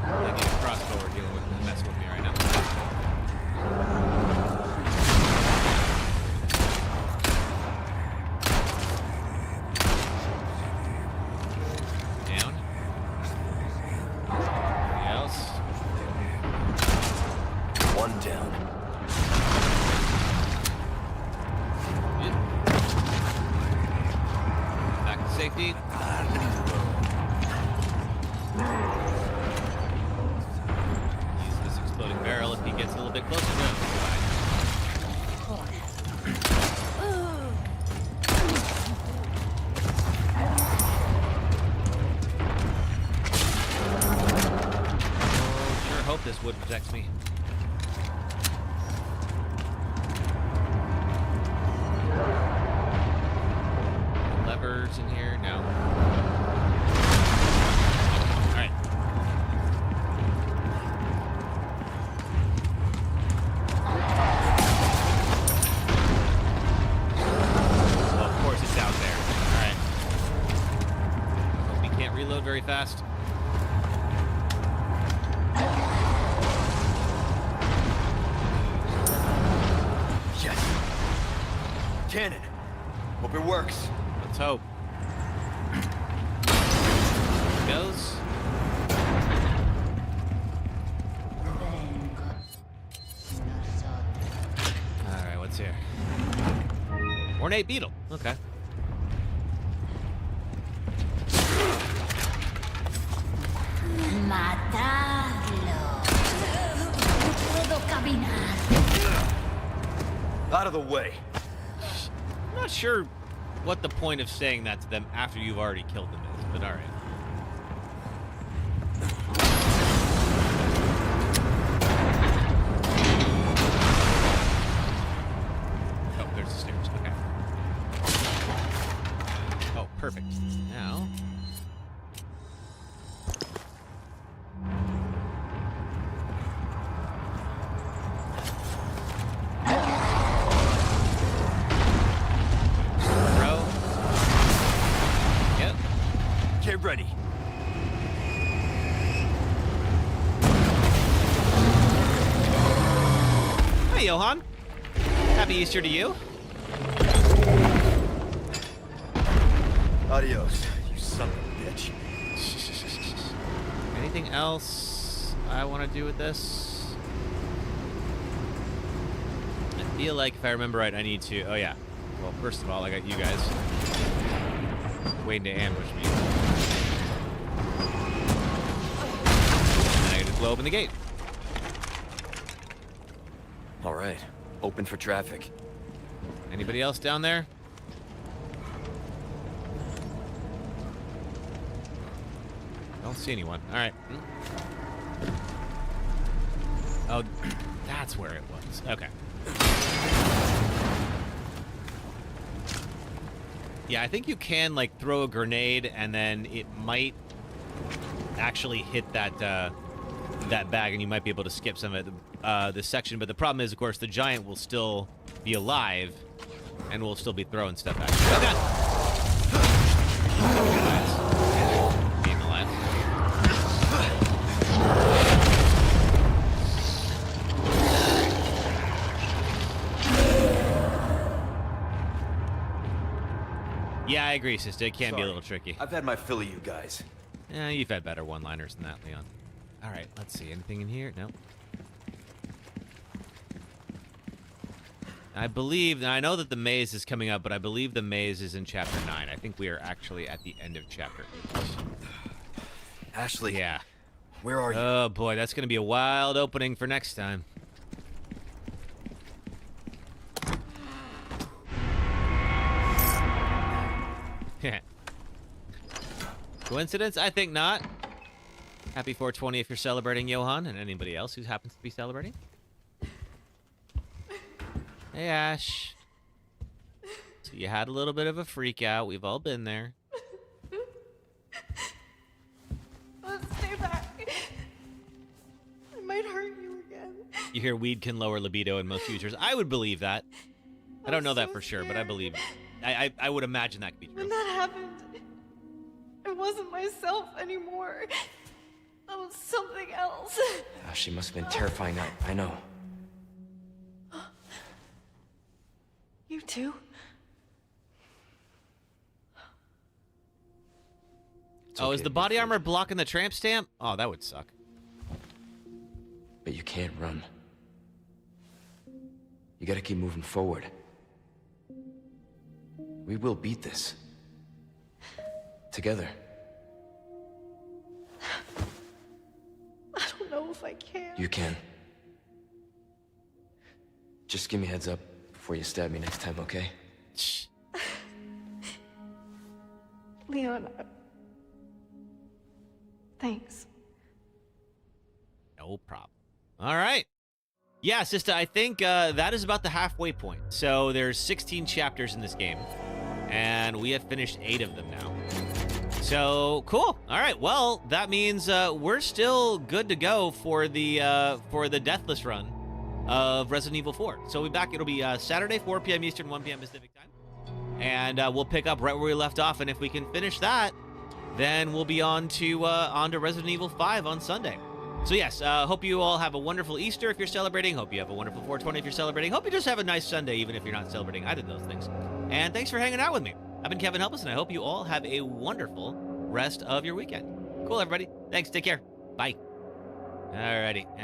I need a crossbow we're dealing with and messing with me right now. Down. Anybody else? One down. Back to safety. Use this exploding barrel if he gets a little bit closer to him. Sure hope this wood protects me. Levers in here? No. Alright. Well, of course it's out there. Alright. Hope he can't reload very fast. Yes. Cannon. Hope it works. Let's hope. Goes. Alright, what's here? Ornate beetle. Okay. Matarlo. Puedo caminar. Out of the way. I'm not sure what the point of saying that to them after you've already killed them is, but alright. Oh, there's the stairs. Okay. Oh, perfect. Now. Get ready. Hey, Johan. Happy Easter to you. Adios, you son of a bitch. Anything else I want to do with this? I feel like if I remember right, I need to... Oh, yeah. Well, first of all, I got you guys waiting to ambush me. And I gotta blow open the gate. All right, open for traffic. Anybody else down there? Don't see anyone. All right. Oh, that's where it was. Okay. Yeah, I think you can like throw a grenade and then it might actually hit that that bag, and you might be able to skip some of this section. But the problem is, of course, the giant will still be alive and will still be throwing stuff at you. Oh God! Being alive. Yeah, I agree, sister. It can be a little tricky. I've had my fill of you guys. Yeah, you've had better one-liners than that, Leon. All right, let's see. Anything in here? No. I believe, I know that the maze is coming up, but I believe the maze is in Chapter 9. I think we are actually at the end of Chapter 8. Ashley. Yeah. Where are you? Oh, boy, that's going to be a wild opening for next time. Coincidence? I think not. Happy 420 if you're celebrating, Johan, and anybody else who happens to be celebrating. Hey, Ash. So you had a little bit of a freak out. We've all been there. Let's stay back. I might hurt you again. You hear weed can lower libido in most users. I would believe that. I don't know that for sure, but I believe it. I would imagine that could be true. When that happened, I wasn't myself anymore. I was something else. Oh, she must have been terrifying. I know. You too? Oh, is the body armor blocking the tramp stamp? Oh, that would suck. But you can't run. You gotta keep moving forward. We will beat this. Together. I don't know if I can. You can. Just give me a heads up before you stab me next time, okay? Leon, thanks. No problem. All right. Yeah, sister, I think that is about the halfway point. So there's 16 chapters in this game, and we have finished 8 of them now. So cool. All right. Well, that means we're still good to go for the Deathless run of Resident Evil 4. So we'll be back. It'll be Saturday, 4 p.m. Eastern, 1 p.m. Pacific time, and we'll pick up right where we left off. And if we can finish that, then we'll be on to Resident Evil 5 on Sunday. So yes, hope you all have a wonderful Easter if you're celebrating. Hope you have a wonderful 420 if you're celebrating. Hope you just have a nice Sunday even if you're not celebrating either of those things. And thanks for hanging out with me. I've been KevinHelpUs, and I hope you all have a wonderful rest of your weekend. Cool, everybody. Thanks. Take care. Bye. Alrighty.